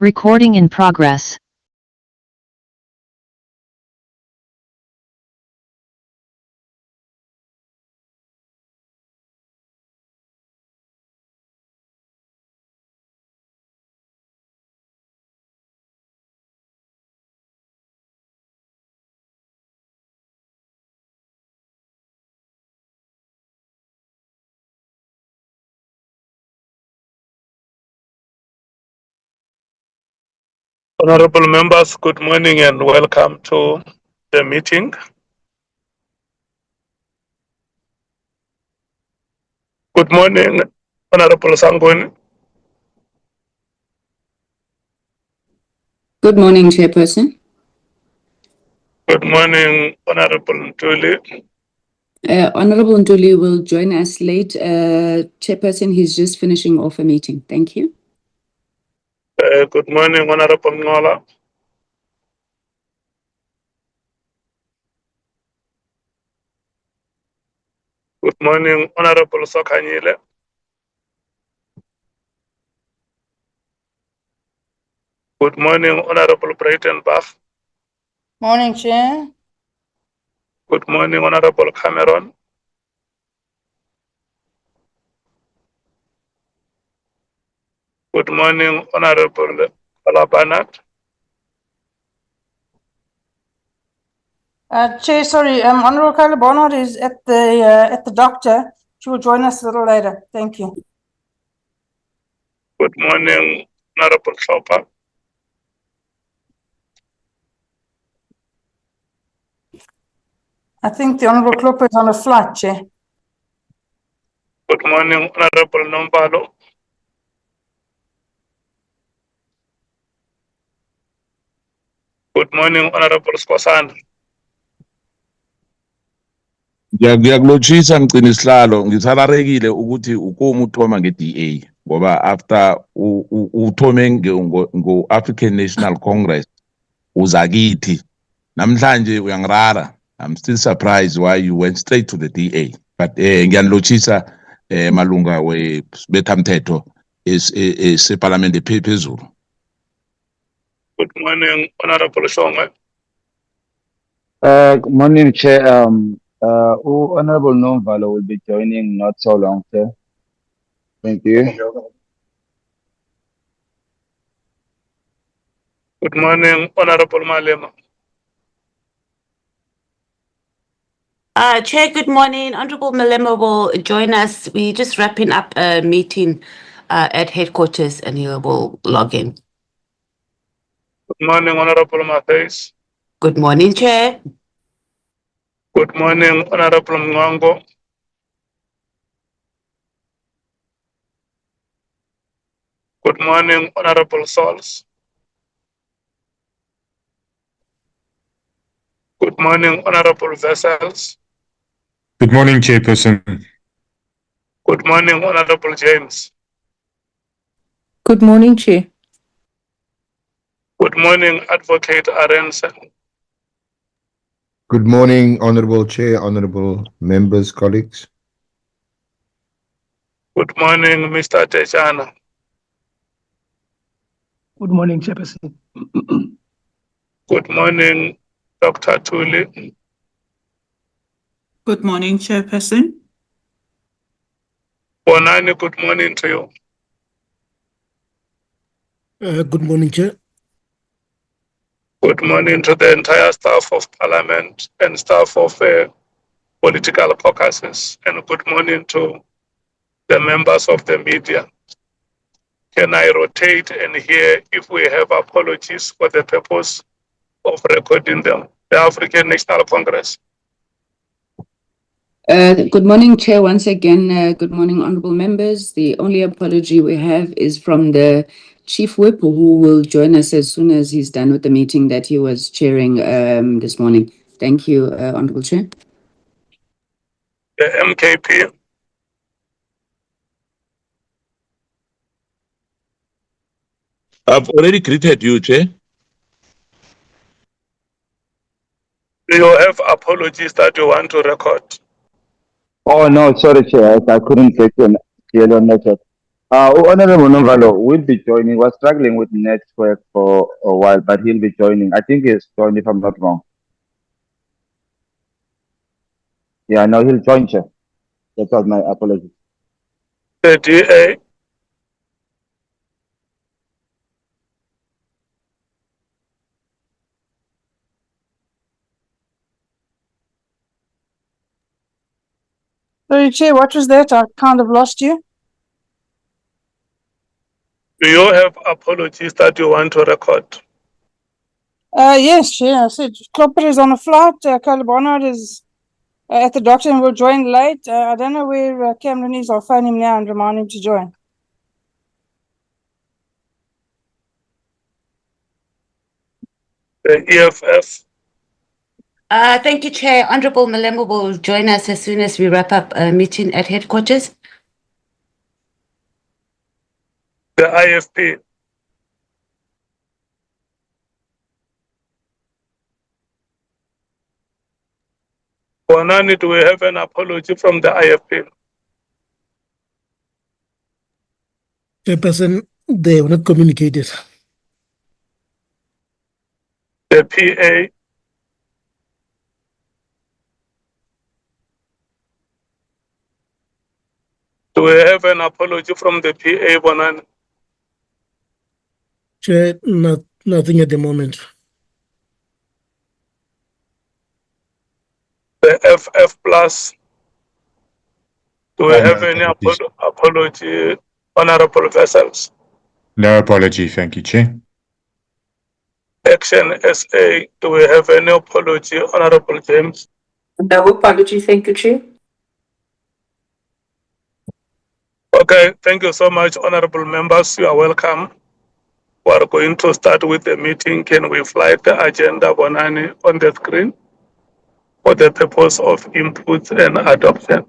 Recording in progress. Honorable members, good morning and welcome to the meeting. Good morning, Honorable Sangoni. Good morning, Chairperson. Good morning, Honorable Ntuli. Honorable Ntuli will join us late. Chairperson, he's just finishing off a meeting. Thank you. Good morning, Honorable Ngola. Good morning, Honorable Sokanyile. Good morning, Honorable Breitenbach. Morning, Chair. Good morning, Honorable Cameron. Good morning, Honorable Alabanat. Chair, sorry, Honorable Carla Barnard is at the doctor. She will join us a little later. Thank you. Good morning, Honorable Chopper. I think the Honorable Klopper is on a flight, Chair. Good morning, Honorable Nombalo. Good morning, Honorable Skosana. Ngiyakulotshisa mgcini sihlalo ngisalarekile ukuthi ukoma uthoma nge-DA ngoba after uthome ngo-African National Congress uzakithi namhlanje uyangirara. I'm still surprised why you went straight to the DA, but ngiyanilotshisa malunga webethamthetho eseparlament ephezulu. Good morning, Honorable Shongwe. Good morning, Chair. Honorable Nomvalo will be joining not so long, Chair. Thank you. Good morning, Honorable Malema. Chair, good morning. Honorable Malema will join us. We're just wrapping up a meeting at headquarters and he will log in. Good morning, Honorable Matthijs. Good morning, Chair. Good morning, Honorable Mwango. Good morning, Honorable Sols. Good morning, Honorable Vessels. Good morning, Chairperson. Good morning, Honorable James. Good morning, Chair. Good morning, Advocate Arensen. Good morning, Honorable Chair, Honorable members, colleagues. Good morning, Mr. Tejana. Good morning, Chairperson. Good morning, Dr. Tuli. Good morning, Chairperson. Bonani, good morning to you. Good morning, Chair. Good morning to the entire staff of Parliament and staff of political caucuses, and good morning to the members of the media. Can I rotate and hear if we have apologies for the purpose of recording them? The African National Congress. Good morning, Chair. Once again, good morning, honorable members. The only apology we have is from the Chief Whip, who will join us as soon as he's done with the meeting that he was chairing this morning. Thank you, Honorable Chair. The MKP. I've already greeted you, Chair. Do you have apologies that you want to record? Oh, no, sorry, Chair. I couldn't get an yellow network. Honorable Novalo will be joining. Was struggling with network for a while, but he'll be joining. I think he's joined, if I'm not wrong. Yeah, no, he'll join, Chair. That's all. My apologies. The DA. Sorry, Chair, what was that? I kind of lost you. Do you have apologies that you want to record? Yes, Chair. I said Klopper is on a flight. Carla Barnard is at the doctor and will join late. I don't know where Cameron is. I'll phone him now and remind him to join. The EFF. Thank you, Chair. Honorable Malema will join us as soon as we wrap up a meeting at headquarters. The IFP. Mkhwanazi, do we have an apology from the IFP? Chairperson, they have not communicated. The PA. Do we have an apology from the PA, Bonani? Chair, nothing at the moment. The FF plus. Do we No have any apologies. apology, Honorable Vessels? No apology, thank you, Chair. Action SA. Do we have any apology, Honorable James? No apology, thank you, Chair. Okay, thank you so much, honorable members. You are welcome. We are going to start with the meeting. Can we fly the agenda, Bonani, on the screen for the purpose of input and adoption?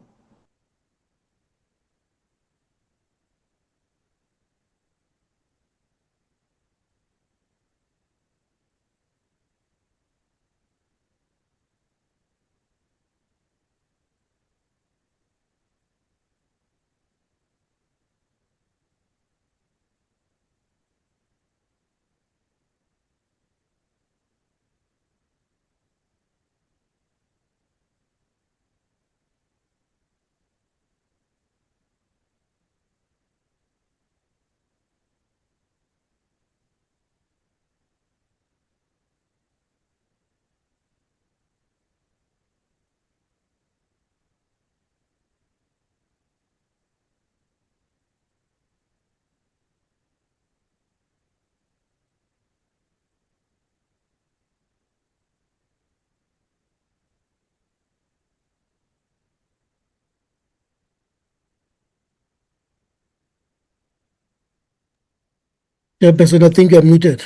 Chairperson, I think you're muted.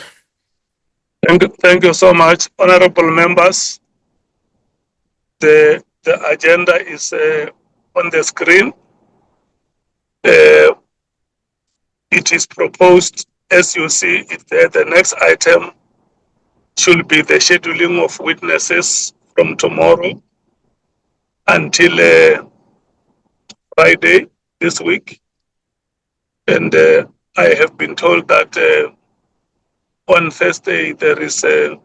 Thank you so much, honorable members. The agenda is on the screen. It is proposed, as you see it there, the next item should be the scheduling of witnesses from tomorrow until Friday this week. And I have been told that on Thursday there is a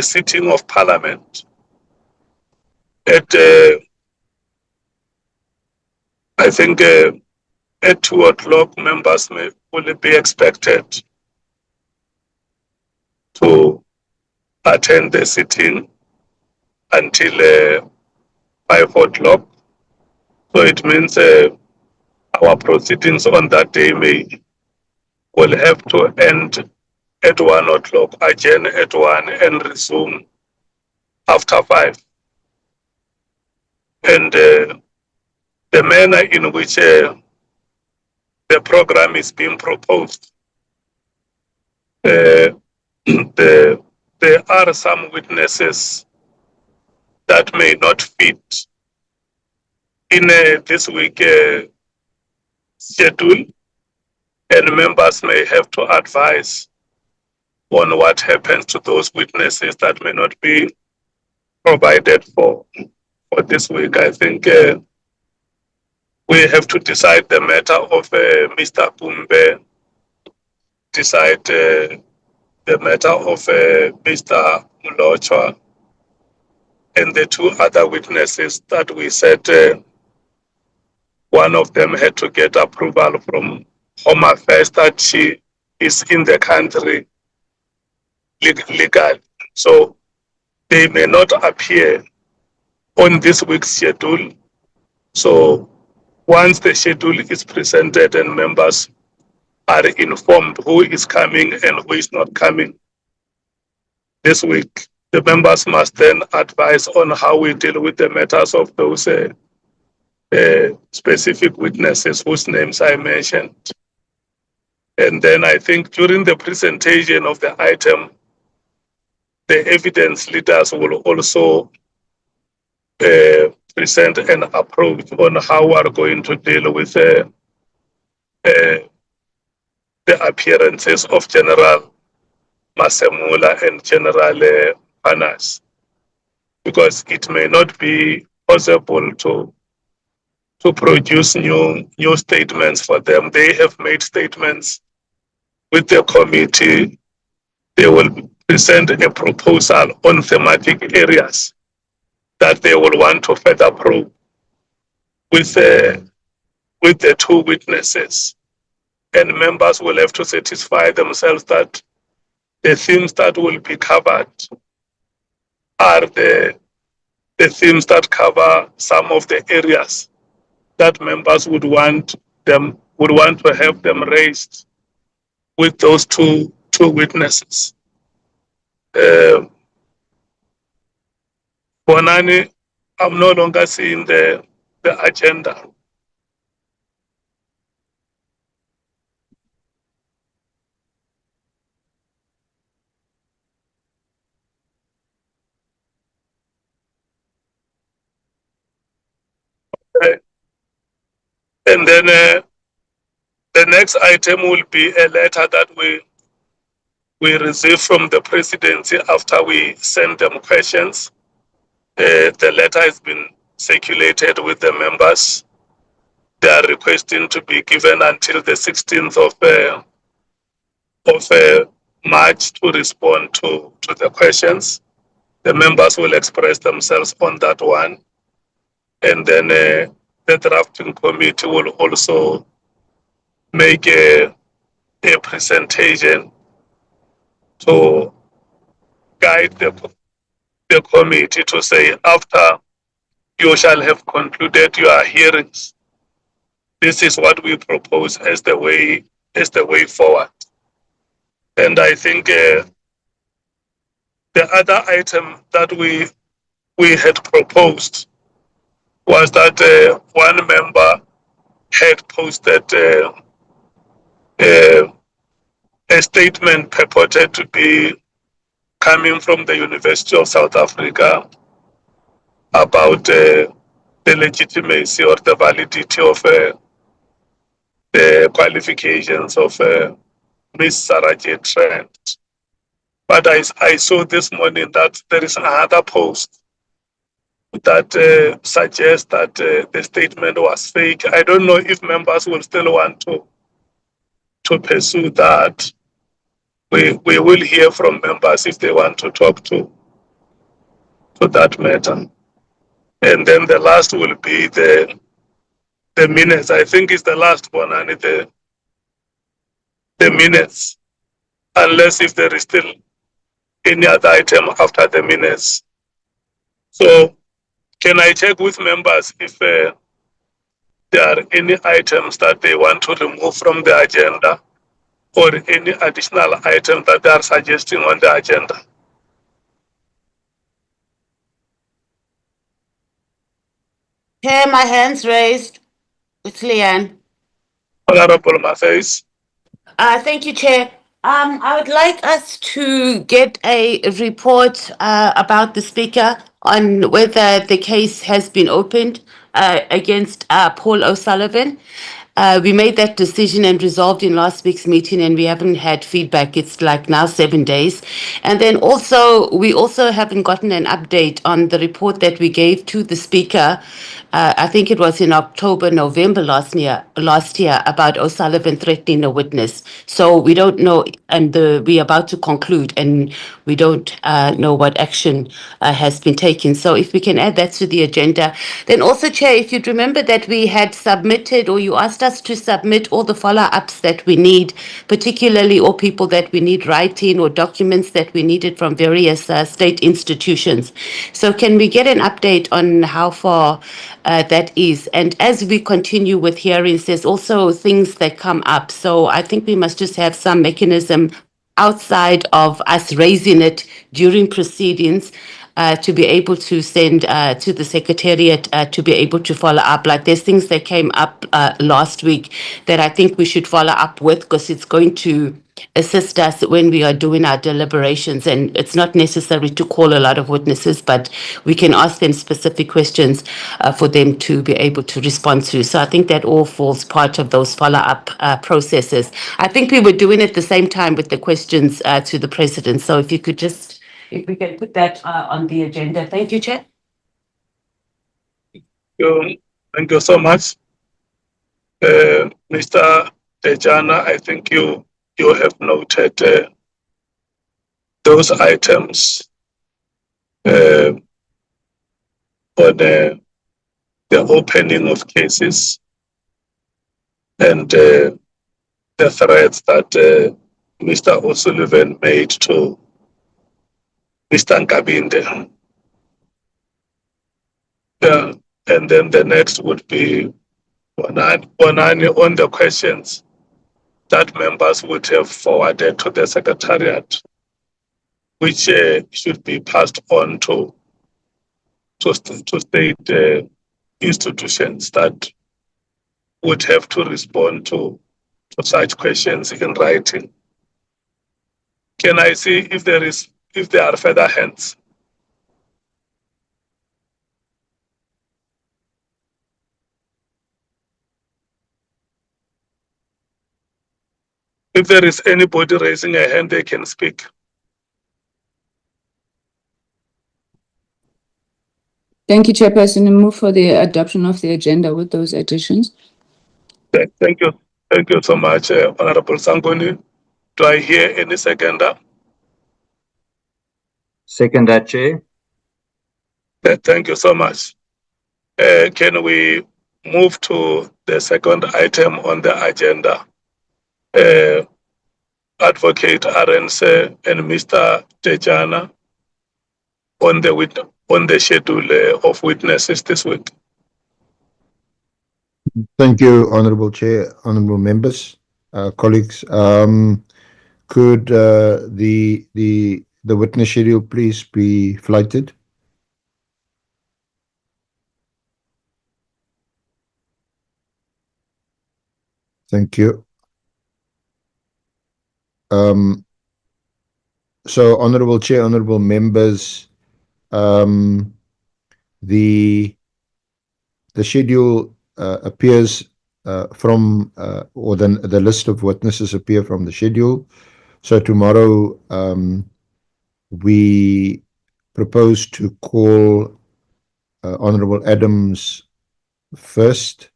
sitting of Parliament at, I think, at 2 o'clock. Members will be expected to attend the sitting until 5 o'clock. So it means our proceedings on that day will have to end at 1 o'clock, adjourn at 1 and resume after 5. And the manner in which the program is being proposed, there are some witnesses that may not fit in this week schedule, and members may have to advise on what happens to those witnesses that may not be provided for this week. I think we have to decide the matter of Mr. Kumbe, decide the matter of Mr. Mlochwa, and the two other witnesses that we said one of them had to get approval from Home Affairs that she is in the country legally. So they may not appear on this week's schedule. So once the schedule is presented and members are informed who is coming and who is not coming this week, the members must then advise on how we deal with the matters of those specific witnesses whose names I mentioned. And then I think during the presentation of the item, the evidence leaders will also present an approach on how we are going to deal with the appearances of General Masemula and General Mkhwanazi, because it may not be possible to produce new statements for them. They have made statements with the committee. They will present a proposal on thematic areas that they will want to further probe with the two witnesses. And members will have to satisfy themselves that the themes that will be covered are the themes that cover some of the areas that members would want to have them raised with those two witnesses. Bonani, I'm no longer seeing the agenda. Okay. And then the next item will be a letter that we receive from the presidency after we send them questions. The letter has been circulated with the members. They are requesting to be given until the 16th of March to respond to the questions. The members will express themselves on that one. And then the drafting committee will also make a presentation to guide the committee to say, after you shall have concluded your hearings, this is what we propose as the way forward. And I think the other item that we had proposed was that one member had posted a statement purported to be coming from the University of South Africa about the legitimacy or the validity of the qualifications of Ms. Sarah J. Trent. But I saw this morning that there is another post that suggests that the statement was fake. I don't know if members will still want to pursue that. We will hear from members if they want to talk to that matter. And then the last will be the minutes. I think it's the last one, and the minutes, unless if there is still any other item after the minutes. So can I check with members if there are any items that they want to remove from the agenda, or any additional item that they are suggesting on the agenda? Chair, my hand's raised. It's Leanne. Honorable Mathais. Thank you, Chair. I would like us to get a report about the Speaker on whether the case has been opened against Paul O'Sullivan. We made that decision and resolved in last week's meeting, and we haven't had feedback. It's like now 7 days. And then also, we also haven't gotten an update on the report that we gave to the Speaker. I think it was in October, November last year, about O'Sullivan threatening a witness. So we don't know, and we're about to conclude, and we don't know what action has been taken. So if we can add that to the agenda. Then also, Chair, if you'd remember that we had submitted, or you asked us to submit all the follow-ups that we need, particularly all people that we need writing or documents that we needed from various state institutions. So can we get an update on how far that is? And as we continue with hearings, there's also things that come up. So I think we must just have some mechanism outside of us raising it during proceedings to be able to send to the Secretariat to be able to follow up. Like there's things that came up last week that I think we should follow up with, because it's going to assist us when we are doing our deliberations. And it's not necessary to call a lot of witnesses, but we can ask them specific questions for them to be able to respond to. So I think that all falls part of those follow-up processes. I think we were doing it at the same time with the questions to the President. So if you could just, if we can put that on the agenda. Thank you, Chair. Thank you so much. Mr. Tejana, I think you have noted those items on the opening of cases and the threats that Mr. O'Sullivan made to Mr. Nkabinde. Yeah, and then the next would be on the questions that members would have forwarded to the Secretariat, which should be passed on to state institutions that would have to respond to such questions in writing. Can I see if there are further hands? If there is anybody raising a hand, they can speak. Thank you, Chairperson. I move for the adoption of the agenda with those additions. Thank you. Thank you so much, Honorable Sangoni. Do I hear any seconder? Seconder, Chair. Thank you so much. Can we move to the second item on the agenda? Advocate Arens and Mr. Tejana on the schedule of witnesses this week. Thank you, Honorable Chair, honorable members, colleagues. Could the witness schedule please be flighted? Thank you. So, Honorable Chair, honorable members, the schedule appears from, or the list of witnesses appear from the schedule. So tomorrow we propose to call Honorable Adams first.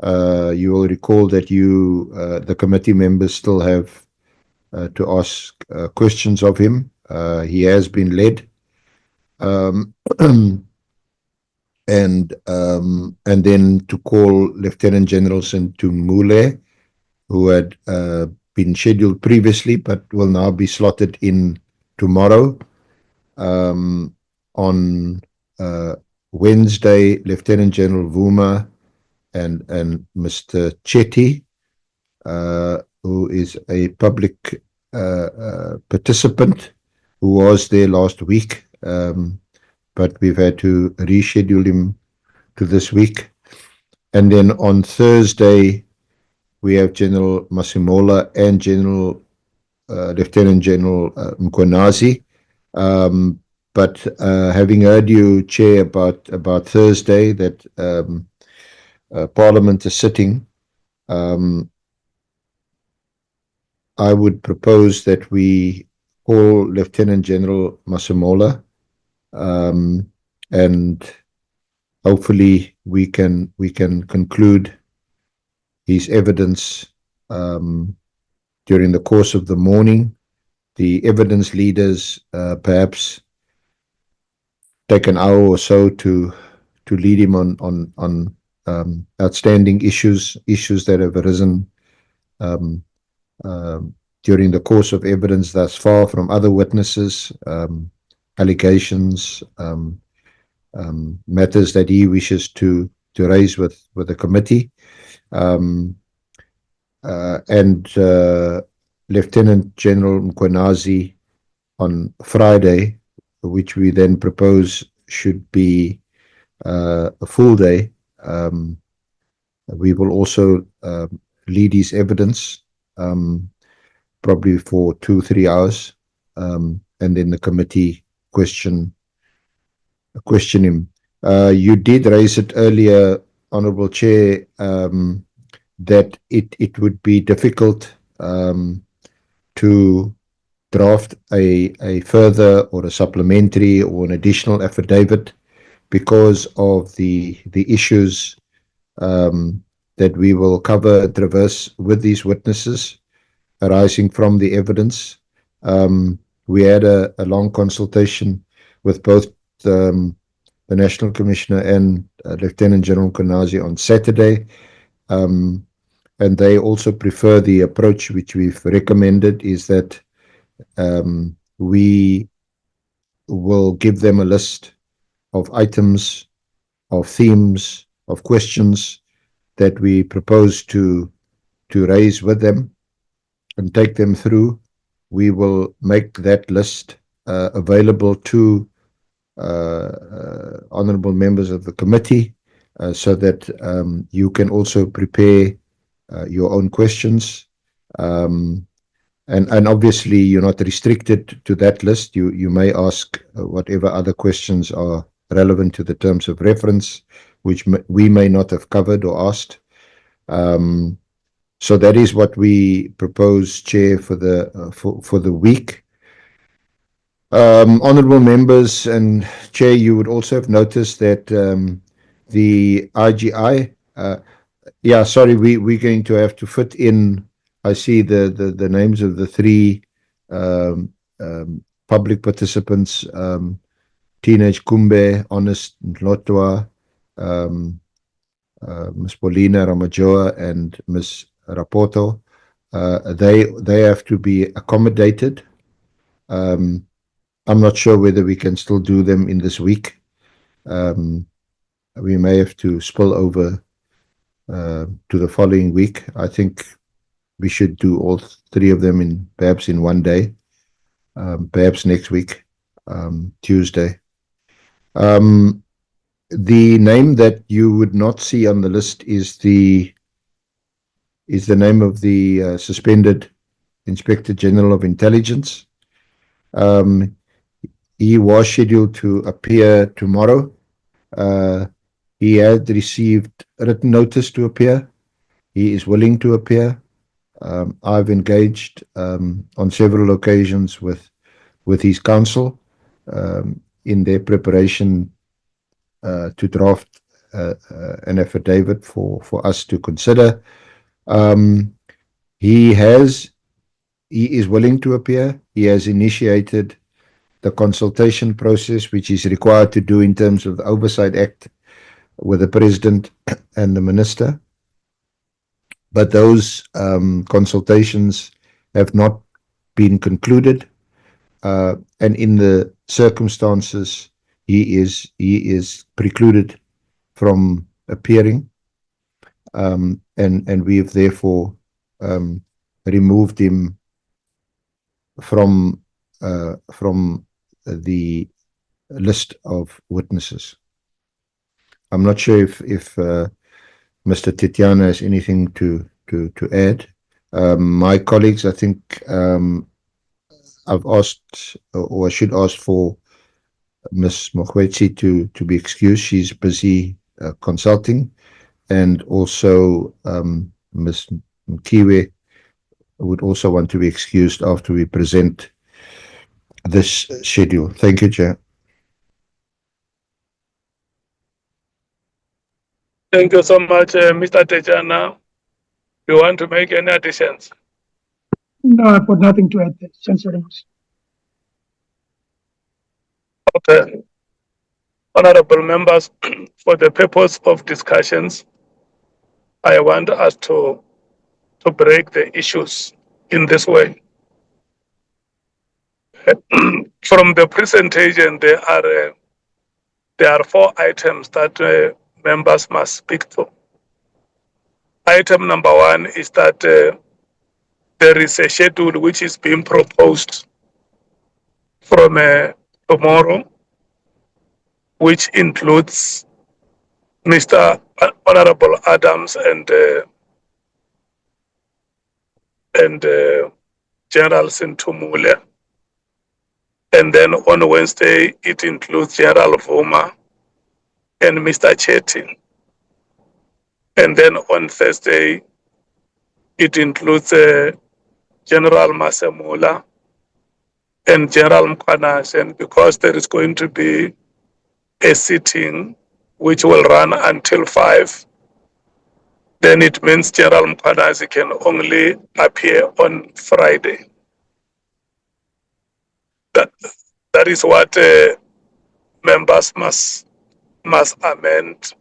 You will recall that the committee members still have to ask questions of him. He has been led. And then to call Lieutenant General Sentumule, who had been scheduled previously but will now be slotted in tomorrow. On Wednesday, Lieutenant General Vuma and Mr. Chetty, who is a public participant who was there last week, but we've had to reschedule him to this week. And then on Thursday, we have General Masimola and Lieutenant General Mkhwanazi. But having heard you, Chair, about Thursday, that Parliament is sitting, I would propose that we call Lieutenant General Masemola, and hopefully we can conclude his evidence during the course of the morning. The evidence leaders perhaps take an hour or so to lead him on outstanding issues that have arisen during the course of evidence thus far from other witnesses, allegations, matters that he wishes to raise with the committee. And Lieutenant General Mkhwanazi on Friday, which we then propose should be a full day. We will also lead his evidence, probably for 2-3 hours, and then the committee question him. You did raise it earlier, Honourable Chair, that it would be difficult to draft a further or a supplementary or an additional affidavit because of the issues that we will cover and traverse with these witnesses arising from the evidence. We had a long consultation with both the National Commissioner and Lieutenant General Mkhwanazi on Saturday, and they also prefer the approach which we've recommended, is that we will give them a list of items, of themes, of questions that we propose to raise with them and take them through. We will make that list available to honourable members of the committee so that you can also prepare your own questions. And obviously you're not restricted to that list. You may ask whatever other questions are relevant to the terms of reference, which we may not have covered or asked. So that is what we propose, Chair, for the week. Honourable members and Chair, you would also have noticed that the IGI, yeah, sorry, we're going to have to fit in. I see the names of the three public participants: Teenage Kumbe, Honest Lotwa, Ms. Paulina Ramajoa, and Ms. Rapoto. They have to be accommodated. I'm not sure whether we can still do them in this week. We may have to spill over to the following week. I think we should do all three of them perhaps in one day, perhaps next week, Tuesday. The name that you would not see on the list is the name of the suspended Inspector General of Intelligence. He was scheduled to appear tomorrow. He had received written notice to appear. He is willing to appear. I've engaged on several occasions with his counsel in their preparation to draft an affidavit for us to consider. He is willing to appear. He has initiated the consultation process, which is required to do in terms of the Oversight Act with the President and the Minister. But those consultations have not been concluded, and in the circumstances, he is precluded from appearing, and we have therefore removed him from the list of witnesses. I'm not sure if Mr. Titiana has anything to add. My colleagues, I think I've asked, or I should ask for Ms. Mkhwanazi to be excused. She's busy consulting, and also Ms. Mkiwe would also want to be excused after we present this schedule. Thank you, Chair. Thank you so much, Mr. Tejana. Do you want to make any additions? No, I've got nothing to add. Thanks very much. Okay. Honorable members, for the purpose of discussions, I want us to break the issues in this way. From the presentation, there are 4 items that members must speak to. Item number 1 is that there is a schedule which is being proposed from tomorrow, which includes Mr. Honorable Adams and General Sintumule. And then on Wednesday, it includes General Vuma and Mr. Chetty. And then on Thursday, it includes General Masemula and General Mkhwanazi. And because there is going to be a sitting which will run until 5, then it means General Mkhwanazi can only appear on Friday. That is what members must amend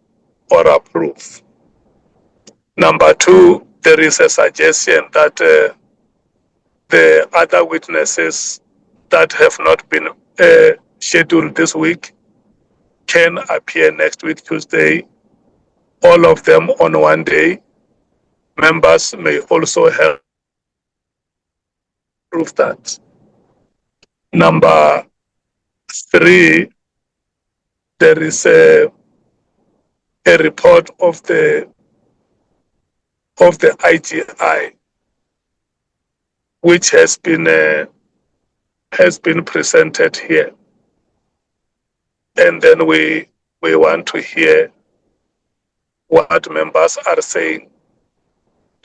or approve. Number 2, there is a suggestion that the other witnesses that have not been scheduled this week can appear next week, Tuesday, all of them on one day. Members may also help prove that. Number 3, there is a report of the IGI, which has been presented here, and then we want to hear what members are saying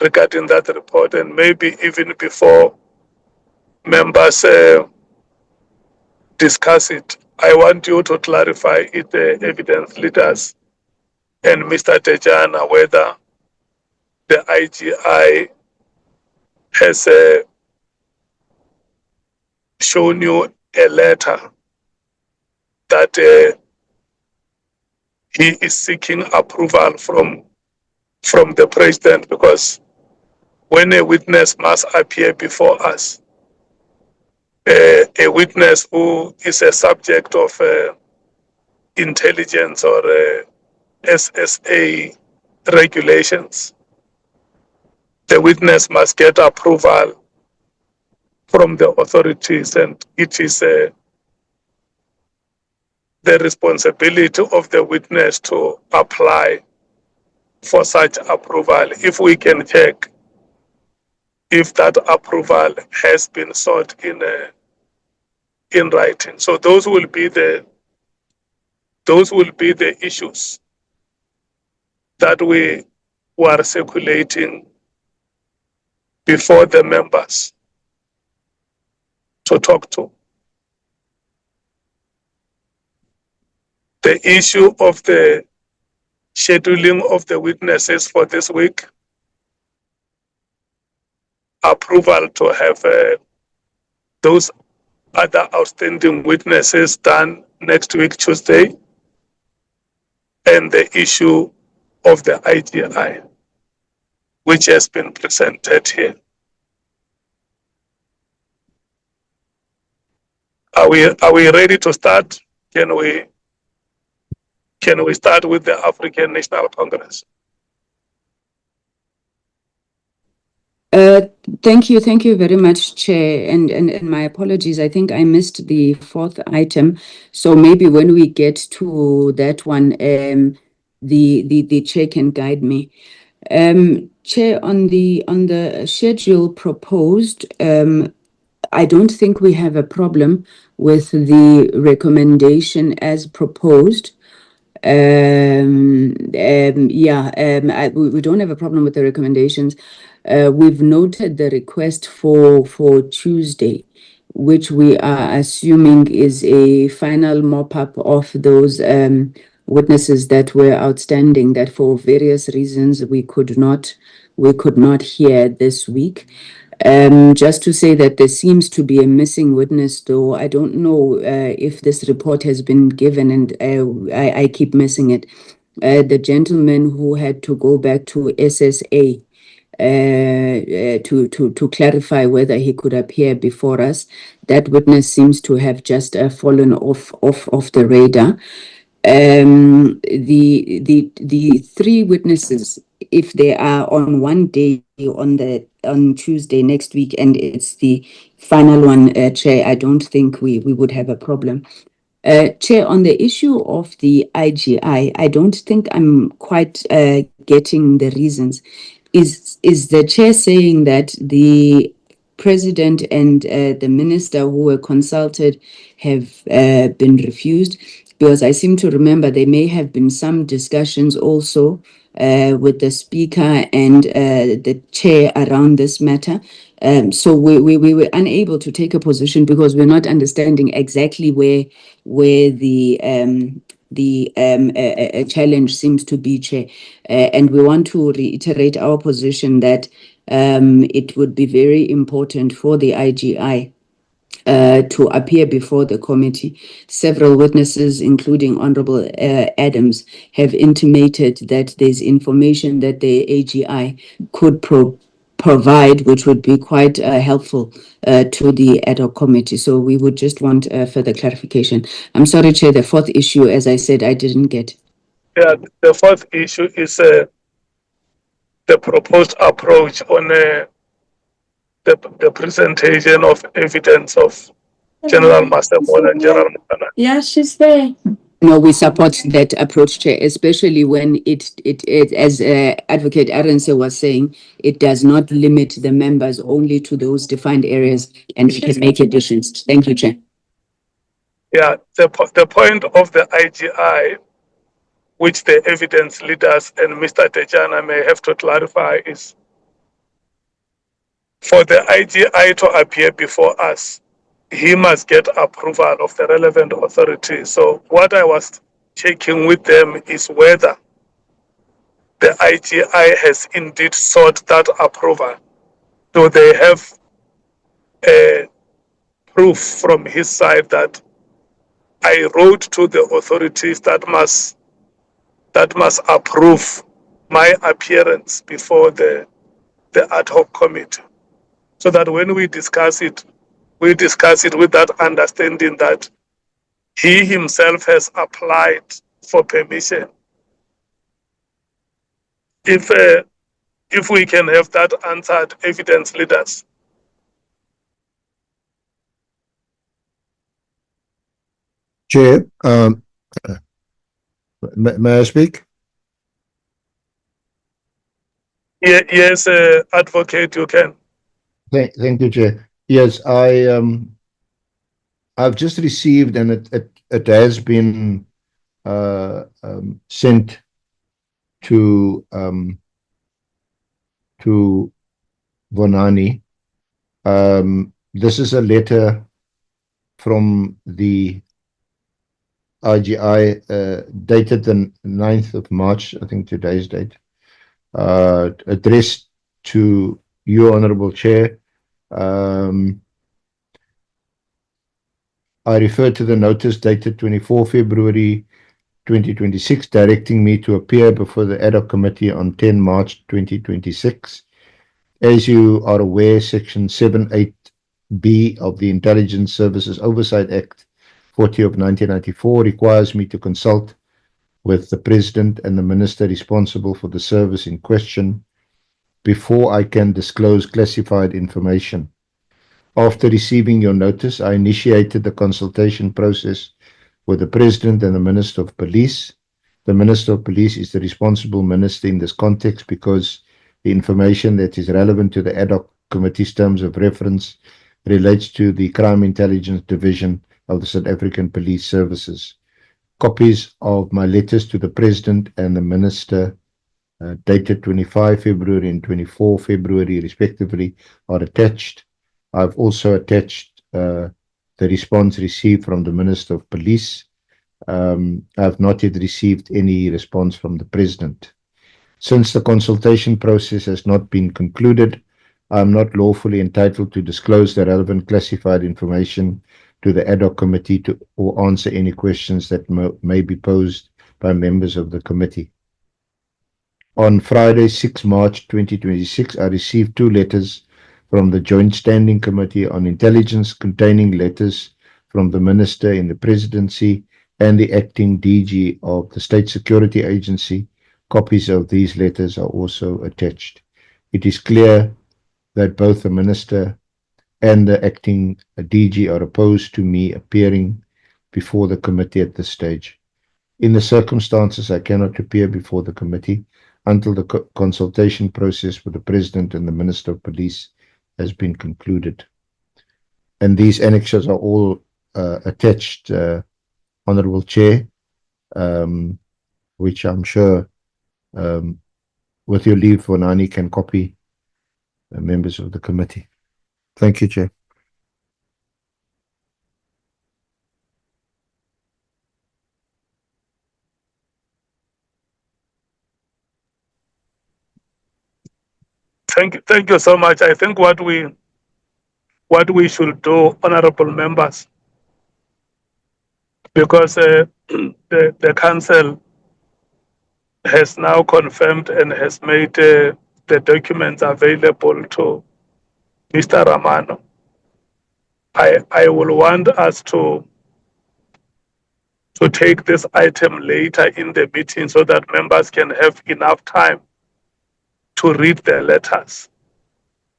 regarding that report, and maybe even before members discuss it, I want you to clarify it, the evidence leaders and Mr. Tejana, whether the IGI has shown you a letter that he is seeking approval from the president, because when a witness must appear before us, a witness who is a subject of intelligence or SSA regulations, the witness must get approval from the authorities, and it is the responsibility of the witness to apply for such approval. If we can check if that approval has been sought in writing. So those will be the issues that we were circulating before the members to talk to. The issue of the scheduling of the witnesses for this week, approval to have those other outstanding witnesses done next week, Tuesday, and the issue of the IGI, which has been presented here. Are we ready to start? Can we start with the African National Congress? Thank you very much, Chair, and my apologies. I think I missed the 4th item, so maybe when we get to that one, the Chair can guide me. Chair, on the schedule proposed, I don't think we have a problem with the recommendation as proposed. We don't have a problem with the recommendations. We've noted the request for Tuesday, which we are assuming is a final mop-up of those witnesses that were outstanding, that for various reasons we could not hear this week. Just to say that there seems to be a missing witness, though I don't know if this report has been given, and I keep missing it. The gentleman who had to go back to SSA to clarify whether he could appear before us. That witness seems to have just fallen off the radar. The three witnesses, if they are on one day on Tuesday next week, and it's the final one, Chair, I don't think we would have a problem. Chair, on the issue of the IGI, I don't think I'm quite getting the reasons. Is the chair saying that the president and the minister who were consulted have been refused? Because I seem to remember there may have been some discussions also with the speaker and the chair around this matter. So we were unable to take a position because we're not understanding exactly where the challenge seems to be, Chair. And we want to reiterate our position that it would be very important for the IGI to appear before the committee. Several witnesses, including Honorable Adams, have intimated that there's information that the AGI could provide, which would be quite helpful to the ad hoc committee. So we would just want further clarification. I'm sorry, Chair, the fourth issue, as I said, I didn't get. Yeah, the fourth issue is the proposed approach on the presentation of evidence of General Master Moore and General Mkhwanazi. Yeah, she's there. No, we support that approach, Chair, especially when it as Advocate Arendse was saying, it does not limit the members only to those defined areas, and we can make additions. Thank you, Chair. Yeah, the point of the IGI, which the evidence leaders and Mr. Tejana may have to clarify, is for the IGI to appear before us, he must get approval of the relevant authority. So what I was checking with them is whether the IGI has indeed sought that approval. Do they have proof from his side that I wrote to the authorities that must approve my appearance before the ad hoc committee, so that when we discuss it with that understanding that he himself has applied for permission. If we can have that answered, evidence leaders. Chair, may I speak? Yeah, yes, Advocate, you can. Thank you, Chair. Yes, I've just received, and it has been sent to Vonani. This is a letter from the IGI dated the 9th of March, I think today's date, addressed to you, Honorable Chair. I refer to the notice dated 24 February 2026, directing me to appear before the ad hoc committee on 10 March 2026. As you are aware, Section 78B of the Intelligence Services Oversight Act 40 of 1994 requires me to consult with the President and the Minister responsible for the service in question before I can disclose classified information. After receiving your notice, I initiated the consultation process with the President and the Minister of Police. The Minister of Police is the responsible minister in this context because the information that is relevant to the ad hoc committee's terms of reference relates to the Crime Intelligence Division of the South African Police Services. Copies of my letters to the President and the Minister dated 25 February and 24 February respectively are attached. I've also attached the response received from the Minister of Police. I've not yet received any response from the President. Since the consultation process has not been concluded, I am not lawfully entitled to disclose the relevant classified information to the ad hoc committee or answer any questions that may be posed by members of the committee. On Friday, 6 March 2026, I received 2 letters from the Joint Standing Committee on Intelligence containing letters from the Minister in the Presidency and the Acting DG of the State Security Agency. Copies of these letters are also attached. It is clear that both the Minister and the Acting DG are opposed to me appearing before the committee at this stage. In the circumstances, I cannot appear before the committee until the consultation process with the President and the Minister of Police has been concluded. And these annexes are all attached, Honourable Chair, which I'm sure, with your leave, Vonani can copy the members of the committee. Thank you, Chair. Thank you so much. I think what we should do, honorable members, because the council has now confirmed and has made the documents available to Mr. Ramano. I will want us to take this item later in the meeting so that members can have enough time to read the letters.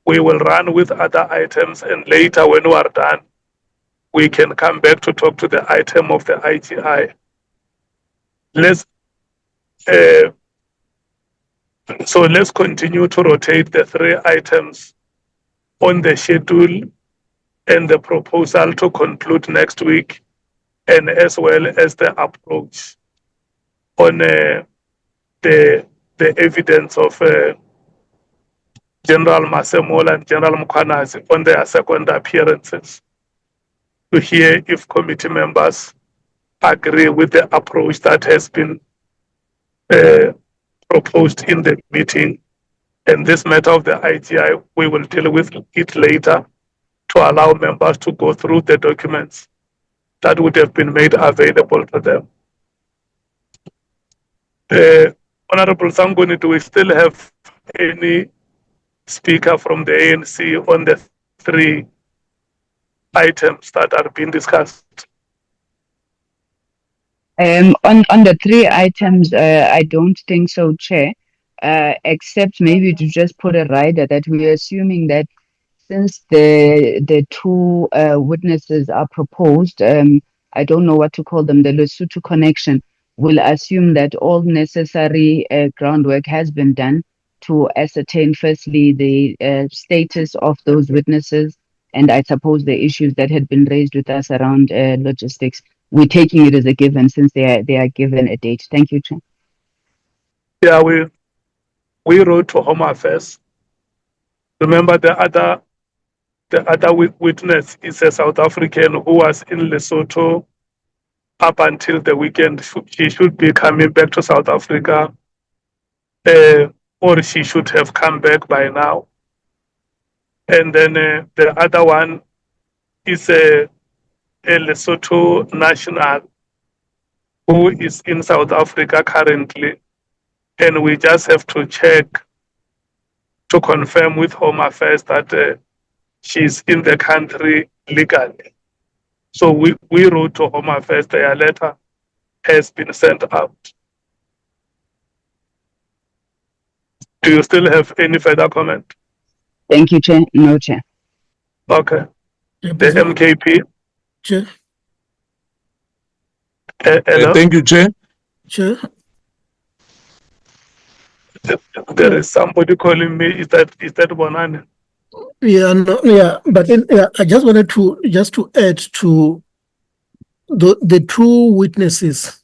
We will run with other items, and later when we are done, we can come back to talk to the item of the IGI. So let's continue to rotate the 3 items on the schedule and the proposal to conclude next week, and as well as the approach on the evidence of General Masemola and General Mkhwanazi on their second appearances, to hear if committee members agree with the approach that has been proposed in the meeting. And this matter of the IGI, we will deal with it later to allow members to go through the documents that would have been made available to them. Honorable Sangoni, do we still have any speaker from the ANC on the 3 items that are being discussed? On the 3 items, I don't think so, Chair, except maybe to just put a rider that we're assuming that since the 2 witnesses are proposed, I don't know what to call them, the Lesotho connection, will assume that all necessary groundwork has been done to ascertain firstly the status of those witnesses, and I suppose the issues that had been raised with us around logistics. We're taking it as a given since they are given a date. Thank you, Chair. Yeah, we wrote to Home Affairs. Remember the other witness is a South African who was in Lesotho up until the weekend. She should be coming back to South Africa, or she should have come back by now. And then the other one is a Lesotho national who is in South Africa currently, and we just have to check to confirm with Home Affairs that she's in the country legally. So we wrote to Home Affairs, their letter has been sent out. Do you still have any further comment? Thank you, Chair. No, Chair. Okay. The MKP. Chair. Hello? Thank you, Chair. Chair. There is somebody calling me. Is that Bonani? Yeah, no, yeah, but then, yeah, I just wanted to add to the 2 witnesses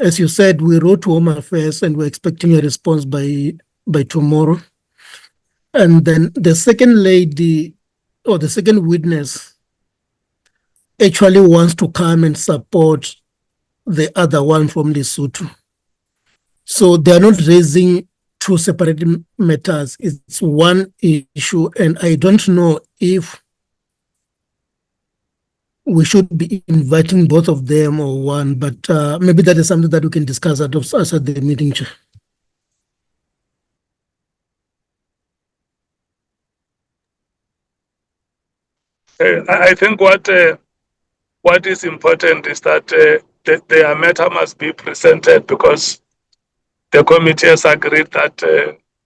as you said, we wrote to Home Affairs and we're expecting a response by tomorrow. And then the second lady or the second witness actually wants to come and support the other one from Lesotho. So they are not raising two separate matters. It's one issue, and I don't know if we should be inviting both of them or one, but maybe that is something that we can discuss at the meeting, Chair. I think what is important is that their matter must be presented, because the committee has agreed that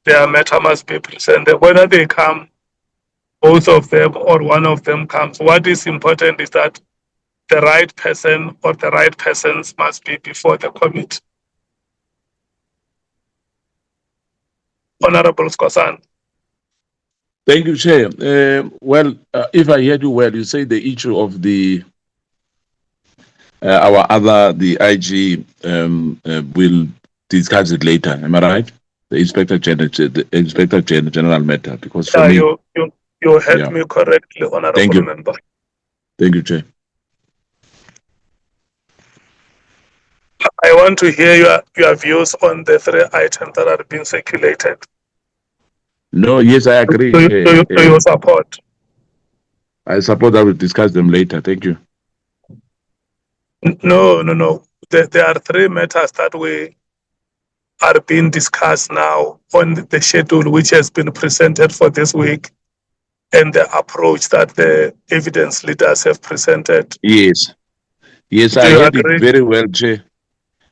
their matter must be presented. Whether they come, both of them or one of them comes, what is important is that the right person or the right persons must be before the committee. Honorable Skosan. Thank you, Chair. If I heard you well, you say the issue of the the IG will discuss it later. Am I right? The Inspector General matter, because for me, you heard me correctly, Honorable Member. Thank you, Chair. I want to hear your views on the 3 items that are being circulated. No, yes, I agree. Do you support? I support that we'll discuss them later. Thank you. No. There are 3 matters that are being discussed now on the schedule, which has been presented for this week, and the approach that the evidence leaders have presented. Yes, I heard it very well, Chair.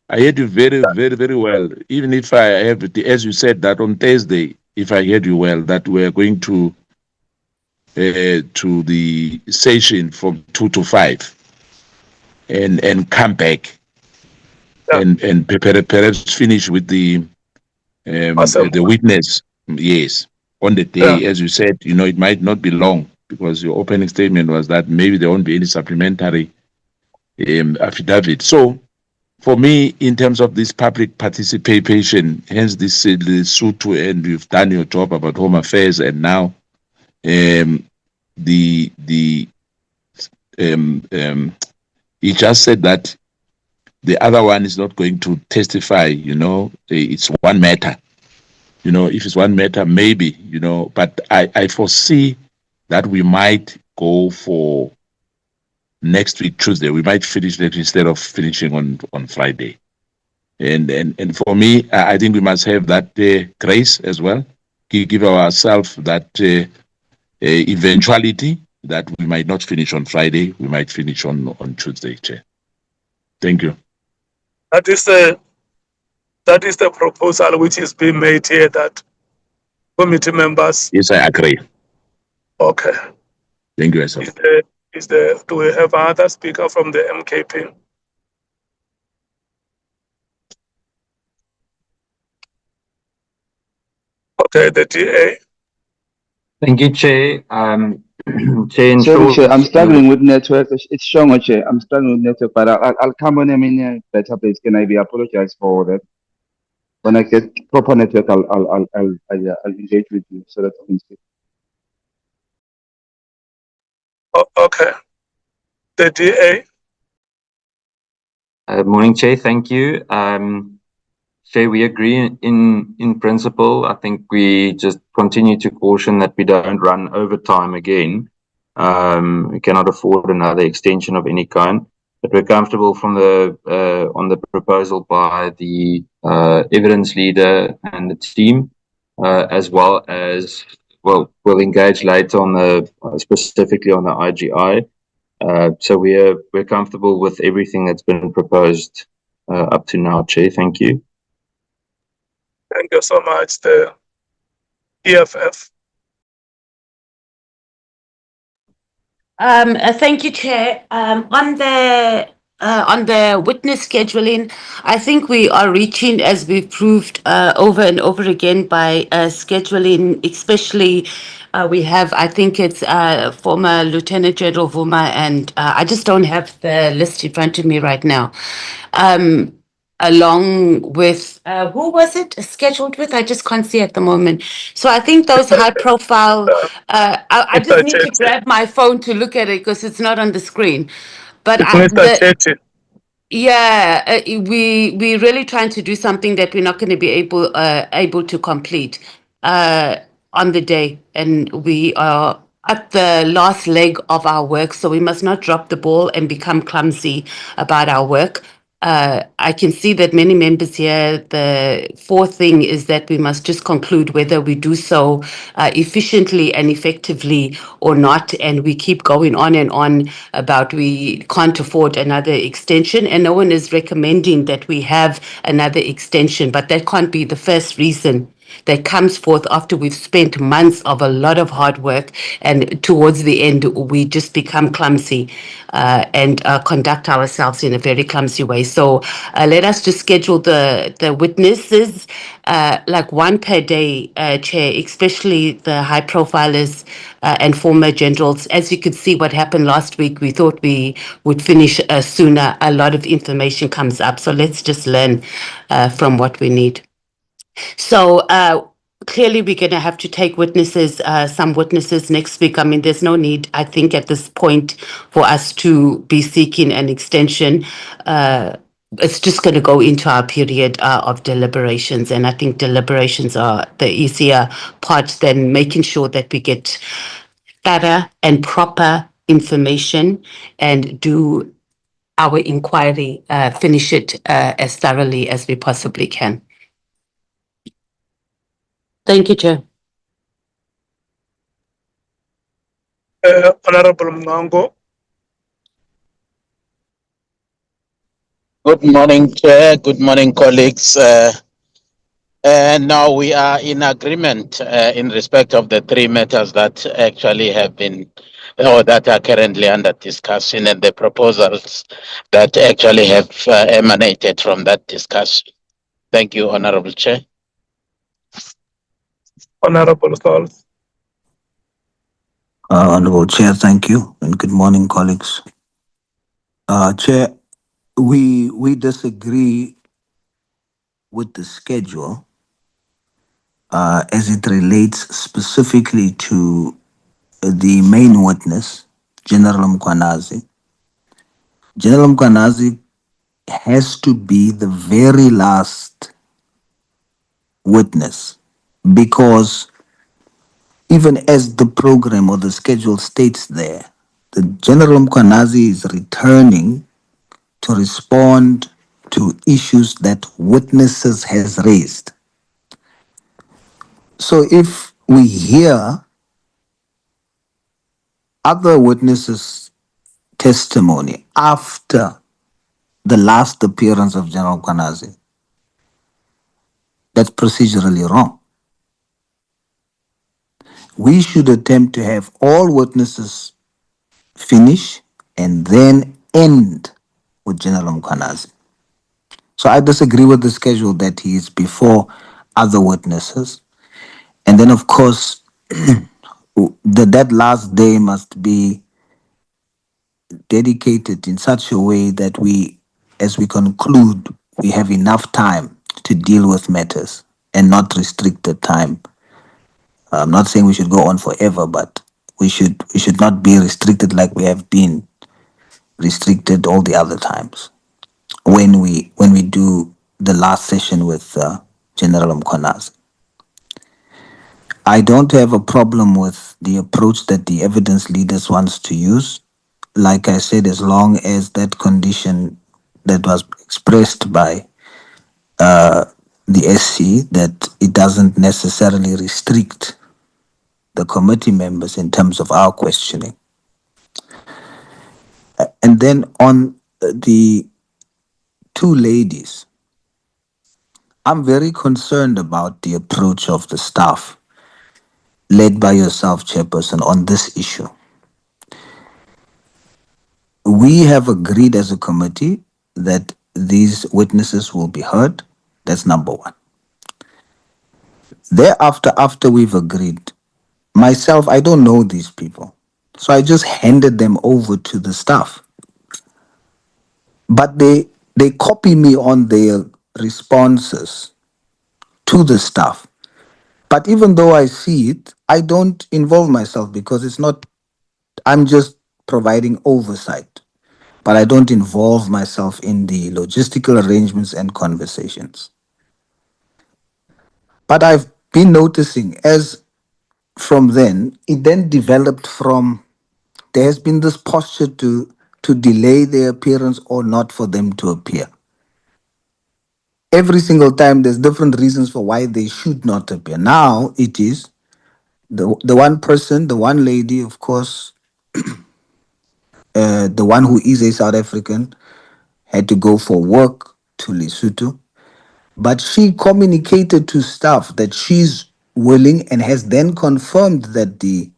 I heard you very well. Even if I have, as you said, that on Thursday, if I heard you well, that we're going to the session from 2 to 5, and come back, and perhaps finish with the witness. Yes, on the day, as you said, it might not be long, because your opening statement was that maybe there won't be any supplementary affidavit. So, for me, in terms of this public participation, hence this suit to end, you've done your job about Home Affairs, and now he just said that the other one is not going to testify. It's one matter. If it's one matter, maybe, but I foresee that we might go for next week, Tuesday. We might finish that instead of finishing on Friday. And for me, I think we must have that grace as well. Give ourselves that eventuality that we might not finish on Friday. We might finish on Tuesday, Chair. Thank you. That is the proposal which is being made here, that committee members. Yes, I agree. Okay. Thank you, sir. Do we have another speaker from the MKP? Okay, the DA. Thank you, Chair. Sorry, Chair, I'm struggling with network. It's showing, Chair. I'm struggling with network, but I'll come when I'm in a better place. Can I apologize for that? When I get proper network, I'll engage with you so that I can speak. Okay. The DA. Morning, Chair. Thank you. Chair, we agree in principle. I think we just continue to caution that we don't run overtime again. We cannot afford another extension of any kind. But we're comfortable from on the proposal by the evidence leader and the team, as well as we'll engage later on specifically on the IGI. So we're comfortable with everything that's been proposed up to now, Chair. Thank you. Thank you so much. The EFF. Thank you, Chair. On the witness scheduling, I think we are reaching, as we've proved over and over again, by scheduling, especially we have, I think it's former Lieutenant General Vuma, and I just don't have the list in front of me right now. along with who was it scheduled with? I just can't see at the moment. So I think those high profile. I just Mr. need to Chetty. grab my phone to look at it because it's not on the screen. But It's Mr. Chetty. yeah, we really trying to do something that we're not going to be able to complete on the day, and we are at the last leg of our work, so we must not drop the ball and become clumsy about our work. I can see that many members here, the fourth thing is that we must just conclude whether we do so efficiently and effectively or not. And we keep going on and on about we can't afford another extension. And no one is recommending that we have another extension, but that can't be the first reason that comes forth after we've spent months of a lot of hard work, and towards the end we just become clumsy and conduct ourselves in a very clumsy way. So let us just schedule the witnesses like one per day, Chair, especially the high profilers and former generals. As you could see what happened last week, we thought we would finish sooner. A lot of information comes up, so let's just learn from what we need. So clearly we're going to have to take witnesses, some witnesses next week. I mean, there's no need, I think, at this point for us to be seeking an extension. It's just going to go into our period of deliberations. And I think deliberations are the easier part than making sure that we get thorough and proper information and do our inquiry, finish it as thoroughly as we possibly can. Thank you, Chair. Honorable Mngango. Good morning, Chair. Good morning, colleagues. Now we are in agreement in respect of the three matters that actually have been or that are currently under discussion and the proposals that actually have emanated from that discussion. Thank you, Honorable Chair. Honorable Sauls. Honorable Chair, thank you, and good morning, colleagues. Chair, we disagree with the schedule as it relates specifically to the main witness, General Mkhwanazi. General Mkhwanazi has to be the very last witness because even as the program or the schedule states there, the General Mkhwanazi is returning to respond to issues that witnesses has raised. So if we hear other witnesses' testimony after the last appearance of General Mkhwanazi, that's procedurally wrong. We should attempt to have all witnesses finish and then end with General Mkhwanazi. So I disagree with the schedule that he is before other witnesses. And then, of course, that last day must be dedicated in such a way that we, as we conclude, we have enough time to deal with matters and not restrict the time. I'm not saying we should go on forever, but we should not be restricted like we have been restricted all the other times when we do the last session with General Mkhwanazi. I don't have a problem with the approach that the evidence leaders wants to use. Like I said, as long as that condition that was expressed by the SC, that it doesn't necessarily restrict the committee members in terms of our questioning. And then on the two ladies, I'm very concerned about the approach of the staff led by yourself, Chairperson, on this issue. We have agreed as a committee that these witnesses will be heard. That's number one. Thereafter, after we've agreed, myself, I don't know these people. So I just handed them over to the staff. But they they copy me on their responses to the stuff. But even though I see it, I don't involve myself because it's not, I'm just providing oversight. But I don't involve myself in the logistical arrangements and conversations. But I've been noticing as from then, it then developed from, there has been this posture to delay their appearance or not for them to appear. Every single time there's different reasons for why they should not appear. Now it is the one person, the one lady, of course, the one who is a South African, had to go for work to Lesotho, but she communicated to staff that she's willing and has then confirmed that the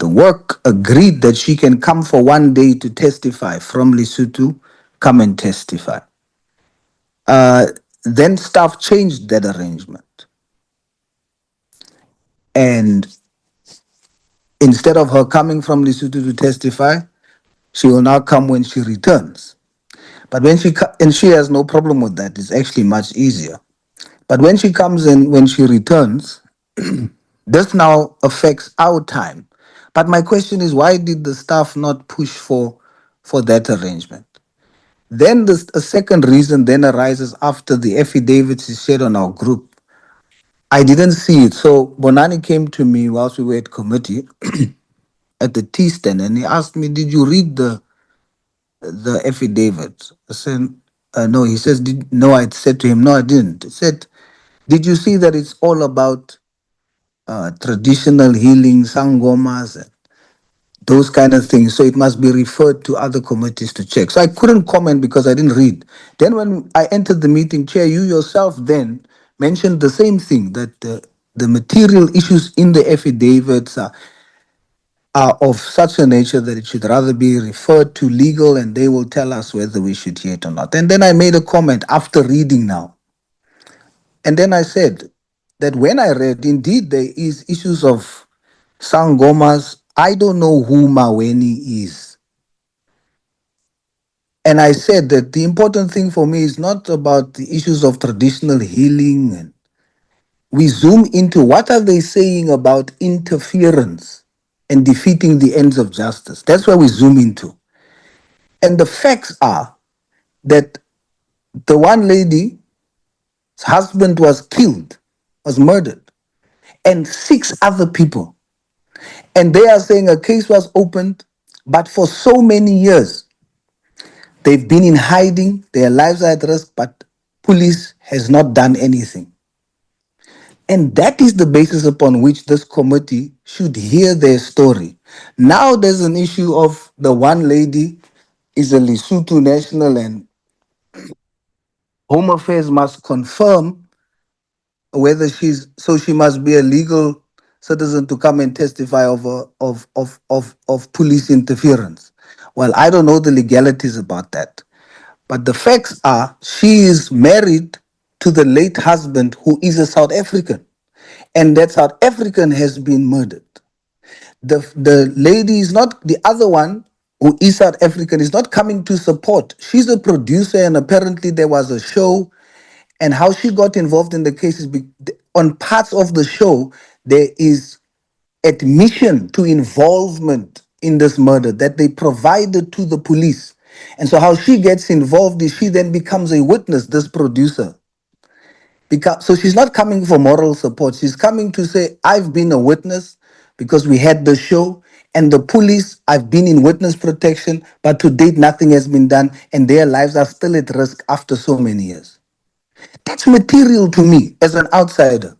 work agreed that she can come for one day to testify from Lesotho, come and testify. Then staff changed that arrangement. And instead of her coming from Lesotho to testify, she will now come when she returns. But when and she has no problem with that. It's actually much easier. But when she comes in, when she returns, this now affects our time. But my question is, why did the staff not push for that arrangement? Then a second reason then arises after the affidavits is shared on our group. I didn't see it. So Bonani came to me whilst we were at committee at the tea stand and he asked me, did you read the affidavit? I said, no. He says, no. I said to him, no, I didn't. He said, did you see that it's all about traditional healing, sangomas, and those kind of things? So it must be referred to other committees to check. So I couldn't comment because I didn't read. Then when I entered the meeting, Chair, you yourself then mentioned the same thing, that the material issues in the affidavits are of such a nature that it should rather be referred to legal and they will tell us whether we should hear it or not. And then I made a comment after reading now. And then I said that when I read, indeed, there is issues of sangomas. I don't know who Maweni is. And I said that the important thing for me is not about the issues of traditional healing. And we zoom into what are they saying about interference and defeating the ends of justice. That's where we zoom into. And the facts are that the one lady's husband was killed, was murdered, and 6 other people. And they are saying a case was opened, but for so many years, they've been in hiding, their lives are at risk, but police has not done anything. And that is the basis upon which this committee should hear their story. Now there's an issue of the one lady is a Lesotho national and Home Affairs must confirm whether she must be a legal citizen to come and testify of police interference. Well, I don't know the legalities about that. But the facts are she is married to the late husband who is a South African. And that South African has been murdered. The lady is not, the other one who is South African is not coming to support. She's a producer and apparently there was a show, and how she got involved in the case is on parts of the show, there is admission to involvement in this murder that they provided to the police. And so how she gets involved is she then becomes a witness, this producer. So she's not coming for moral support. She's coming to say, I've been a witness because we had the show, and the police, I've been in witness protection, but to date nothing has been done and their lives are still at risk after so many years. That's material to me as an outsider.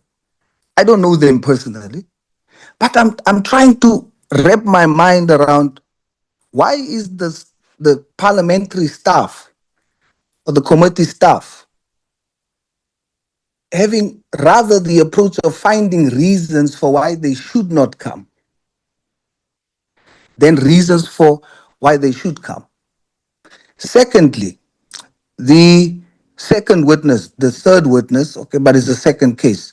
I don't know them personally, but I'm trying to wrap my mind around why is the parliamentary staff or the committee staff having rather the approach of finding reasons for why they should not come than reasons for why they should come. Secondly, the second witness, the third witness, okay, but it's the second case.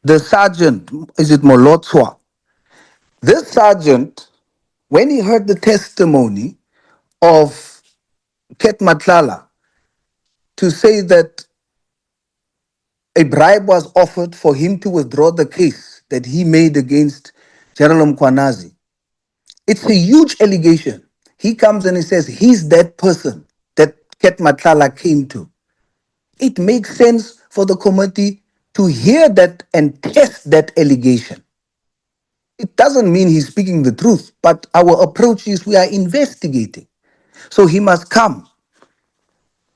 The sergeant, is it Molotswa? This sergeant, when he heard the testimony of Ket Matlala to say that a bribe was offered for him to withdraw the case that he made against General Mkhwanazi. It's a huge allegation. He comes and he says he's that person that Ket Matlala came to. It makes sense for the committee to hear that and test that allegation. It doesn't mean he's speaking the truth, but our approach is we are investigating. So he must come.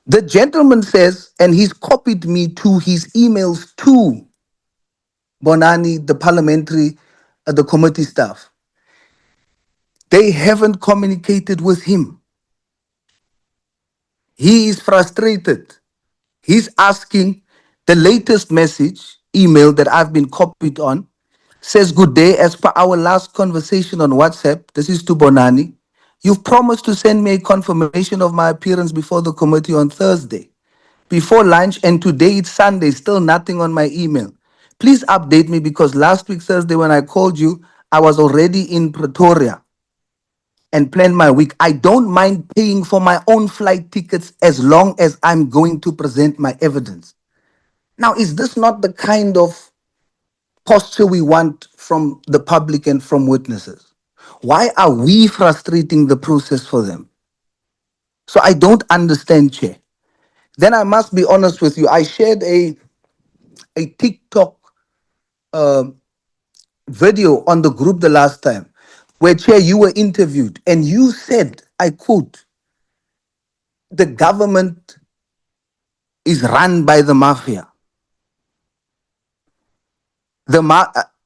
The gentleman says, and he's copied me to his emails to Bonani, the parliamentary, the committee staff. They haven't communicated with him. He is frustrated. He's asking the latest message, email that I've been copied on, says, "Good day, as per our last conversation on WhatsApp," this is to Bonani, "you've promised to send me a confirmation of my appearance before the committee on Thursday, before lunch, and today it's Sunday, still nothing on my email. Please update me because last week Thursday when I called you, I was already in Pretoria and planned my week. I don't mind paying for my own flight tickets as long as I'm going to present my evidence." Now, is this not the kind of posture we want from the public and from witnesses? Why are we frustrating the process for them? So I don't understand, Chair. Then I must be honest with you. I shared a TikTok video on the group the last time where, Chair, you were interviewed and you said, I quote, "The government is run by the mafia."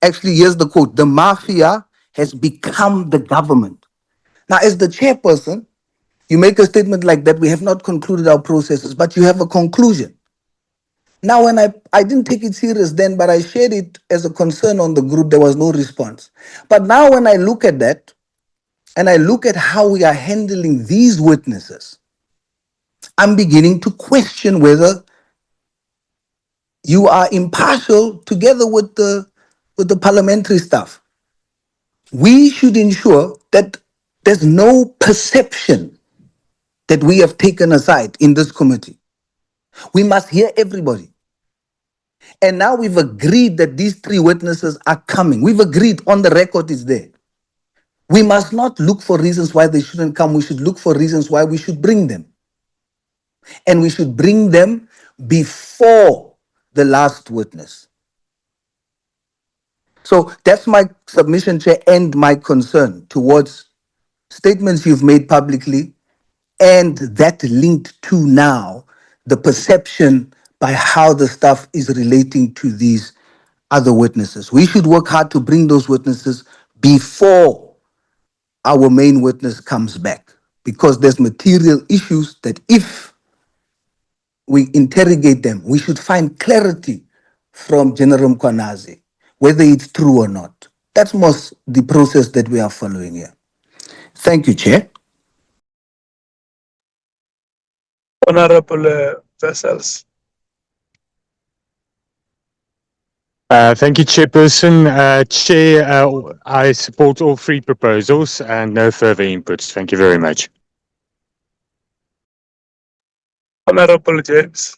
Actually, here's the quote: "The mafia has become the government." Now, as the chairperson, you make a statement like that. We have not concluded our processes, but you have a conclusion. Now, when I didn't take it serious then, but I shared it as a concern on the group, there was no response. But now when I look at that, and I look at how we are handling these witnesses, I'm beginning to question whether you are impartial together with the parliamentary staff. We should ensure that there's no perception that we have taken aside in this committee. We must hear everybody. And now we've agreed that these three witnesses are coming. We've agreed, on the record is there. We must not look for reasons why they shouldn't come. We should look for reasons why we should bring them. And we should bring them before the last witness. So that's my submission, Chair, and my concern towards statements you've made publicly, and that linked to now the perception by how the staff is relating to these other witnesses. We should work hard to bring those witnesses before our main witness comes back, because there's material issues that if we interrogate them, we should find clarity from General Mkhwanazi, whether it's true or not. That's most the process that we are following here. Thank you, Chair. Honorable Vessels. Thank you, Chairperson. Chair, I support all three proposals and no further inputs. Thank you very much. Honorable James.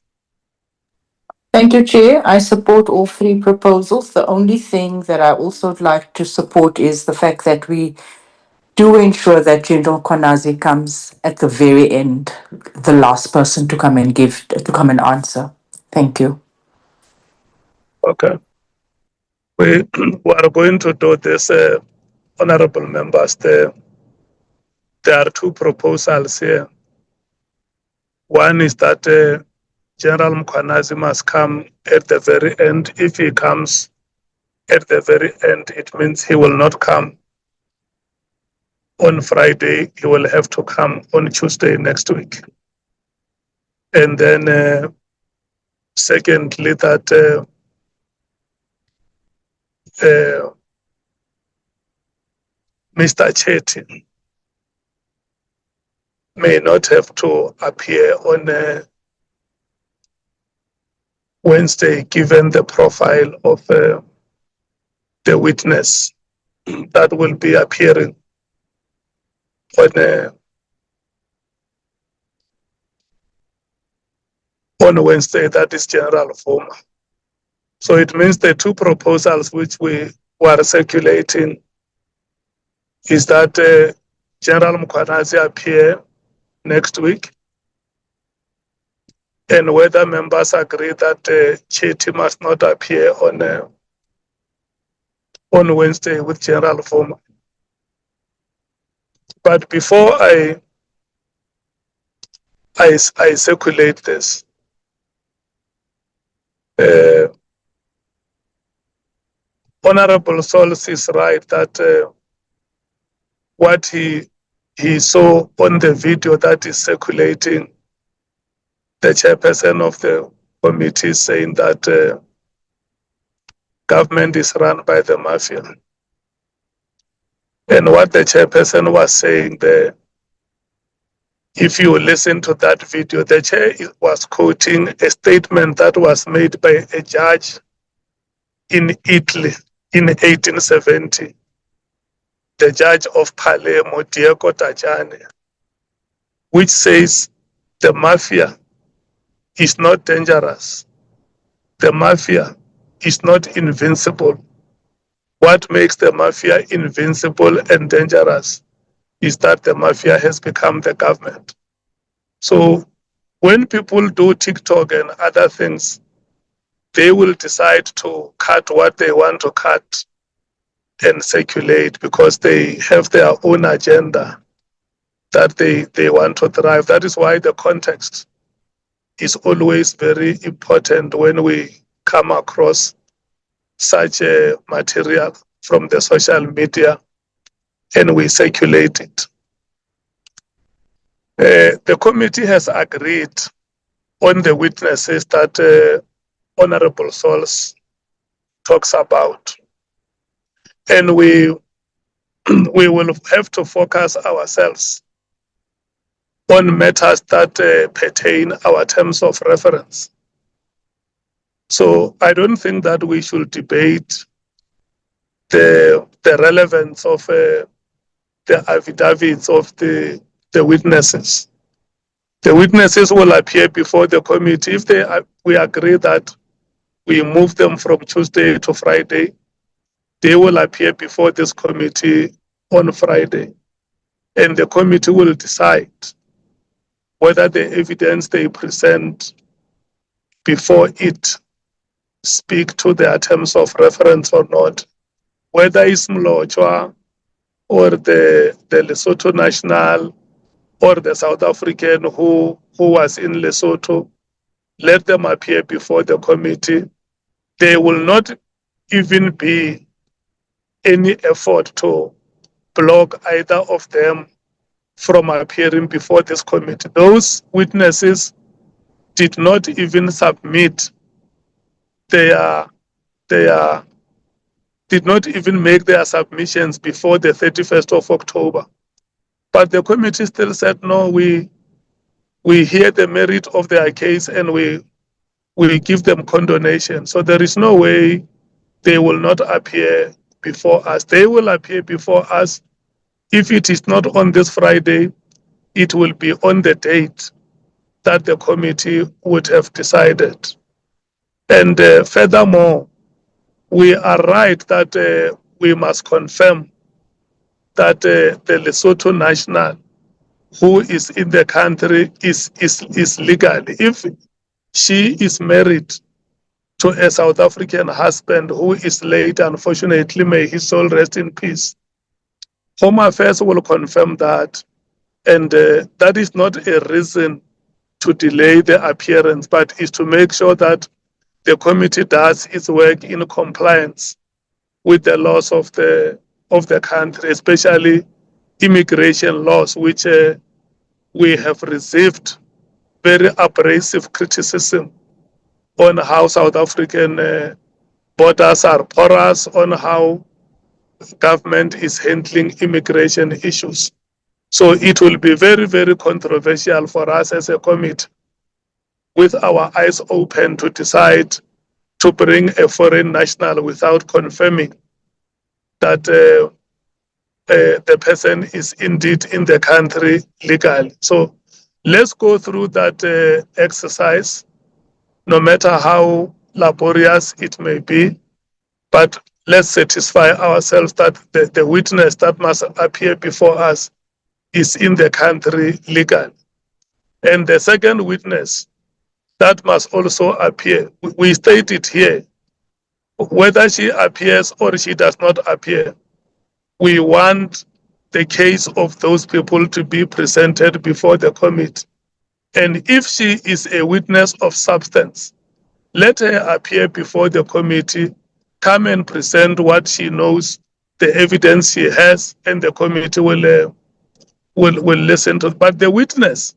Thank you, Chair. I support all three proposals. The only thing that I also would like to support is the fact that we do ensure that General Mkhwanazi comes at the very end, the last person to come and answer. Thank you. Okay. We are going to do this, honorable members. There are two proposals here. One is that General Mkhwanazi must come at the very end. If he comes at the very end, it means he will not come on Friday. He will have to come on Tuesday next week. And then secondly, that Mr. Chetty may not have to appear on Wednesday, given the profile of the witness that will be appearing on on Wednesday, that is general form. So it means the two proposals which we were circulating is that General Mkhwanazi appear next week, and whether members agree that Chetty must not appear on Wednesday with general form. But before I circulate this, Honorable Sols is right that what he saw on the video that is circulating, the chairperson of the committee saying that government is run by the mafia. And what the chairperson was saying there, if you listen to that video, the chair was quoting a statement that was made by a judge in Italy in 1870, the judge of Palermo, Diego Tajani, which says the mafia is not dangerous. The mafia is not invincible. What makes the mafia invincible and dangerous is that the mafia has become the government. So when people do TikTok and other things, they will decide to cut what they want to cut and circulate because they have their own agenda that they want to drive. That is why the context is always very important when we come across such a material from the social media and we circulate it. The committee has agreed on the witnesses that Honorable Sols talks about. And we will have to focus ourselves on matters that pertain our terms of reference. So I don't think that we should debate the relevance of the affidavits of the witnesses. The witnesses will appear before the committee. If we agree that we move them from Tuesday to Friday, they will appear before this committee on Friday. And the committee will decide whether the evidence they present before it speak to their terms of reference or not. Whether it's Mlotshwa or the Lesotho national or the South African who was in Lesotho, let them appear before the committee. There will not even be any effort to block either of them from appearing before this committee. Those witnesses did not even submit did not even make their submissions before the 31st of October. But the committee still said, no, we hear the merit of their case and we give them condonation. So there is no way they will not appear before us. They will appear before us. If it is not on this Friday, it will be on the date that the committee would have decided. And furthermore, we are right that we must confirm that the Lesotho national who is in the country is legal. If she is married to a South African husband who is late, unfortunately, may his soul rest in peace, Home Affairs will confirm that. And that is not a reason to delay the appearance, but is to make sure that the committee does its work in compliance with the laws of the country, especially immigration laws, which we have received very abrasive criticism on how South African borders are porous, on how government is handling immigration issues. So it will be very, very controversial for us as a committee, with our eyes open, to decide to bring a foreign national without confirming that the person is indeed in the country legally. So let's go through that exercise no matter how laborious it may be, but let's satisfy ourselves that the witness that must appear before us is in the country legally. And the second witness that must also appear, we state it here, whether she appears or she does not appear, we want the case of those people to be presented before the committee. And if she is a witness of substance, let her appear before the committee, come and present what she knows, the evidence she has, and the committee will listen to it. But the witness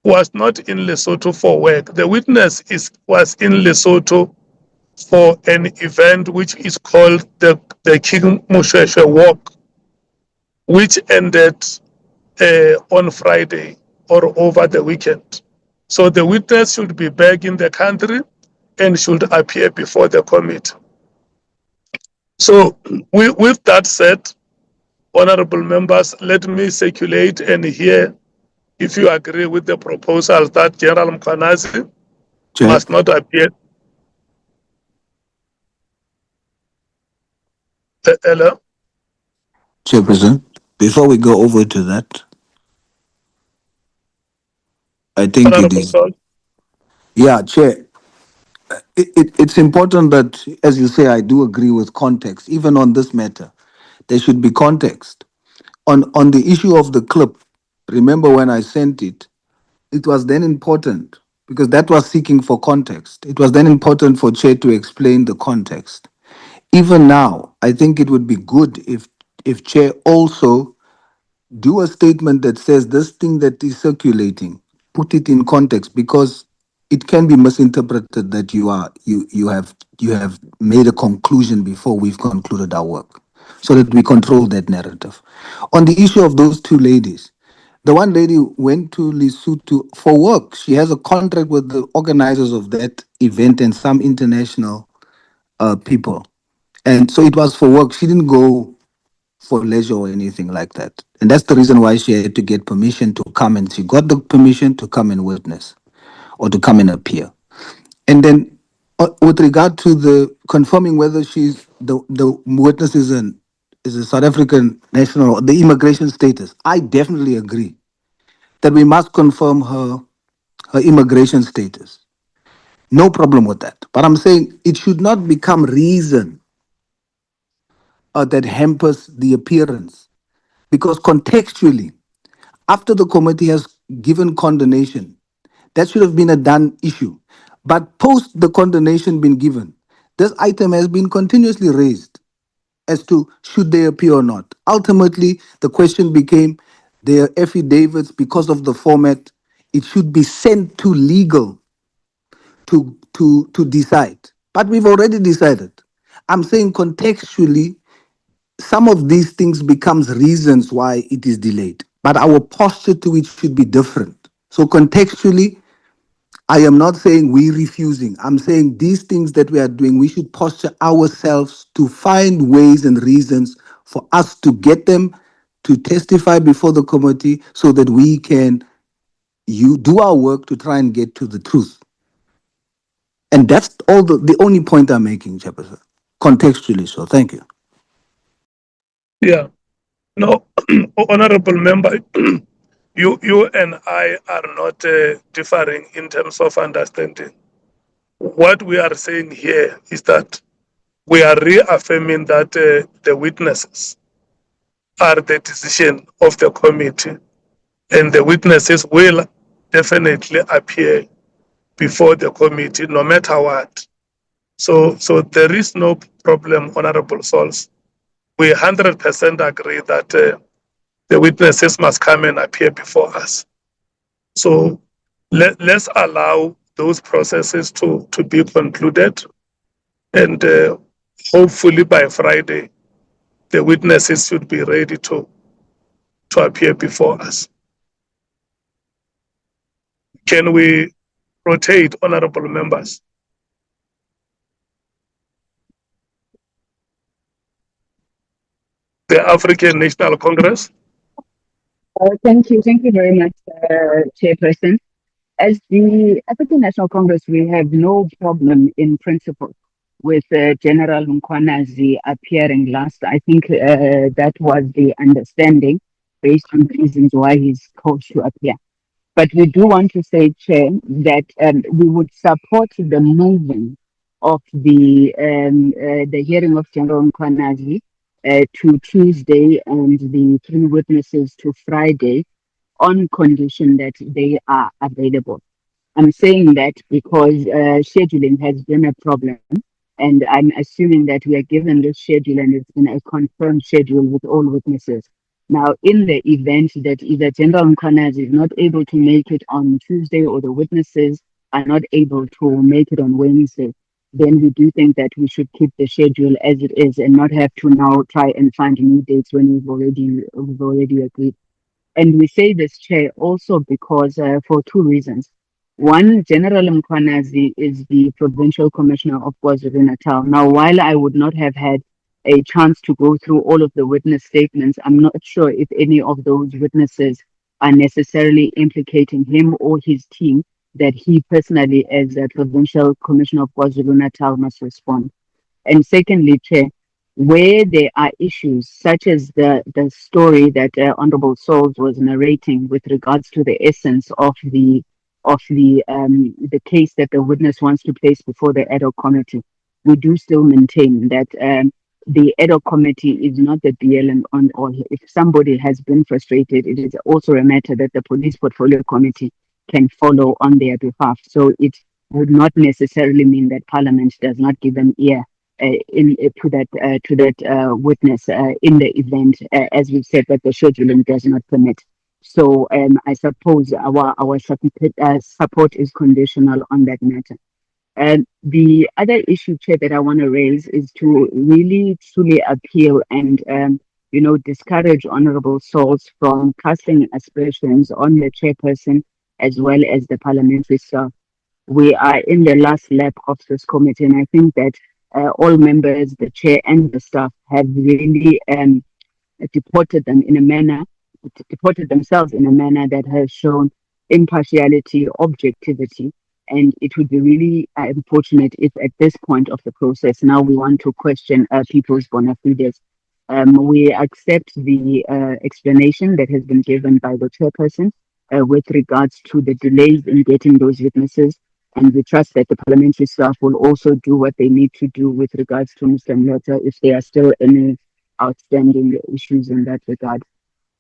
was not in Lesotho for work. The witness was in Lesotho for an event which is called the King Moshoeshoe Walk, which ended on Friday or over the weekend. So the witness should be back in the country and should appear before the committee. So with that said, honorable members, let me circulate and hear if you agree with the proposal that General Mkhwanazi must not appear. Hello? Chairperson, before we go over to that, I think it Honorable is, Sol. yeah, Chair, it's important that, as you say, I do agree with context. Even on this matter, there should be context. On the issue of the clip, remember when I sent it, it was then important, because that was seeking for context. It was then important for Chair to explain the context. Even now, I think it would be good if Chair also do a statement that says this thing that is circulating, put it in context, because it can be misinterpreted that you have made a conclusion before we've concluded our work, so that we control that narrative. On the issue of those two ladies, the one lady went to Lesotho for work. She has a contract with the organizers of that event and some international people, and so it was for work. She didn't go for leisure or anything like that. And that's the reason why she had to get permission to come, and she got the permission to come and witness or to come and appear. And then with regard to the confirming whether she's the witness is a South African national or the immigration status, I definitely agree that we must confirm her immigration status. No problem with that. But I'm saying it should not become reason that hampers the appearance, because contextually, after the committee has given condemnation, that should have been a done issue. But post the condemnation been given, this item has been continuously raised as to should they appear or not. Ultimately, the question became their affidavits, because of the format, it should be sent to legal to decide. But we've already decided. I'm saying contextually, some of these things becomes reasons why it is delayed, but our posture to it should be different. So contextually, I am not saying we refusing. I'm saying these things that we are doing, we should posture ourselves to find ways and reasons for us to get them to testify before the committee, so that we can do our work to try and get to the truth. And that's all the only point I'm making, Chairperson. Contextually, so thank you. Yeah. No, honorable member, you and I are not differing in terms of understanding. What we are saying here is that we are reaffirming that the witnesses are the decision of the committee, and the witnesses will definitely appear before the committee no matter what. So there is no problem, Honorable Souls. We 100% agree that the witnesses must come and appear before us. So let's allow those processes to be concluded, and hopefully by Friday, the witnesses should be ready to appear before us. Can we rotate, honorable members? The African National Congress. Thank you very much, Chairperson. As the African National Congress, we have no problem in principle with General Mkhwanazi appearing last. I think that was the understanding based on the reasons why he's called to appear. But we do want to say, Chair, that we would support the moving of the hearing of General Mkhwanazi to Tuesday and the three witnesses to Friday on condition that they are available. I'm saying that because scheduling has been a problem, and I'm assuming that we are given this schedule and it's been a confirmed schedule with all witnesses. Now, in the event that either General Mkhwanazi is not able to make it on Tuesday or the witnesses are not able to make it on Wednesday, then we do think that we should keep the schedule as it is and not have to now try and find new dates when we've already agreed. And we say this, Chair, also because for two reasons. One, General Mkhwanazi is the Provincial Commissioner of KwaZulu-Natal. Now, while I would not have had a chance to go through all of the witness statements, I'm not sure if any of those witnesses are necessarily implicating him or his team that he personally, as a Provincial Commissioner of KwaZulu-Natal, must respond. And secondly, Chair, where there are issues such as the story that Honorable Souls was narrating with regards to the essence of the case that the witness wants to place before the ad hoc committee, we do still maintain that the ad hoc committee is not the be all and all. If somebody has been frustrated, it is also a matter that the police portfolio committee can follow on their behalf. So it would not necessarily mean that Parliament does not give an ear to that witness in the event, as we said, that the scheduling does not permit. So I suppose our support is conditional on that matter. And the other issue, Chair, that I want to raise is to really truly appeal and discourage Honourable Souls from casting aspersions on the chairperson as well as the parliamentary staff. We are in the last lap of this committee, and I think that all members, the chair, and the staff have really deported themselves in a manner that has shown impartiality, objectivity, and it would be really unfortunate if at this point of the process now we want to question people's bona fides. We accept the explanation that has been given by the chairperson with regards to the delays in getting those witnesses, and we trust that the parliamentary staff will also do what they need to do with regards to Mr. Mlota if there are still any outstanding issues in that regard.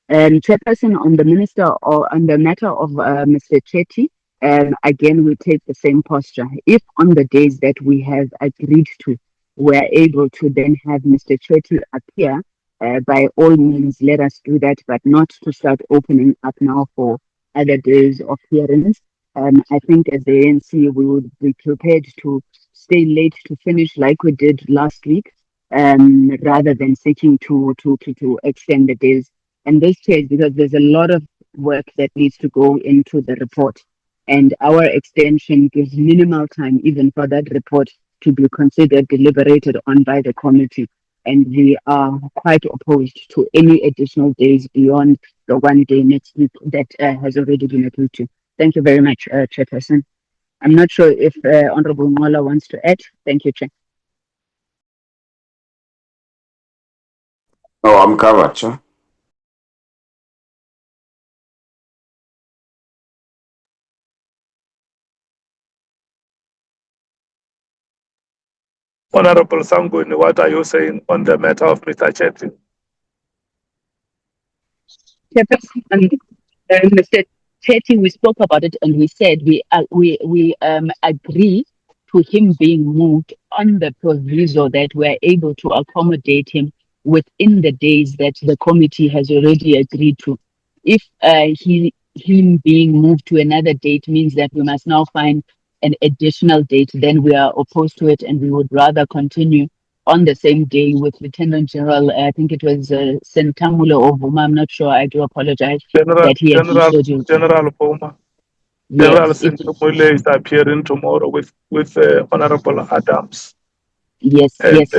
Chairperson, on the minister or on the matter of Mr. Chetty, again, we take the same posture. If on the days that we have agreed to, we're able to then have Mr. Chetty appear, by all means, let us do that, but not to start opening up now for other days of hearings. I think as the ANC, we would be prepared to stay late to finish like we did last week, rather than seeking to extend the days. And this change because there's a lot of work that needs to go into the report. And our extension gives minimal time even for that report to be considered, deliberated on by the committee. And we are quite opposed to any additional days beyond the 1 day next week that has already been agreed to. Thank you very much, Chairperson. I'm not sure if Honorable Mola wants to add. Thank you, Chair. No, I'm covered, Chair. Honorable Sanguni, what are you saying on the matter of Mr. Chetty? Chairperson, Mr. Chetty, we spoke about it and we said we agree to him being moved on the proviso that we're able to accommodate him within the days that the committee has already agreed to. If him being moved to another date means that we must now find an additional date, then we are opposed to it and we would rather continue on the same day with Lieutenant General, I think it was Sentamulo or Vuma, I'm not sure, I do apologize, that he had rescheduled. General Vuma. Yes, General Sentamule is appearing tomorrow with Honorable Adams. Yes, and, yes.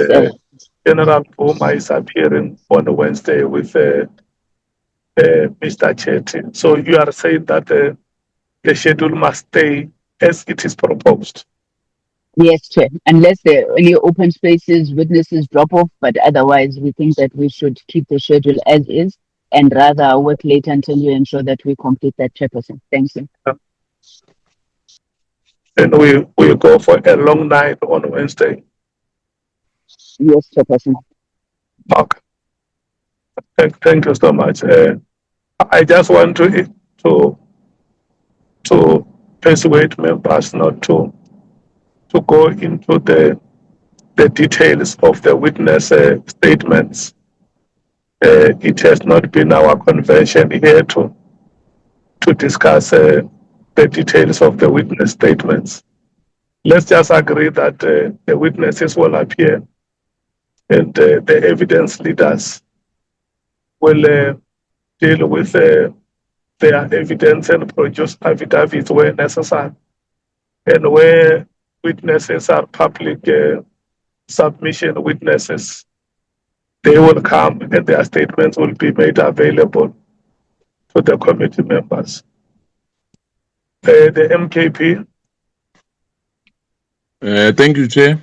General Vuma is appearing on Wednesday with Mr. Chetty. So you are saying that the schedule must stay as it is proposed. Yes, Chair. Unless there are any open spaces, witnesses drop off, but otherwise we think that we should keep the schedule as is and rather work late until you ensure that we complete that, Chairperson. Thank you. And we go for a long night on Wednesday. Yes, Chairperson. Okay. Thank you so much. I just want to persuade members not to go into the details of the witness statements. It has not been our convention here to discuss the details of the witness statements. Let's just agree that the witnesses will appear and the evidence leaders will deal with their evidence and produce affidavits where necessary. And where witnesses are public submission witnesses, they will come and their statements will be made available to the committee members. The MKP. Thank you, Chair.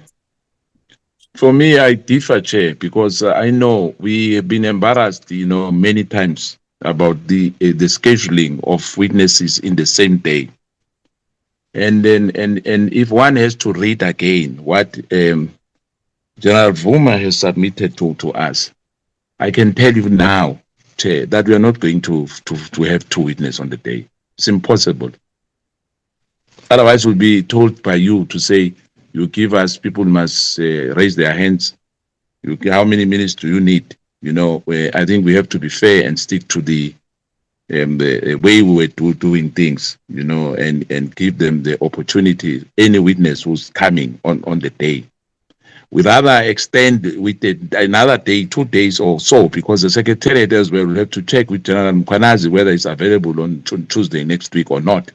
For me, I differ, Chair, because I know we have been embarrassed, many times about the scheduling of witnesses in the same day. And then, and if one has to read again what General Vuma has submitted to us, I can tell you now, Chair, that we are not going to have two witnesses on the day. It's impossible. Otherwise, we'll be told by you to say, you give us, people must raise their hands. How many minutes do you need? I think we have to be fair and stick to the way we were doing things, and give them the opportunity, any witness who's coming on the day. We'd rather extend with another day, 2 days or so, because the Secretariat as well will have to check with General Mkhwanazi whether it's available on Tuesday next week or not.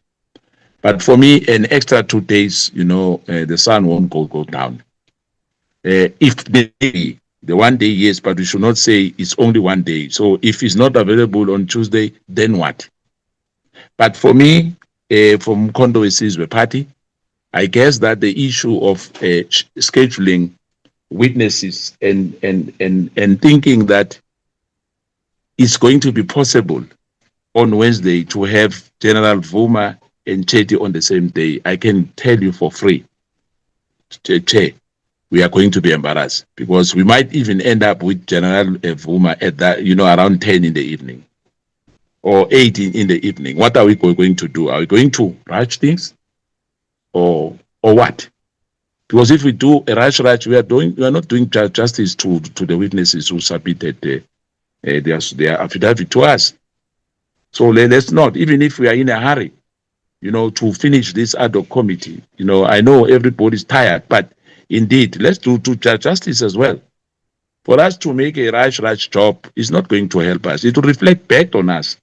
But for me, an extra 2 days, the sun won't go down. If the 1 day, yes, but we should not say it's only 1 day. So if it's not available on Tuesday, then what? But for me, from Mkhonto Sizwe Party, I guess that the issue of scheduling witnesses and thinking that it's going to be possible on Wednesday to have General Vuma and Chetty on the same day, I can tell you for free, Chair, we are going to be embarrassed, because we might even end up with General Vuma at that, around 10 in the evening or 8 in the evening. What are we going to do? Are we going to rush things or what? Because if we do a rush, we are not doing justice to the witnesses who submitted their affidavit to us. So let's not, even if we are in a hurry, to finish this ad hoc committee. I know everybody's tired, but indeed, let's do justice as well. For us to make a rush job is not going to help us. It will reflect back on us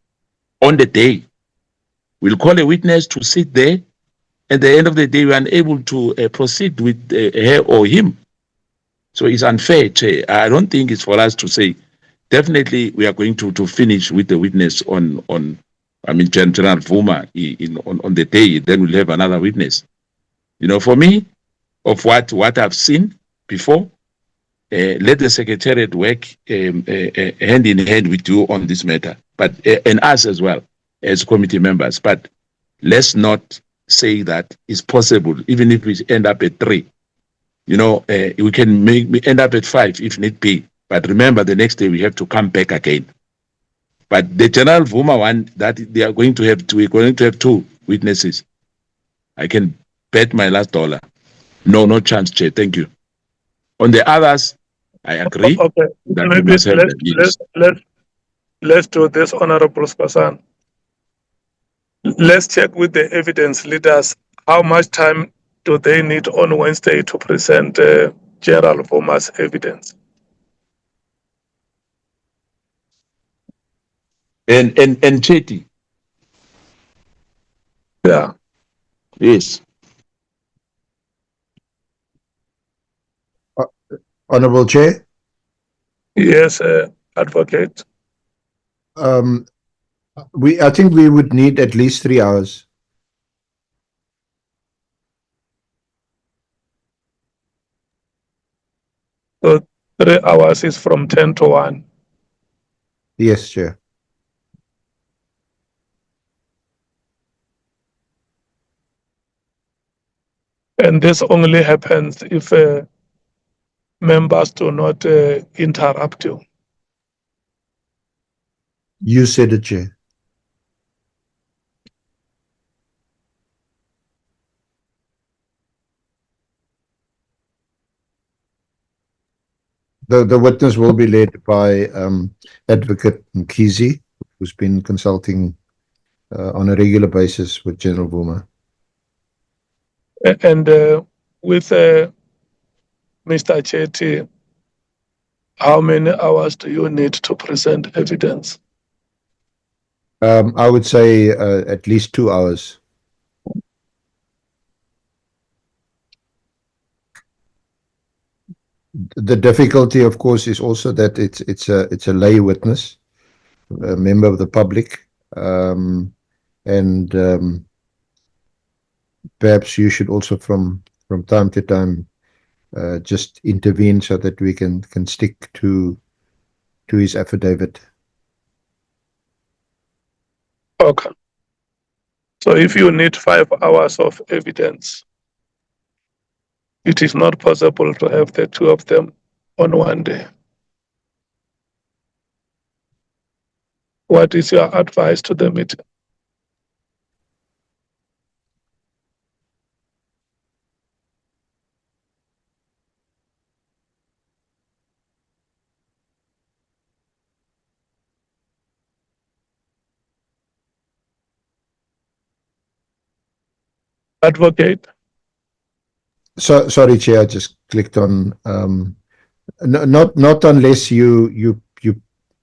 on the day. We'll call a witness to sit there. At the end of the day, we are unable to proceed with her or him. So it's unfair, Chair. I don't think it's for us to say, definitely we are going to finish with the witness on General Vuma on the day, then we'll have another witness. For me, of what I've seen before, let the Secretariat work hand in hand with you on this matter, but and us as well as committee members. But let's not say that it's possible, even if we end up at 3. We can end up at 5 if need be. But remember, the next day we have to come back again. But the General Vuma one, that they are going to have we're going to have 2 witnesses. I can bet my last dollar. No chance, Chair. Thank you. On the others, I agree. Okay. That Maybe we must have them. Yes. let's do this, Honorable Spasan. Let's check with the evidence leaders. How much time do they need on Wednesday to present General Vuma's evidence? And Chetty. Yeah. Yes. Honorable Chair. Yes, Advocate. I think we would need at least 3 hours. So 3 hours is from 10 to 1. Yes, Chair. And this only happens if members do not interrupt you. You said it, Chair. The witness will be led by Advocate Mkhwanazi, who's been consulting on a regular basis with General Buma. And with Mr. Chetty, how many hours do you need to present evidence? I would say at least 2 hours. The difficulty, of course, is also that it's a lay witness, a member of the public, and perhaps you should also from time to time just intervene so that we can stick to his affidavit. Okay. So if you need 5 hours of evidence, it is not possible to have the two of them on one day. What is your advice to the meeting? Advocate? So sorry, Chair, I just clicked on not unless you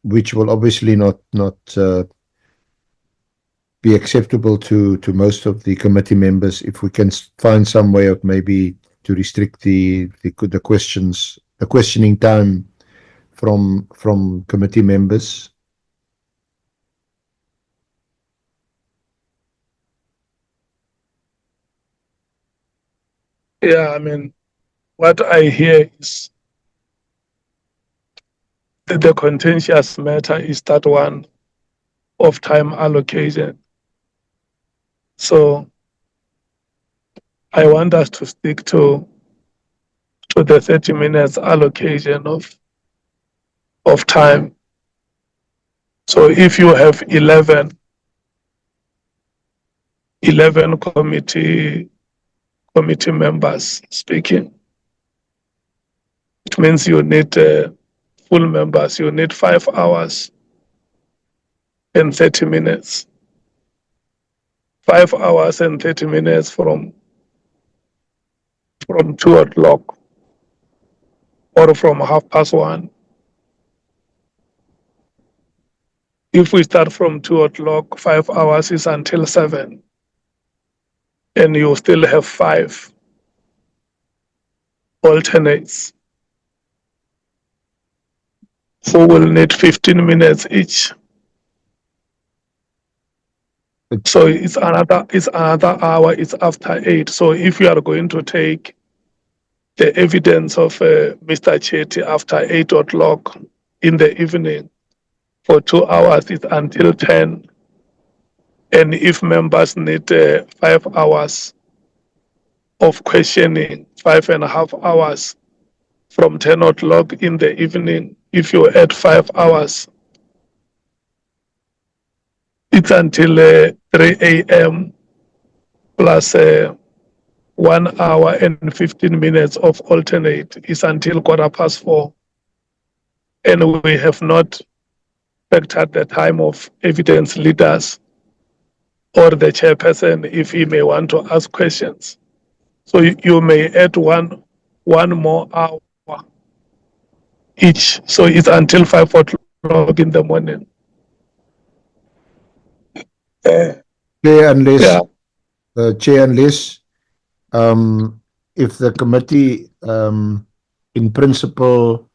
which will obviously not be acceptable to most of the committee members. If we can find some way of maybe to restrict the questioning time from committee members. Yeah, I mean, what I hear is that the contentious matter is that one of time allocation. So I want us to stick to the 30 minutes allocation of time. So if you have 11 committee members speaking, it means you need full members. You need 5 hours and 30 minutes. 5 hours and 30 minutes from 2 o'clock or from 1:30. If we start from 2 o'clock, 5 hours is until 7, and you still have 5 alternates who will need 15 minutes each. So it's another hour. It's after 8. So if you are going to take the evidence of Mr. Chetty after 8 o'clock in the evening for 2 hours, it's until 10. And if members need 5 hours of questioning, 5.5 hours from 10 o'clock in the evening, if you add 5 hours, it's until 3 a.m. plus 1 hour and 15 minutes of alternate is until 4:15. And we have not factored the time of evidence leaders or the chairperson if he may want to ask questions. So you may add one more hour each. So it's until 5 o'clock in the morning. Chair, unless Yeah. Chair, unless if the committee in principle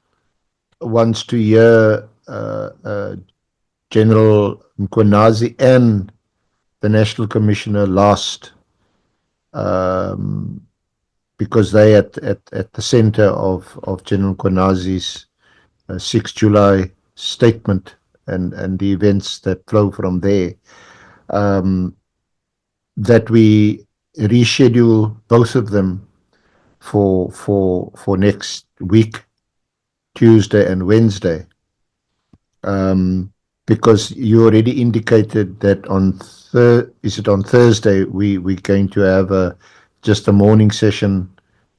wants to hear General Mkhwanazi and the National Commissioner last, because they at the center of General Mkhwanazi's 6 July statement and the events that flow from there, that we reschedule both of them for next week, Tuesday and Wednesday, because you already indicated that on Thursday we're going to have just a morning session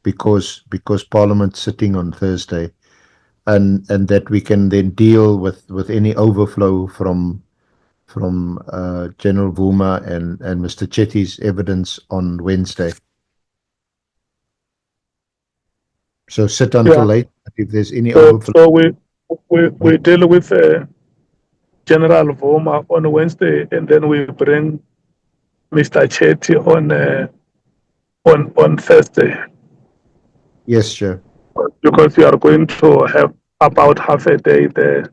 because Parliament's sitting on Thursday, and that we can then deal with any overflow from General Vuma and Mr. Chetty's evidence on Wednesday. So sit until late if there's any overflow. So we deal with General Vuma on Wednesday, and then we bring Mr. Chetty on Thursday. Yes, sure. Because we are going to have about half a day there.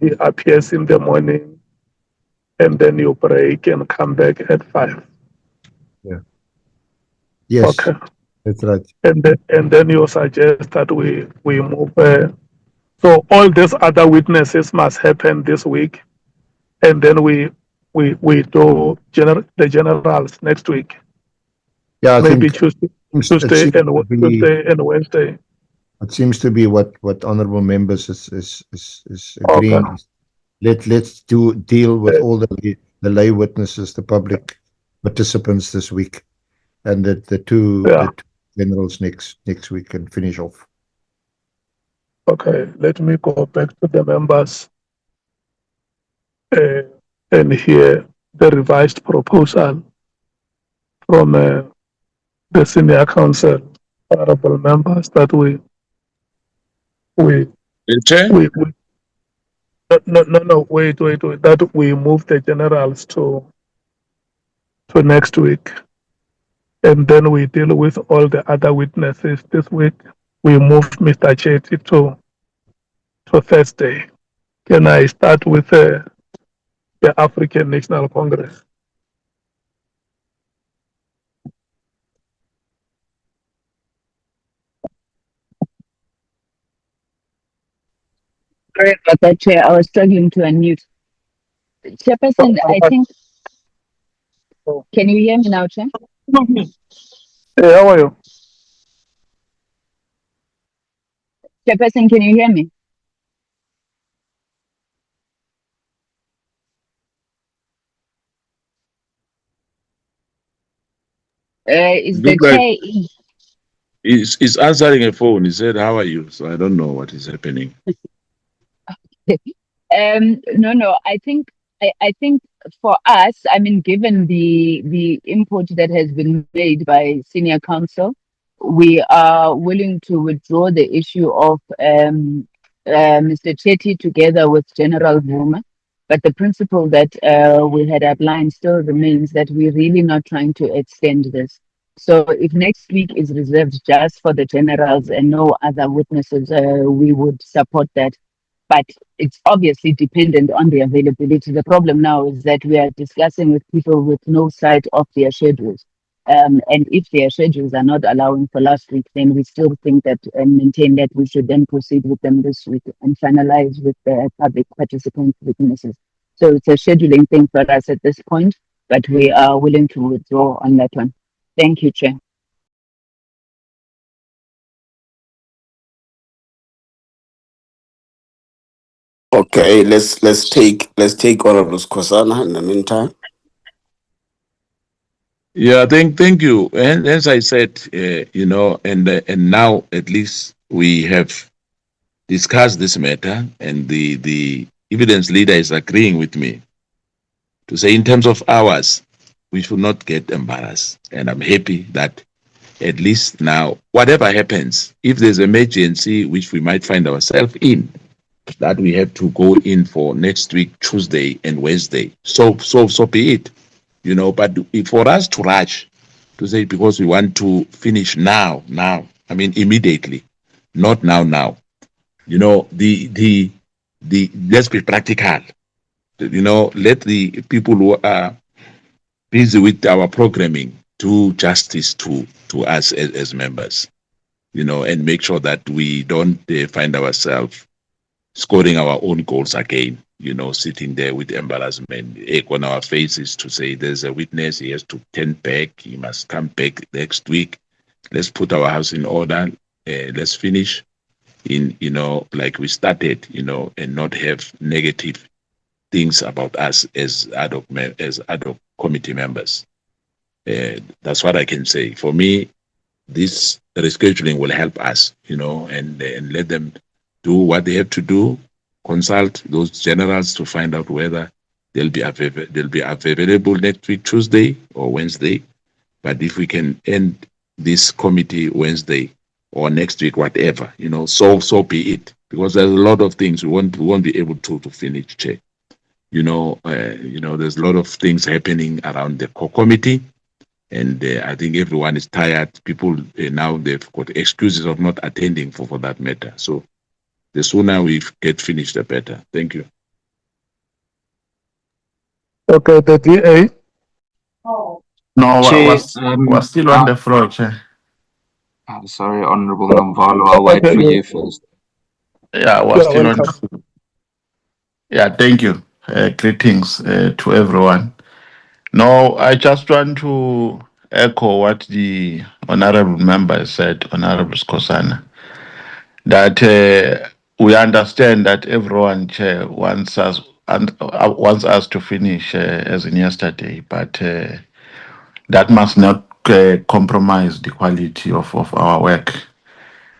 He appears in the morning, and then you break and come back at 5. Yeah. Yes. Okay. That's right. And then you suggest that we move. So all these other witnesses must happen this week, and then we do the generals next week. Yeah, I maybe think Tuesday and Wednesday. It seems to be what honourable members is agreeing. Okay. Let's deal with all the lay witnesses, the public participants this week, and the two generals next week, and finish off. Okay, let me go back to the members and hear the revised proposal from the senior council, honourable members, that we no, wait, that we move the generals to next week, and then we deal with all the other witnesses this week. We move Mr. Chetty to Thursday. Can I start with the African National Congress? Sorry about that, Chair. I was struggling to unmute. Chairperson, I think. Can you hear me now, Chair? Hey, how are you? Chairperson, can you hear me? Is the chair? He's answering a phone. He said, "How are you?" So I don't know what is happening. No. I think for us, I mean, given the input that has been made by senior counsel, we are willing to withdraw the issue of Mr. Chetty together with General Vuma. But the principle that we had outlined still remains, that we're really not trying to extend this. So if next week is reserved just for the generals and no other witnesses, we would support that. But it's obviously dependent on the availability. The problem now is that we are discussing with people with no sight of their schedules. And if their schedules are not allowing for last week, then we still think that and maintain that we should then proceed with them this week and finalize with the public participant witnesses. So it's a scheduling thing for us at this point, but we are willing to withdraw on that one. Thank you, Chair. Okay, let's take Honorable Skosana in the meantime. Yeah, thank you. And as I said, and now at least we have discussed this matter, and the evidence leader is agreeing with me to say, in terms of hours, we should not get embarrassed. And I'm happy that at least now, whatever happens, if there's emergency which we might find ourselves in, that we have to go in for next week, Tuesday and Wednesday. So be it, but for us to rush to say, because we want to finish now, I mean, immediately, not now. Let's be practical. Let the people who are busy with our programming do justice to us as members, and make sure that we don't find ourselves scoring our own goals again, sitting there with embarrassment, egg on our faces to say there's a witness, he has to turn back, he must come back next week. Let's put our house in order. Let's finish in, like we started, and not have negative things about us as ad hoc committee members. That's what I can say. For me, this rescheduling will help us, and let them do what they have to do, consult those generals to find out whether they'll be available next week, Tuesday or Wednesday. But if we can end this committee Wednesday or next week, whatever, so be it. Because there's a lot of things we won't be able to finish, Chair. There's a lot of things happening around the core committee. And I think everyone is tired. People now they've got excuses of not attending for that matter. So the sooner we get finished, the better. Thank you. Okay, the DA. No, Chair, was still on the floor, Chair. Sorry, Honorable Nomvalo, I'll wait for you first. Yeah, was still on. Yeah, thank you. Greetings to everyone. No, I just want to echo what the honorable member said, Honorable Skosana, that we understand that everyone, Chair, wants us to finish as in yesterday, but that must not compromise the quality of our work.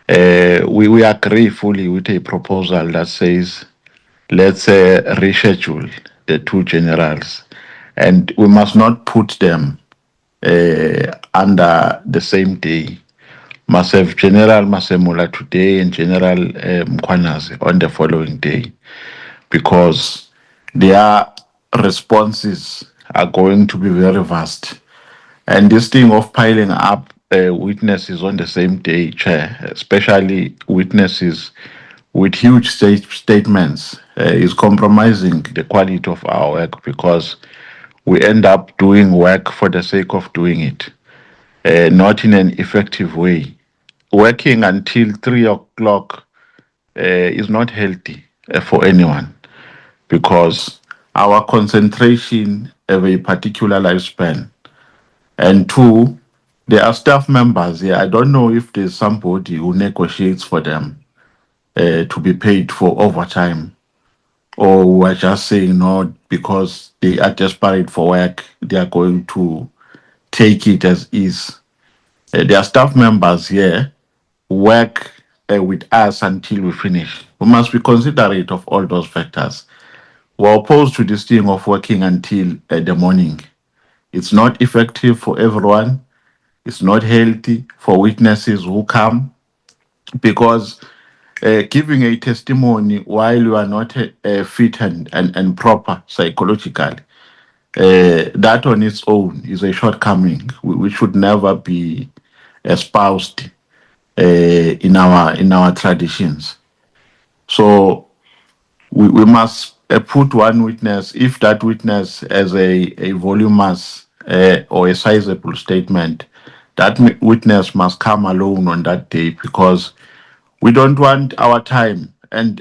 We agree fully with a proposal that says let's reschedule the two generals, and we must not put them under the same day. Must have General Masemula today and General Mkhwanazi on the following day, because their responses are going to be very vast. And this thing of piling up witnesses on the same day, Chair, especially witnesses with huge statements, is compromising the quality of our work, because we end up doing work for the sake of doing it, not in an effective way. Working until 3 o'clock is not healthy for anyone, because our concentration have a particular lifespan. And two, there are staff members here. I don't know if there's somebody who negotiates for them to be paid for overtime, or who are just saying no because they are desperate for work, they are going to take it as is. There are staff members here who work with us until we finish. We must be considerate of all those factors. We're opposed to this thing of working until the morning. It's not effective for everyone. It's not healthy for witnesses who come, because giving a testimony while you are not fit and proper psychologically, that on its own is a shortcoming. We should never be espoused in our traditions. So we must put one witness, if that witness has a voluminous or a sizable statement, that witness must come alone on that day, because we don't want our time. And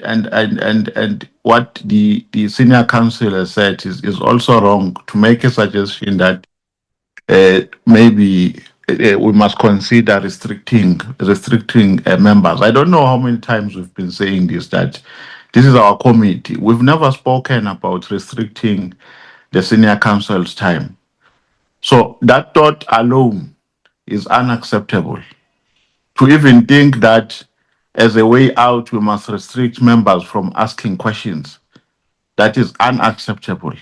what the senior counsel has said is also wrong, to make a suggestion that maybe we must consider restricting members. I don't know how many times we've been saying this, that this is our committee. We've never spoken about restricting the senior counsel's time. So that thought alone is unacceptable. To even think that as a way out, we must restrict members from asking questions, that is unacceptable.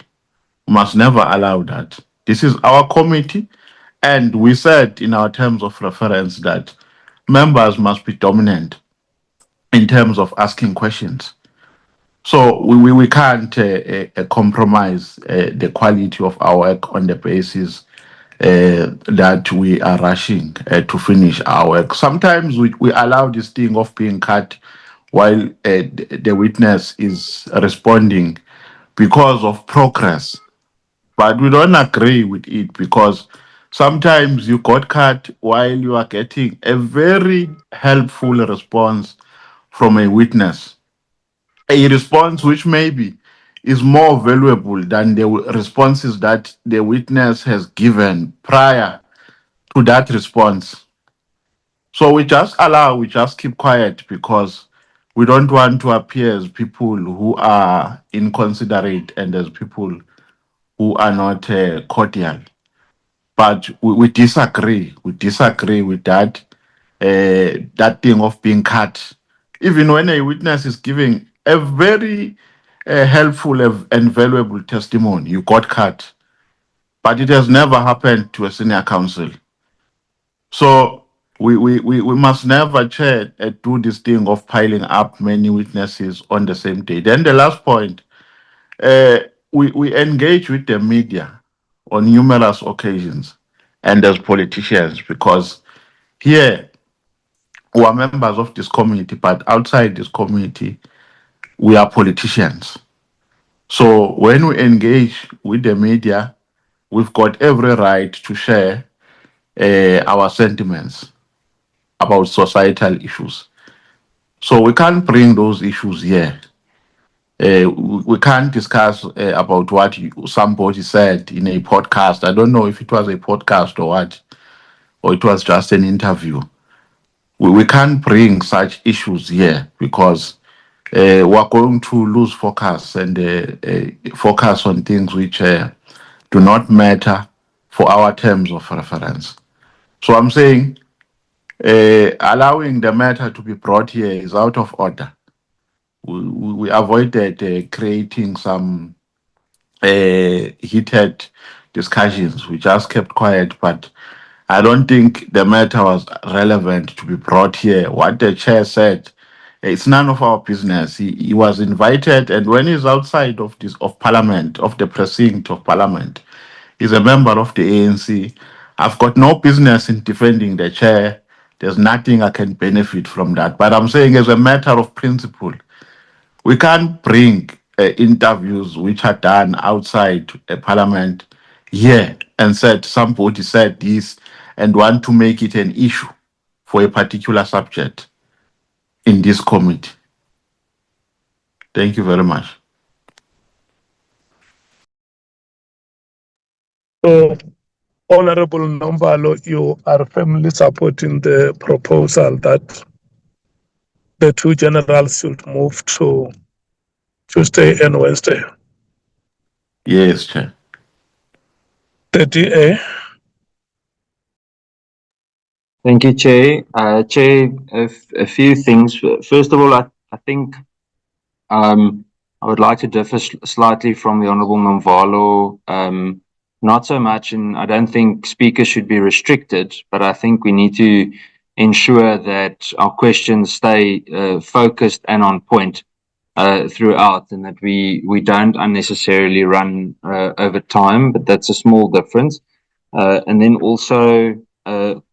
We must never allow that. This is our committee, and we said in our terms of reference that members must be dominant in terms of asking questions. So we can't compromise the quality of our work on the basis that we are rushing to finish our work. Sometimes we allow this thing of being cut while the witness is responding because of progress. But we don't agree with it, because Sometimes you got cut while you are getting a very helpful response from a witness. A response which maybe is more valuable than the responses that the witness has given prior to that response. So we just keep quiet because we don't want to appear as people who are inconsiderate and as people who are not cordial. But we disagree. We disagree with that thing of being cut. Even when a witness is giving a very helpful and valuable testimony, you got cut. But it has never happened to a senior counsel. So we must never do this thing of piling up many witnesses on the same day. Then the last point, we engage with the media on numerous occasions and as politicians because here we are members of this community, but outside this community, we are politicians. So when we engage with the media, we've got every right to share our sentiments about societal issues. So we can't bring those issues here. We can't discuss about what somebody said in a podcast. I don't know if it was a podcast or what, or it was just an interview. We can't bring such issues here because we're going to lose focus and focus on things which do not matter for our terms of reference. So I'm saying allowing the matter to be brought here is out of order. We avoided creating some heated discussions. We just kept quiet, but I don't think the matter was relevant to be brought here. What the chair said, it's none of our business. He was invited, and when he's outside of Parliament, of the precinct of Parliament, he's a member of the ANC. I've got no business in defending the chair. There's nothing I can benefit from that. But I'm saying, as a matter of principle, we can't bring interviews which are done outside Parliament here and said somebody said this and want to make it an issue for a particular subject in this committee. Thank you very much. So, Honorable Nombalo, you are firmly supporting the proposal that the two generals should move to Tuesday and Wednesday. Yes, Chair. The DA. Thank you, Chair. Chair, a few things. First of all, I think I would like to differ slightly from the Honourable Nomvalo. Not so much, and I don't think speakers should be restricted, but I think we need to ensure that our questions stay focused and on point throughout, and that we don't unnecessarily run over time, but that's a small difference. And then also,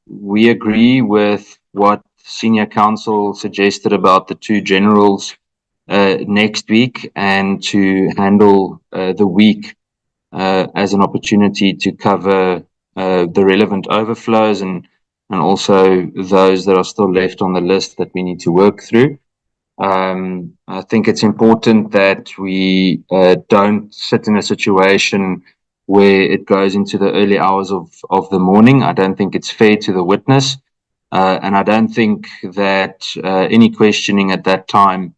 we agree with what Senior Counsel suggested about the two generals next week, and to handle the week as an opportunity to cover the relevant overflows and also those that are still left on the list that we need to work through. I think it's important that we don't sit in a situation where it goes into the early hours of the morning. I don't think it's fair to the witness, and I don't think that any questioning at that time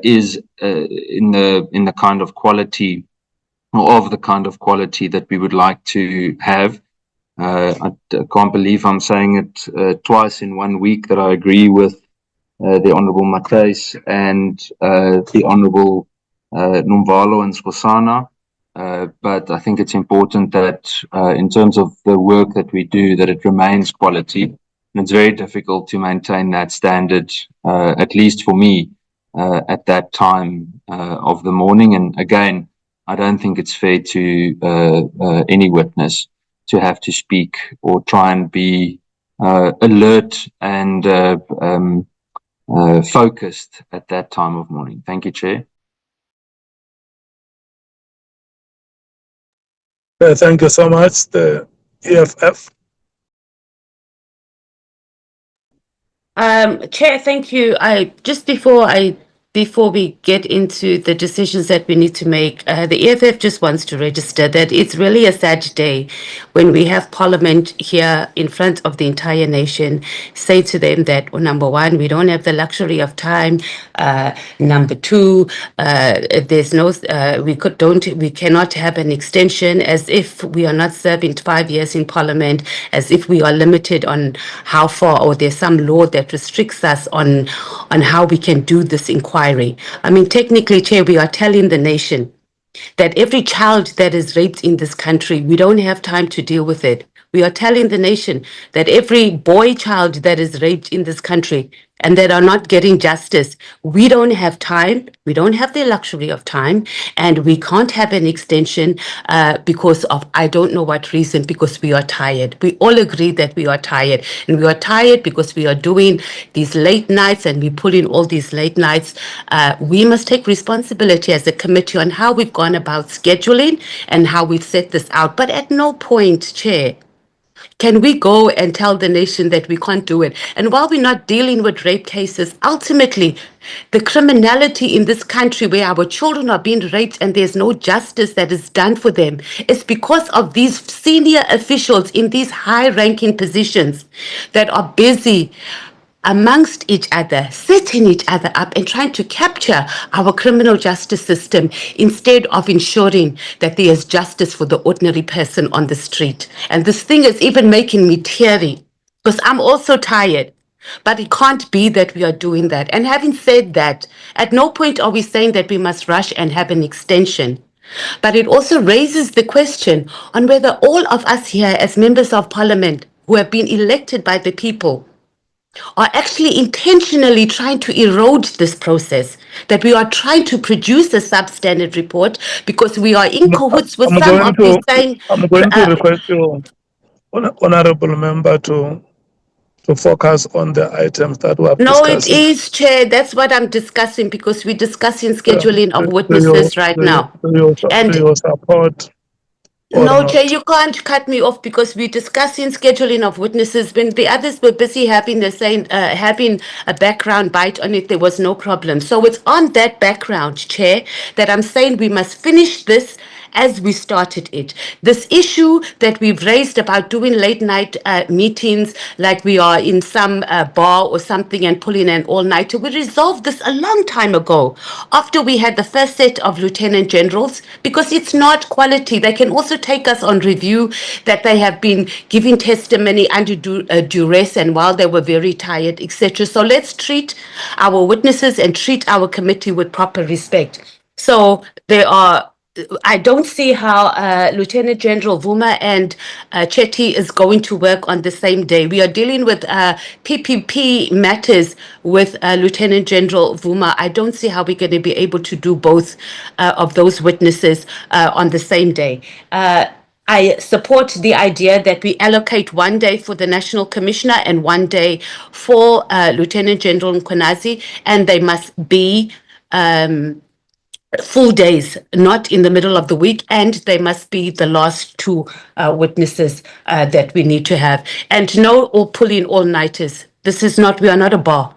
is in the kind of quality, or of the kind of quality that we would like to have. I can't believe I'm saying it twice in 1 week that I agree with the Honourable Matthys and the Honourable Nomvalo and Skhosana. But I think it's important that in terms of the work that we do, that it remains quality. And it's very difficult to maintain that standard, at least for me, at that time of the morning. And again, I don't think it's fair to any witness to have to speak or try and be alert and focused at that time of morning. Thank you, Chair. Thank you so much. The EFF. Chair, thank you. Before we get into the decisions that we need to make, the EFF just wants to register that it's really a sad day when we have Parliament here in front of the entire nation say to them that, well, number one, we don't have the luxury of time. Number two, there's no, we cannot have an extension, as if we are not serving 5 years in Parliament, as if we are limited on how far, or there's some law that restricts us on how we can do this inquiry. I mean, technically, Chair, we are telling the nation that every child that is raped in this country, we don't have time to deal with it. We are telling the nation that every boy child that is raped in this country and that are not getting justice, we don't have time, we don't have the luxury of time, and we can't have an extension because of, I don't know what reason, because we are tired. We all agree that we are tired, and we are tired because we are doing these late nights and we pull in all these late nights. We must take responsibility as a committee on how we've gone about scheduling and how we've set this out. But at no point, Chair, can we go and tell the nation that we can't do it? And while we're not dealing with rape cases, ultimately, the criminality in this country where our children are being raped and there's no justice that is done for them is because of these senior officials in these high-ranking positions that are busy amongst each other, setting each other up and trying to capture our criminal justice system instead of ensuring that there is justice for the ordinary person on the street. And this thing is even making me teary because I'm also tired. But it can't be that we are doing that. And having said that, at no point are we saying that we must rush and have an extension. But it also raises the question on whether all of us here as members of parliament who have been elected by the people are actually intentionally trying to erode this process, that we are trying to produce a substandard report because we are in cahoots with some of these same... I'm going to request you, honorable member, to focus on the items that we are No, it discussing. is, Chair. That's what I'm discussing because we're discussing scheduling of witnesses right now. Do you support or No, not? Chair, you can't cut me off because we're discussing scheduling of witnesses. When the others were busy having a background bite on it, there was no problem. So it's on that background, Chair, that I'm saying we must finish this as we started it. This issue that we've raised about doing late night meetings, like we are in some bar or something and pulling an all-nighter, we resolved this a long time ago after we had the first set of lieutenant generals, because it's not quality. They can also take us on review that they have been giving testimony under duress and while they were very tired, etc. So let's treat our witnesses and treat our committee with proper respect. So I don't see how Lieutenant General Vuma and Chetty is going to work on the same day. We are dealing with PPP matters with Lieutenant General Vuma. I don't see how we're going to be able to do both of those witnesses on the same day. I support the idea that we allocate 1 day for the National Commissioner and 1 day for Lieutenant General Mkhwanazi, and they must be full days, not in the middle of the week, and they must be the last two witnesses that we need to have. And no, or pulling all-nighters. We are not a bar.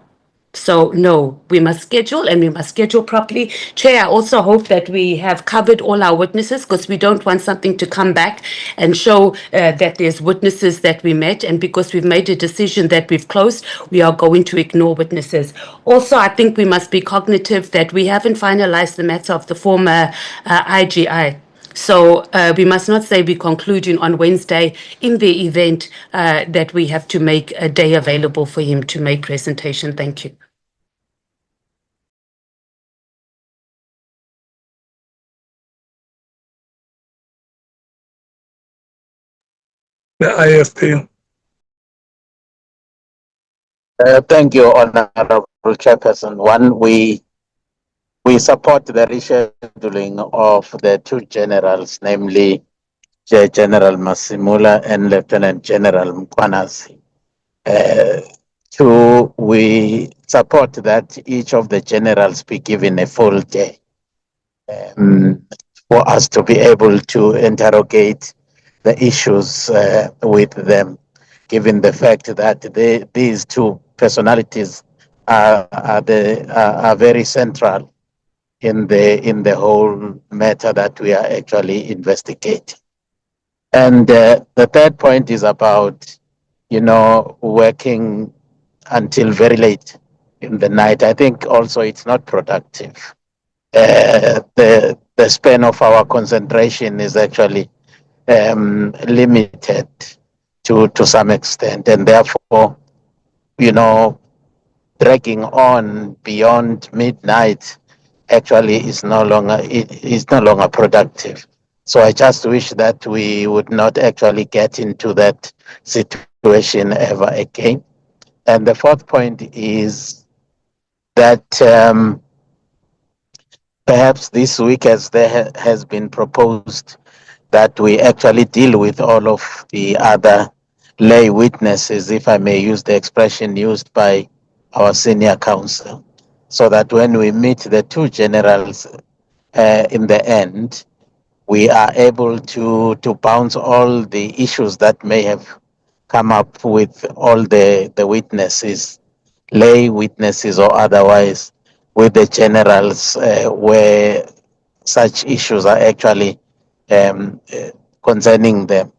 So no, we must schedule and we must schedule properly. Chair, I also hope that we have covered all our witnesses because we don't want something to come back and show that there's witnesses that we met, and because we've made a decision that we've closed, we are going to ignore witnesses. Also, I think we must be cognitive that we haven't finalized the matter of the former IGI. So we must not say we're concluding on Wednesday in the event that we have to make a day available for him to make presentation. Thank you. The IFP. Thank you, Honorable Chairperson. One, we support the rescheduling of the two generals, namely General Masimula and Lieutenant General Mkhwanazi. Two, we support that each of the generals be given a full day for us to be able to interrogate the issues with them, given the fact that these two personalities are very central in the whole matter that we are actually investigating. And the third point is about, working until very late in the night. I think also it's not productive. The span of our concentration is actually limited to some extent, and therefore, dragging on beyond midnight actually is no longer productive. So I just wish that we would not actually get into that situation ever again. And the fourth point is that perhaps this week, as there has been proposed, that we actually deal with all of the other lay witnesses, if I may use the expression used by our senior counsel, so that when we meet the two generals in the end, we are able to bounce all the issues that may have come up with all the witnesses, lay witnesses or otherwise, with the generals where such issues are actually concerning them,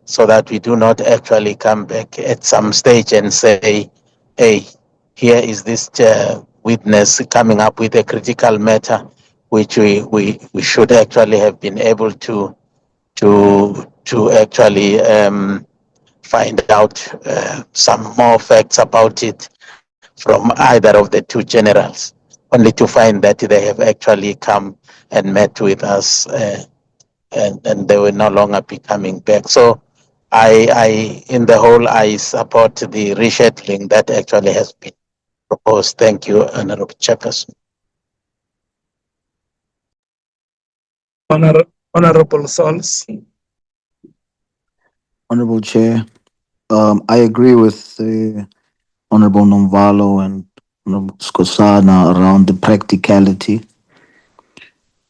so that we do not actually come back at some stage and say, hey, here is this witness coming up with a critical matter, which we should actually have been able to actually find out some more facts about it from either of the two generals, only to find that they have actually come and met with us and they will no longer be coming back. So in the whole, I support the rescheduling that actually has been proposed. Thank you, Honorable Chairperson. Honorable Sons. Honorable Chair, I agree with Honorable Nomvalo and Honorable Skosana around the practicality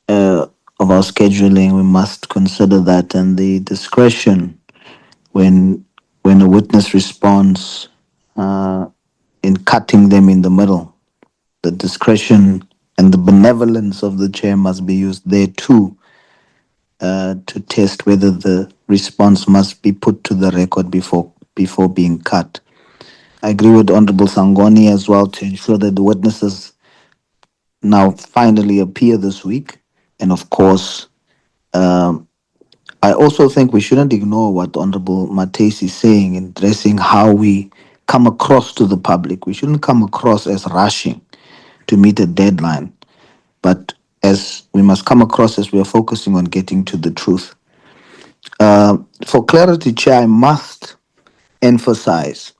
of our scheduling. We must consider that, and the discretion when a witness responds in cutting them in the middle. The discretion and the benevolence of the chair must be used there too, to test whether the response must be put to the record before being cut. I agree with Honorable Sangoni as well to ensure that the witnesses now finally appear this week. And of course, I also think we shouldn't ignore what Honorable Matesi is saying in addressing how we come across to the public. We shouldn't come across as rushing to meet a deadline, but as we must come across as we are focusing on getting to the truth. For clarity, Chair, I must emphasize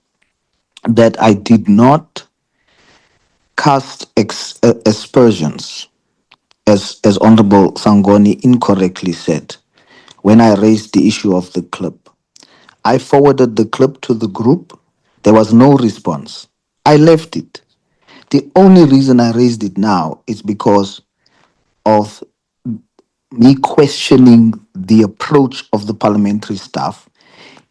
that I did not cast aspersions, as Honorable Sangoni incorrectly said, when I raised the issue of the clip. I forwarded the clip to the group. There was no response. I left it. The only reason I raised it now is because of me questioning the approach of the parliamentary staff.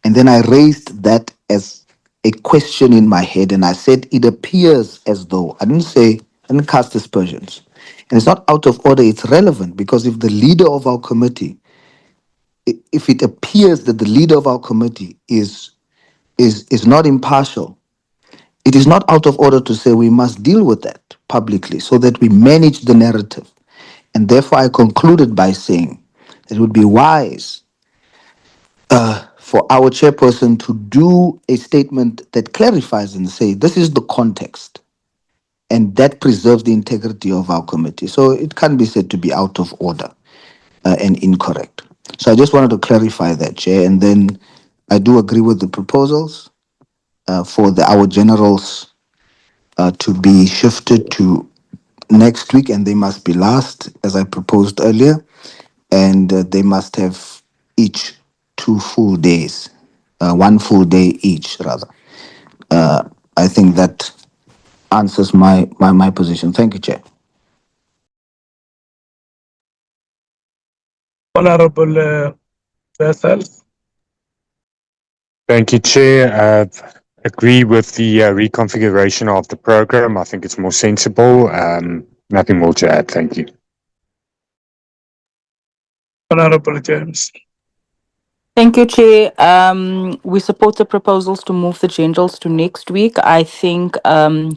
And then I raised that as a question in my head, and I said, it appears as though, I didn't cast aspersions. And it's not out of order, it's relevant, because if the leader of our committee, if it appears that the leader of our committee is not impartial, it is not out of order to say we must deal with that publicly so that we manage the narrative. And therefore, I concluded by saying it would be wise for our chairperson to do a statement that clarifies and say, this is the context. And that preserves the integrity of our committee. So it can't be said to be out of order and incorrect. So I just wanted to clarify that, Chair. And then I do agree with the proposals for our generals to be shifted to next week, and they must be last, as I proposed earlier, and they must have each 2 full days, 1 full day each, rather. I think that answers my position. Thank you, Chair. Honorable Vessels. Thank you, Chair. Agree with the reconfiguration of the program. I think it's more sensible. Nothing more to add. Thank you. Honorable James. Thank you, Chair. We support the proposals to move the generals to next week. I think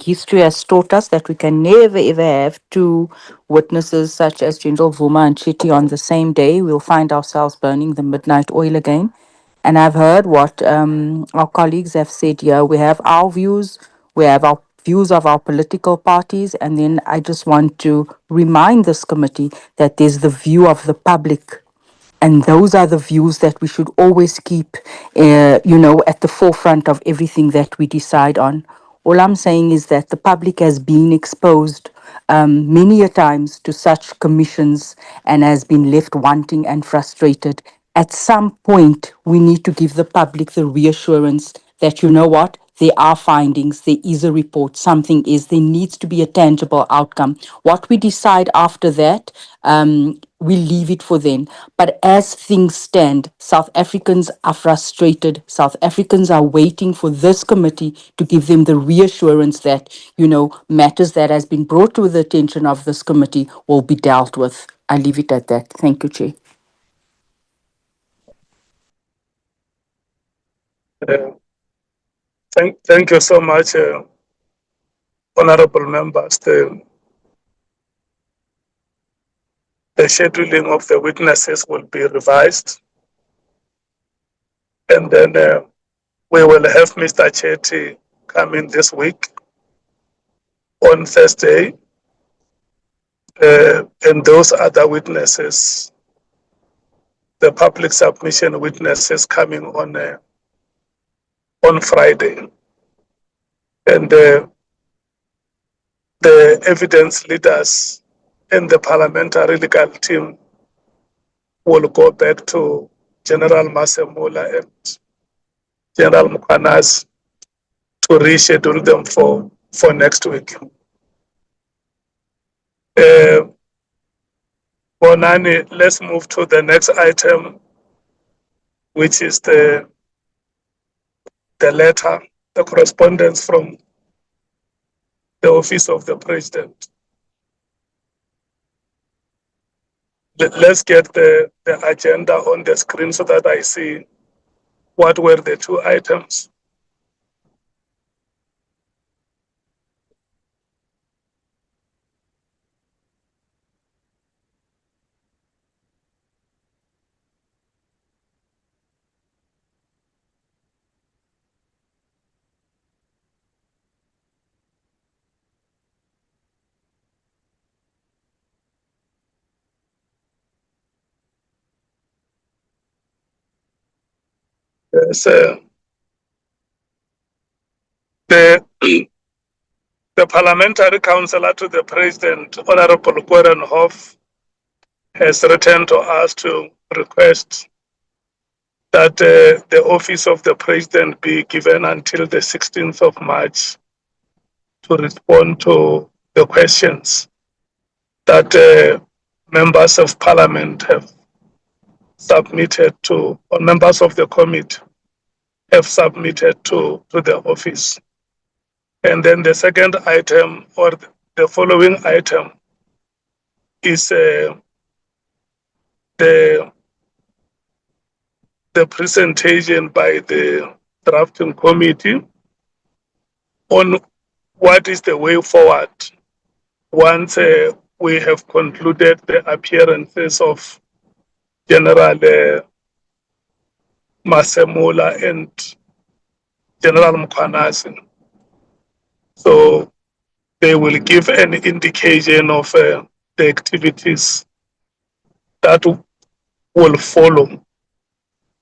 history has taught us that we can never ever have two witnesses such as General Vuma and Chitty on the same day. We'll find ourselves burning the midnight oil again. And I've heard what our colleagues have said here. We have our views, we have our views of our political parties, and then I just want to remind this committee that there's the view of the public, and those are the views that we should always keep, at the forefront of everything that we decide on. All I'm saying is that the public has been exposed many a times to such commissions and has been left wanting and frustrated. At some point, we need to give the public the reassurance that, you know what, there are findings, there is a report, something is, there needs to be a tangible outcome. What we decide after that, we leave it for then. But as things stand, South Africans are frustrated. South Africans are waiting for this committee to give them the reassurance that, matters that has been brought to the attention of this committee will be dealt with. I leave it at that. Thank you, Chair. Thank you so much, honorable members. The scheduling of the witnesses will be revised, and then we will have Mr. Chetty come in this week on Thursday, and those other witnesses, the public submission witnesses, coming on Friday, and the evidence leaders and the parliamentary legal team will go back to General Masemula and General Mkhwanazi to reschedule them for next week. Bonani, let's move to the next item, which is the letter, the correspondence from the Office of the President. Let's get the agenda on the screen so that I see what were the two items. Yes, the parliamentary councillor to the President, Honorable Korenhoff, has written to us to request that the Office of the President be given until the 16th of March to respond to the questions that members of Parliament have submitted to, or members of the committee have submitted to the office. And then the second item, or the following item, is the presentation by the drafting committee on what is the way forward once we have concluded the appearances of General Masemula and General Mkhwanazi. So they will give an indication of the activities that will follow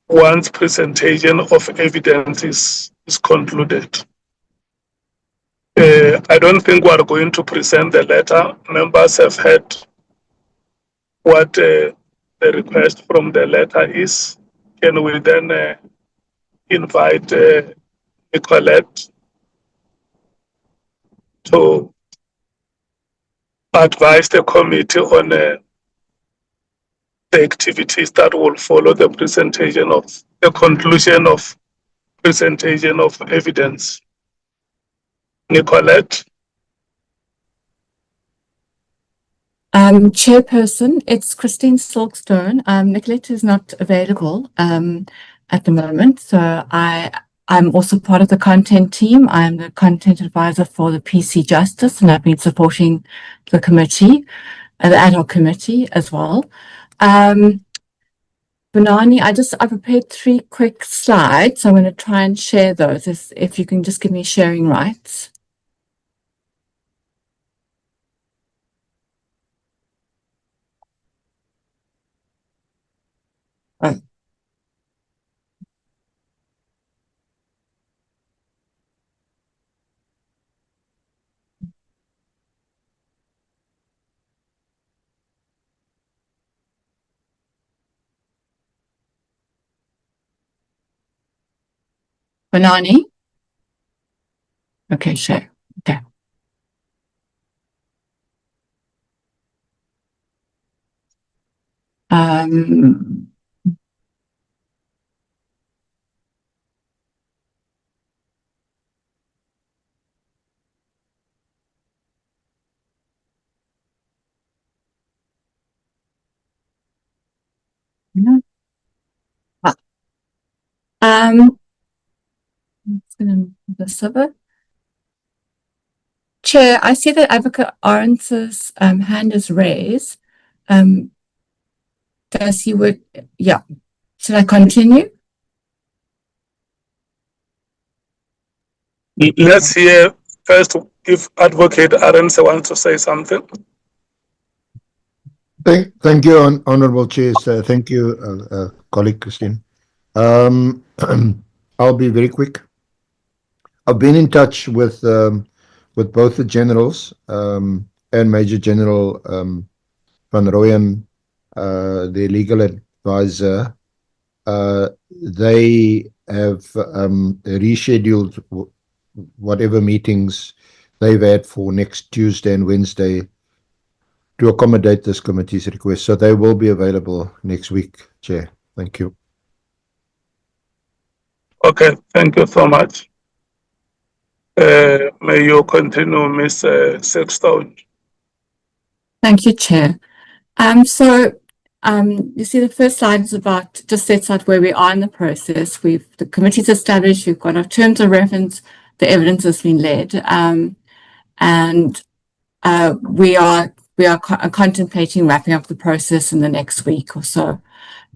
once presentation of evidence is concluded. I don't think we are going to present the letter. Members have heard what the request from the letter is. Can we then invite Nicolette to advise the committee on the activities that will follow the presentation of the conclusion of presentation of evidence. Nicolette. Chairperson, it's Christine Silkstone. Nicolette is not available at the moment, so I'm also part of the content team. I'm the content advisor for the PC Justice, and I've been supporting the committee, the ad hoc committee as well. Banani, I prepared 3 quick slides, so I'm going to try and share those. If you can just give me sharing rights. Oh. Banani? Okay, share. Okay. I'm just going to move this over. Chair, I see that Advocate Arence's hand is raised. Does he would, yeah. Should I continue? Let's hear first if Advocate Arence wants to say something. Thank you, Honorable Chair. Thank you, colleague Christine. I'll be very quick. I've been in touch with both the generals and Major General Van Rooyen, their legal advisor. They have rescheduled whatever meetings they've had for next Tuesday and Wednesday to accommodate this committee's request. So they will be available next week, Chair. Thank you. Okay, thank you so much. May you continue, Ms. Silkstone. Thank you, Chair. You see the first slide is about, just sets out where we are in the process. The committee's established, we've got our terms of reference, the evidence has been led, and we are contemplating wrapping up the process in the next week or so.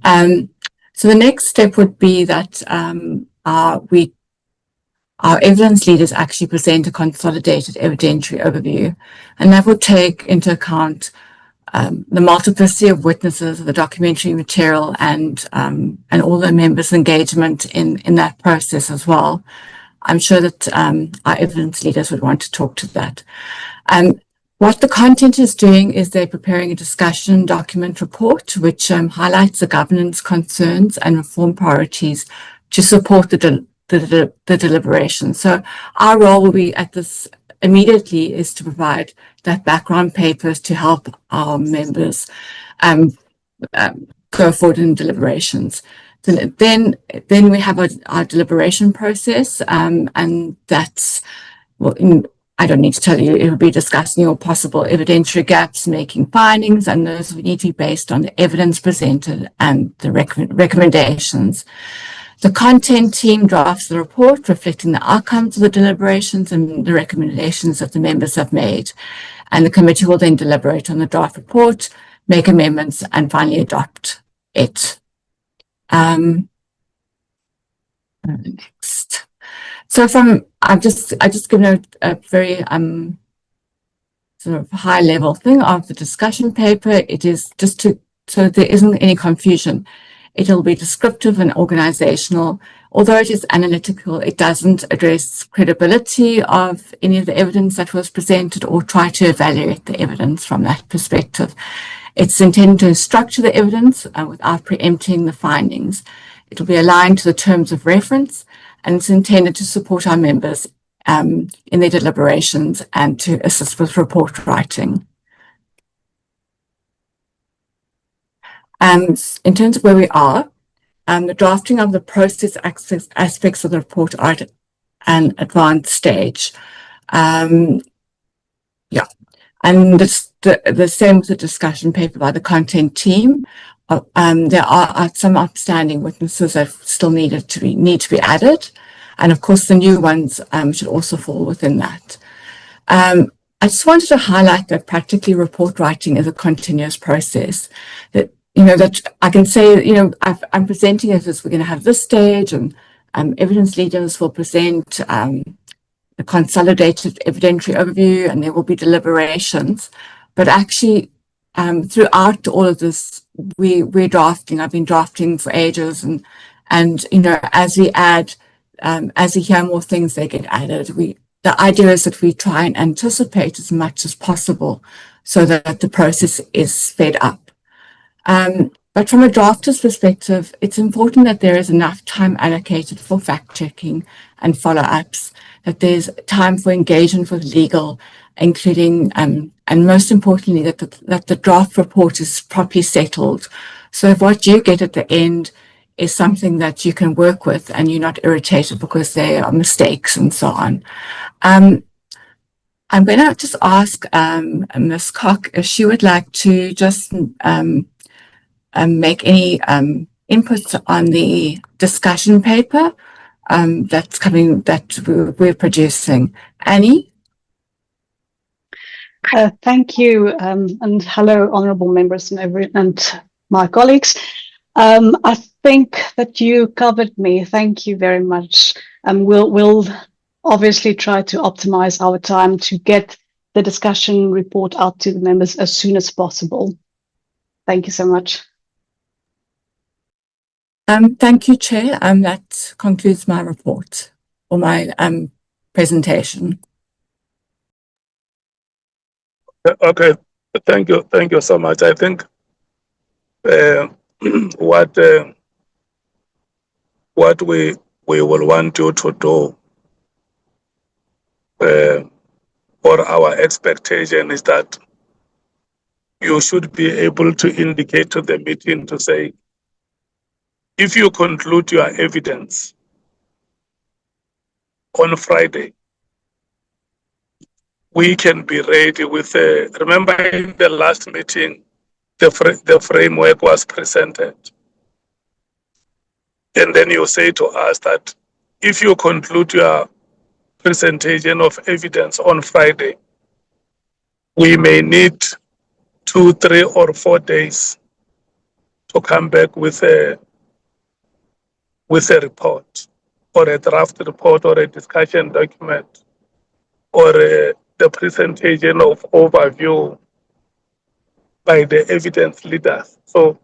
So the next step would be that our evidence leaders actually present a consolidated evidentiary overview, and that will take into account the multiplicity of witnesses, the documentary material, and all the members' engagement in that process as well. I'm sure that our evidence leaders would want to talk to that. What the content is doing is they're preparing a discussion document report, which highlights the governance concerns and reform priorities to support the deliberation. So our role will be at this immediately is to provide that background papers to help our members go forward in deliberations. Then we have our deliberation process, and that's, well, I don't need to tell you, it will be discussing your possible evidentiary gaps, making findings, and those will need to be based on the evidence presented and the recommendations. The content team drafts the report reflecting the outcomes of the deliberations and the recommendations that the members have made. And the committee will then deliberate on the draft report, make amendments, and finally adopt it. Next. So I've just given a very sort of high level thing of the discussion paper. It is just so there isn't any confusion. It'll be descriptive and organizational. Although it is analytical, it doesn't address credibility of any of the evidence that was presented or try to evaluate the evidence from that perspective. It's intended to structure the evidence without preempting the findings. It'll be aligned to the terms of reference, and it's intended to support our members in their deliberations and to assist with report writing. In terms of where we are, The drafting of the process aspects of the report are at an advanced stage. And the same with the discussion paper by the content team. There are some outstanding witnesses that still need to be added, and of course the new ones should also fall within that. I just wanted to highlight that practically report writing is a continuous process. That that I can say I'm presenting it as we're going to have this stage, and evidence leaders will present a consolidated evidentiary overview, and there will be deliberations. But actually, throughout all of this, we're drafting. I've been drafting for ages, and as we add, as we hear more things, they get added. The idea is that we try and anticipate as much as possible, so that the process is sped up. But from a drafter's perspective, it's important that there is enough time allocated for fact-checking and follow-ups, that there's time for engagement with legal, including, and most importantly, that the draft report is properly settled. So if what you get at the end is something that you can work with and you're not irritated because there are mistakes and so on. I'm going to just ask Ms. Cock if she would like to just make any inputs on the discussion paper that we're producing. Annie? Thank you, and hello, honourable members and my colleagues. I think that you covered me. Thank you very much. We'll obviously try to optimise our time to get the discussion report out to the members as soon as possible. Thank you so much. Thank you, Chair. That concludes my report or my presentation. Okay, thank you so much. I think what we will want you to do, or our expectation is that you should be able to indicate to the meeting to say, if you conclude your evidence on Friday, we can be ready with remember in the last meeting, the framework was presented. And then you say to us that if you conclude your presentation of evidence on Friday, we may need 2, 3, or 4 days to come back with a report, or a draft report, or a discussion document, or the presentation of overview by the evidence leaders. So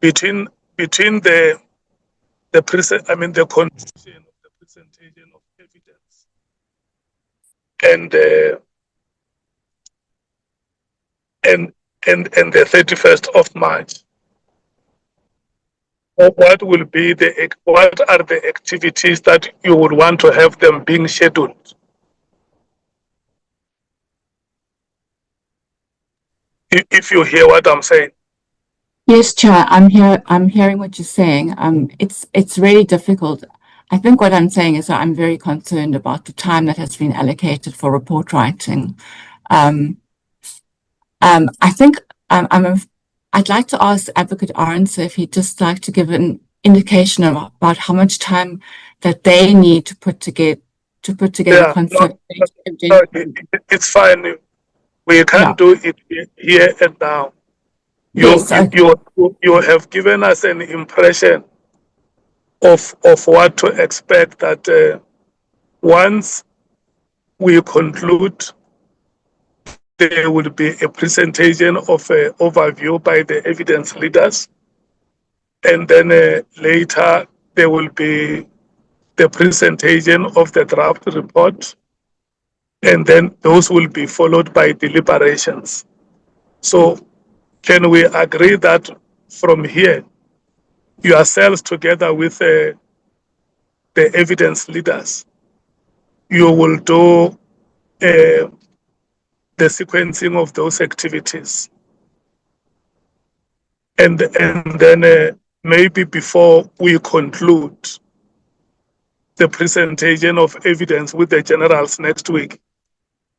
between the conclusion of the presentation of evidence and the 31st of March, what are the activities that you would want to have them being scheduled? If you hear what I'm saying. Yes, Chair, I'm hearing what you're saying. It's really difficult. I think what I'm saying is that I'm very concerned about the time that has been allocated for report writing. I think I'd like to ask Advocate Arendse if he'd just like to give an indication about how much time that they need to put together it's fine. We can't do it here and now. You have given us an impression of what to expect, that once we conclude, there will be a presentation of an overview by the evidence leaders, and then later there will be the presentation of the draft report, and then those will be followed by deliberations. So can we agree that from here, yourselves together with the evidence leaders, you will do the sequencing of those activities, and then maybe before we conclude the presentation of evidence with the generals next week,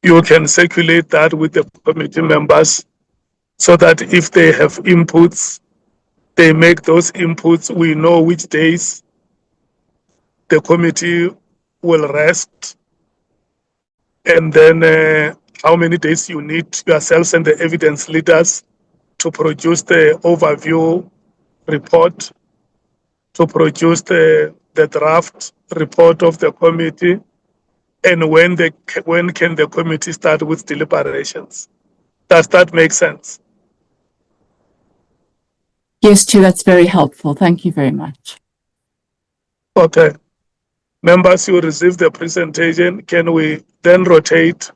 you can circulate that with the committee members so that if they have inputs, they make those inputs. We know which days the committee will rest, and then how many days you need yourselves and the evidence leaders to produce the overview report, to produce the draft report of the committee, and when can the committee start with deliberations. Does that make sense? Yes, Chair, that's very helpful. Thank you very much. Okay. Members, you receive the presentation. Can we then rotate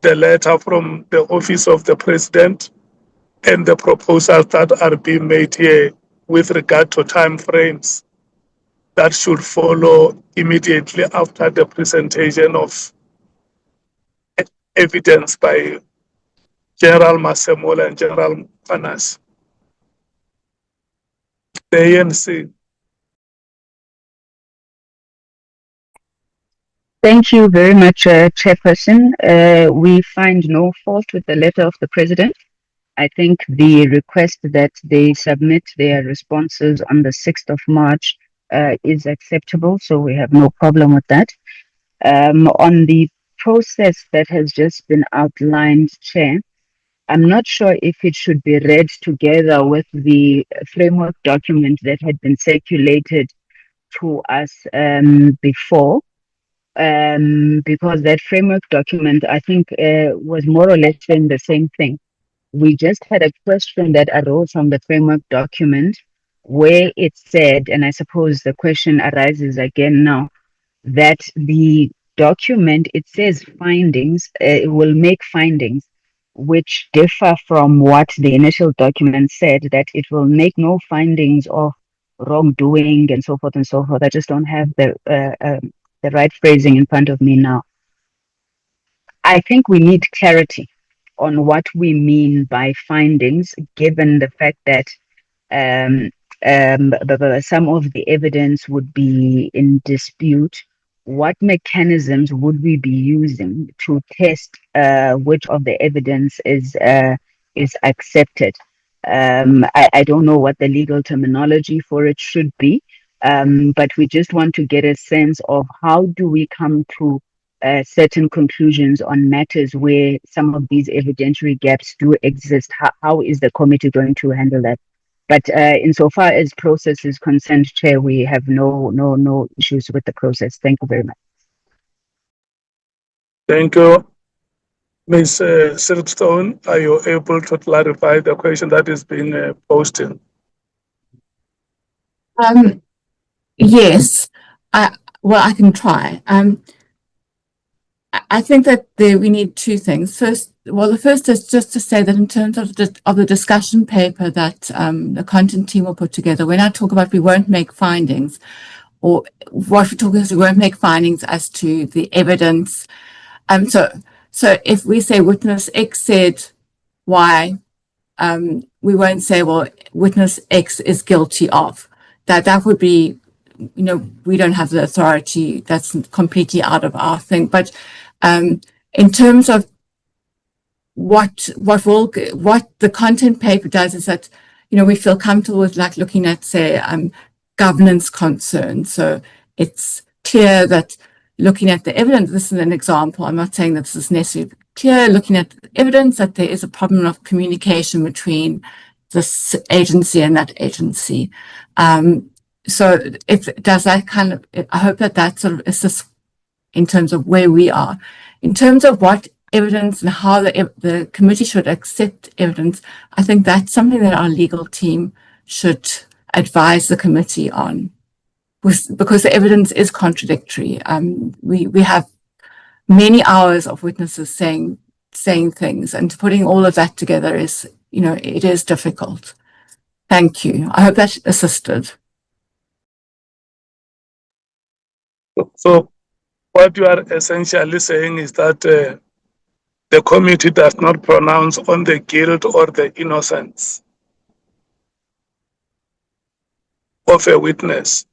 the letter from the office of the president and the proposals that are being made here with regard to time frames that should follow immediately after the presentation of evidence by General Masemola and General Mkhwanazi? The ANC. Thank you very much, Chairperson. We find no fault with the letter of the President. I think the request that they submit their responses on the 6th of March is acceptable, so we have no problem with that. On the process that has just been outlined, Chair, I'm not sure if it should be read together with the framework document that had been circulated to us before. Because that framework document, I think, was more or less saying the same thing. We just had a question that arose from the framework document where it said, and I suppose the question arises again now, that the document, it says findings, it will make findings which differ from what the initial document said, that it will make no findings of wrongdoing and so forth and so forth. I just don't have the right phrasing in front of me now. I think we need clarity on what we mean by findings, given the fact that some of the evidence would be in dispute. What mechanisms would we be using to test which of the evidence is accepted? I don't know what the legal terminology for it should be, but we just want to get a sense of how do we come to certain conclusions on matters where some of these evidentiary gaps do exist. How is the committee going to handle that? But insofar as process is concerned, Chair, we have no issues with the process. Thank you very much. Thank you. Ms. Silverstone, are you able to clarify the question that is being posted? Yes, I can try. I think that we need two things. The first is just to say that in terms of the discussion paper that the content team will put together, when I talk about we won't make findings, or what we're talking is we won't make findings as to the evidence. So if we say witness X said Y, we won't say, well, witness X is guilty of. That would be, we don't have the authority. That's completely out of our thing. But in terms of what the content paper does is that, we feel comfortable with like looking at, say, governance concerns. So it's clear that looking at the evidence, this is an example, I'm not saying that this is necessarily clear, looking at evidence that there is a problem of communication between this agency and that agency. So does that kind of, I hope that sort of assists in terms of where we are. In terms of what evidence and how the committee should accept evidence, I think that's something that our legal team should advise the committee on, because the evidence is contradictory. We have many hours of witnesses saying things, and putting all of that together is, it is difficult. Thank you. I hope that assisted. So what you are essentially saying is that the committee does not pronounce on the guilt or the innocence. of a witness?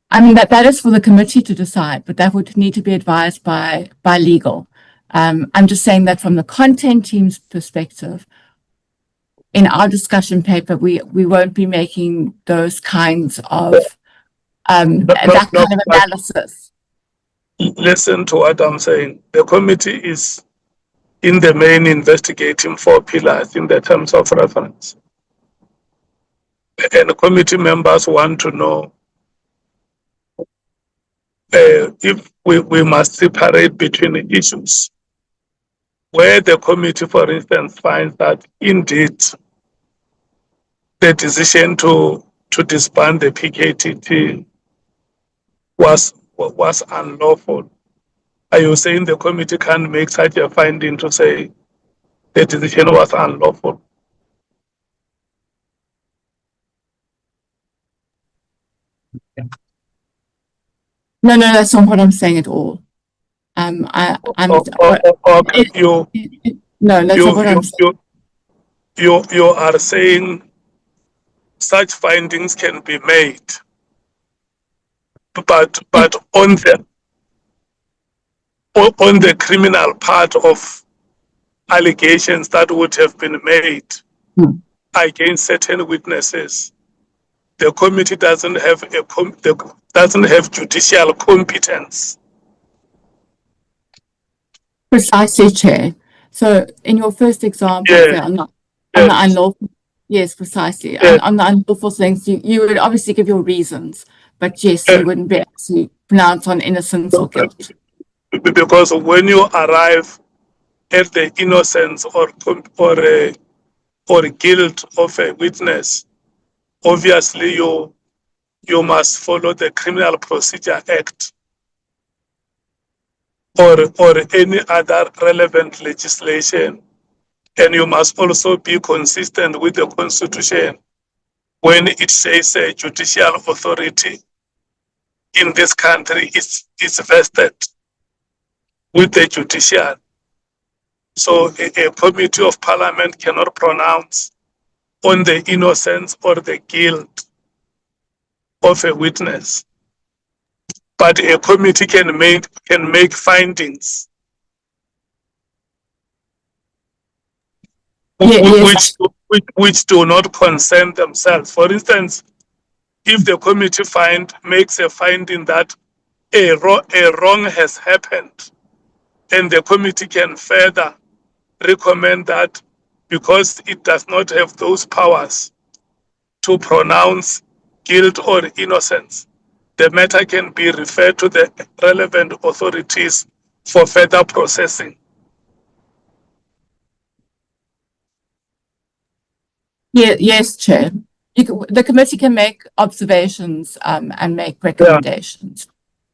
I mean, that is for the committee to decide, but that would need to be advised by legal. I'm just saying that from the content team's perspective, in our discussion paper, we won't be making those kinds of that kind of analysis. Listen to what I'm saying. The committee is in the main investigating 4 pillars in the terms of reference. And committee members want to know if we must separate between issues. Where the committee, for instance, finds that indeed the decision to disband the PKTT was unlawful. Are you saying the committee can't make such a finding to say the decision was unlawful? No, that's not what I'm saying at all. No, that's not what I'm saying. You are saying such findings can be made, but on the criminal part of allegations that would have been made against certain witnesses, the committee doesn't have judicial competence. Precisely, Chair. So in your first example, on the unlawful, yes, precisely. Yes. On the unlawful things, you would obviously give your reasons, but yes, you wouldn't be able to pronounce on innocence or guilt. Because when you arrive at the innocence or guilt of a witness, obviously you must follow the Criminal Procedure Act or any other relevant legislation, and you must also be consistent with the Constitution when it says a judicial authority in this country is vested with the judicial. So a committee of parliament cannot pronounce on the innocence or the guilt of a witness, but a committee can make findings which do not concern themselves. For instance, if the committee makes a finding that a wrong has happened, and the committee can further recommend that because it does not have those powers to pronounce guilt or innocence, the matter can be referred to the relevant authorities for further processing. Yes, Chair. The committee can make observations and make recommendations.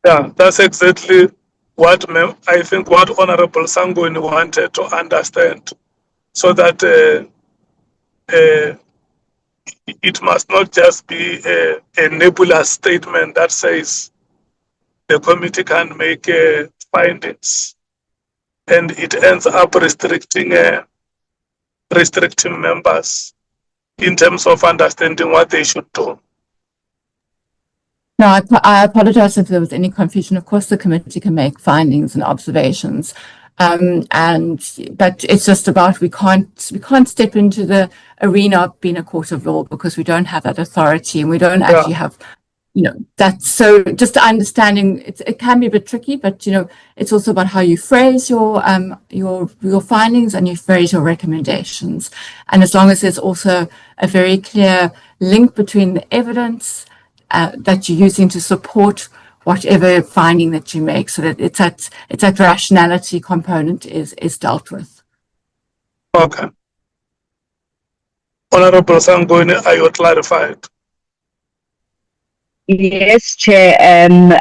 Yeah, that's exactly what I think what Honorable Sangweni wanted to understand, so that it must not just be a nebulous statement that says the committee can make findings, and it ends up restricting members in terms of understanding what they should do. No, I apologize if there was any confusion. Of course, the committee can make findings and observations, but it's just about we can't step into the arena of being a court of law because we don't have that authority and we don't actually have, that's so. Just understanding it can be a bit tricky, but it's also about how you phrase your findings and you phrase your recommendations, and as long as there's also a very clear link between the evidence that you're using to support whatever finding that you make, so that it's that rationality component is dealt with. Okay. Honorable Sangweni, are you clarified? Yes, Chair,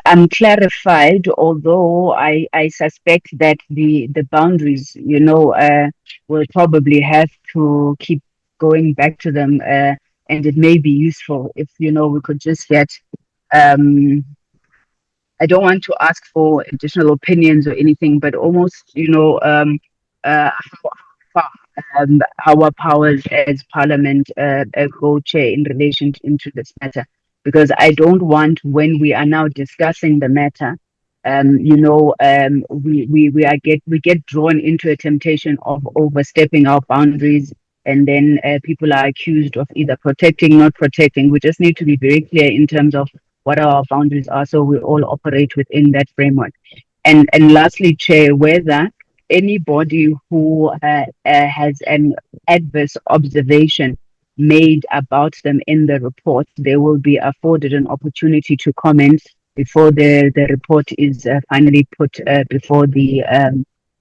I'm clarified, although I suspect that the boundaries, we'll probably have to keep going back to them, and it may be useful if, we could just get, I don't want to ask for additional opinions or anything, but almost, how far our powers as Parliament co-chair in relation into this matter, because I don't want, when we are now discussing the matter, we get drawn into a temptation of overstepping our boundaries, and then people are accused of either protecting, not protecting. We just need to be very clear in terms of what our boundaries are, so we all operate within that framework. And lastly, Chair, whether anybody who has an adverse observation made about them in the report, they will be afforded an opportunity to comment before the report is finally put before the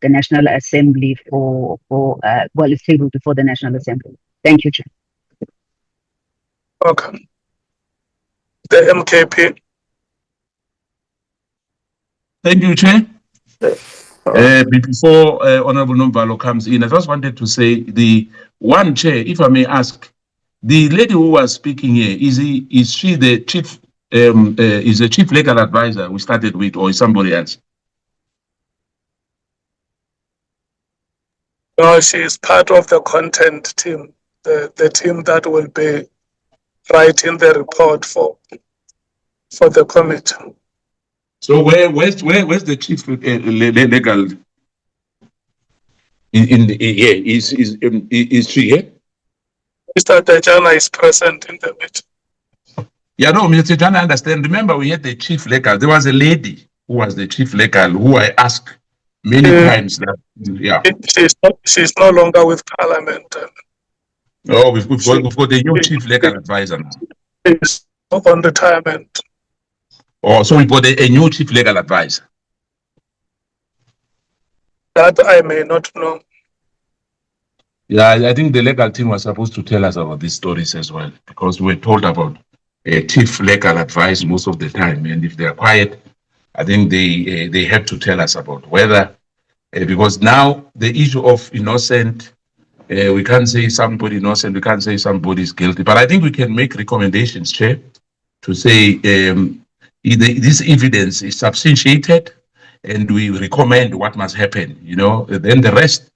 National Assembly it's tabled before the National Assembly. Thank you, Chair. Okay. The MKP. Thank you, Chair. Before Honorable Nombalo comes in, I just wanted to say the one, Chair, if I may ask, the lady who was speaking here, is she the chief, is the chief legal advisor we started with, or is somebody else? No, she is part of the content team, the team that will be writing the report for the committee. So where's the chief legal in the is she here? Mr. Dejana is present in the meeting. Yeah, no, Mr. Dejana, I understand. Remember, we had the chief legal. There was a lady who was the chief legal who I asked many times that, yeah. She's no longer with Parliament. Oh, we've got a new chief legal advisor now. She's on retirement. Oh, so we got a new chief legal advisor. That I may not know. Yeah, I think the legal team was supposed to tell us about these stories as well, because we're told about a chief legal advice most of the time, and if they're quiet, I think they have to tell us about whether, because now the issue of innocent, we can't say somebody innocent, we can't say somebody is guilty, but I think we can make recommendations, Chair, to say this evidence is substantiated, and we recommend what must happen. Then the rest,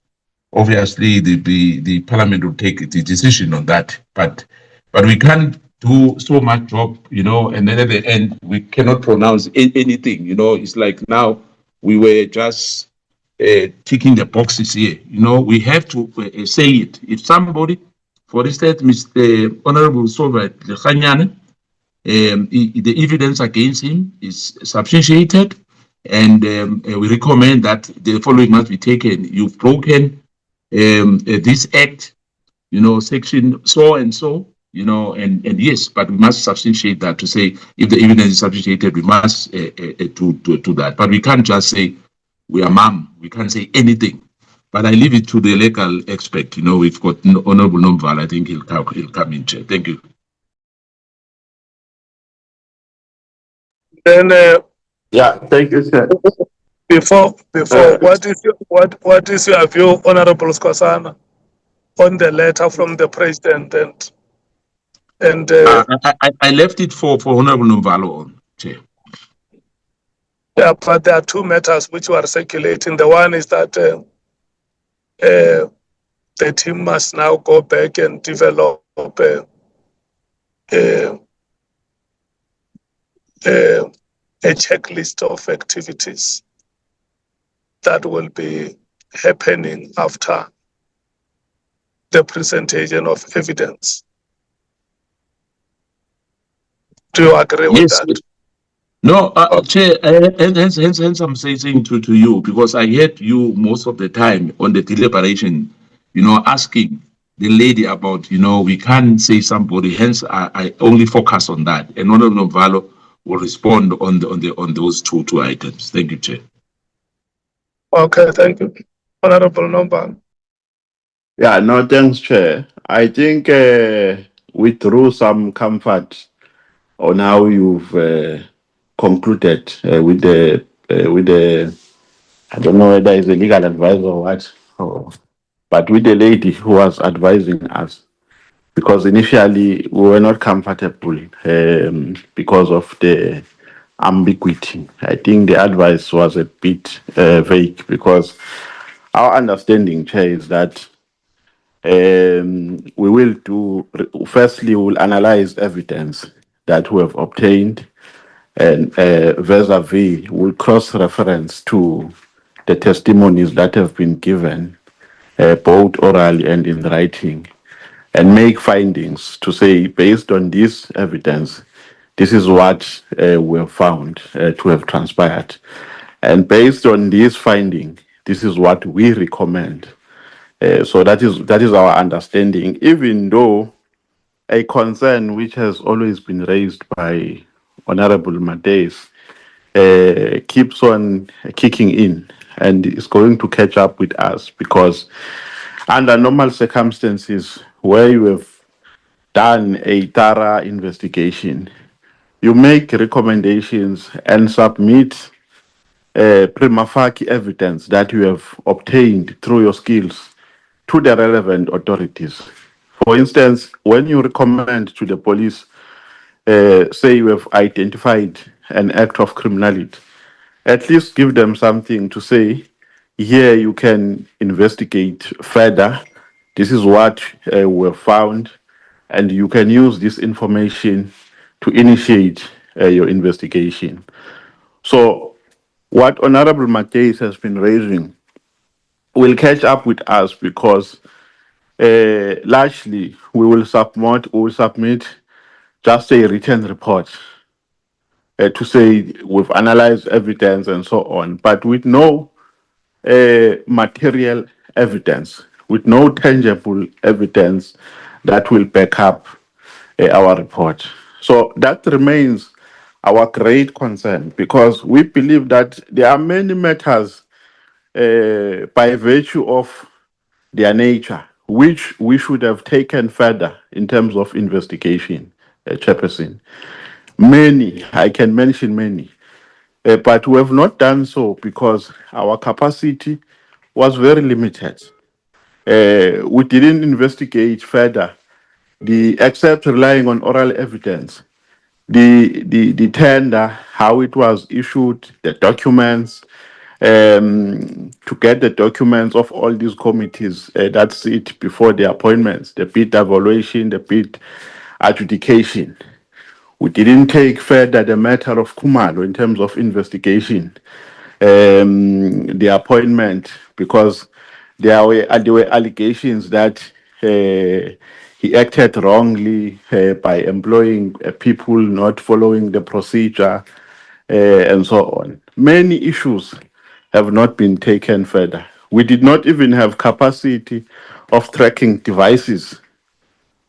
obviously, the Parliament will take the decision on that. But we can't do so much job, and then at the end we cannot pronounce anything. It's like now we were just ticking the boxes here. We have to say it. If somebody, for instance, Mr. Honorable Solveig Lekganyane, the evidence against him is substantiated, and we recommend that the following must be taken. You've broken this act, section so and so, and yes, but we must substantiate that to say if the evidence is substantiated, we must do that. But we can't just say we are mum. We can't say anything. But I leave it to the legal expert. We've got Honorable Nomval. I think he'll come in, Chair. Thank you. Then yeah, thank you, sir. Before, what is your view, Honorable Skosana, on the letter from the President and I left it for Honorable Nomvalo, Chair. Yeah, but there are two matters which were circulating. The one is that the team must now go back and develop a checklist of activities that will be happening after the presentation of evidence. Do you agree with that? No, Chair, hence I'm saying to you, because I heard you most of the time on the deliberation, asking the lady about, we can't say somebody, hence I only focus on that. And Honorable Nomvalo will respond on those two items. Thank you, Chair. Okay, thank you. Honorable Nomvalo. Yeah, no, thanks, Chair. I think we threw some comfort on how you've concluded with the I don't know whether it's a legal advisor or what, but with the lady who was advising us, because initially we were not comfortable because of the ambiguity. I think the advice was a bit vague, because our understanding, Chair, is that We will do, firstly, we'll analyze evidence that we have obtained, and vis-a-vis, we'll cross-reference to the testimonies that have been given, both orally and in writing, and make findings to say, based on this evidence, this is what we have found to have transpired. And based on this finding, this is what we recommend. So that is our understanding, even though a concern which has always been raised by Honorable Mates keeps on kicking in and is going to catch up with us, because under normal circumstances where you have done a thorough investigation, you make recommendations and submit prima facie evidence that you have obtained through your skills to the relevant authorities. For instance, when you recommend to the police, say you have identified an act of criminality, at least give them something to say, here you can investigate further. This is what we have found, and you can use this information to initiate your investigation. So what Honorable Mates has been raising will catch up with us, because largely we will submit just a written report to say we've analyzed evidence and so on, but with no material evidence, with no tangible evidence that will back up our report. So that remains our great concern, because we believe that there are many matters by virtue of their nature which we should have taken further in terms of investigation, Chairperson. Many, I can mention many, but we have not done so because our capacity was very limited. We didn't investigate further, except relying on oral evidence. The tender, how it was issued, the documents, to get the documents of all these committees that sit before the appointments, the bid evaluation, the bid adjudication. We didn't take further the matter of Kumalo in terms of investigation, the appointment, because there were allegations that he acted wrongly by employing people not following the procedure, and so on. Many issues have not been taken further. We did not even have capacity of tracking devices.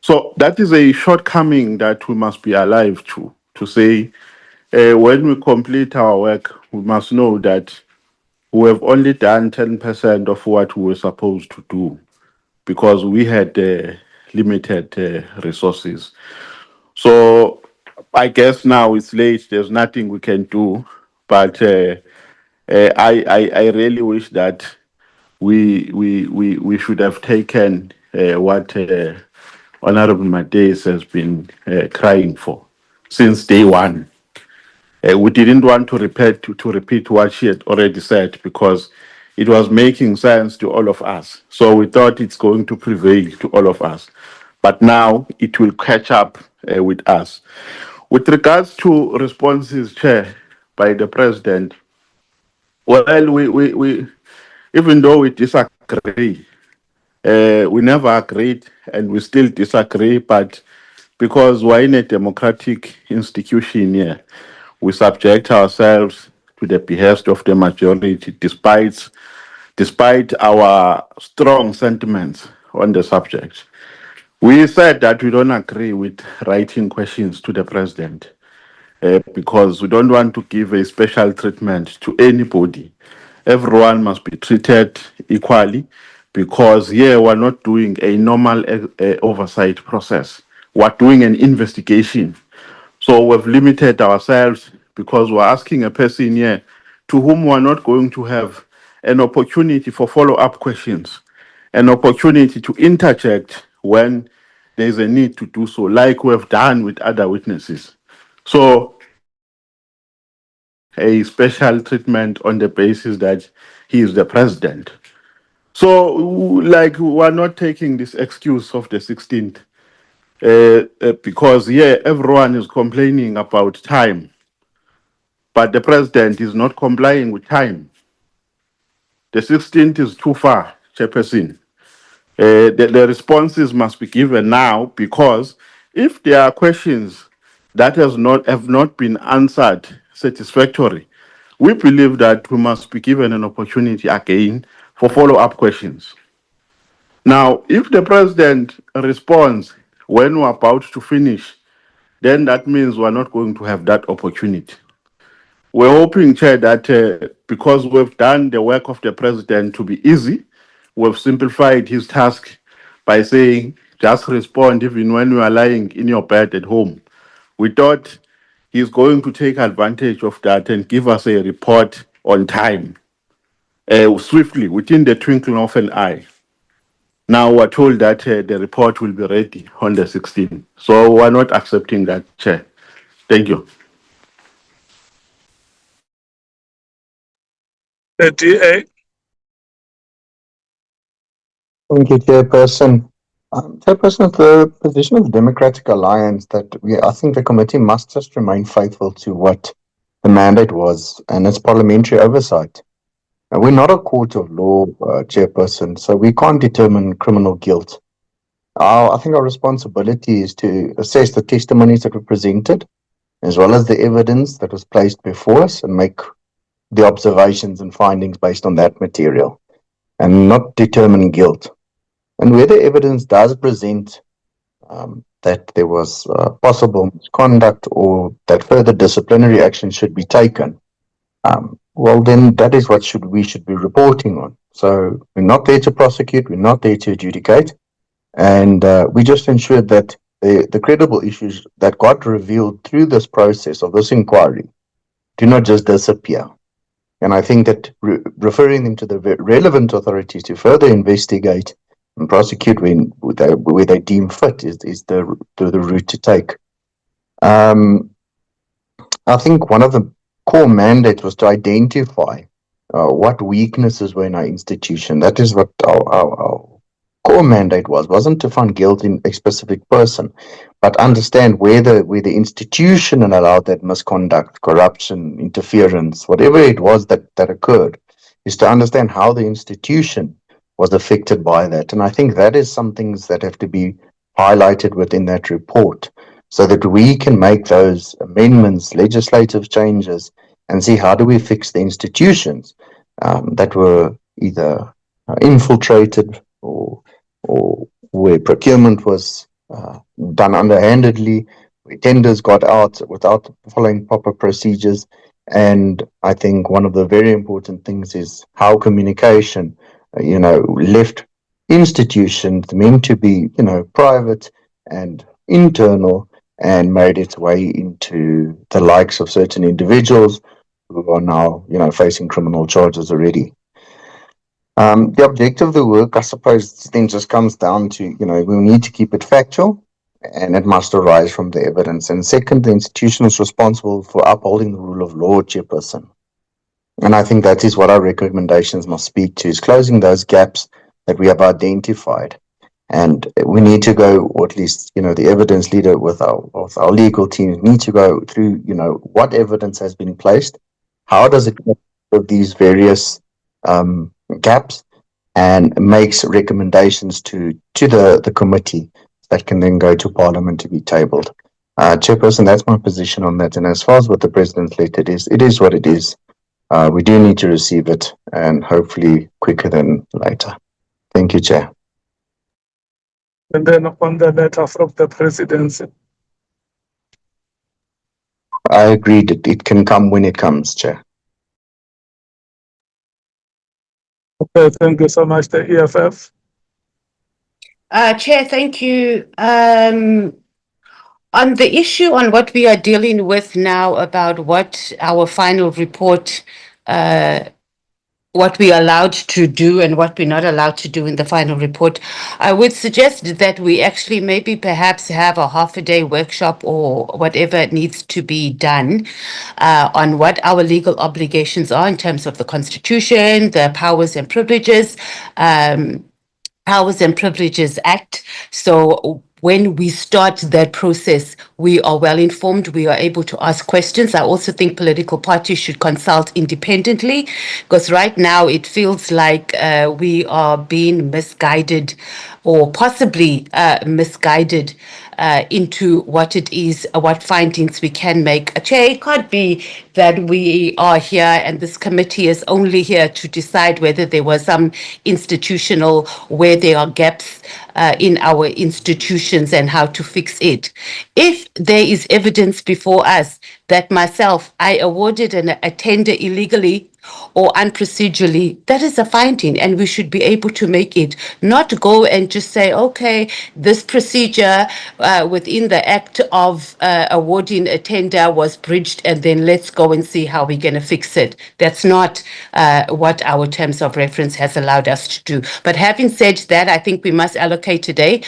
So that is a shortcoming that we must be alive to say, when we complete our work, we must know that we have only done 10% of what we were supposed to do, because we had limited resources. So I guess now it's late, there's nothing we can do, but I really wish that we should have taken what Honorable Mates has been crying for since day one. We didn't want to repeat what she had already said, because it was making sense to all of us. So we thought it's going to prevail to all of us. But now it will catch up with us. With regards to responses, Chair, by the President, well, we even though we disagree, we never agreed and we still disagree, but because we're in a democratic institution here, we subject ourselves to the behest of the majority, despite our strong sentiments on the subject. We said that we don't agree with writing questions to the President, because we don't want to give a special treatment to anybody. Everyone must be treated equally, because here we're not doing a normal oversight process. We're doing an investigation. So we've limited ourselves, because we're asking a person here to whom we're not going to have an opportunity for follow-up questions, an opportunity to interject when there's a need to do so, like we have done with other witnesses. So a special treatment on the basis that he is the president. So, like, we're not taking this excuse of the 16th because, yeah, everyone is complaining about time, but the president is not complying with time. The 16th is too far, Chairperson. The responses must be given now because if there are questions that have not been answered satisfactorily, we believe that we must be given an opportunity again for follow-up questions. Now, if the president responds when we're about to finish, then that means we're not going to have that opportunity. We're hoping, Chair, that because we've done the work of the president to be easy, we've simplified his task by saying, just respond even when you are lying in your bed at home. We thought he's going to take advantage of that and give us a report on time, swiftly, within the twinkling of an eye. Now we're told that the report will be ready on the 16th. So we're not accepting that, Chair. Thank you. The DA. Thank you, Chairperson. Chairperson, the position of the Democratic Alliance that I think the committee must just remain faithful to what the mandate was, and it's parliamentary oversight. And we're not a court of law, Chairperson, so we can't determine criminal guilt. I think our responsibility is to assess the testimonies that were presented, as well as the evidence that was placed before us, and make the observations and findings based on that material, and not determine guilt. And where the evidence does present that there was possible misconduct or that further disciplinary action should be taken, well, then that is what we should be reporting on. So we're not there to prosecute, we're not there to adjudicate, and we just ensured that the credible issues that got revealed through this process of this inquiry do not just disappear. And I think that referring them to the relevant authorities to further investigate and prosecute where they deem fit is the route to take. I think one of the core mandates was to identify what weaknesses were in our institution. That is what our core mandate wasn't to find guilt in a specific person, but understand where the institution allowed that misconduct, corruption, interference, whatever it was that occurred, is to understand how the institution was affected by that. And I think that is some things that have to be highlighted within that report so that we can make those amendments, legislative changes, and see how do we fix the institutions that were either infiltrated or where procurement was done underhandedly, where tenders got out without following proper procedures. And I think one of the very important things is how communication, left institutions meant to be, private and internal and made its way into the likes of certain individuals who are now, facing criminal charges already. The objective of the work, I suppose, then just comes down to, we need to keep it factual and it must arise from the evidence. And second, the institution is responsible for upholding the rule of law, Chairperson. And I think that is what our recommendations must speak to, is closing those gaps that we have identified. And we need to go, or at least, the evidence leader with our legal teams need to go through, what evidence has been placed, how does it with these various gaps, and makes recommendations to the committee that can then go to Parliament to be tabled. Chairperson, that's my position on that. And as far as what the President's letter is, it is what it is. We do need to receive it, and hopefully quicker than later. Thank you, Chair. And then on the letter from the Presidency. I agree that it can come when it comes, Chair. Okay, thank you so much, the EFF. Chair, thank you. On the issue on what we are dealing with now about what our final report what we're allowed to do and what we're not allowed to do in the final report, I would suggest that we actually maybe perhaps have a half a day workshop or whatever needs to be done on what our legal obligations are in terms of the Constitution, the Powers and Privileges, Powers and Privileges Act. So when we start that process, we are well informed, we are able to ask questions. I also think political parties should consult independently, because right now it feels like we are being misguided or possibly misguided into what it is, what findings we can make. Chair, it can't be that we are here and this committee is only here to decide whether there was some institutional, where there are gaps in our institutions and how to fix it. If there is evidence before us that myself, I awarded a tender illegally or unprocedurally, that is a finding and we should be able to make it, not go and just say, okay, this procedure within the act of awarding a tender was breached and then let's go and see how we're going to fix it. That's not what our terms of reference has allowed us to do. But having said that, I think we must allocate today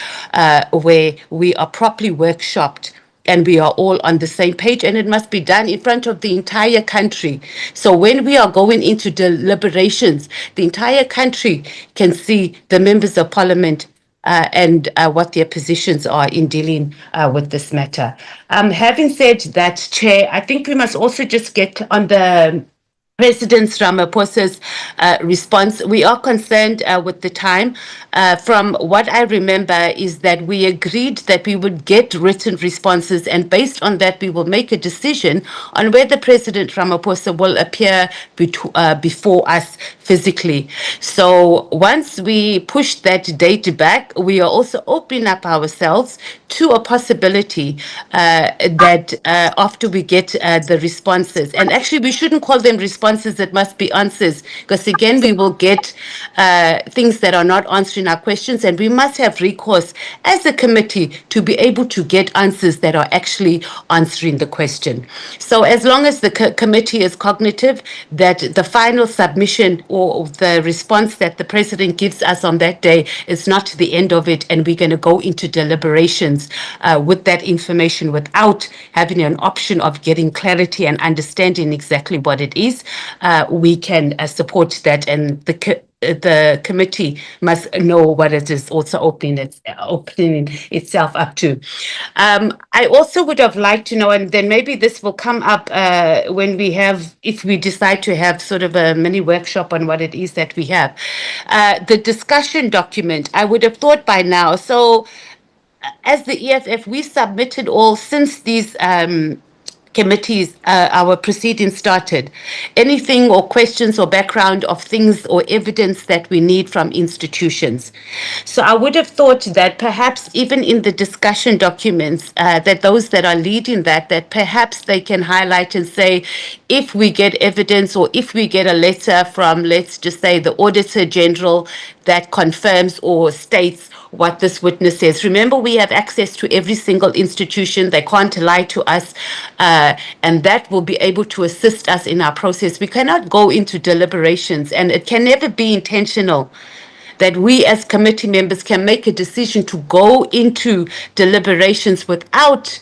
where we are properly workshopped and we are all on the same page, and it must be done in front of the entire country. So when we are going into deliberations, the entire country can see the members of parliament and what their positions are in dealing with this matter. Having said that, Chair, I think we must also just get on the President Ramaphosa's response. We are concerned with the time. From what I remember is that we agreed that we would get written responses, and based on that, we will make a decision on whether President Ramaphosa will appear before us physically. So once we push that date back, we are also opening up ourselves to a possibility that after we get the responses, and actually we shouldn't call them responses, it must be answers, because again we will get things that are not answering our questions, and we must have recourse as a committee to be able to get answers that are actually answering the question. So as long as the committee is cognitive that the final submission or the response that the president gives us on that day is not the end of it, and we're going to go into deliberations with that information without having an option of getting clarity and understanding exactly what it is, we can support that, and the committee must know what it is also opening itself up to. I also would have liked to know, and then maybe this will come up when we have, if we decide to have sort of a mini workshop on what it is that we have. The discussion document, I would have thought by now. So as the EFF, we submitted all since these committees, our proceedings started, anything or questions or background of things or evidence that we need from institutions. So I would have thought that perhaps even in the discussion documents, that those that are leading that perhaps they can highlight and say, if we get evidence or if we get a letter from, let's just say, the Auditor General that confirms or states what this witness says. Remember, we have access to every single institution. They can't lie to us, and that will be able to assist us in our process. We cannot go into deliberations, and it can never be intentional that we as committee members can make a decision to go into deliberations without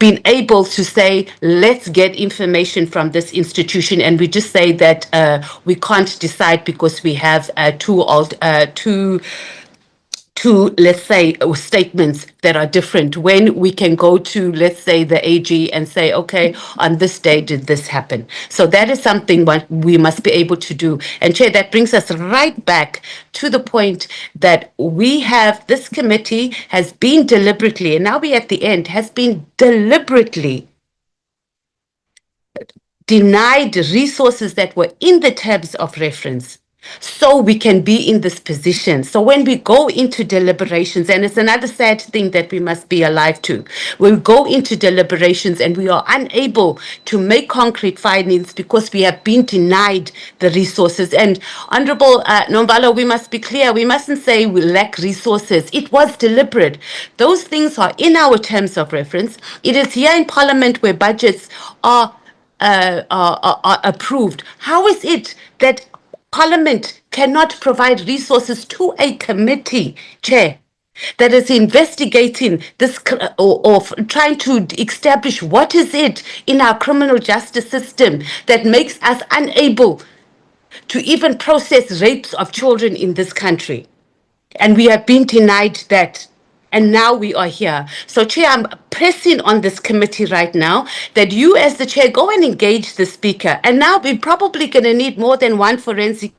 being able to say, let's get information from this institution, and we just say that we can't decide because we have two, let's say, statements that are different, when we can go to, let's say, the AG and say, okay, on this day did this happen. So that is something what we must be able to do. And Chair, that brings us right back to the point that we have, this committee has been deliberately, and now we're at the end, has been deliberately denied resources that were in the terms of reference, so we can be in this position. So when we go into deliberations, and it's another sad thing that we must be alive to, when we go into deliberations and we are unable to make concrete findings because we have been denied the resources. And Honorable Nombalo, we must be clear, we mustn't say we lack resources. It was deliberate. Those things are in our terms of reference. It is here in Parliament where budgets are approved. How is it that Parliament cannot provide resources to a committee, Chair, that is investigating this or trying to establish what is it in our criminal justice system that makes us unable to even process rapes of children in this country. And we have been denied that. And now we are here. So, Chair, I'm pressing on this committee right now that you, as the Chair, go and engage the Speaker. And now we're probably going to need more than one forensic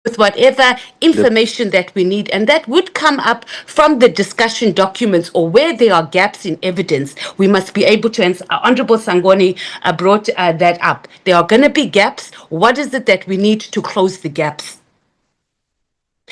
with whatever information that we need, and that would come up from the discussion documents or where there are gaps in evidence. We must be able to, and Honorable Sangoni brought that up. There are going to be gaps. What is it that we need to close the gaps?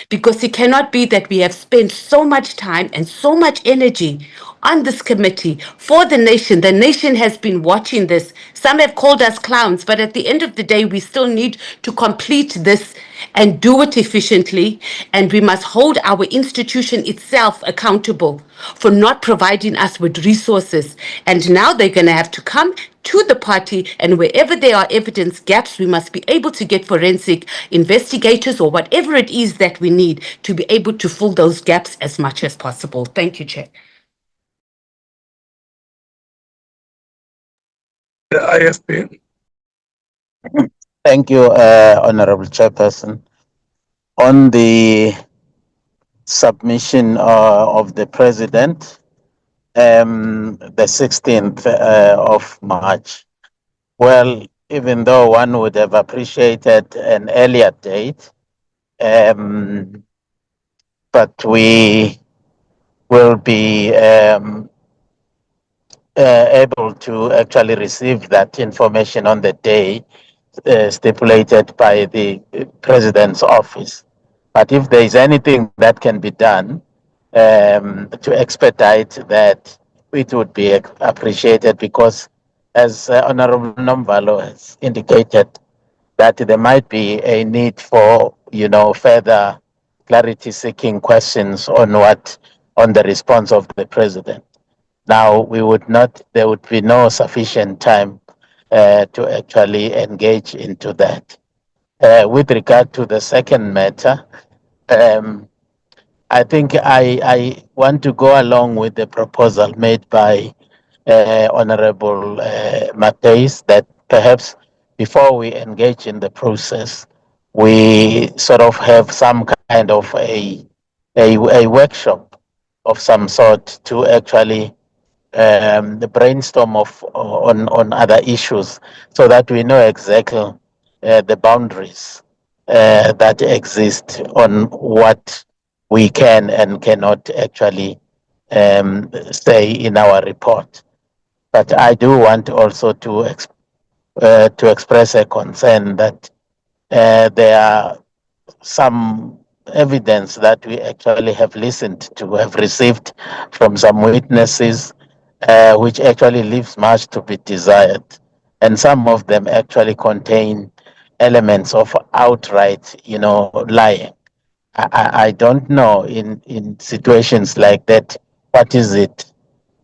Because it cannot be that we have spent so much time and so much energy on this committee for the nation. The nation has been watching this. Some have called us clowns, but at the end of the day, we still need to complete this and do it efficiently. And we must hold our institution itself accountable for not providing us with resources. And now they're going to have to come to the party, and wherever there are evidence gaps, we must be able to get forensic investigators or whatever it is that we need to be able to fill those gaps as much as possible. Thank you, Chair. The IFP. Thank you, Honorable Chairperson. On the submission of the President, the 16th of March, well, even though one would have appreciated an earlier date, but we will be able to actually receive that information on the day stipulated by the President's office. But if there is anything that can be done to expedite that, it would be appreciated, because as Honorable Nomvalo has indicated, that there might be a need for, further clarity-seeking questions on the response of the President. Now, there would be no sufficient time to actually engage into that. With regard to the second matter, I think I want to go along with the proposal made by Honorable Matthijs, that perhaps before we engage in the process, we sort of have some kind of a workshop of some sort to actually the brainstorm on other issues, so that we know exactly the boundaries that exist on what we can and cannot actually say in our report. But I do want also to express a concern that there are some evidence that we actually have listened to, have received from some witnesses, which actually leaves much to be desired. And some of them actually contain elements of outright, lying. I don't know in situations like that, what is it?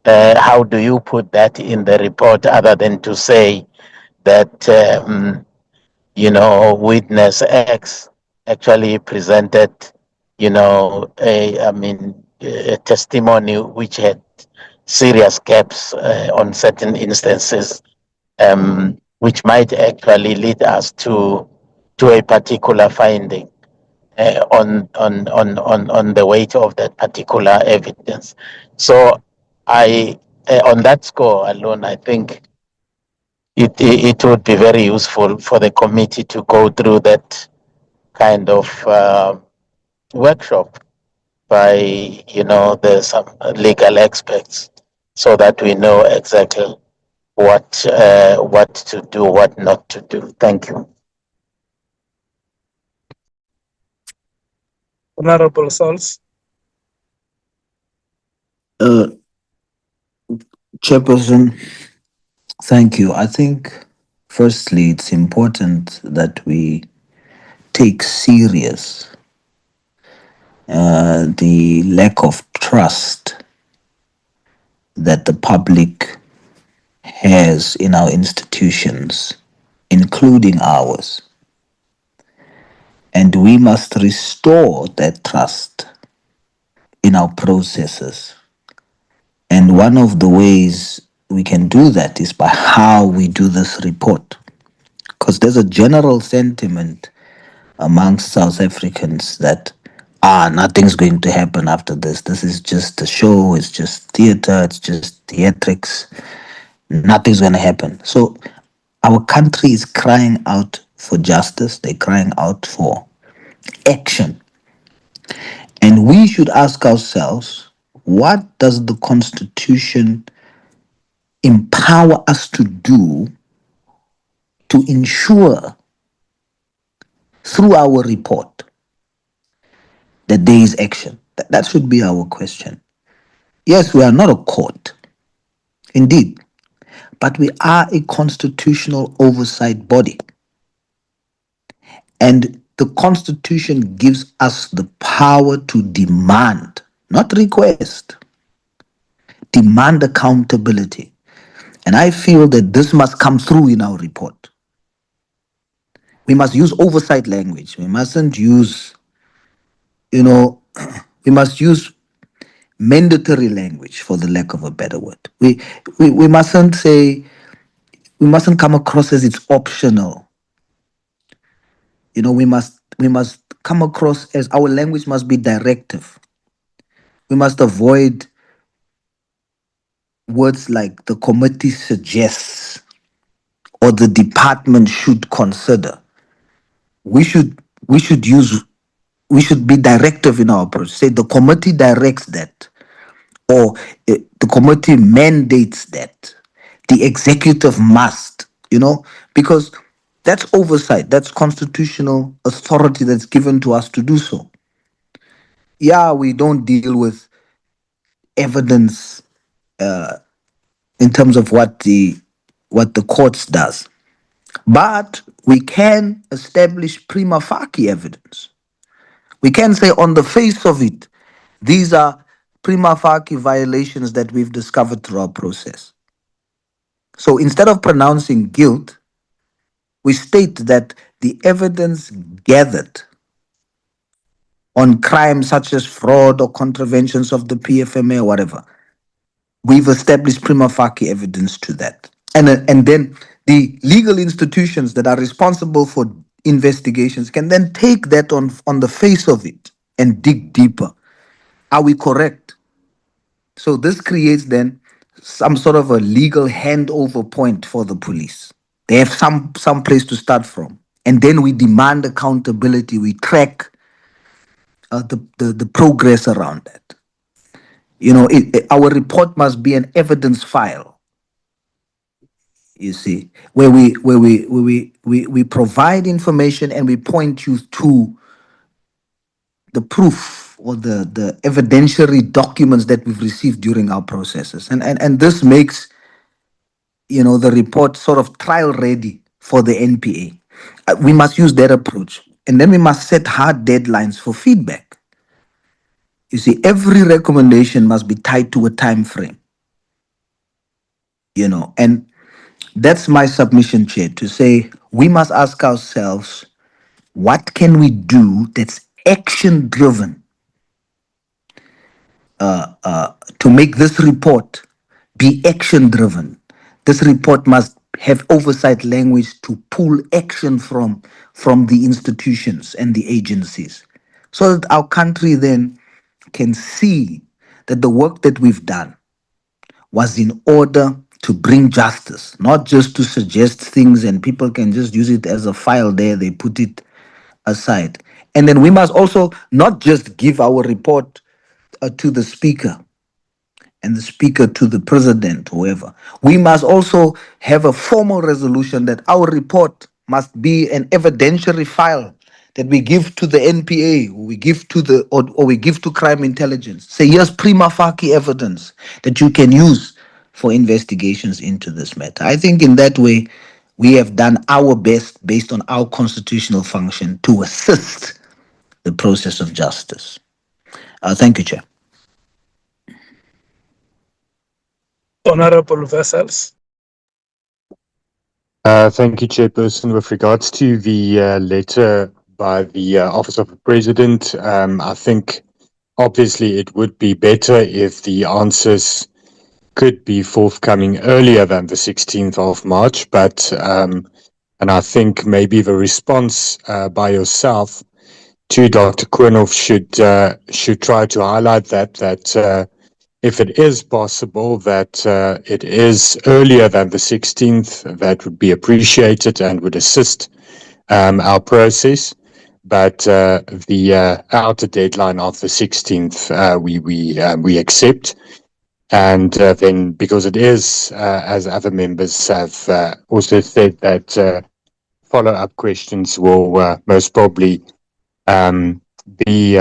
How do you put that in the report, other than to say that, witness X actually presented, a testimony which had serious gaps on certain instances, which might actually lead us to a particular finding on the weight of that particular evidence. So on that score alone, I think it would be very useful for the committee to go through that kind of workshop by some legal experts, so that we know exactly what to do, what not to do. Thank you. Honorable Sauls. Chairperson, thank you. I think, firstly, it's important that we take serious the lack of trust that the public has in our institutions including ours. And we must restore that trust in our processes. And one of the ways we can do that is by how we do this report. Because there's a general sentiment amongst South Africans that nothing's going to happen after this. This is just a show, it's just theater, it's just theatrics. Nothing's going to happen. So our country is crying out for justice, they're crying out for action. And we should ask ourselves, what does the Constitution empower us to do to ensure through our report that there is action? That should be our question. Yes, we are not a court, indeed, but we are a constitutional oversight body. And the Constitution gives us the power to demand, not request, demand accountability. And I feel that this must come through in our report. We must use oversight language. We mustn't use, we must use mandatory language, for the lack of a better word. We mustn't say, we mustn't come across as it's optional. We must come across as our language must be directive. We must avoid words like the committee suggests or the department should consider. We should be directive in our approach. Say the committee directs that, or the committee mandates that. The executive must, because that's oversight. That's constitutional authority that's given to us to do so. Yeah, we don't deal with evidence in terms of what the courts does, but we can establish prima facie evidence. We can say on the face of it, these are prima facie violations that we've discovered through our process. So instead of pronouncing guilt, we state that the evidence gathered on crimes such as fraud or contraventions of the PFMA or whatever, we've established prima facie evidence to that. And then the legal institutions that are responsible for investigations can then take that on the face of it and dig deeper. Are we correct? So this creates then some sort of a legal handover point for the police. They have some place to start from. And then we demand accountability. We track the progress around that. Our report must be an evidence file. You see, where we provide information and we point you to the proof or the evidentiary documents that we've received during our processes. And this makes, the report sort of trial ready for the NPA. We must use that approach. And then we must set hard deadlines for feedback. You see, every recommendation must be tied to a time frame. And that's my submission, Chair, to say we must ask ourselves, what can we do that's action driven to make this report be action driven? This report must have oversight language to pull action from the institutions and the agencies, so that our country then can see that the work that we've done was in order to bring justice, not just to suggest things and people can just use it as a file there, they put it aside. And then we must also not just give our report to the speaker and the speaker to the president, whoever. We must also have a formal resolution that our report must be an evidentiary file that we give to the NPA, or we give to or we give to crime intelligence. Say, here's prima facie evidence that you can use for investigations into this matter. I think in that way, we have done our best based on our constitutional function to assist the process of justice. Thank you, Chair. Honorable Vessels. Thank you, Chairperson. With regards to the letter by the Office of the President, I think obviously it would be better if the answers could be forthcoming earlier than the 16th of March, but and I think maybe the response by yourself to Dr. Koornoff should try to highlight that if it is possible that it is earlier than the 16th, that would be appreciated and would assist our process. But the outer deadline of the 16th, we accept. And then, because it is, as other members have also said, that follow-up questions will most probably be,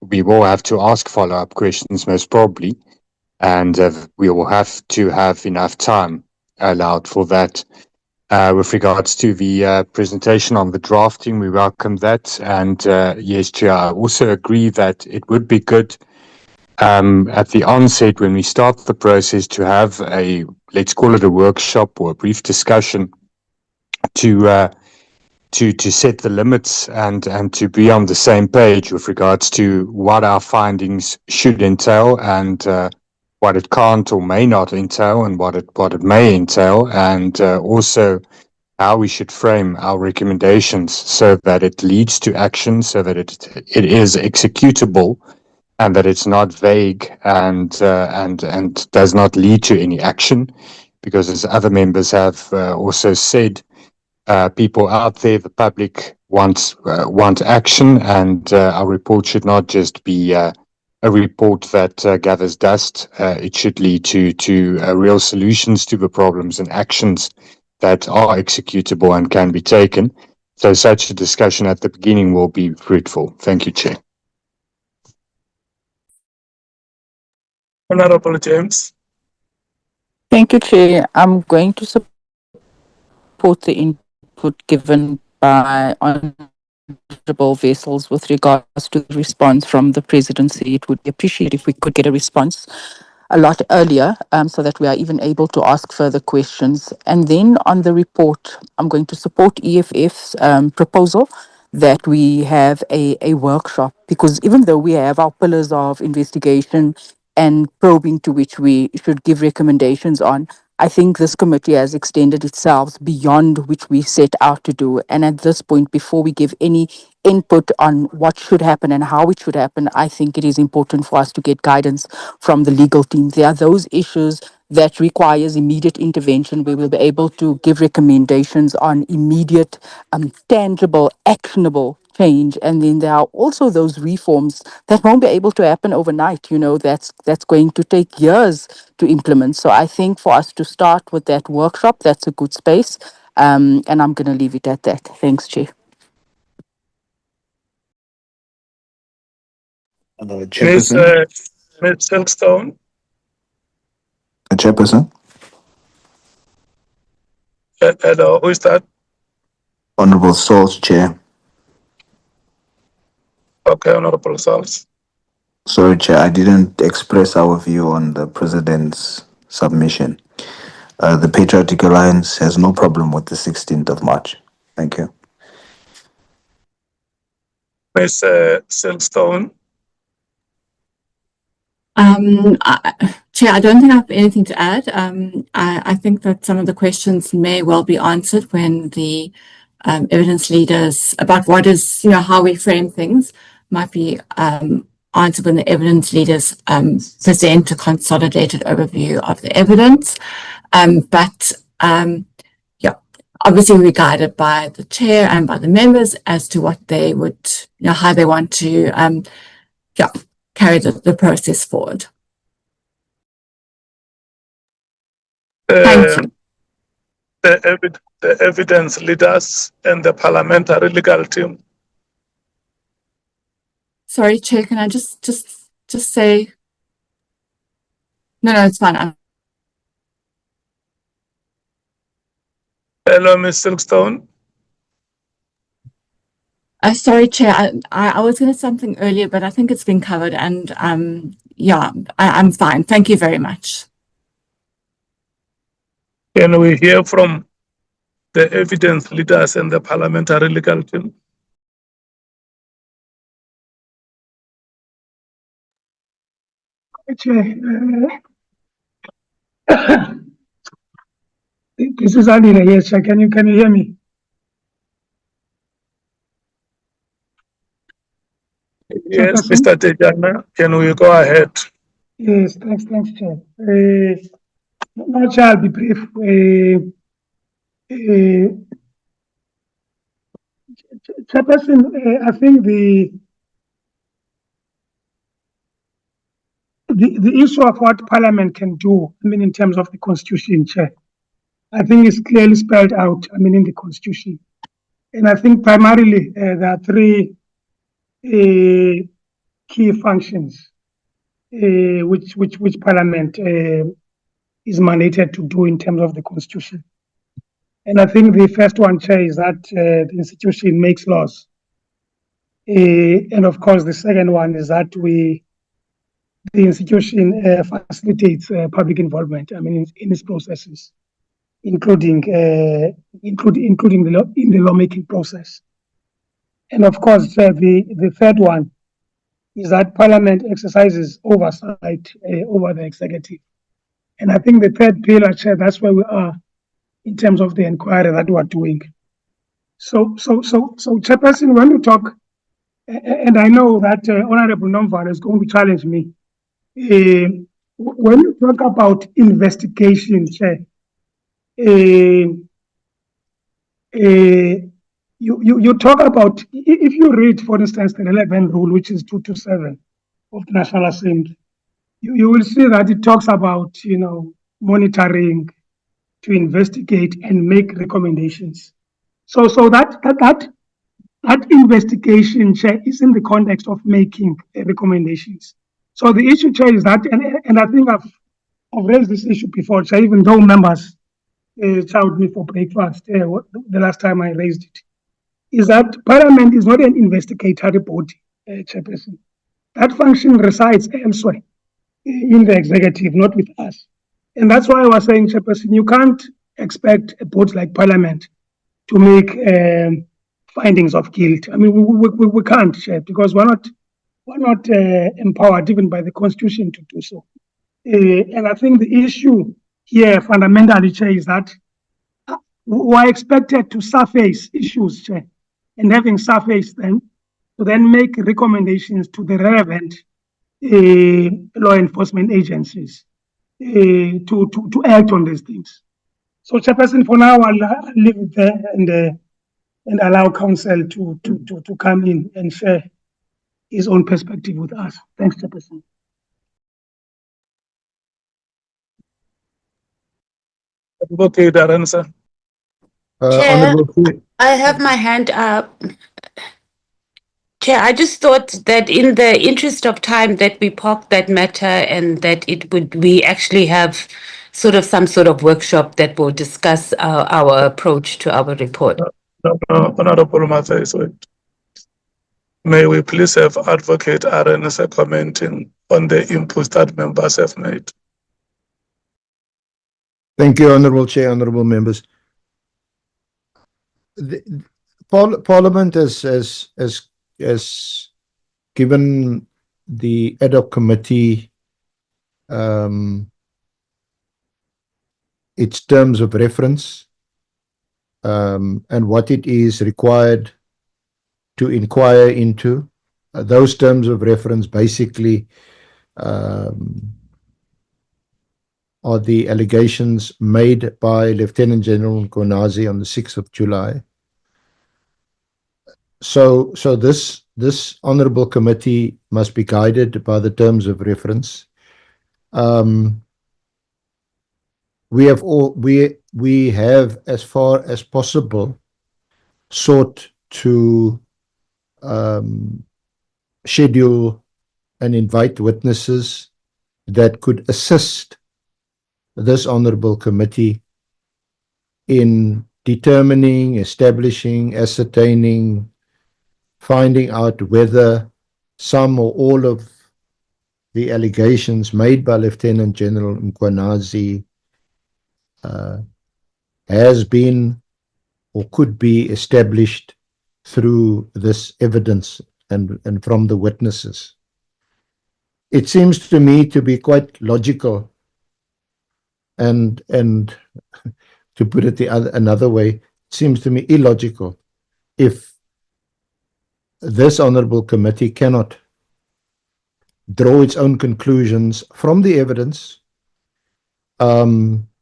we will have to ask follow-up questions most probably, and we will have to have enough time allowed for that. With regards to the presentation on the drafting, we welcome that. And yes, Chair, I also agree that it would be good at the onset, when we start the process, to have a, let's call it a workshop or a brief discussion to set the limits and to be on the same page with regards to what our findings should entail and what it can't or may not entail and what it may entail, and also how we should frame our recommendations so that it leads to action, so that it is executable, and that it's not vague and does not lead to any action, because as other members have also said, people out there, the public want action, and our report should not just be a report that gathers dust. It should lead to real solutions to the problems and actions that are executable and can be taken. So such a discussion at the beginning will be fruitful. Thank you, Chair. Honorable James. Thank you, Chair. I'm going to support the input given by Honourable Vessels with regards to the response from the Presidency. It would be appreciated if we could get a response a lot earlier, so that we are even able to ask further questions. And then on the report, I'm going to support EFF's proposal that we have a workshop, because even though we have our pillars of investigation and probing to which we should give recommendations on, I think this committee has extended itself beyond which we set out to do. And at this point, before we give any input on what should happen and how it should happen, I think it is important for us to get guidance from the legal team. There are those issues that requires immediate intervention. We will be able to give recommendations on immediate, tangible, actionable change. And then there are also those reforms that won't be able to happen overnight. You know, that's going to take years to implement. So I think for us to start with that workshop, that's a good space. And I'm going to leave it at that. Thanks, Chair. Chairperson. Ms. Silkstone. Chairperson. Hello, who is that? Honorable Souls, Chair. Okay, Honorable Souls. Sorry, Chair, I didn't express our view on the President's submission. The Patriotic Alliance has no problem with the 16th of March. Thank you. Ms. Silkstone. Chair, I don't think I have anything to add. I think that some of the questions may well be answered when the evidence leaders, about what is, how we frame things, might be answered when the evidence leaders present a consolidated overview of the evidence. Obviously we're guided by the chair and by the members as to what they would, how they want to carry the process forward. Thank you. The evidence leaders and the parliamentary legal team. Sorry, Chair, can I just say? No, it's fine. Hello, Ms. Silkstone. Sorry, Chair, I was going to say something earlier, but I think it's been covered, and I'm fine. Thank you very much. Can we hear from the evidence leaders and the parliamentary legal team. Chair, this is Andy. Yes, Chair. Can you hear me? Yes, Chairperson? Mr. Tejana, can we go ahead? Yes, thanks, Chair. No, Chair, I'll be brief. Chairperson, I think the issue of what Parliament can do, I mean, in terms of the Constitution, Chair, I think is clearly spelled out, I mean, in the Constitution. And I think primarily there are three key functions which Parliament is mandated to do in terms of the Constitution. And I think the first one, Chair, is that the institution makes laws. And of course, the second one is that the institution facilitates public involvement, I mean, in its processes, including the lawmaking process. And of course, the third one is that Parliament exercises oversight over the executive. And I think the third pillar, Chair, that's where we are in terms of the inquiry that we are doing. So Chairperson, when you talk, and I know that Honorable Nomvara is going to challenge me, when you talk about investigation, Chair, you talk about, if you read, for instance, the relevant rule, which is 227 of the National Assembly, you will see that it talks about, monitoring, to investigate and make recommendations. So that investigation, Chair, is in the context of making recommendations. So the issue, Chair, is that, and I think I've raised this issue before, Chair, even though members chowed me for breakfast the last time I raised it, is that Parliament is not an investigatory body, Chairperson. That function resides elsewhere in the executive, not with us. And that's why I was saying, Chairperson, you can't expect a body like Parliament to make findings of guilt. I mean, we can't, Chair, because we're not empowered even by the Constitution to do so. And I think the issue here fundamentally, Chair, is that we are expected to surface issues, Chair, and having surfaced them, to then make recommendations to the relevant law enforcement agencies to act on these things. So, Chairperson, for now, I'll leave it there and allow counsel to come in and share his own perspective with us. Thanks, Chairperson. Okay, Darren, sir. Chair, I have my hand up. Chair, I just thought that in the interest of time that we park that matter and that we actually have some sort of workshop that will discuss our approach to our report. Honorable Mathai, may we please have Advocate Arenese commenting on the inputs that members have made. Thank you, Honorable Chair, honorable members. Parliament has given the ad hoc committee its terms of reference and what it is required to inquire into. Those terms of reference basically are the allegations made by Lieutenant General Mkhwanazi on the 6th of July. So this honorable committee must be guided by the terms of reference. We have, as far as possible, sought to schedule and invite witnesses that could assist this honorable committee in determining, establishing, ascertaining, finding out whether some or all of the allegations made by Lieutenant General Mkhwanazi has been or could be established through this evidence and from the witnesses. It seems to me to be quite logical, and to put it another way, it seems to me illogical if this honorable committee cannot draw its own conclusions from the evidence.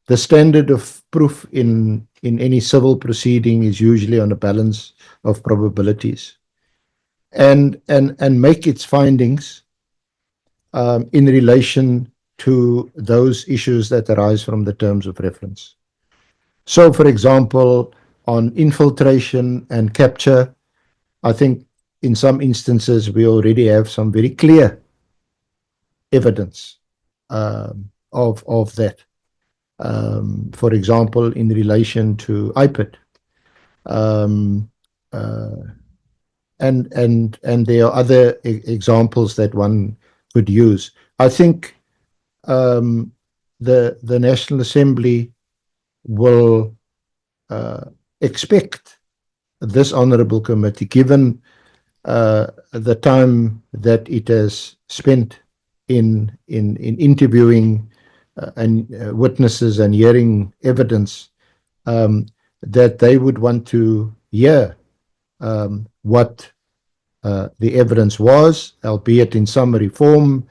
The standard of proof in any civil proceeding is usually on a balance of probabilities, and make its findings in relation to those issues that arise from the terms of reference. So, for example, on infiltration and capture, I think in some instances we already have some very clear evidence of that. For example, in relation to IPID. And there are other examples that one could use. I think the National Assembly will expect this honorable committee, given the time that it has spent in interviewing and witnesses and hearing evidence, that they would want to hear what the evidence was, albeit in summary form,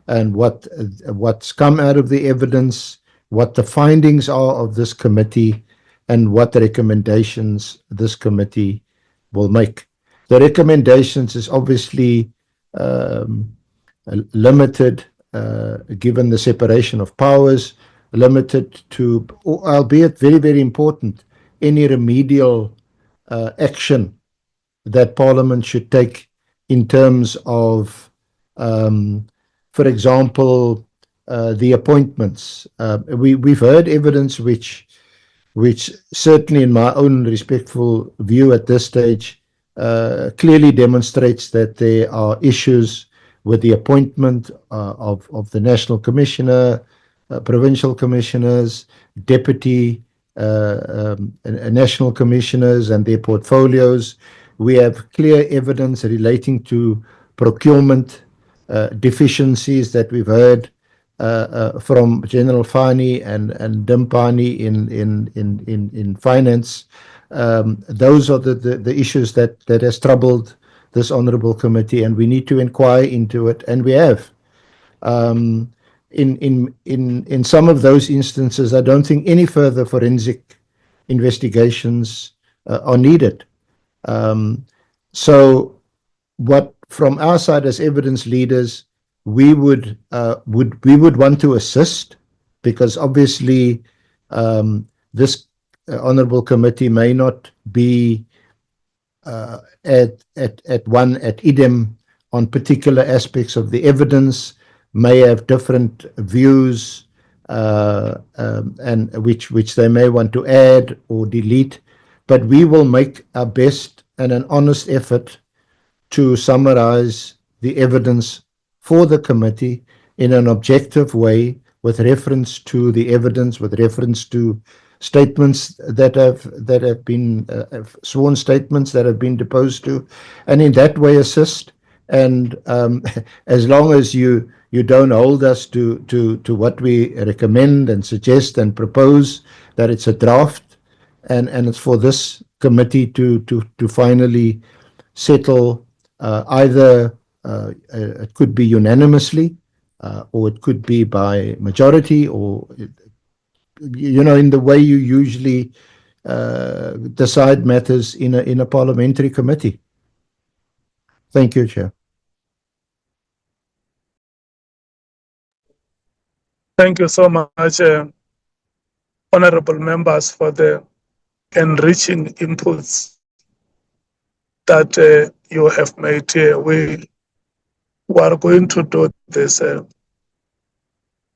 and what's come out of the evidence, what the findings are of this committee, and what recommendations this committee will make. The recommendations is obviously limited, given the separation of powers, limited to, albeit very, very important, any remedial action that Parliament should take in terms of, for example, the appointments. We've heard evidence which certainly, in my own respectful view at this stage, clearly demonstrates that there are issues with the appointment of the National Commissioner, provincial commissioners, deputy national commissioners and their portfolios. We have clear evidence relating to procurement deficiencies that we've heard from General Fani and Dimpani in finance. Those are the issues that has troubled this honourable committee, and we need to inquire into it, and we have. In some of those instances, I don't think any further forensic investigations are needed. So, what from our side as evidence leaders, we would want to assist, because obviously this honourable committee may not be at idem on particular aspects of the evidence, may have different views, and which they may want to add or delete, but we will make our best and an honest effort to summarize the evidence for the committee in an objective way, with reference to the evidence, with reference to statements that have been sworn statements that have been deposed to, and in that way assist. And as long as you don't hold us to what we recommend and suggest and propose, that it's a draft, and it's for this committee to finally settle, either it could be unanimously, or it could be by majority, or in the way you usually decide matters in a parliamentary committee. Thank you, Chair. Thank you so much, honorable members, for the enriching inputs that you have made here. We are going to do this.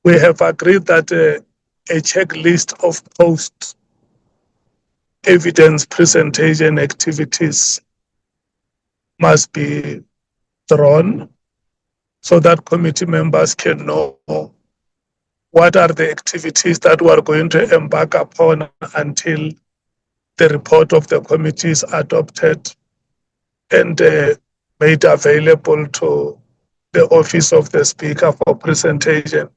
We have agreed that a checklist of post-evidence presentation activities must be drawn, so that committee members can know what are the activities that we are going to embark upon until the report of the committee is adopted and made available to the office of the Speaker for presentation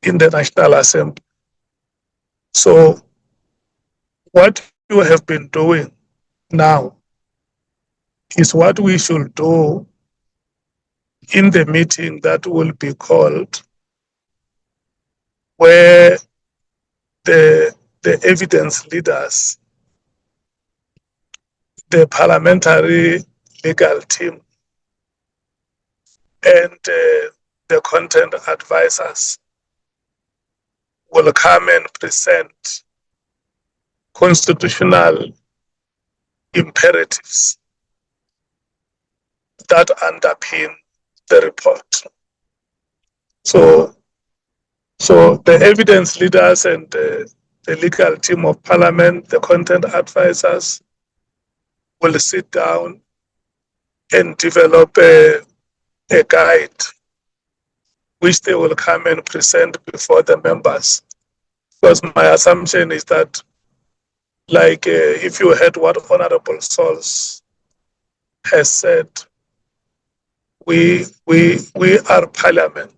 in the National Assembly. So what you have been doing now is what we should do in the meeting that will be called, where the evidence leaders, the parliamentary legal team, and the content advisors will come and present constitutional imperatives that underpin the report. So the evidence leaders and the legal team of parliament, the content advisors, will sit down and develop a guide which they will come and present before the members. Because my assumption is that, like if you heard what Honorable Sauls has said, we are parliament,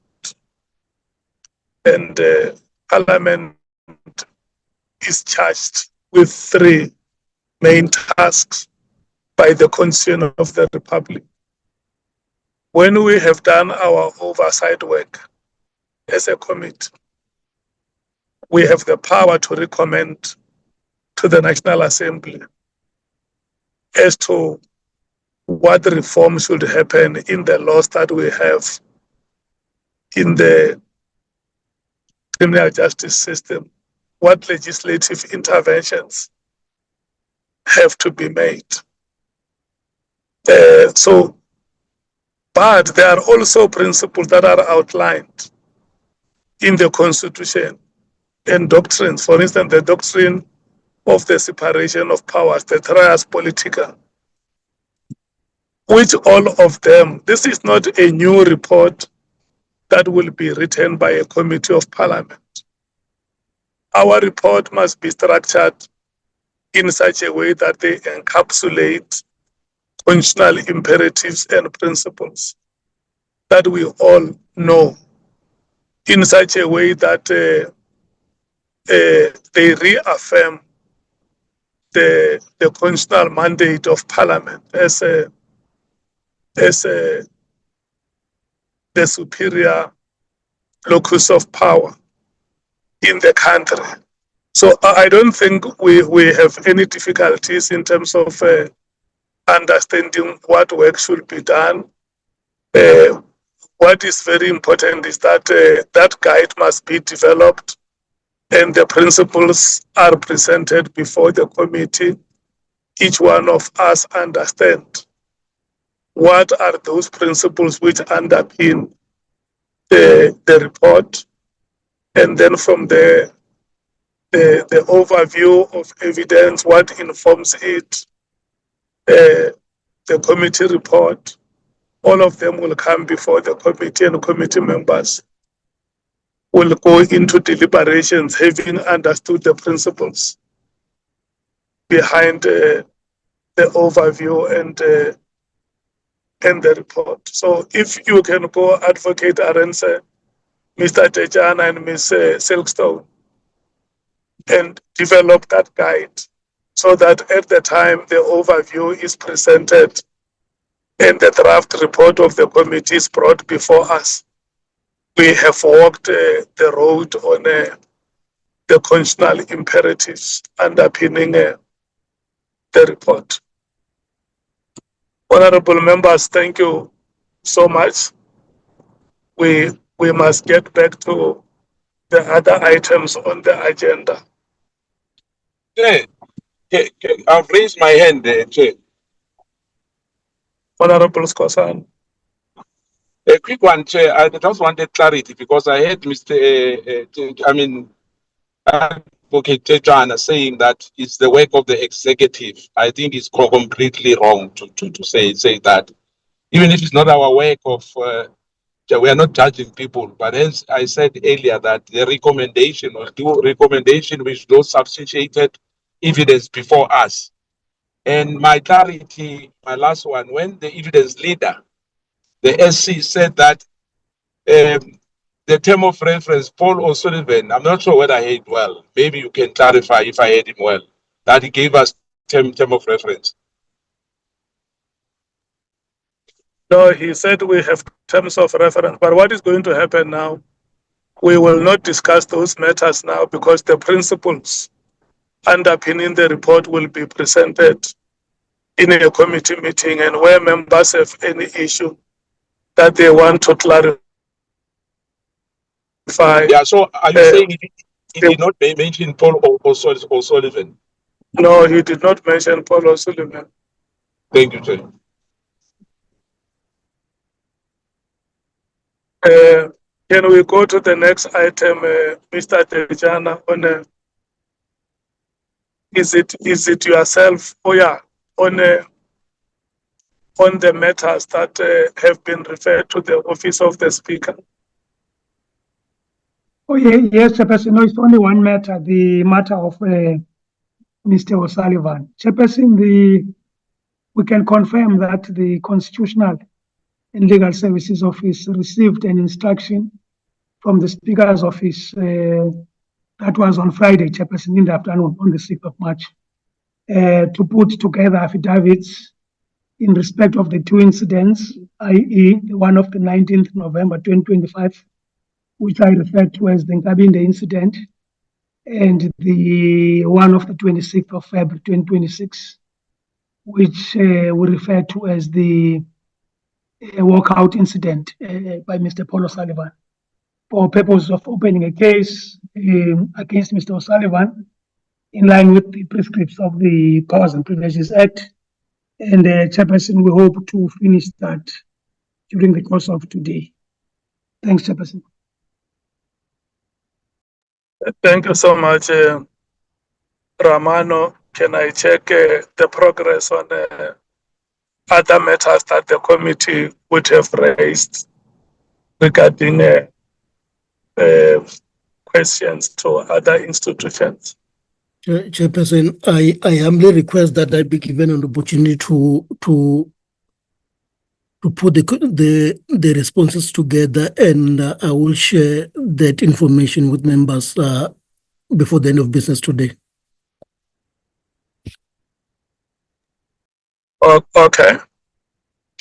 and parliament is charged with three main tasks by the Constitution of the Republic. When we have done our oversight work as a committee, we have the power to recommend to the National Assembly as to what reform should happen in the laws that we have in the criminal justice system, what legislative interventions have to be made. But there are also principles that are outlined in the Constitution and doctrines. For instance, the doctrine of the separation of powers, the trias politica, which all of them, this is not a new report that will be written by a committee of parliament. Our report must be structured in such a way that they encapsulate constitutional imperatives and principles that we all know, in such a way that they reaffirm the constitutional mandate of parliament as the superior locus of power in the country. So I don't think we have any difficulties in terms of understanding what work should be done. What is very important is that that guide must be developed and the principles are presented before the committee. Each one of us understand what are those principles which underpin the report, and then from there, the overview of evidence, what informs it, the committee report, all of them will come before the committee, and committee members will go into deliberations having understood the principles behind the overview and the report. So if you can go, Advocate Arendse, Mr. Tejana and Ms. Silkstone, and develop that guide so that at the time the overview is presented and the draft report of the committee is brought before us, we have walked the road on the constitutional imperatives underpinning the report. Honorable members, thank you so much. We must get back to the other items on the agenda. Chair, I've raised my hand there, Chair. Honorable Skosan. A quick one, Chair. I just wanted clarity because I heard Advocate Tejana saying that it's the work of the executive. I think it's completely wrong to say that. Even if it's not our work of, we are not judging people, but as I said earlier, that the recommendation or do recommendation which those substantiated evidence before us. And my clarity, my last one, when the evidence leader, the SC, said that the term of reference, Paul O'Sullivan, I'm not sure whether I heard well. Maybe you can clarify if I heard him well, that he gave us term of reference. No, he said we have terms of reference, but what is going to happen now? We will not discuss those matters now because the principles underpinning the report will be presented in a committee meeting, and where members have any issue that they want to clarify. Yeah, so are you saying he did not mention Paul O'Sullivan? No, he did not mention Paul O'Sullivan. Thank you, Chair. Can we go to the next item, Mr. Dejana? Is it yourself? Oh yeah, on the matters that have been referred to the office of the Speaker. Oh yeah, yes, Chairperson. No, it's only one matter. The matter of Mr. O'Sullivan. Chairperson, we can confirm that the Constitutional and Legal Services Office received an instruction from the Speaker's office that was on Friday, Chairperson, in the afternoon, on the 6th of March, to put together affidavits in respect of the two incidents, i.e. the one of the 19th November 2025, which I referred to as the Nkabinde incident, and the one of the 26th of February 2026, which we refer to as the walkout incident by Mr. Paul O'Sullivan, for purpose of opening a case against Mr. O'Sullivan in line with the prescripts of the Powers and Privileges Act. And Chairperson, we hope to finish that during the course of today. Thanks, Chairperson. Thank you so much, Ramano. Can I check the progress on other matters that the committee would have raised regarding questions to other institutions? Chairperson, I humbly request that I be given an opportunity to put the responses together, and I will share that information with members before the end of business today. Okay.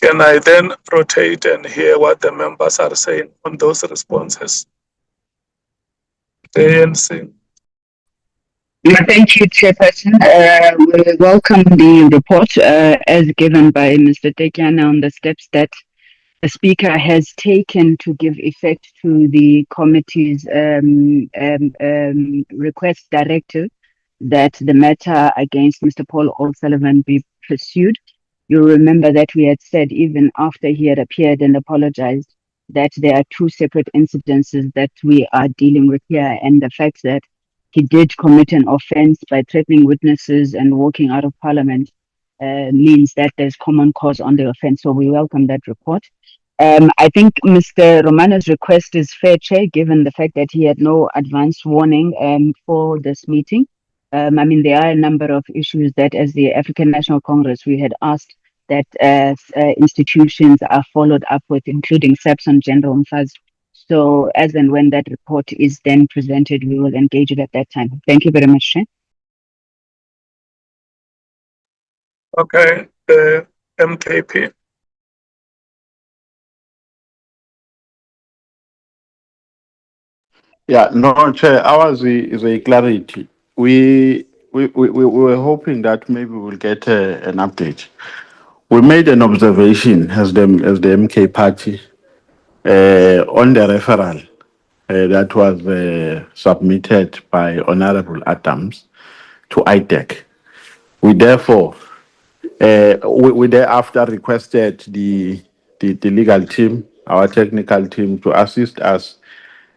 Can I then rotate and hear what the members are saying on those responses? The ANC. Thank you, Chairperson. We welcome the report as given by Mr. Tekiana on the steps that the Speaker has taken to give effect to the committee's request directive that the matter against Mr. Paul O'Sullivan be pursued. You remember that we had said, even after he had appeared and apologized, that there are two separate incidences that we are dealing with here, and the fact that he did commit an offense by threatening witnesses and walking out of Parliament means that there's common cause on the offense. So we welcome that report. I think Mr. Romano's request is fair, Chair, given the fact that he had no advance warning for this meeting. I mean, there are a number of issues that, as the African National Congress, we had asked that institutions are followed up with, including SAPS on gender and FAS. So as and when that report is then presented, we will engage it at that time. Thank you very much, Chair. Okay, MKP. Yeah, no, Chair, ours is a clarity. We were hoping that maybe we'll get an update. We made an observation as the MK party on the referral that was submitted by Honorable Adams to ITEC. We therefore, we thereafter requested the legal team, our technical team, to assist us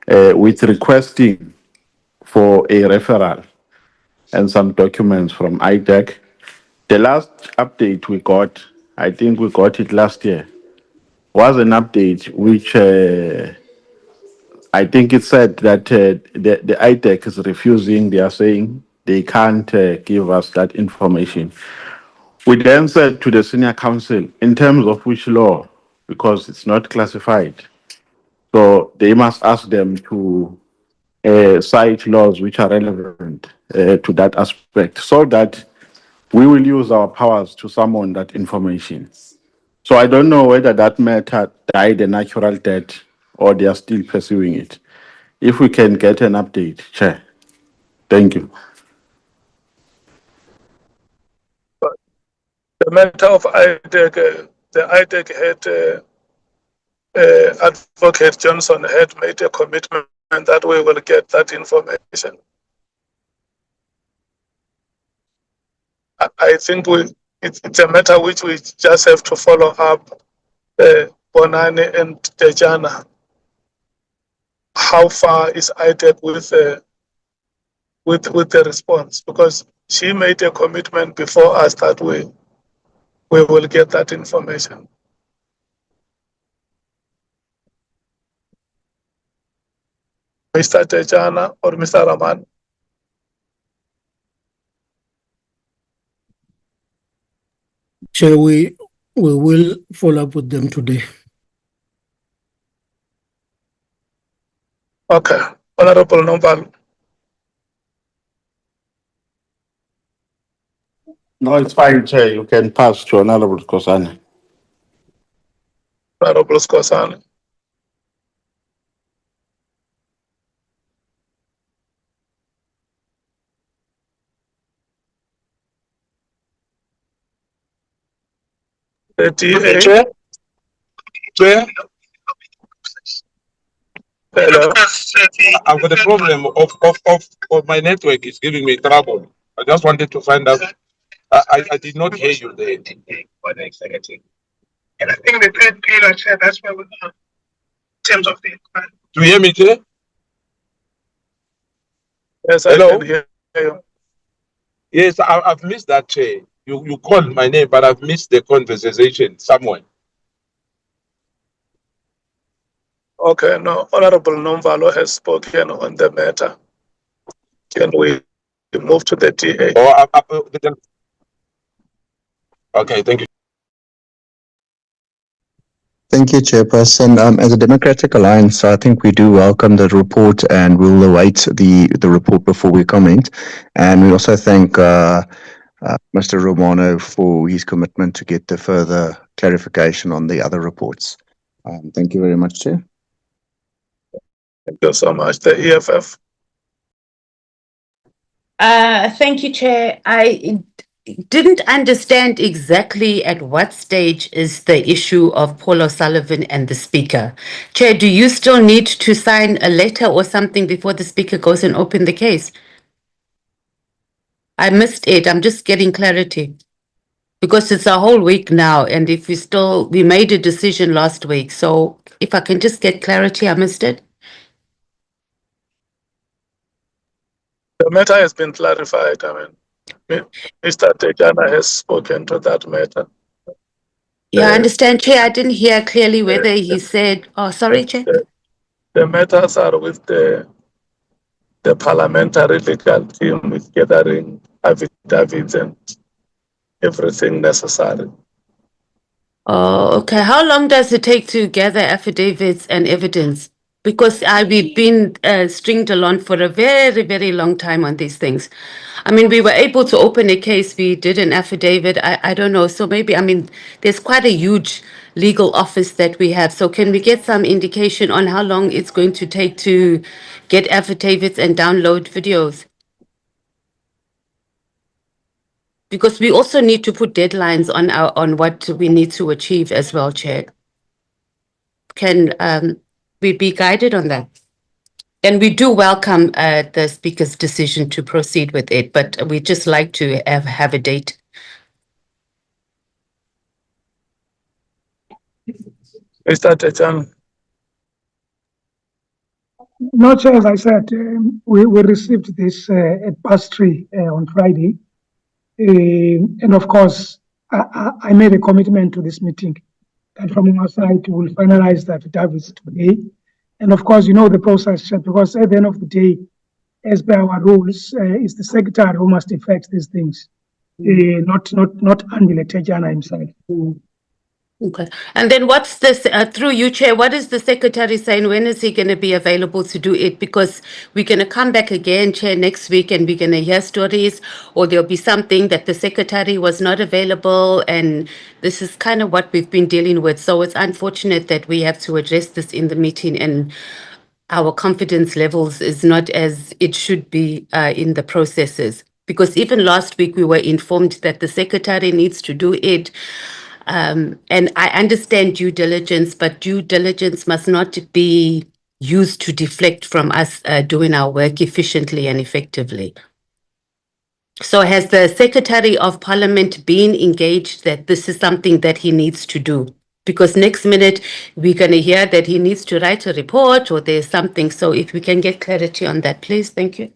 with requesting for a referral and some documents from ITEC. The last update we got, I think we got it last year, was an update which I think it said that the ITEC is refusing. They are saying they can't give us that information. We then said to the senior council, in terms of which law, because it's not classified, so they must ask them to cite laws which are relevant to that aspect, so that we will use our powers to summon that information. So I don't know whether that matter died a natural death or they are still pursuing it. If we can get an update, Chair. Thank you. The matter of IDEC, the IDEC had Advocate Johnson had made a commitment that we will get that information. I think it's a matter which we just have to follow up. Bonani and Dejana, how far is IDEC with the response? Because she made a commitment before us that we will get that information. Mr. Dejana or Mr. Raman? Chair, we will follow up with them today. Okay. Honorable Nombal. No, it's fine, Chair. You can pass to Honorable Kosana. Honorable Kosana. The DA. Chair? Chair? Hello. I've got a problem of my network is giving me trouble. I just wanted to find out. I did not hear you there. And I think the third pillar, Chair, that's where we're going. In terms of the inquiry. Do you hear me, Chair? Yes, hello? I can hear you. Yes, I've missed that, Chair. You called my name, but I've missed the conversation somewhere. Okay, no, Honorable Nomvalo has spoken on the matter. Can we move to the DA? Okay, thank you. Thank you, Chairperson. As a Democratic Alliance, I think we do welcome the report and we'll await the report before we comment. And we also thank Mr. Romano for his commitment to get the further clarification on the other reports. Thank you very much, Chair. Thank you so much. The EFF. Thank you, Chair. I didn't understand exactly at what stage is the issue of Paul O'Sullivan and the Speaker. Chair, do you still need to sign a letter or something before the Speaker goes and open the case? I missed it. I'm just getting clarity. Because it's a whole week now, and if we made a decision last week. So if I can just get clarity, I missed it. The matter has been clarified. I mean, Mr. Dejana has spoken to that matter. Yeah, I understand, Chair. I didn't hear clearly whether he said, oh, sorry, Chair. The matters are with the parliamentary legal team with gathering affidavits and everything necessary. Oh, okay. How long does it take to gather affidavits and evidence? Because we've been stringed along for a very, very long time on these things. I mean, we were able to open a case. We did an affidavit. I don't know. So maybe, I mean, there's quite a huge legal office that we have. So can we get some indication on how long it's going to take to get affidavits and download videos? Because we also need to put deadlines on what we need to achieve as well, Chair. Can we be guided on that? And we do welcome the Speaker's decision to proceed with it, but we just like to have a date. Mr. Tejan. No, Chair, as I said, we received this at +3 on Friday. And of course, I made a commitment to this meeting that from our side, we will finalize the affidavits today. And of course, you know the process, because at the end of the day, as per our rules, is the secretary who must effect these things, not Andile Tejana himself. Okay. And then what's this, through you, Chair, what is the Secretary saying? When is he going to be available to do it? Because we're going to come back again, Chair, next week, and we're going to hear stories, or there'll be something that the Secretary was not available, and this is kind of what we've been dealing with. So it's unfortunate that we have to address this in the meeting, and our confidence levels is not as it should be in the processes. Because even last week, we were informed that the Secretary needs to do it. And I understand due diligence, but due diligence must not be used to deflect from us doing our work efficiently and effectively. So has the Secretary of Parliament been engaged that this is something that he needs to do? Because next minute we're going to hear that he needs to write a report or there's something. So if we can get clarity on that, please. Thank you.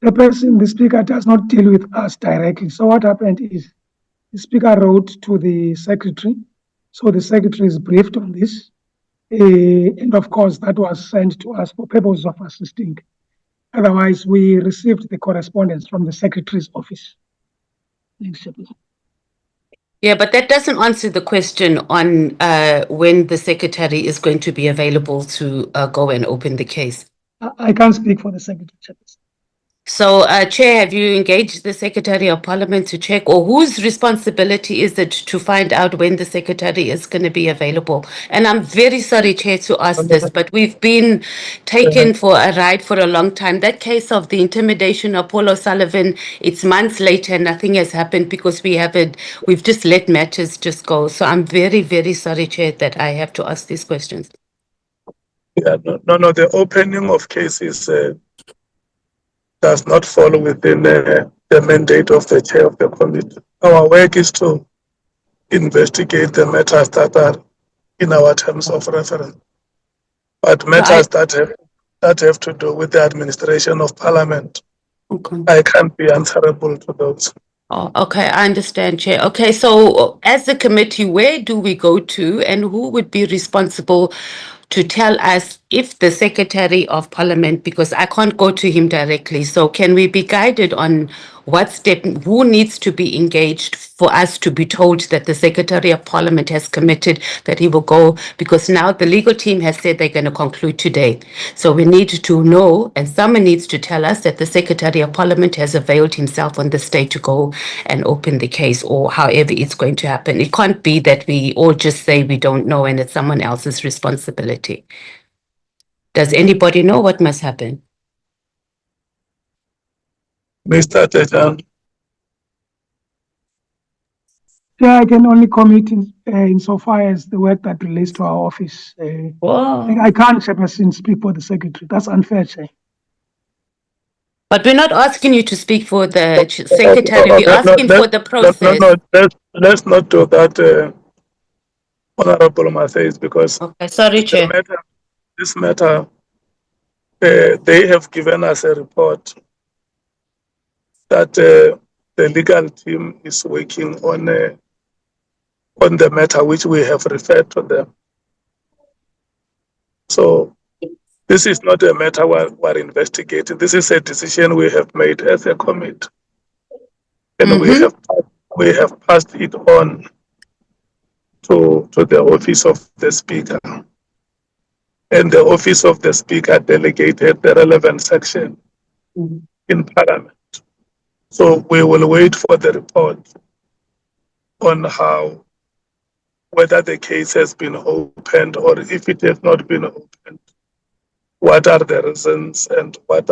The speaker does not deal with us directly. So what happened is the speaker wrote to the secretary. So the secretary is briefed on this. And of course, that was sent to us for purposes of assisting. Otherwise, we received the correspondence from the secretary's office. Thanks, Chairperson. Yeah, but that doesn't answer the question on when the secretary is going to be available to go and open the case. I can't speak for the secretary, Chairperson. So, Chair, have you engaged the Secretary of Parliament to check, or whose responsibility is it to find out when the Secretary is going to be available? And I'm very sorry, Chair, to ask this, but we've been taken for a ride for a long time. That case of the intimidation of Paul O'Sullivan, it's months later and nothing has happened because we've just let matters just go. So I'm very, very sorry, Chair, that I have to ask these questions. Yeah, no, the opening of cases does not fall within the mandate of the chair of the committee. Our work is to investigate the matters that are in our terms of reference. But matters that have to do with the administration of parliament, I can't be answerable to those. Oh, okay, I understand, Chair. Okay, so as a committee, where do we go to and who would be responsible to tell us if the Secretary of Parliament, because I can't go to him directly, so can we be guided on what step, who needs to be engaged for us to be told that the Secretary of Parliament has committed that he will go? Because now the legal team has said they're going to conclude today. So we need to know, and someone needs to tell us that the Secretary of Parliament has availed himself on this day to go and open the case, or however it's going to happen. It can't be that we all just say we don't know and it's someone else's responsibility. Does anybody know what must happen? Mr. Tejan. Yeah, I can only commit insofar as the work that relates to our office. I can't, Chairperson, speak for the secretary. That's unfair, Chair. But we're not asking you to speak for the secretary. We're asking for the process. No, let's not do that, Honorable Mathies, because sorry, Chair. This matter, they have given us a report that the legal team is working on the matter which we have referred to them. So this is not a matter we're investigating. This is a decision we have made as a committee, and we have passed it on to the office of the Speaker, and the office of the Speaker delegated the relevant section in Parliament. So we will wait for the report on whether the case has been opened or if it has not been opened. What are the reasons and what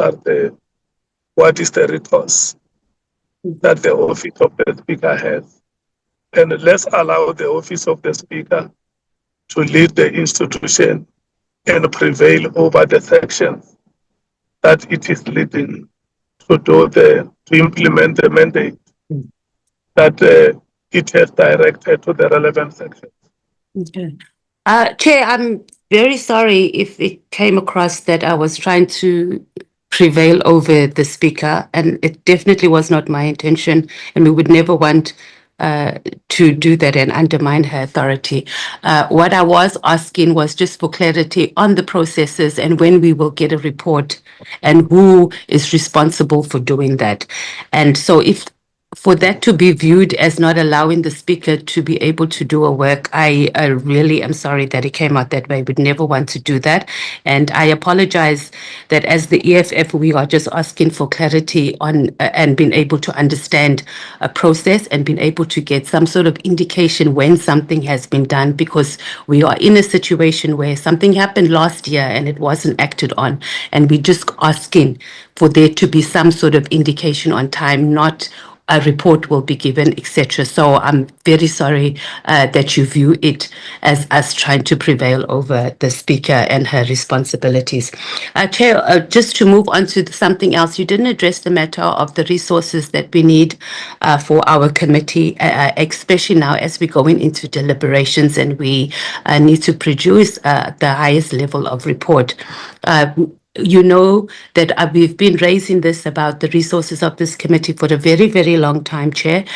is the recourse that the office of the Speaker has? And let's allow the office of the Speaker to lead the institution and prevail over the sections that it is leading to implement the mandate that it has directed to the relevant sections. Okay. Chair, I'm very sorry if it came across that I was trying to prevail over the Speaker, and it definitely was not my intention, and we would never want to do that and undermine her authority. What I was asking was just for clarity on the processes and when we will get a report and who is responsible for doing that. And so if for that to be viewed as not allowing the speaker to be able to do a work, I really am sorry that it came out that way. Would never want to do that. And I apologize that as the EFF, we are just asking for clarity on and being able to understand a process and being able to get some sort of indication when something has been done, because we are in a situation where something happened last year and it wasn't acted on. And we're just asking for there to be some sort of indication on time, not a report will be given, etc. So I'm very sorry that you view it as us trying to prevail over the speaker and her responsibilities. Chair, just to move on to something else, you didn't address the matter of the resources that we need for our committee, especially now as we're going into deliberations and we need to produce the highest level of report. You know that we've been raising this about the resources of this committee for a very, very long time, Chair.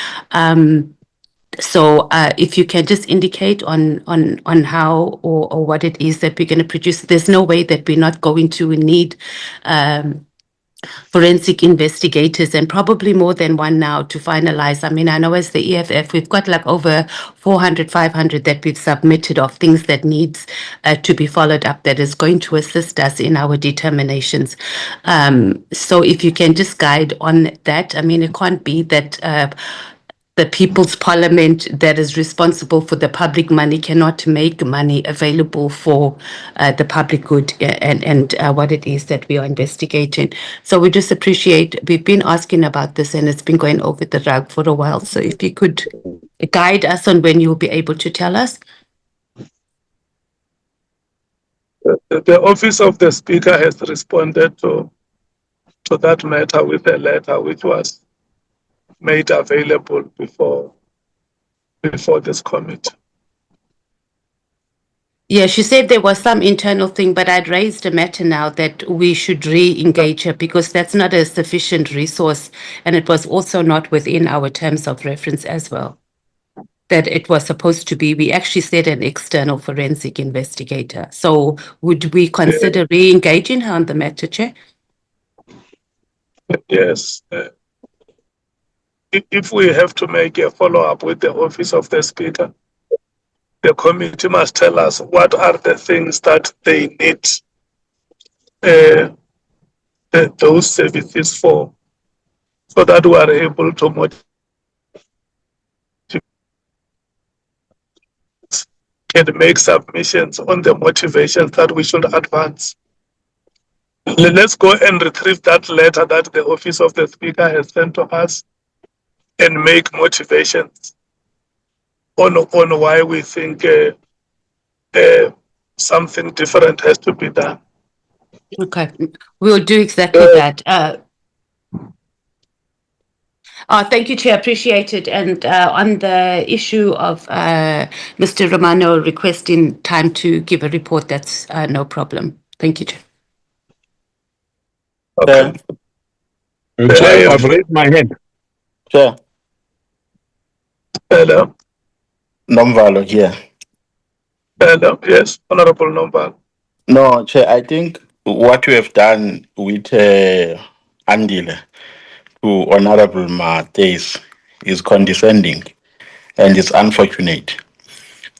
So if you can just indicate on how or what it is that we're going to produce. There's no way that we're not going to need forensic investigators, and probably more than one now to finalize. I mean, I know as the EFF, we've got like over 400, 500 that we've submitted of things that needs to be followed up that is going to assist us in our determinations. So if you can just guide on that. I mean, it can't be that the People's Parliament that is responsible for the public money cannot make money available for the public good and what it is that we are investigating. So we just appreciate, we've been asking about this and it's been going over the rug for a while. So if you could guide us on when you'll be able to tell us. The Office of the Speaker has responded to that matter with a letter which was made available before this committee. Yeah, she said there was some internal thing, but I'd raised a matter now that we should re-engage her because that's not a sufficient resource, and it was also not within our terms of reference as well. That it was supposed to be, we actually said an external forensic investigator. So would we consider re-engaging her on the matter, Chair? Yes. If we have to make a follow-up with the Office of the Speaker, the committee must tell us what are the things that they need those services for, so that we are able to motivate and make submissions on the motivations that we should advance. Let's go and retrieve that letter that the Office of the Speaker has sent to us and make motivations on why we think something different has to be done. Okay, we'll do exactly that. Thank you, Chair. Appreciate it. And on the issue of Mr. Romano requesting time to give a report, that's no problem. Thank you, Chair. Okay. Chair, I've raised my hand. Chair. Hello. Nomvalo here. Hello. Yes, Honorable Nomvalo. No, Chair, I think what you have done with Andile to Honorable Mates is condescending and it's unfortunate.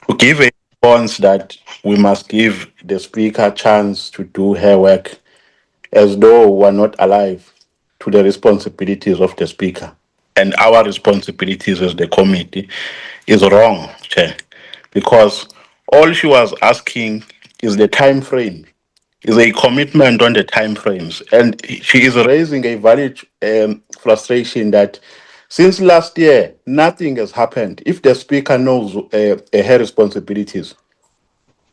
To give a response that we must give the Speaker a chance to do her work as though we're not alive to the responsibilities of the Speaker and our responsibilities as the committee is wrong, Chair, because all she was asking is the time frame, is a commitment on the time frames, and she is raising a valid frustration that since last year nothing has happened. If the Speaker knows her responsibilities,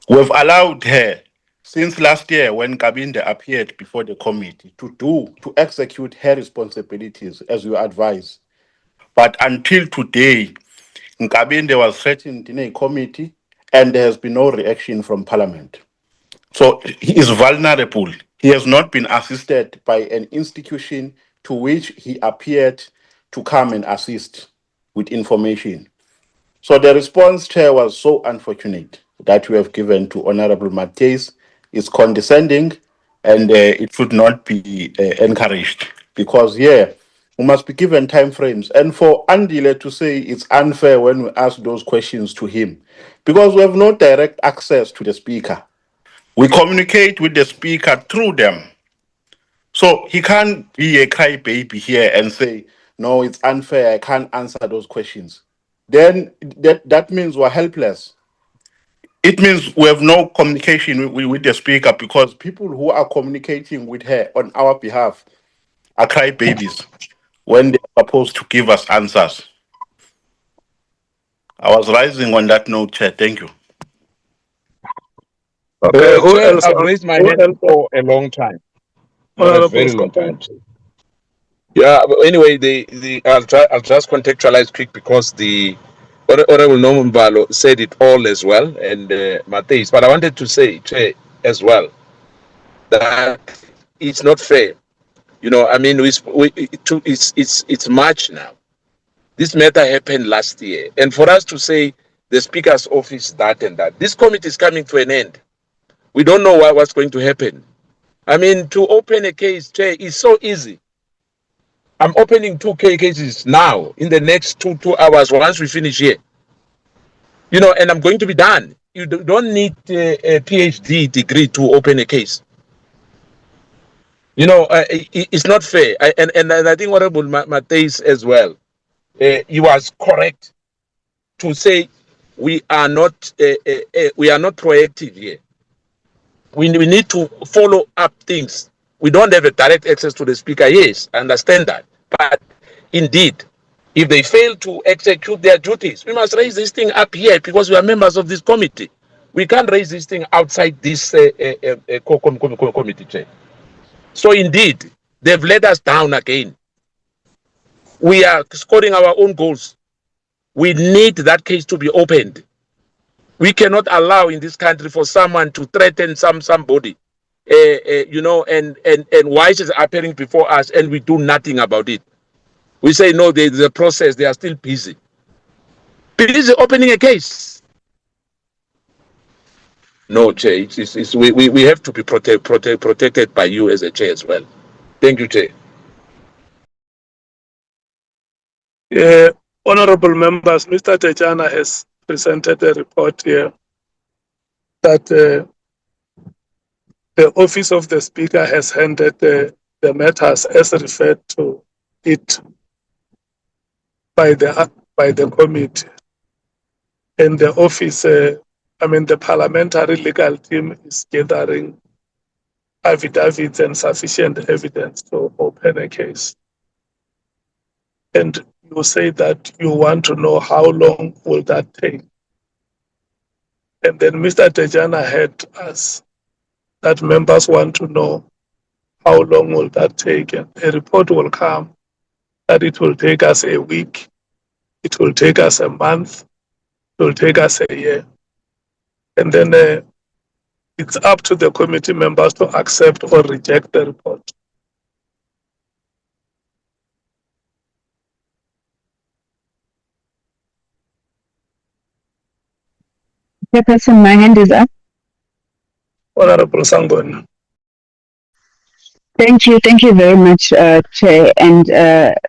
we've allowed her since last year when Kabinde appeared before the committee to execute her responsibilities as you advise. But until today, Nkabinde was threatened in a committee and there has been no reaction from Parliament. So he is vulnerable. He has not been assisted by an institution to which he appeared to come and assist. with information. So the response, Chair, was so unfortunate that we have given to Honorable Matthias. Is condescending, and it should not be encouraged, because we must be given time frames. And for Andile to say it's unfair when we ask those questions to him, because we have no direct access to the speaker. We communicate with the speaker through them. So he can't be a crybaby here and say, no, it's unfair, I can't answer those questions. Then that means we're helpless. It means we have no communication with the speaker, because people who are communicating with her on our behalf are crybabies when they're supposed to give us answers. I was rising on that note, Chair. Thank you. Okay, who Chair, else? I've raised my Who hand else? for a long time. Not a Honorable very long Scotland. time. Yeah, but anyway, I'll just contextualize quick, because the Honorable Norman Balo said it all as well, and Matthias. But I wanted to say, Chair, as well, that it's not fair. You know, I mean, it's March now. This matter happened last year, and for us to say the Speaker's office that and that, this committee is coming to an end. We don't know what's going to happen. I mean, to open a case, Chair, is so easy. I'm opening 2 cases now in the next two hours once we finish here. You know, and I'm going to be done. You don't need a PhD degree to open a case. You know, it's not fair. And I think Honorable Matthias as well, he was correct to say we are not proactive here. We need to follow up things. We don't have a direct access to the speaker. Yes, I understand that. But indeed, if they fail to execute their duties, we must raise this thing up here, because we are members of this committee. We can't raise this thing outside this committee, Chair. So indeed, they've let us down again. We are scoring our own goals. We need that case to be opened. We cannot allow in this country for someone to threaten somebody, you know, and why is it appearing before us and we do nothing about it? We say, no, there's a process, they are still busy. Busy opening a case. No, Chair, we have to be protected by you as a Chair as well. Thank you, Chair. Honorable members, Mr. Tejana has presented a report here that the office of the speaker has handed the matters as referred to it by the committee, and the office, the parliamentary legal team is gathering affidavits and sufficient evidence to open a case. And you say that you want to know how long will that take. And then Mr. Tejana had us that members want to know how long will that take. And a report will come that it will take us a week, it will take us a month, it will take us a year. And then it's up to the committee members to accept or reject the report. Chairperson, my hand is up. Honorable Sangon. Thank you very much, Chair. And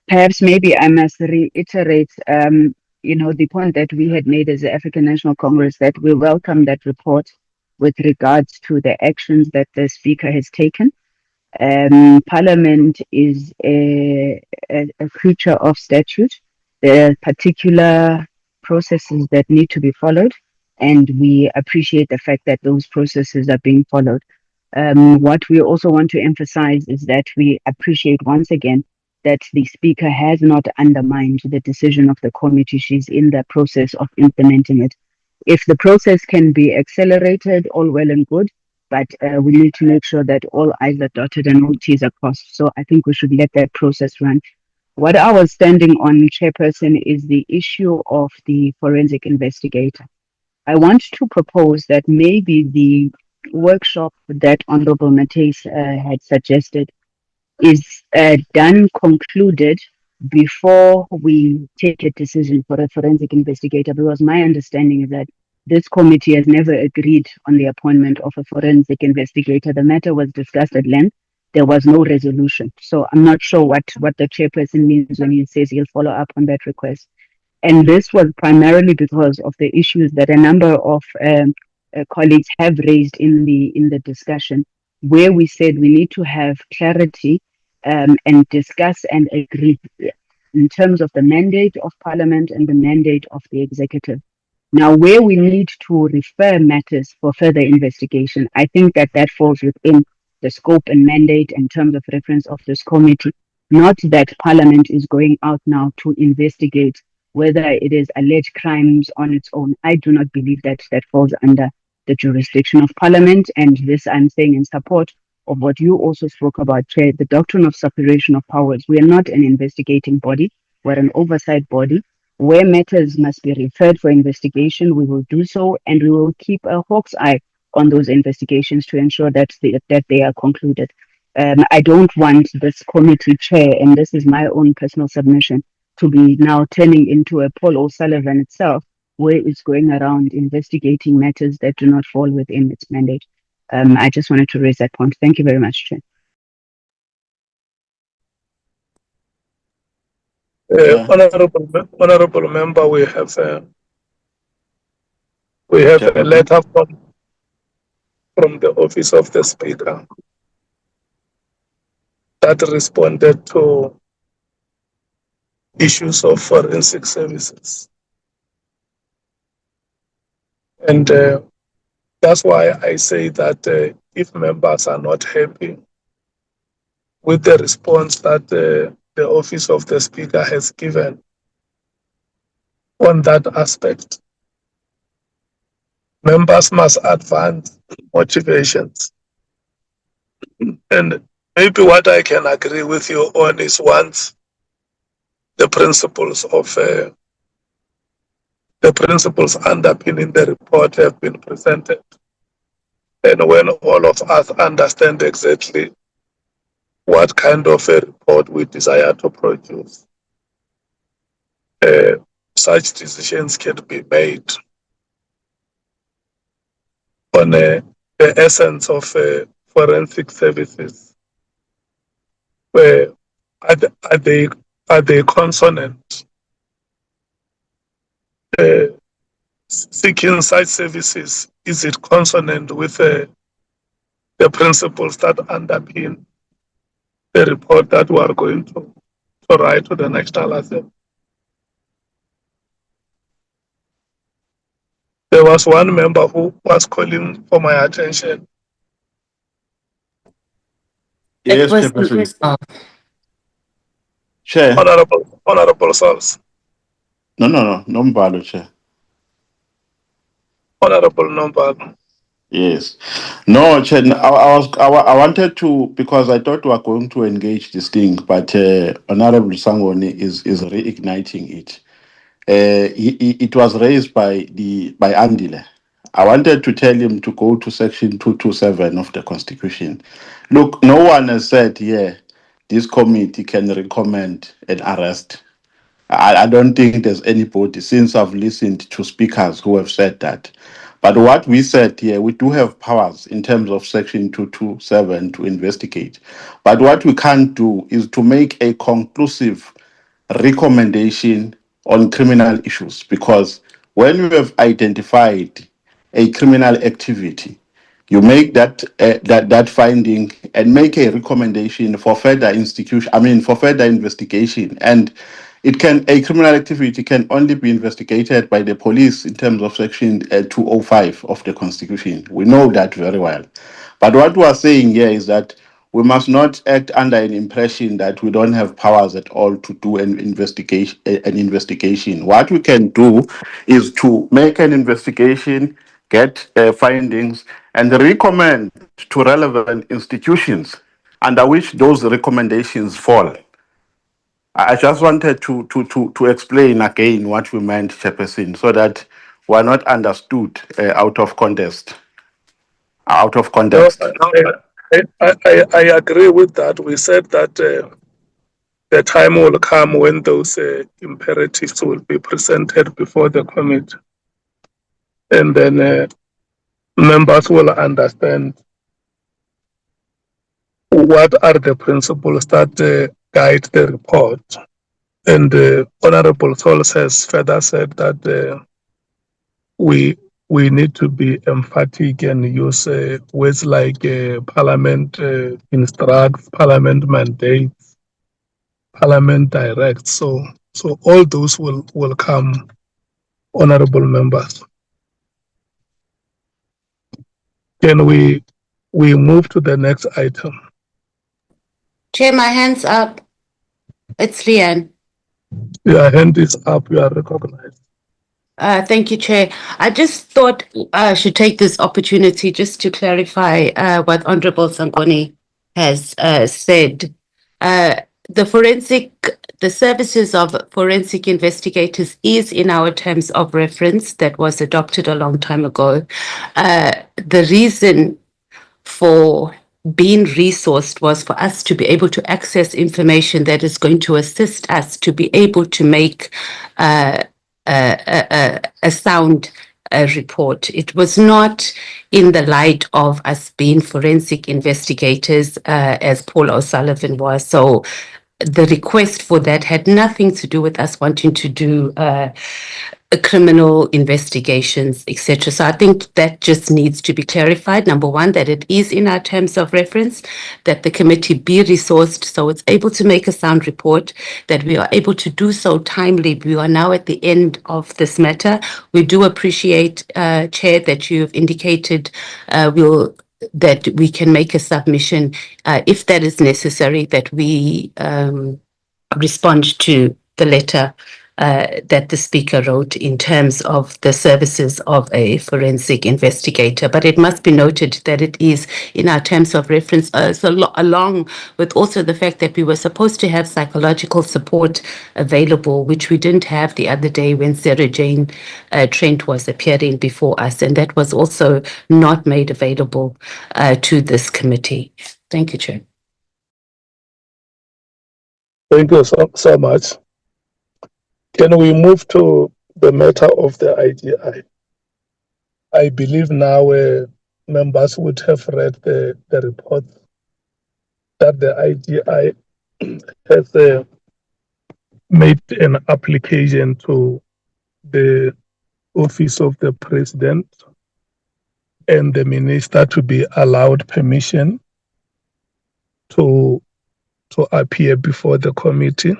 perhaps maybe I must reiterate, the point that we had made as the African National Congress, that we welcome that report with regards to the actions that the Speaker has taken. Parliament is a creature of statute. There are particular processes that need to be followed, and we appreciate the fact that those processes are being followed. What we also want to emphasize is that we appreciate once again that the Speaker has not undermined the decision of the committee. She's in the process of implementing it. If the process can be accelerated, all well and good, but we need to make sure that all I's are dotted and all T's are crossed. So I think we should let that process run. What I was standing on, Chairperson, is the issue of the forensic investigator. I want to propose that maybe the workshop that Honorable Matthias had suggested is concluded before we take a decision for a forensic investigator, because my understanding is that this committee has never agreed on the appointment of a forensic investigator. The matter was discussed at length. There was no resolution. So I'm not sure what the chairperson means when he says he'll follow up on that request. And this was primarily because of the issues that a number of colleagues have raised in the discussion, where we said we need to have clarity and discuss and agree in terms of the mandate of Parliament and the mandate of the executive. Now, where we need to refer matters for further investigation, I think that falls within the scope and mandate in terms of reference of this committee, not that Parliament is going out now to investigate whether it is alleged crimes on its own. I do not believe that falls under the jurisdiction of Parliament, and this I'm saying in support of what you also spoke about, Chair, the doctrine of separation of powers. We are not an investigating body, we're an oversight body. Where matters must be referred for investigation, we will do so, and we will keep a hawk's eye on those investigations to ensure that they are concluded. I don't want this committee chair, and this is my own personal submission, to be now turning into a Paul O'Sullivan itself, where it's going around investigating matters that do not fall within its mandate. I just wanted to raise that point. Thank you very much, Chair. Honorable member, we have a letter from the office of the Speaker that responded to issues of forensic services. And that's why I say that if members are not happy with the response that the office of the Speaker has given on that aspect, members must advance motivations. And maybe what I can agree with you on is once the principles underpinning the report have been presented, and when all of us understand exactly what kind of a report we desire to produce, such decisions can be made on the essence of forensic services. Where are they consonant? Seeking such services, is it consonant with the principles that underpin the report that we are going to write to the National Assembly? There was one member who was calling for my attention. Yes, Chairperson. Chair. Honorable Sauls. No, Mbalo, Chair. Honorable Nombalo. Yes. No, Chair, I wanted to, because I thought we were going to engage this thing, but Honorable Sangoni is reigniting it. It was raised by Andile. I wanted to tell him to go to section 227 of the Constitution. Look, no one has said here this committee can recommend an arrest. I don't think there's anybody, since I've listened to speakers who have said that. But what we said here, we do have powers in terms of section 227 to investigate. But what we can't do is to make a conclusive recommendation on criminal issues, because when you have identified a criminal activity, you make that finding and make a recommendation for further investigation. And a criminal activity can only be investigated by the police in terms of section 205 of the Constitution. We know that very well. But what we are saying here is that we must not act under an impression that we don't have powers at all to do an investigation. What we can do is to make an investigation, get findings, and recommend to relevant institutions under which those recommendations fall. I just wanted to explain again what we meant, Chairperson, so that we're not understood out of context. No, I agree with that. We said that the time will come when those imperatives will be presented before the committee. And then members will understand what are the principles that guide the report. And Honorable Sols has further said that we need to be emphatic and use words like Parliament instructs, Parliament mandates, Parliament directs. So all those will come, honorable members. Can we move to the next item? Chair, my hand's up. It's Rian. Your hand is up. You are recognized. Thank you, Chair. I just thought I should take this opportunity just to clarify what Honorable Sangoni has said. The services of forensic investigators is in our terms of reference that was adopted a long time ago. The reason for being resourced was for us to be able to access information that is going to assist us to be able to make a sound report. It was not in the light of us being forensic investigators, as Paul O'Sullivan was. So the request for that had nothing to do with us wanting to do criminal investigations, etc. So I think that just needs to be clarified. Number one, that it is in our terms of reference, that the committee be resourced so it's able to make a sound report, that we are able to do so timely. We are now at the end of this matter. We do appreciate, Chair, that you've indicated that we can make a submission if that is necessary, that we respond to the letter that the Speaker wrote in terms of the services of a forensic investigator. But it must be noted that it is in our terms of reference, along with also the fact that we were supposed to have psychological support available, which we didn't have the other day when Sarah Jane Trent was appearing before us. And that was also not made available to this committee. Thank you, Chair. Thank you so much. Can we move to the matter of the IGI? I believe now members would have read the report that the IGI has made an application to the Office of the President and the Minister to be allowed permission to appear before the committee,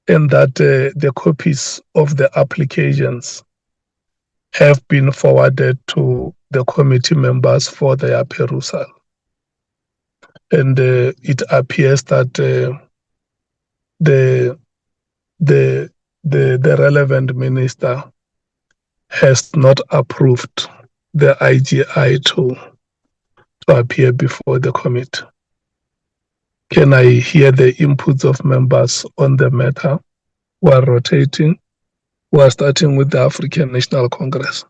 and that the copies of the applications have been forwarded to the committee members for their perusal. And it appears that the relevant minister has not approved the IGI to appear before the committee. Can I hear the inputs of members on the matter who are rotating? We are starting with the African National Congress.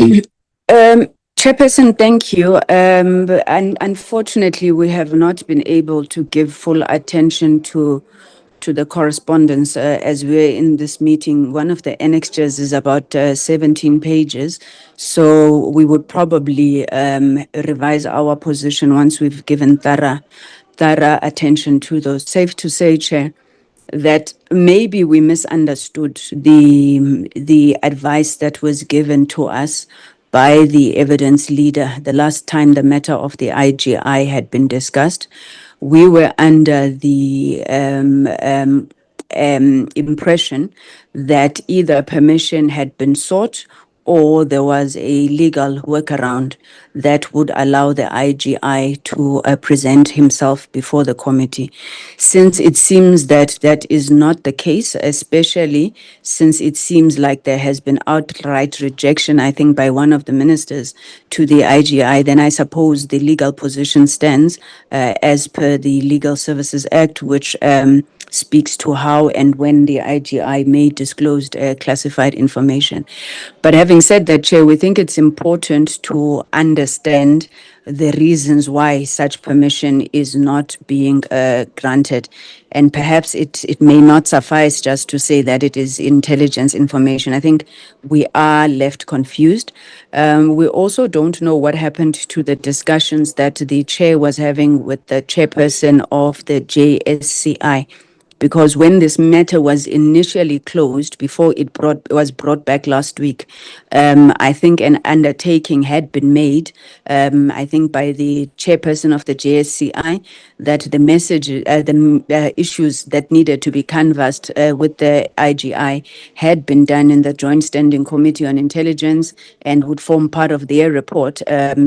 Chairperson, thank you. And unfortunately, we have not been able to give full attention to the correspondence as we're in this meeting. One of the annexures is about 17 pages. So we would probably revise our position once we've given thorough attention to those. Safe to say, Chair, that maybe we misunderstood the advice that was given to us by the evidence leader the last time the matter of the IGI had been discussed. We were under the impression that either permission had been sought or there was a legal workaround that would allow the IGI to present himself before the committee. Since it seems that that is not the case, especially since it seems like there has been outright rejection, I think, by one of the ministers to the IGI, then I suppose the legal position stands as per the Legal Services Act, which speaks to how and when the IGI may disclose classified information. But having said that, Chair, we think it's important to understand the reasons why such permission is not being granted. And perhaps it may not suffice just to say that it is intelligence information. I think we are left confused. We also don't know what happened to the discussions that the chair was having with the chairperson of the JSCI, because when this matter was initially closed, before it was brought back last week, I think an undertaking had been made, I think by the chairperson of the JSCI, that the message, the issues that needed to be canvassed with the IGI had been done in the Joint Standing Committee on Intelligence and would form part of their report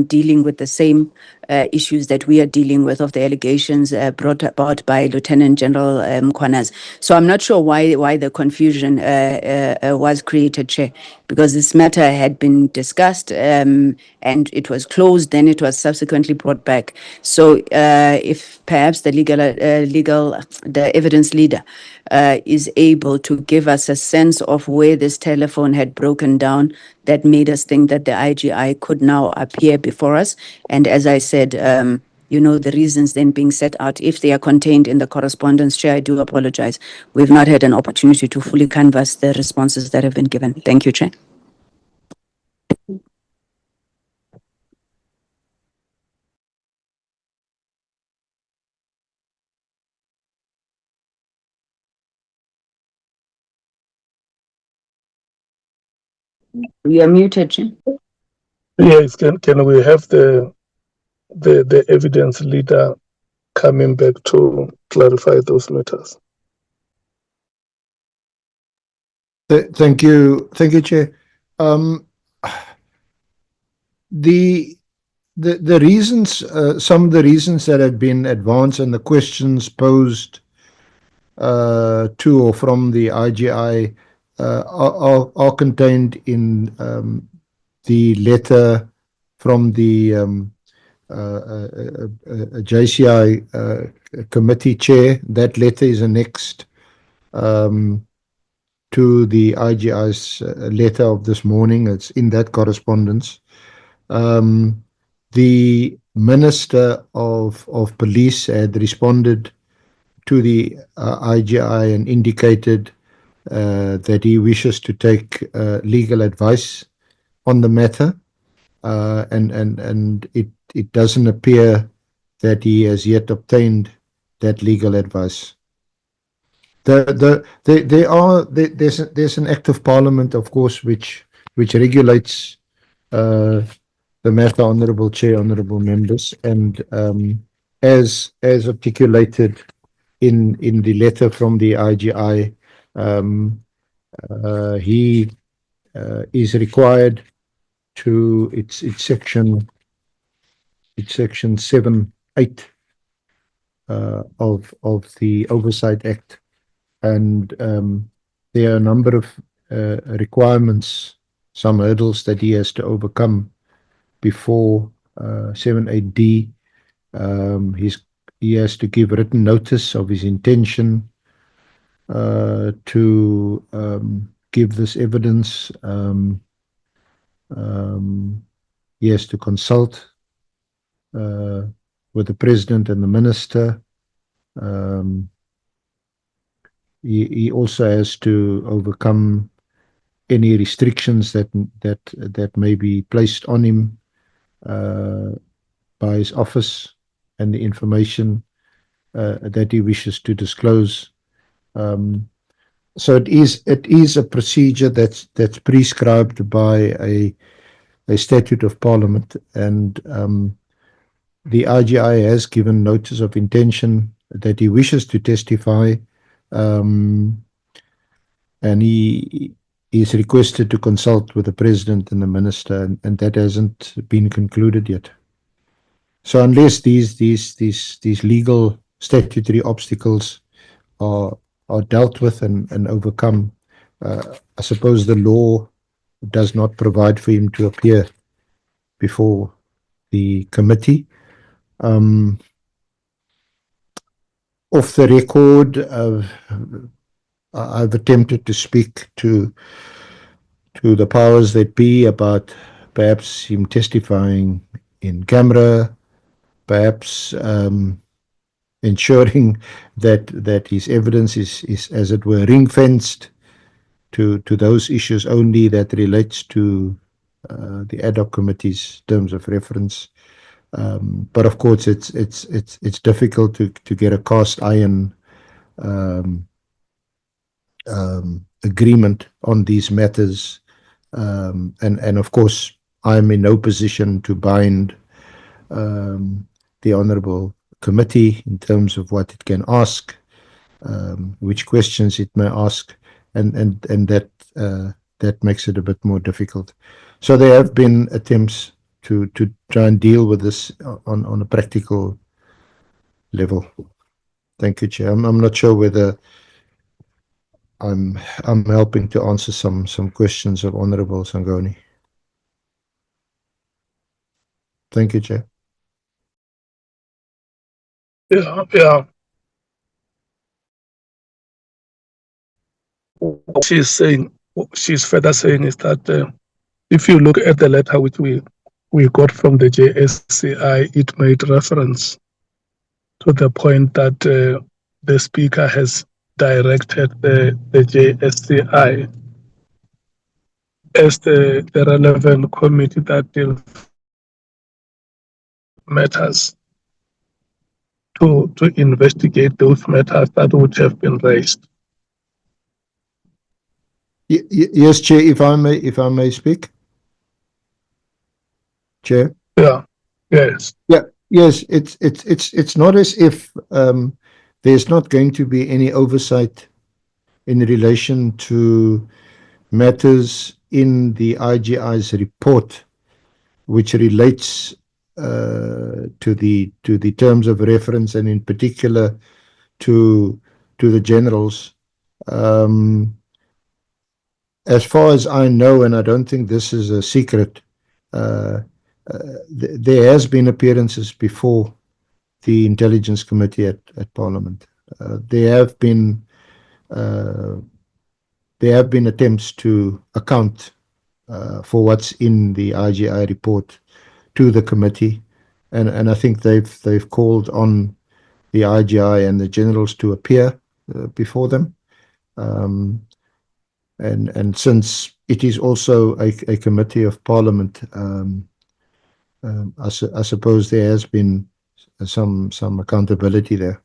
dealing with the same issues that we are dealing with, of the allegations brought about by Lieutenant General Mkhwanazi. So I'm not sure why the confusion was created, Chair, because this matter had been discussed and it was closed, then it was subsequently brought back. So if perhaps the the evidence leader is able to give us a sense of where this telephone had broken down, that made us think that the IGI could now appear before us. And as I said, the reasons then being set out, if they are contained in the correspondence, Chair, I do apologize. We've not had an opportunity to fully canvass the responses that have been given. Thank you, Chair. You are muted, Chair. Yes, can we have the evidence leader coming back to clarify those matters? Thank you, Chair. The reasons, some of the reasons that have been advanced and the questions posed to or from the IGI are contained in the letter from the JCI committee chair. That letter is annexed to the IGI's letter of this morning. It's in that correspondence. The Minister of Police had responded to the IGI and indicated that he wishes to take legal advice on the matter, and it doesn't appear that he has yet obtained that legal advice. There's an act of Parliament, of course, which regulates the matter, Honourable Chair, honourable members, and as articulated in the letter from the IGI, he is required to it's section 7(8) of the Oversight Act, and there are a number of requirements, some hurdles that he has to overcome before 7(8)D. He has to give written notice of his intention to give this evidence. He has to consult with the President and the Minister. He also has to overcome any restrictions that may be placed on him by his office and the information that he wishes to disclose. So it is a procedure that's prescribed by a statute of Parliament, and the IGI has given notice of intention that he wishes to testify, and he is requested to consult with the President and the Minister, and that hasn't been concluded yet. So unless these legal statutory obstacles are dealt with and overcome, I suppose the law does not provide for him to appear before the committee. Off the record, I've attempted to speak to the powers that be about perhaps him testifying in camera, perhaps ensuring that his evidence is as it were ring fenced to those issues only that relates to the ad hoc committee's terms of reference. But of course, it's difficult to get a cast iron agreement on these matters, and of course, I'm in no position to bind the honourable committee in terms of what it can ask, which questions it may ask, and that makes it a bit more difficult. So there have been attempts to try and deal with this on a practical level. Thank you, Chair. I'm not sure whether I'm helping to answer some questions of Honourable Sangoni. Thank you, Chair. Yeah. What she's further saying is that if you look at the letter which we got from the JSCI, it made reference to the point that the Speaker has directed the JSCI as the relevant committee that deals matters to investigate those matters that would have been raised. Yes, Chair, if I may speak. Chair? Yeah. Yes. Yeah. Yes, it's not as if there's not going to be any oversight in relation to matters in the IGI's report, which relates to the terms of reference, and in particular to the generals. As far as I know, and I don't think this is a secret, there has been appearances before the Intelligence Committee at Parliament. There have been attempts to account for what's in the IGI report to the committee, and I think they've called on the IGI and the generals to appear before them. And since it is also a committee of Parliament, I suppose there has been some accountability there.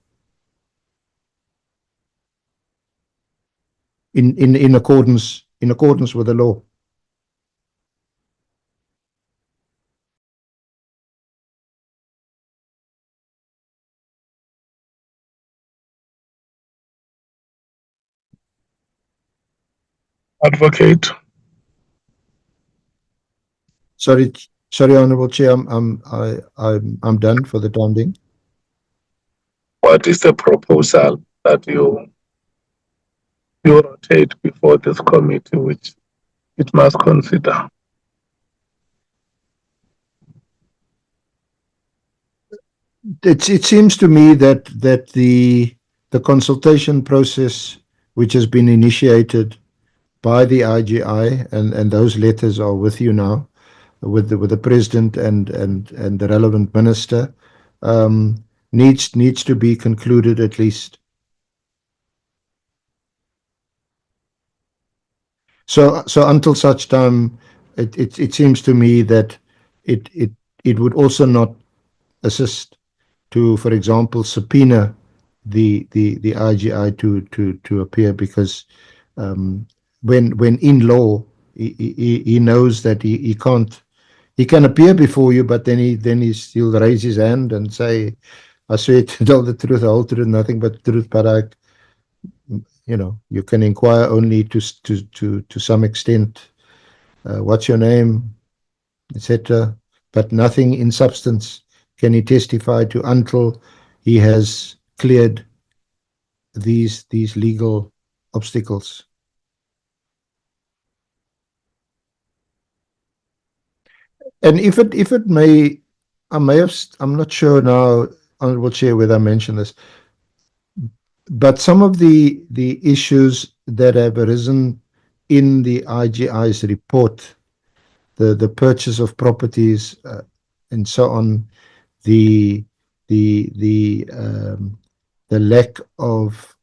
In accordance with the law. Advocate. Sorry, Honourable Chair, I'm done for the time being. What is the proposal that you rotate before this committee, which it must consider? It seems to me that the consultation process, which has been initiated by the IGI, and those letters are with you now, with the President and the relevant minister, needs to be concluded at least. So until such time, it seems to me that it would also not assist to, for example, subpoena the IGI to appear, because when in law he knows that he can appear before you, but then he'll raise his hand and say, I swear to tell the truth, the whole truth, nothing but the truth, but you can inquire only to some extent, what's your name, etc., but nothing in substance can he testify to until he has cleared these legal obstacles. And if it may, I'm not sure now, Honourable Chair, whether I mentioned this, but some of the issues that have arisen in the IGI's report, the purchase of properties, and so on, the lack of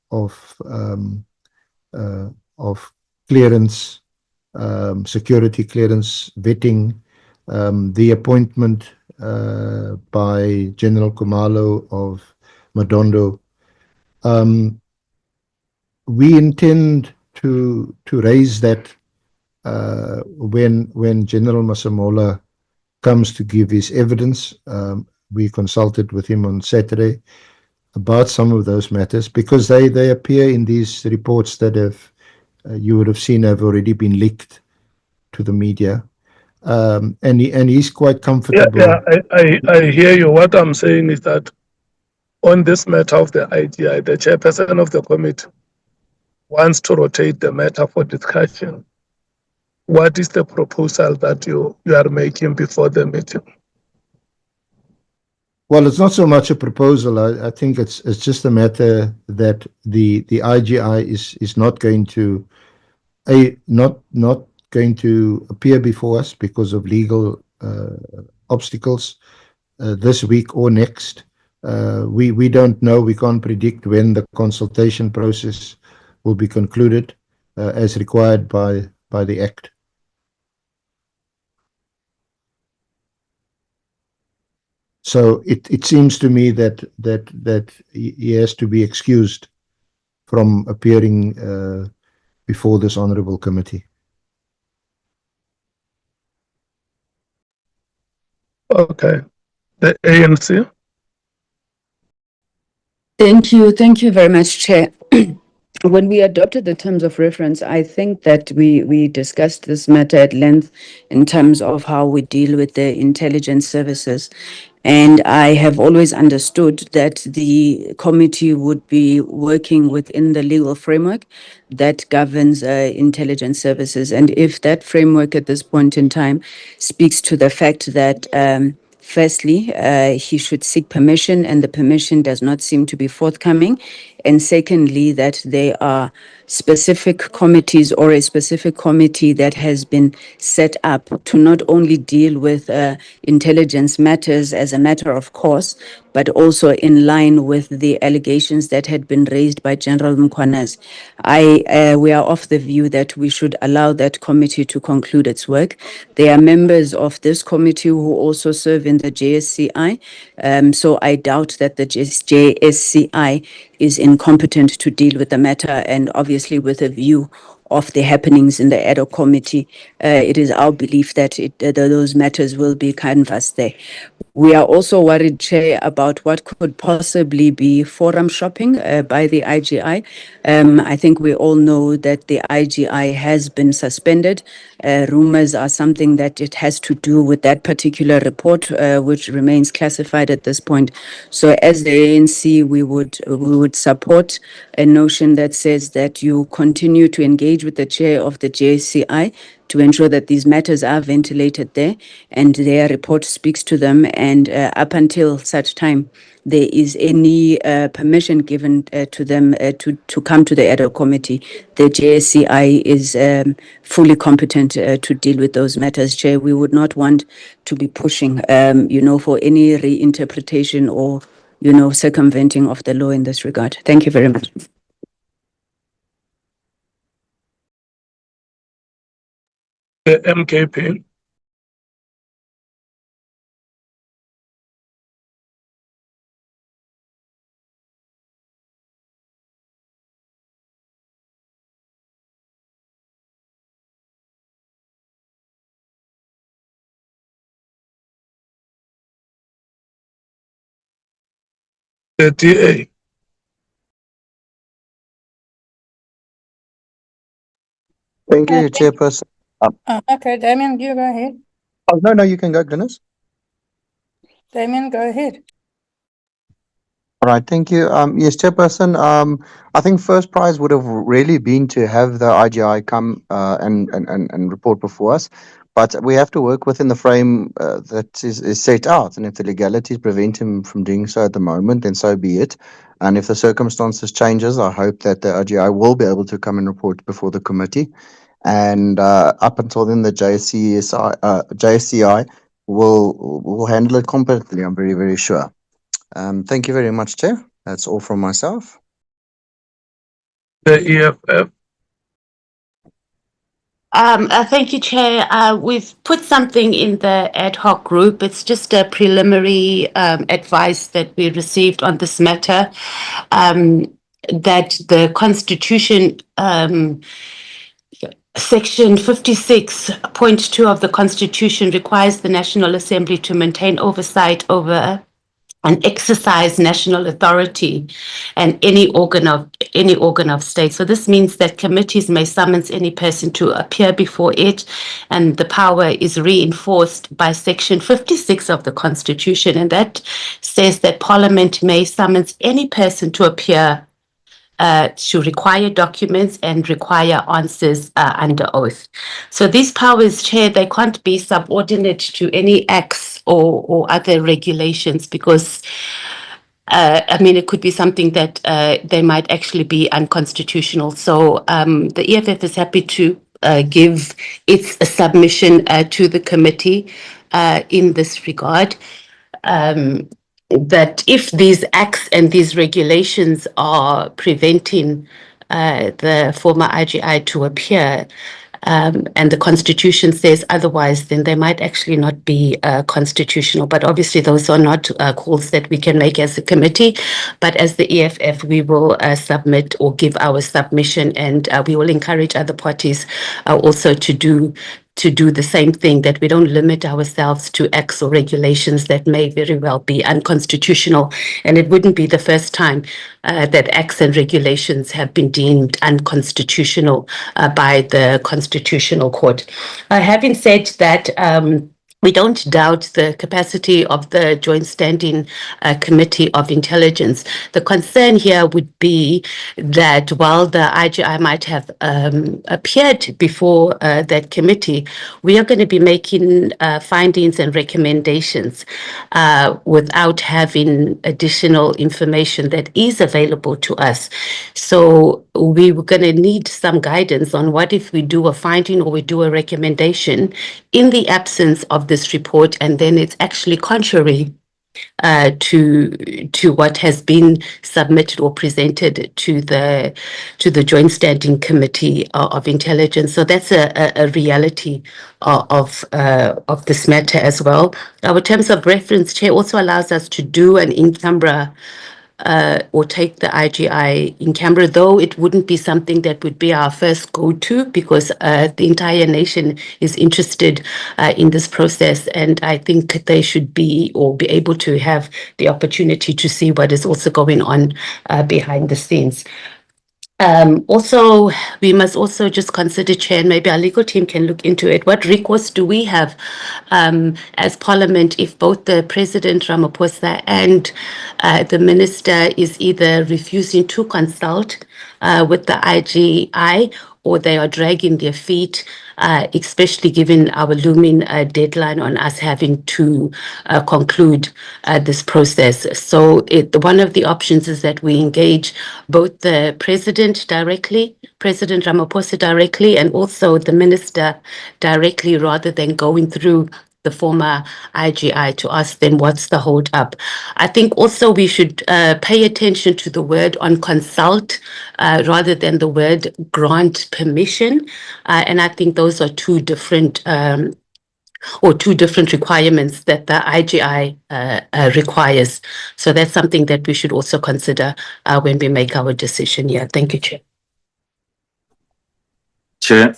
clearance, security clearance vetting, the appointment by General Kumalo of Madondo. We intend to raise that when General Masemola comes to give his evidence. We consulted with him on Saturday about some of those matters because they appear in these reports that have you would have seen have already been leaked to the media. And he's quite comfortable. I hear you. What I'm saying is that on this matter of the IGI, the chairperson of the committee wants to rotate the matter for discussion. What is the proposal that you are making before the meeting? Well, it's not so much a proposal. I think it's just a matter that the IGI is not going to not going to appear before us because of legal obstacles this week or next. We don't know. We can't predict when the consultation process will be concluded as required by the Act. So it seems to me that he has to be excused from appearing before this honourable committee. Okay. The ANC? Thank you very much, Chair. When we adopted the terms of reference, I think that we discussed this matter at length in terms of how we deal with the intelligence services. And I have always understood that the committee would be working within the legal framework that governs intelligence services. And if that framework at this point in time speaks to the fact that firstly, he should seek permission, and the permission does not seem to be forthcoming. And secondly, that there are specific committees or a specific committee that has been set up to not only deal with intelligence matters as a matter of course, but also in line with the allegations that had been raised by General Mkhwanazi. We are of the view that we should allow that committee to conclude its work. There are members of this committee who also serve in the JSCI, so I doubt that the JSCI is incompetent to deal with the matter, and obviously with a view of the happenings in the ad hoc committee, it is our belief that those matters will be canvassed there. We are also worried, Chair, about what could possibly be forum shopping by the IGI. I think we all know that the IGI has been suspended. Rumors are something that it has to do with that particular report, which remains classified at this point. So as the ANC, we would support a notion that says that you continue to engage with the chair of the JCI to ensure that these matters are ventilated there and their report speaks to them. And up until such time there is any permission given to them to come to the ad hoc committee, the JSCI is fully competent to deal with those matters, Chair. We would not want to be pushing, for any reinterpretation or, circumventing of the law in this regard. Thank you very much. The MKP? The DA? Thank you, Chairperson. Okay, Damien, you go ahead. Oh, no, you can go, Glynis. Damien, go ahead. All right, thank you. Yes, Chairperson. I think first prize would have really been to have the IGI come and report before us, but we have to work within the frame that is set out. And if the legalities prevent him from doing so at the moment, then so be it. And if the circumstances changes, I hope that the IGI will be able to come and report before the committee. And up until then, the JSCI will handle it competently. I'm very, very sure. Thank you very much, Chair. That's all from myself. The EFF. Thank you, Chair. We've put something in the ad hoc group. It's just a preliminary advice that we received on this matter, that the Constitution, Section 56.2 of the Constitution requires the National Assembly to maintain oversight over and exercise national authority and any organ of state. So this means that committees may summons any person to appear before it, and the power is reinforced by Section 56 of the Constitution, and that says that Parliament may summons any person to appear to require documents and require answers under oath. So these powers, Chair, they can't be subordinate to any acts or other regulations, because it could be something that they might actually be unconstitutional. So the EFF is happy to give its submission to the committee in this regard. That if these acts and these regulations are preventing the former IGI to appear, and the Constitution says otherwise, then they might actually not be constitutional. But obviously, those are not calls that we can make as a committee. But as the EFF, we will submit or give our submission, and we will encourage other parties also to do the same thing, that we don't limit ourselves to acts or regulations that may very well be unconstitutional. And it wouldn't be the first time that acts and regulations have been deemed unconstitutional by the Constitutional Court. Having said that, we don't doubt the capacity of the Joint Standing Committee of Intelligence. The concern here would be that while the IGI might have appeared before that committee, we are going to be making findings and recommendations without having additional information that is available to us. So we were going to need some guidance on what if we do a finding or we do a recommendation in the absence of this report, and then it's actually contrary to what has been submitted or presented to the Joint Standing Committee of Intelligence. So that's a reality of this matter as well. Our terms of reference, Chair, also allows us to do an in-camera or take the IGI in camera, though it wouldn't be something that would be our first go-to, because the entire nation is interested in this process, and I think they should be or be able to have the opportunity to see what is also going on behind the scenes. Also, we must also just consider, Chair, and maybe our legal team can look into it, what recourse do we have as Parliament if both the President Ramaphosa and the Minister is either refusing to consult with the IGI, or they are dragging their feet, especially given our looming deadline on us having to conclude this process. So one of the options is that we engage both the President directly, President Ramaphosa directly, and also the Minister directly, rather than going through the former IGI to ask them what's the hold up. I think also we should pay attention to the word on consult rather than the word grant permission. And I think those are two different requirements that the IGI requires. So that's something that we should also consider when we make our decision here. Thank you, Chair. Chair.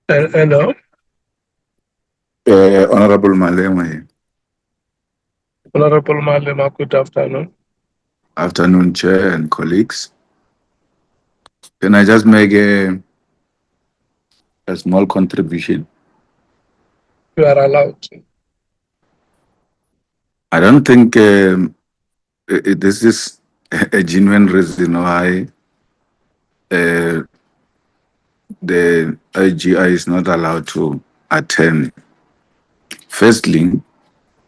Hello. Honorable Malema. Honorable Malema, good afternoon. Afternoon, Chair and colleagues. Can I just make a small contribution? You are allowed to. I don't think this is a genuine reason why the IGI is not allowed to attend. Firstly,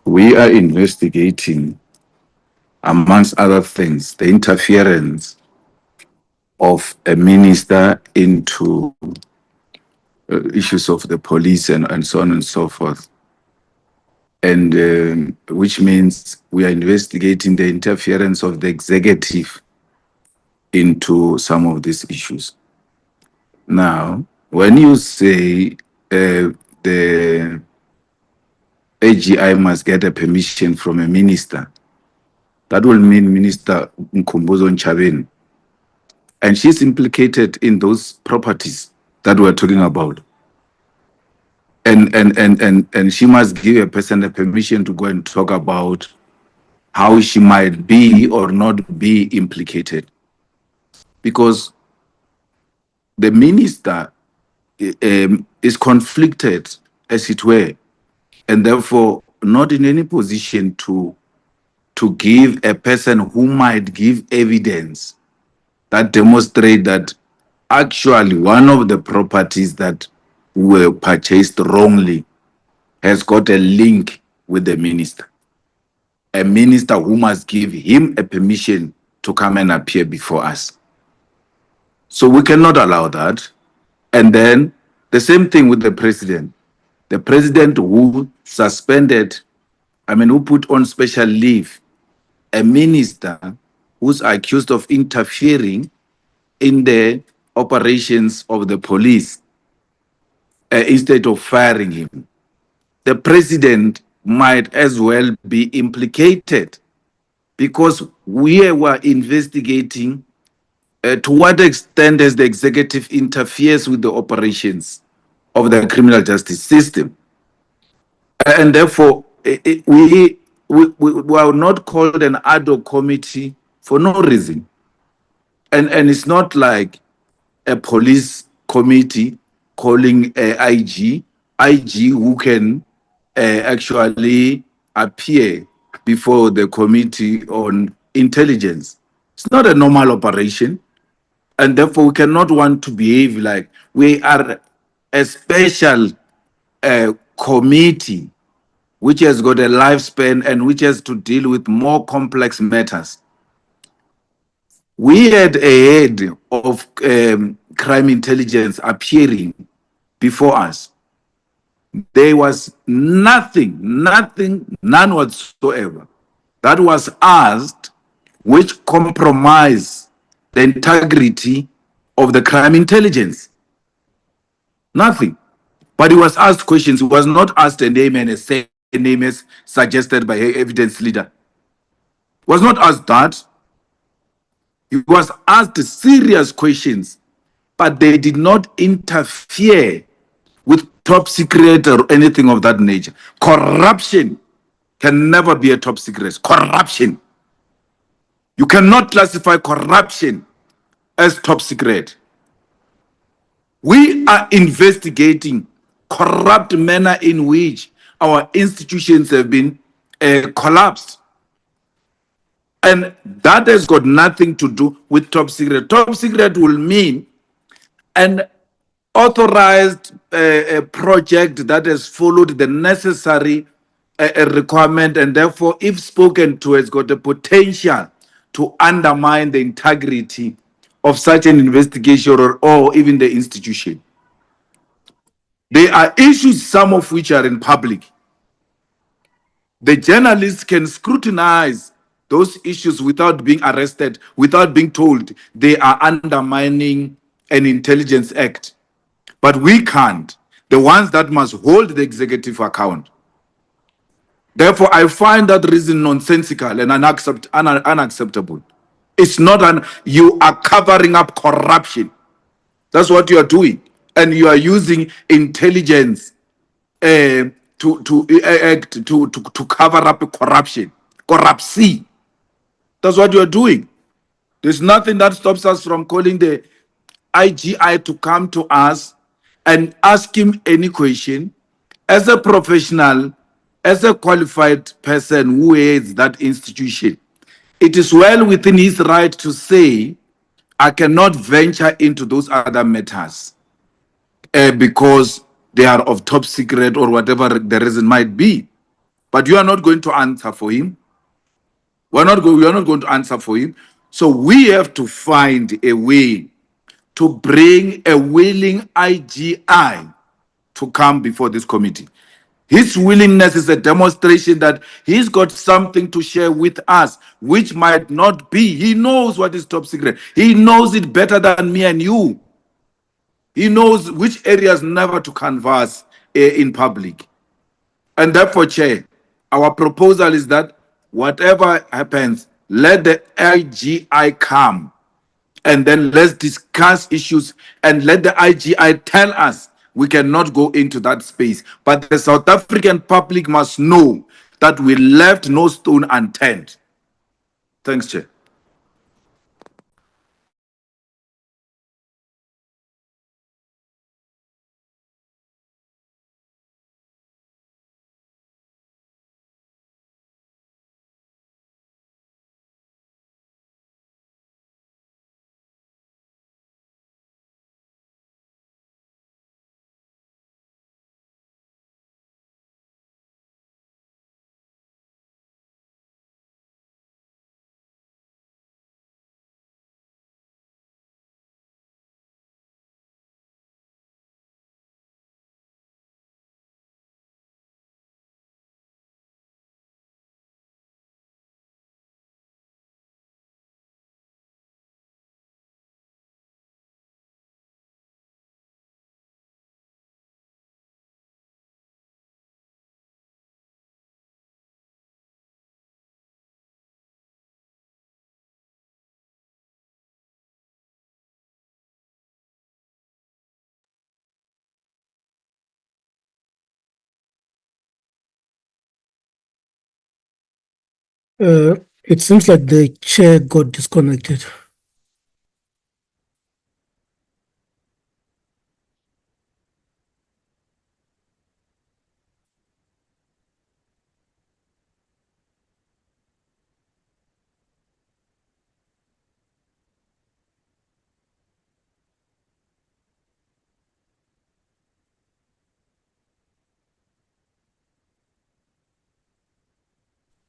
we are investigating, amongst other things, the interference of a minister into issues of the police and so on and so forth. And which means we are investigating the interference of the executive into some of these issues. Now, when you say the AGI must get a permission from a minister, that will mean Minister Mkhumbuzo Nchabeni. And she's implicated in those properties that we're talking about. And she must give a person a permission to go and talk about how she might be or not be implicated. Because the minister is conflicted, as it were, and therefore not in any position to give a person who might give evidence that demonstrate that actually one of the properties that were purchased wrongly has got a link with the minister. A minister who must give him a permission to come and appear before us. So we cannot allow that. And then the same thing with the president. The president who suspended, who put on special leave a minister who's accused of interfering in the operations of the police instead of firing him. The president might as well be implicated because we were investigating to what extent has the executive interferes with the operations of the criminal justice system. And therefore, we are not called an ad hoc committee for no reason. And it's not like a police committee calling a IG who can actually appear before the committee on intelligence. It's not a normal operation. And therefore, we cannot want to behave like we are a special committee which has got a lifespan and which has to deal with more complex matters. We had a head of crime intelligence appearing before us. There was none whatsoever that was asked which compromised the integrity of the crime intelligence. Nothing. But he was asked questions. He was not asked a name and a surname as suggested by an evidence leader. He was not asked that. He was asked serious questions, but they did not interfere with top secret or anything of that nature. Corruption can never be a top secret. Corruption. You cannot classify corruption as top secret. We are investigating corrupt manner in which our institutions have been collapsed. And that has got nothing to do with top secret. Top secret will mean an authorized project that has followed the necessary requirement, and therefore, if spoken to, has got the potential to undermine the integrity of such an investigation or even the institution. There are issues, some of which are in public. The journalists can scrutinize those issues without being arrested, without being told they are undermining an intelligence act. But we can't. The ones that must hold the executive account. Therefore, I find that reason nonsensical and unacceptable. It's not you are covering up corruption. That's what you are doing. And you are using intelligence to cover up corruption. Corruption. That's what you are doing. There's nothing that stops us from calling the IGI to come to us and ask him any question as a professional, as a qualified person who heads that institution. It is well within his right to say, I cannot venture into those other matters because they are of top secret or whatever the reason might be. But you are not going to answer for him. We are not going to answer for him. So we have to find a way to bring a willing IGI to come before this committee. His willingness is a demonstration that he's got something to share with us, which might not be. He knows what is top secret. He knows it better than me and you. He knows which areas never to canvass in public. And therefore, Chair, our proposal is that whatever happens, let the IGI come and then let's discuss issues and let the IGI tell us we cannot go into that space. But the South African public must know that we left no stone unturned. Thanks, Chair. It seems like the chair got disconnected.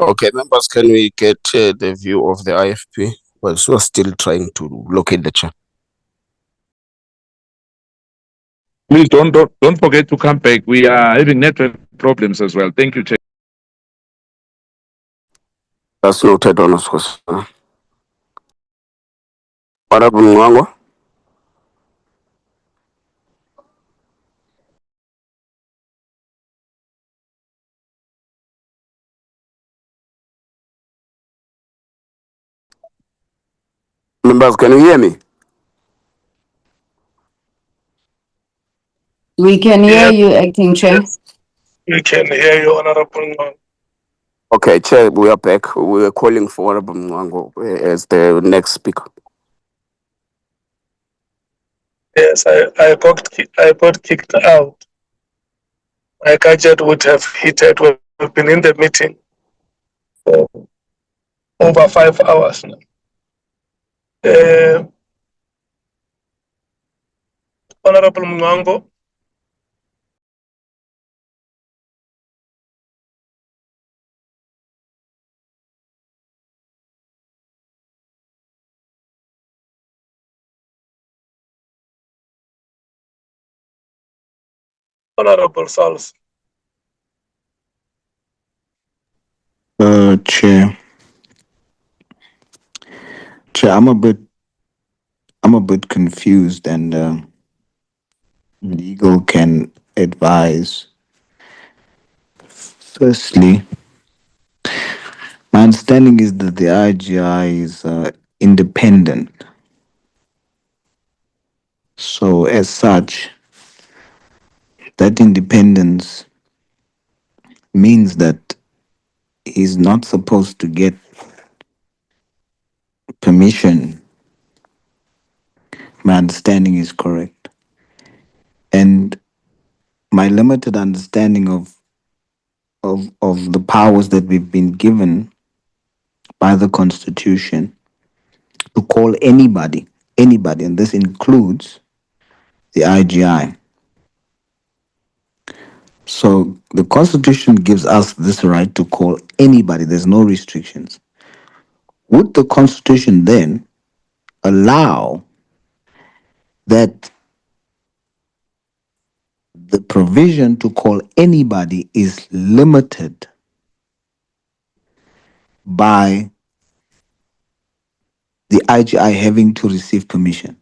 Okay, members, can we get the view of the IFP? Well, so we're still trying to locate the chair. Please don't forget to come back. We are having network problems as well. Thank you, Chair. That's noted on us. Honorable Mwango. Members, can you hear me? We can hear you, Acting Chair. We can hear you, Honorable Mwango. Okay, Chair, we are back. We are calling for Honorable Mwango as the next speaker. Yes, I got kicked out. My gadget would have heated. We've been in the meeting for over 5 hours now. Honorable Mwango. Honorable Sals. Chair. Chair, I'm a bit confused, and legal can advise. Firstly, my understanding is that the IGI is independent. So, as such, that independence means that he's not supposed to get permission. My understanding is correct. And my limited understanding of the powers that we've been given by the Constitution to call anybody, and this includes the IGI. So the Constitution gives us this right to call anybody. There's no restrictions. Would the Constitution then allow that the provision to call anybody is limited by the IGI having to receive permission.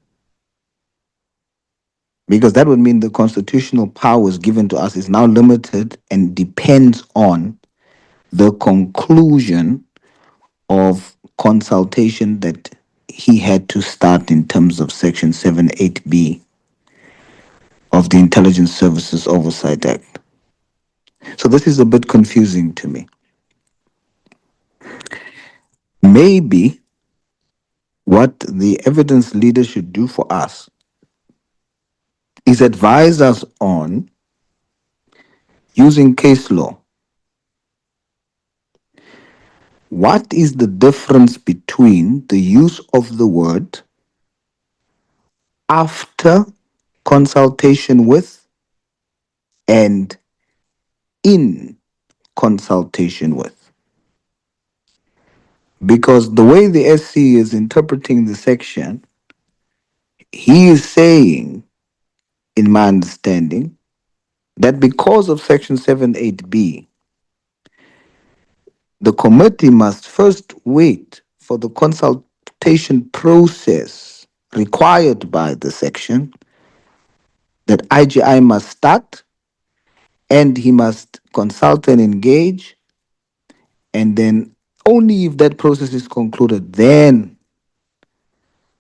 Because that would mean the constitutional powers given to us is now limited and depends on the conclusion of consultation that he had to start in terms of Section 78B of the Intelligence Services Oversight Act. So this is a bit confusing to me. Maybe what the evidence leader should do for us is advise us on using case law. What is the difference between the use of the word after consultation with and in consultation with? Because the way the SC is interpreting the section, he is saying, in my understanding, that because of Section 78B, the committee must first wait for the consultation process required by the section, that IGI must start, and he must consult and engage, and then only if that process is concluded, then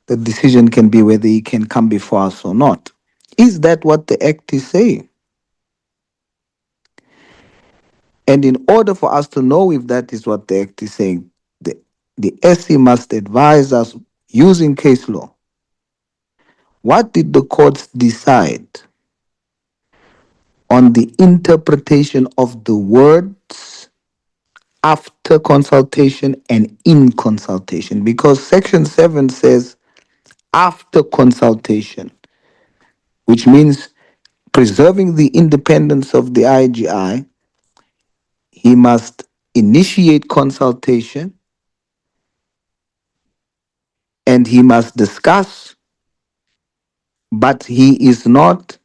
the decision can be whether he can come before us or not. Is that what the Act is saying? And in order for us to know if that is what the Act is saying, the SC must advise us using case law. What did the courts decide on the interpretation of the words after consultation and in consultation? Because Section 7 says after consultation, which means preserving the independence of the IGI, he must initiate consultation and he must discuss, but he's not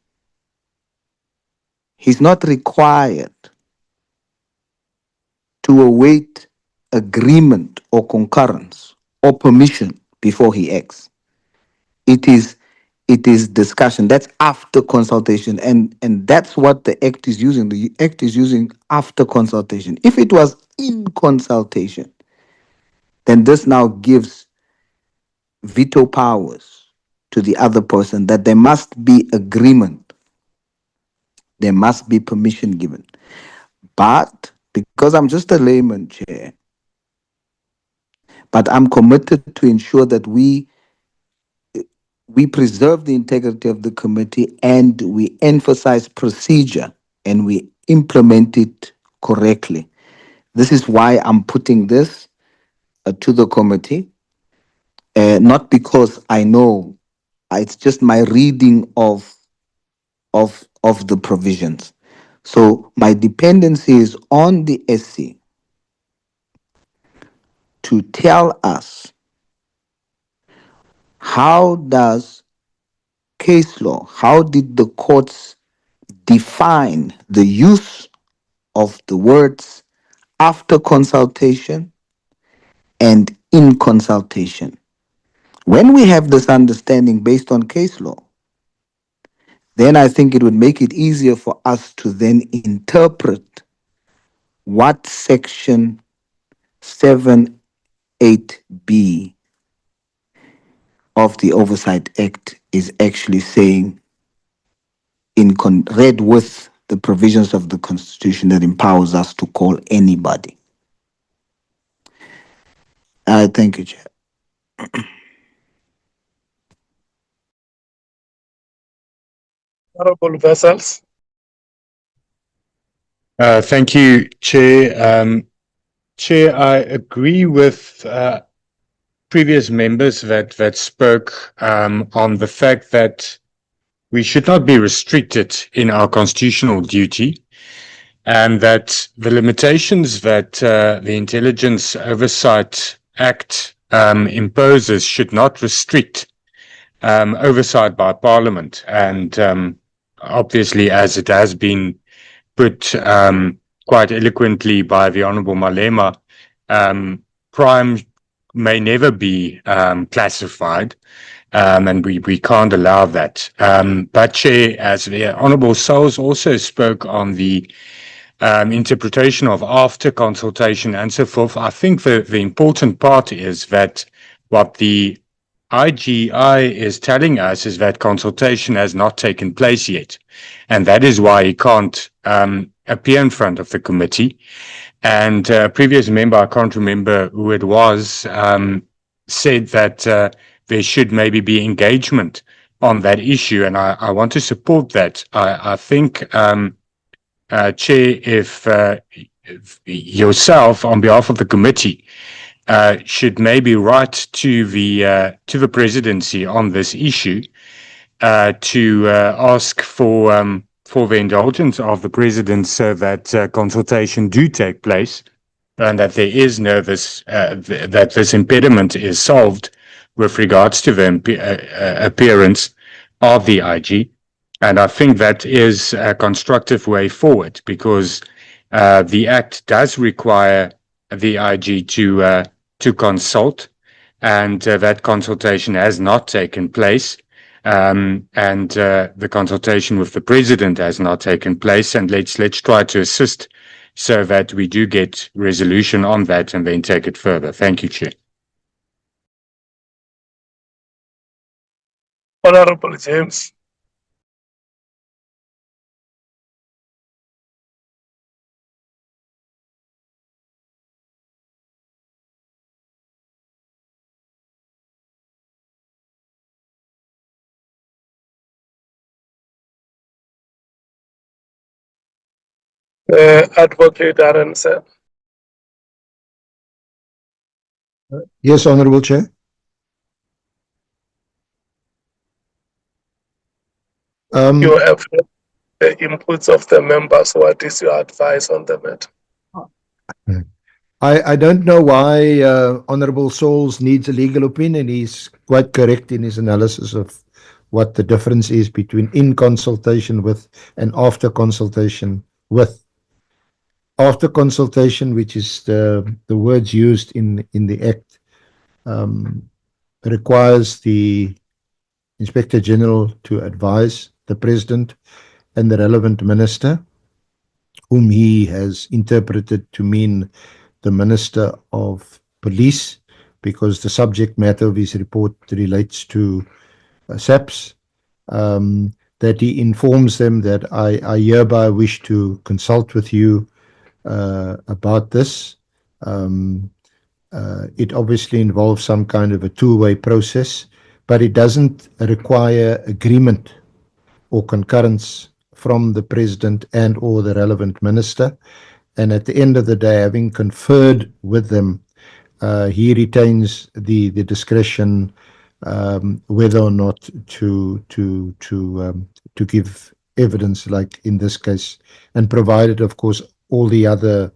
required to await agreement or concurrence or permission before he acts. It is discussion. That's after consultation, and that's what the Act is using. The Act is using after consultation. If it was in consultation, then this now gives veto powers to the other person, that there must be agreement, there must be permission given. But because I'm just a layman, Chair, but I'm committed to ensure that we preserve the integrity of the committee and we emphasize procedure and we implement it correctly. This is why I'm putting this to the committee, not because I know, it's just my reading of the provisions. So my dependency is on the SC to tell us, how does case law, how did the courts define the use of the words after consultation and in consultation? When we have this understanding based on case law, then I think it would make it easier for us to then interpret what Section 78B of the Oversight Act is actually saying, read with the provisions of the Constitution that empowers us to call anybody. Thank you, Chair. Honorable Vessels. Thank you, Chair. Chair, I agree with previous members that spoke on the fact that we should not be restricted in our constitutional duty, and that the limitations that the Intelligence Oversight Act imposes should not restrict oversight by Parliament. And obviously, as it has been put quite eloquently by the Honourable Malema, crime may never be classified, and we can't allow that. But Chair, as the Honourable Souls also spoke on the interpretation of after consultation and so forth, I think the important part is that what the IGI is telling us is that consultation has not taken place yet. And that is why he can't appear in front of the committee. And a previous member, I can't remember who it was, said that there should maybe be engagement on that issue. And I want to support that. I think, Chair, if yourself, on behalf of the committee, should maybe write to the presidency on this issue to ask for the indulgence of the president so that consultation do take place and that there is no that this impediment is solved with regards to the appearance of the IG. And I think that is a constructive way forward because the Act does require the IG to consult, and that consultation has not taken place. And the consultation with the president has not taken place. And let's try to assist so that we do get resolution on that and then take it further. Thank you, Chair. Honorable James. Advocate Aaron, sir. Yes, Honourable Chair. You have the inputs of the members. What is your advice on the matter? I don't know why Honourable Souls needs a legal opinion. He's quite correct in his analysis of what the difference is between in consultation with and after consultation with. After consultation, which is the words used in the Act, requires the Inspector General to advise the President and the relevant minister, whom he has interpreted to mean the Minister of Police, because the subject matter of his report relates to SAPS, that he informs them that I hereby wish to consult with you about this. It obviously involves some kind of a two-way process, but it doesn't require agreement or concurrence from the President and or the relevant minister. And at the end of the day, having conferred with them, he retains the discretion whether or not to give evidence, like in this case, and provided, of course, all the other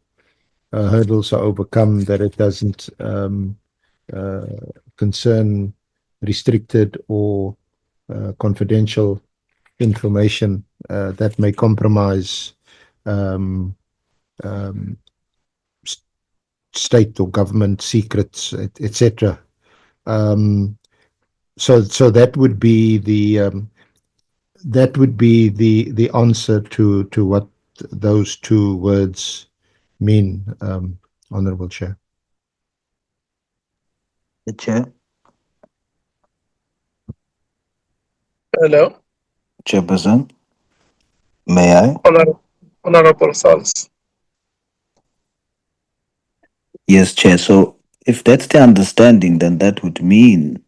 hurdles are overcome, that it doesn't concern restricted or confidential information that may compromise state or government secrets, etc. So that would be the answer to what those two words mean, Honourable Chair. The Chair. Hello. Chairperson, may I? Honourable Souls. Yes, Chair. So if that's the understanding, then that would mean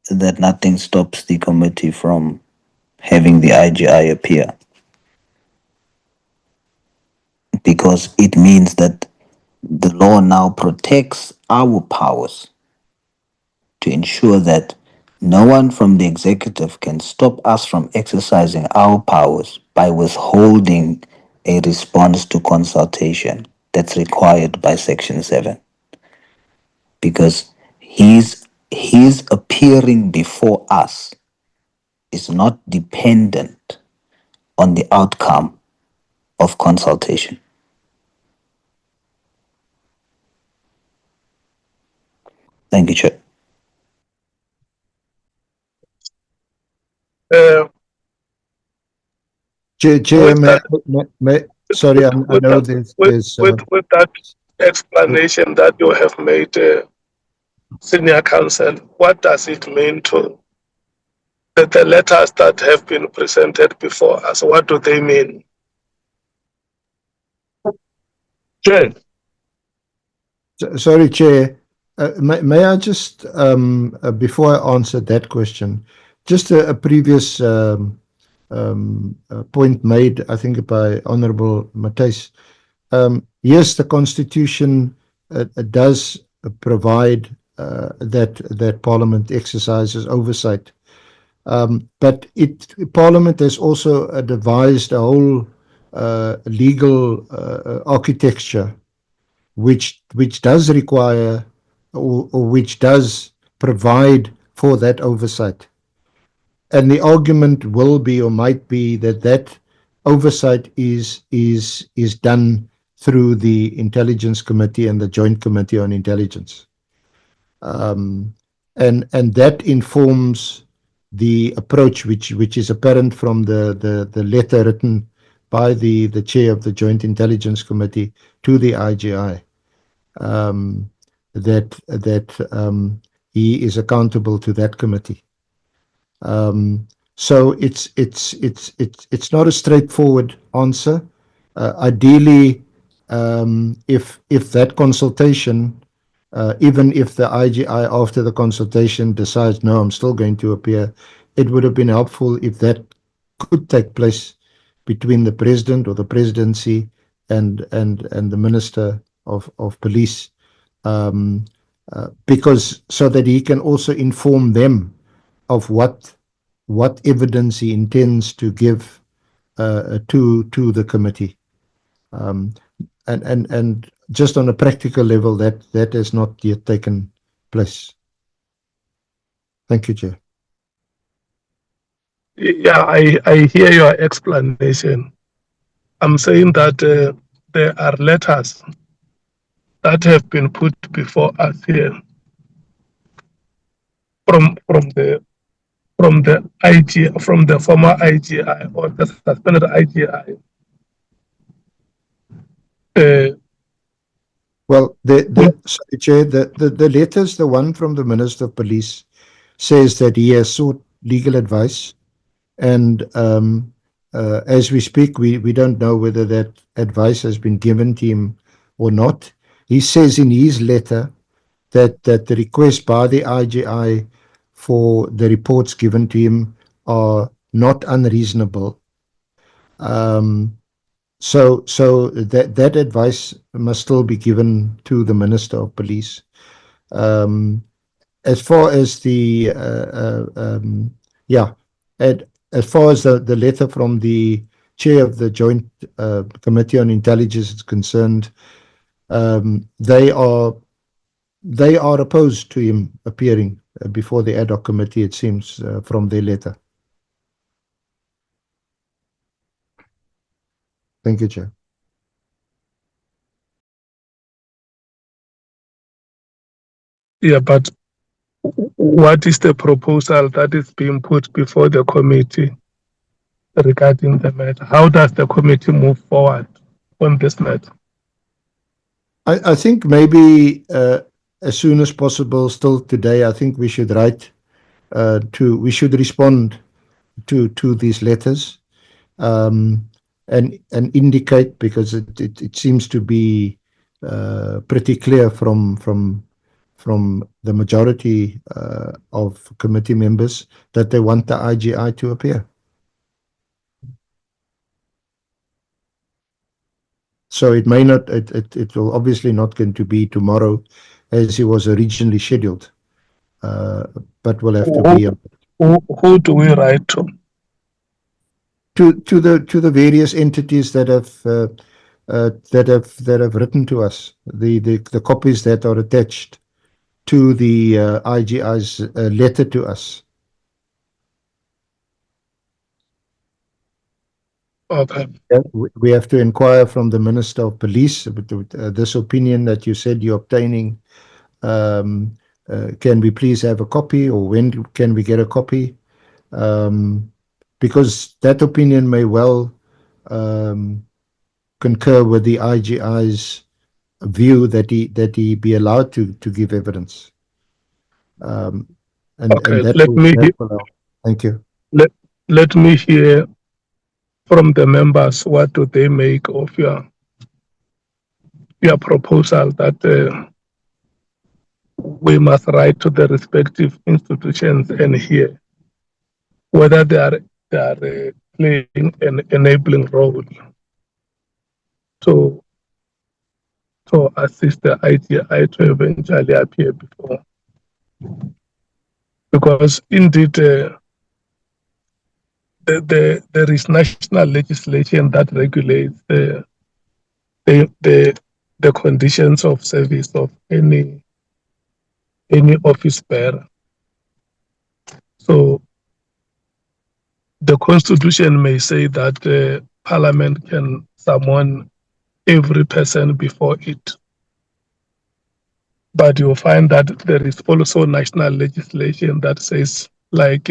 that nothing stops the committee from having the IGI appear. Because it means that the law now protects our powers to ensure that no one from the executive can stop us from exercising our powers by withholding a response to consultation that's required by Section 7. Because his appearing before us is not dependent on the outcome of consultation. Thank you, Chair. Chair, With sorry, I know with that explanation that you have made, senior counsel, what does it mean to the letters that have been presented before us? What do they mean? Chair. Sorry, Chair. May I just, before I answer that question, just a previous point made, I think, by Honourable Matthys. Yes, the Constitution does provide that Parliament exercises oversight, but Parliament has also devised a whole legal architecture which does require or which does provide for that oversight. And the argument will be or might be that oversight is done through the Intelligence Committee and the Joint Committee on Intelligence. And that informs the approach which is apparent from the letter written by the chair of the Joint Intelligence Committee to the IGI, that he is accountable to that committee. So it's not a straightforward answer. Ideally, if that consultation, even if the IGI after the consultation decides, no, I'm still going to appear, it would have been helpful if that could take place between the president or the presidency and the minister of police, because so that he can also inform them of what evidence he intends to give to the committee, and just on a practical level, that has not yet taken place. Thank you, Chair. Yeah, I hear your explanation. I'm saying that there are letters that have been put before us here from the IG, from the former IGI or the suspended IGI. Well, sorry, Chair, the letters, the one from the Minister of Police says that he has sought legal advice, and as we speak, we don't know whether that advice has been given to him or not. He says in his letter that the request by the IGI for the reports given to him are not unreasonable. So that advice must still be given to the Minister of Police. As far as the as far as the letter from the chair of the Joint Committee on Intelligence is concerned, they are opposed to him appearing before the ad hoc committee, it seems, from their letter. Thank you, Chair. Yeah, but what is the proposal that is being put before the committee regarding the matter? How does the committee move forward on this matter? I think maybe as soon as possible, still today, I think we should write we should respond to these letters, and indicate, because it seems to be pretty clear from the majority of committee members that they want the IGI to appear. So it may not, it will obviously not going to be tomorrow as it was originally scheduled, but will have to be. Who do we write to? To the various entities that have written to us, the copies that are attached to the IGI's letter to us. Yeah, but who do we write to? To the various entities that have written to us, the copies that are attached to the IGI's letter to us. To the IGI's letter to us. Yeah, but who do we write to? To the various entities that have written to us, the copies that are attached to the IGI's letter to us. Okay. We have to inquire from the Minister of Police. This opinion that you said you're obtaining, can we please have a copy, or when can we get a copy? Because that opinion may well concur with the IGI's view that he be allowed to give evidence. Okay, that let will help. Thank you. Let me hear from the members, what do they make of your proposal that we must write to the respective institutions and hear whether they are playing an enabling role to assist the IGI to eventually appear before. Because indeed, there is national legislation that regulates the conditions of service of any office bearer. So the Constitution may say that Parliament can summon every person before it. But you'll find that there is also national legislation that says, like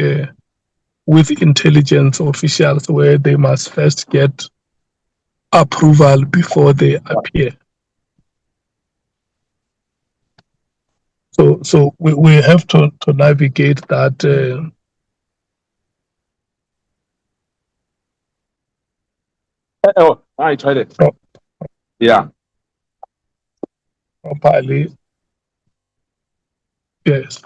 with intelligence officials, where they must first get approval before they appear. So we have to navigate that. Oh, I tried it. Yeah. Properly. Yes.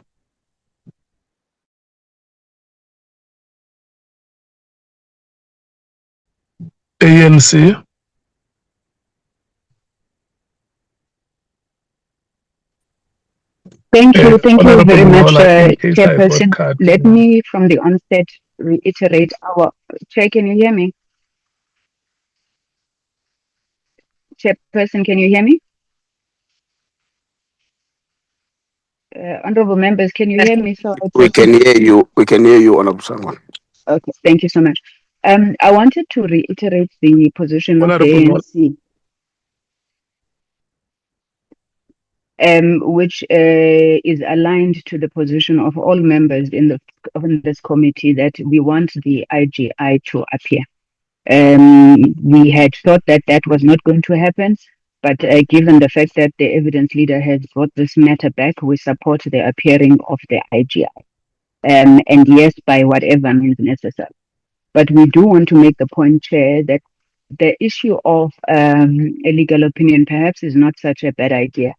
ANC. Thank you very much, Chairperson. cut, Let me, from the onset, reiterate our Chair. Can you hear me? Chairperson, can you hear me? Honorable members, can you hear me? So We can hear you. We can hear you, Honorable Sangwan. okay, thank you so much. I wanted to reiterate the position of the ANC, which is aligned to the position of all members in this committee, that we want the IGI to appear. We had thought that that was not going to happen, but given the fact that the evidence leader has brought this matter back, we support the appearing of the IGI. And yes, by whatever means necessary. But we do want to make the point, Chair, that the issue of a legal opinion perhaps is not such a bad idea,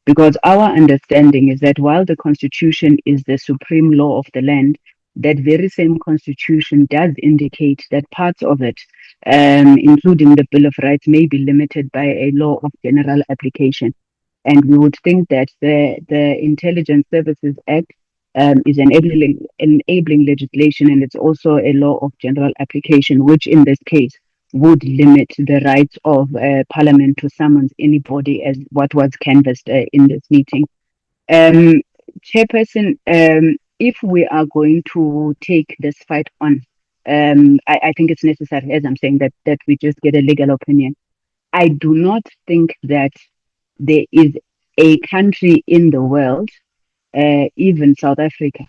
because our understanding is that while the Constitution is the supreme law of the land, that very same Constitution does indicate that parts of it, including the Bill of Rights, may be limited by a law of general application. And we would think that the Intelligence Services Act is enabling legislation, and it's also a law of general application, which in this case would limit the rights of Parliament to summons anybody, as what was canvassed in this meeting. Chairperson, if we are going to take this fight on, I think it's necessary, as I'm saying, that we just get a legal opinion. I do not think that there is a country in the world, even South Africa,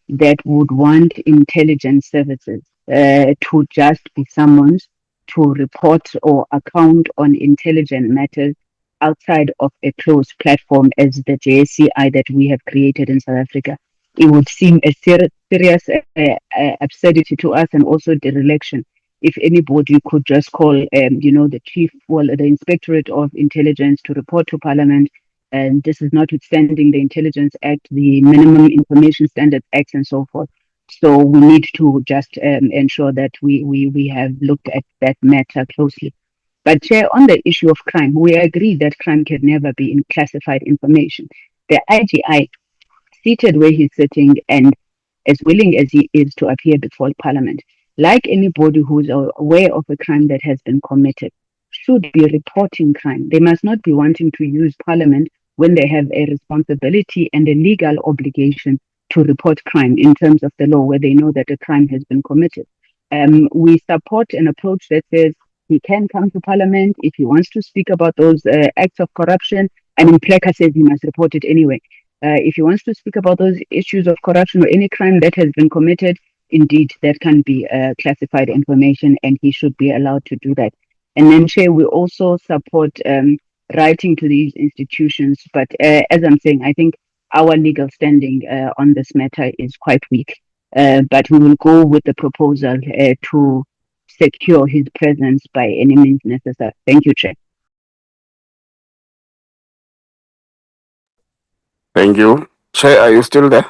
that would want intelligence services to just be summoned to report or account on intelligent matters outside of a closed platform as the JSCI that we have created in South Africa. It would seem a serious absurdity to us, and also dereliction, if anybody could just call, the Inspectorate of Intelligence to report to Parliament. And this is notwithstanding the Intelligence Act, the Minimum Information Standards Act, and so forth. So we need to just ensure that we have looked at that matter closely. But Chair, on the issue of crime, we agree that crime can never be in classified information. The IGI, seated where he's sitting and as willing as he is to appear before Parliament, like anybody who's aware of a crime that has been committed, should be reporting crime. They must not be wanting to use Parliament when they have a responsibility and a legal obligation to report crime in terms of the law, where they know that a crime has been committed. We support an approach that says he can come to Parliament if he wants to speak about those acts of corruption. I mean, Pleka says he must report it anyway. If he wants to speak about those issues of corruption or any crime that has been committed, indeed, that can be classified information and he should be allowed to do that. And then, Chair, we also support writing to these institutions. But as I'm saying, I think our legal standing on this matter is quite weak. But we will go with the proposal to secure his presence by any means necessary. Thank you, Chair. Thank you. Chair, are you still there?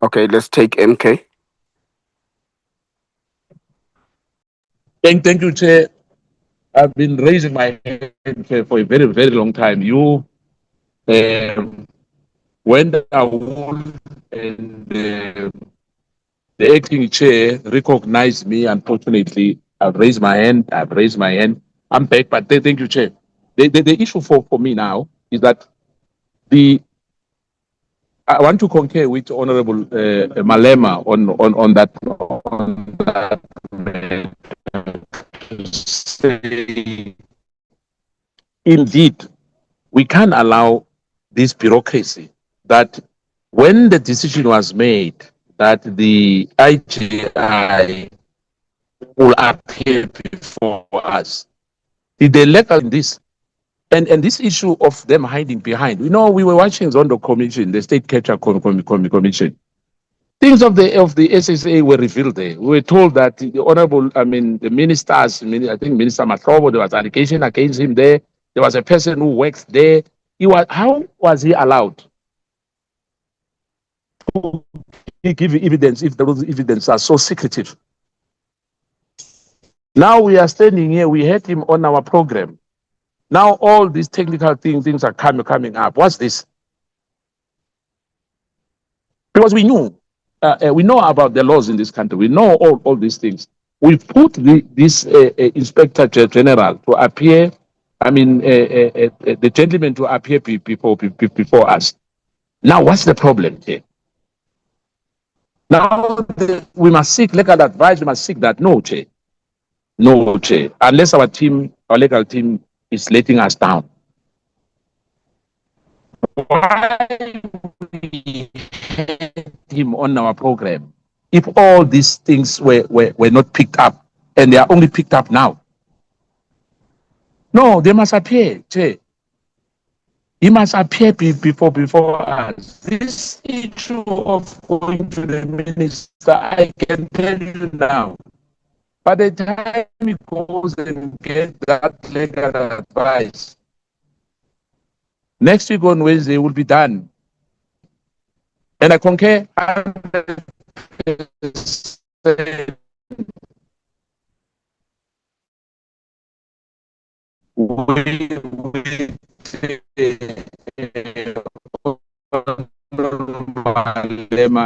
Okay, let's take MK. Thank you, Chair. I've been raising my hand for a very, very long time. You, when the Awul and the acting chair recognized me, unfortunately, I've raised my hand. I'm back, but thank you, Chair. The issue for me now is that I want to concur with Honorable Malema on that. Say, indeed, we can't allow this bureaucracy that when the decision was made that the IGI will appear before us, did they let us in this? And this issue of them hiding behind, we were watching Zondo Commission, the State Capture Commission. Things of the SSA were revealed there. We were told that the ministers, I think Minister Matrobo, there was allegation against him there. There was a person who works there. How was he allowed to give evidence if those evidence are so secretive? Now we are standing here, we had him on our program. Now all these technical things are coming up. What's this? Because we know about the laws in this country. We know all these things. We put this Inspector General to appear, the gentleman to appear before us. Now, what's the problem here? Now, we must seek legal advice. We must seek that. No, Chair. No, Chair. Unless our legal team is letting us down. Why we had him on our program if all these things were not picked up and they are only picked up now? No, they must appear, Chair. He must appear before us. This issue of going to the minister, I can tell you now. By the time he goes and gets that legal advice, next week on Wednesday will be done. And I concur 100%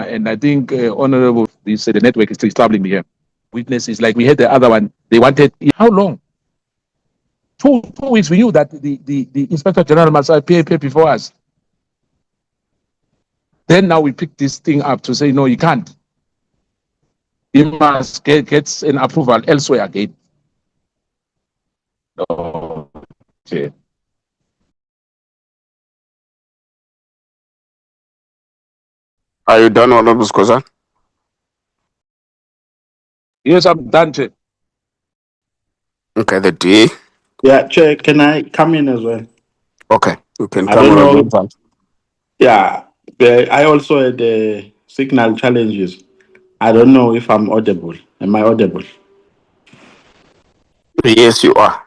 and I think Honorable, the network is still troubling me here. Witnesses like we had the other one, they wanted how long? 2 weeks. We knew that the Inspector General must appear before us. Then now we pick this thing up to say no, you can't. He must get an approval elsewhere again. Okay. Are you done, Honorable Skoza? Yes, I'm done, Chair. Okay, the DA. Yeah, Chair, can I come in as well? Okay, you can I come don't know. on. Yeah, I also had signal challenges. I don't know if I'm audible. Am I audible? Yes, you are.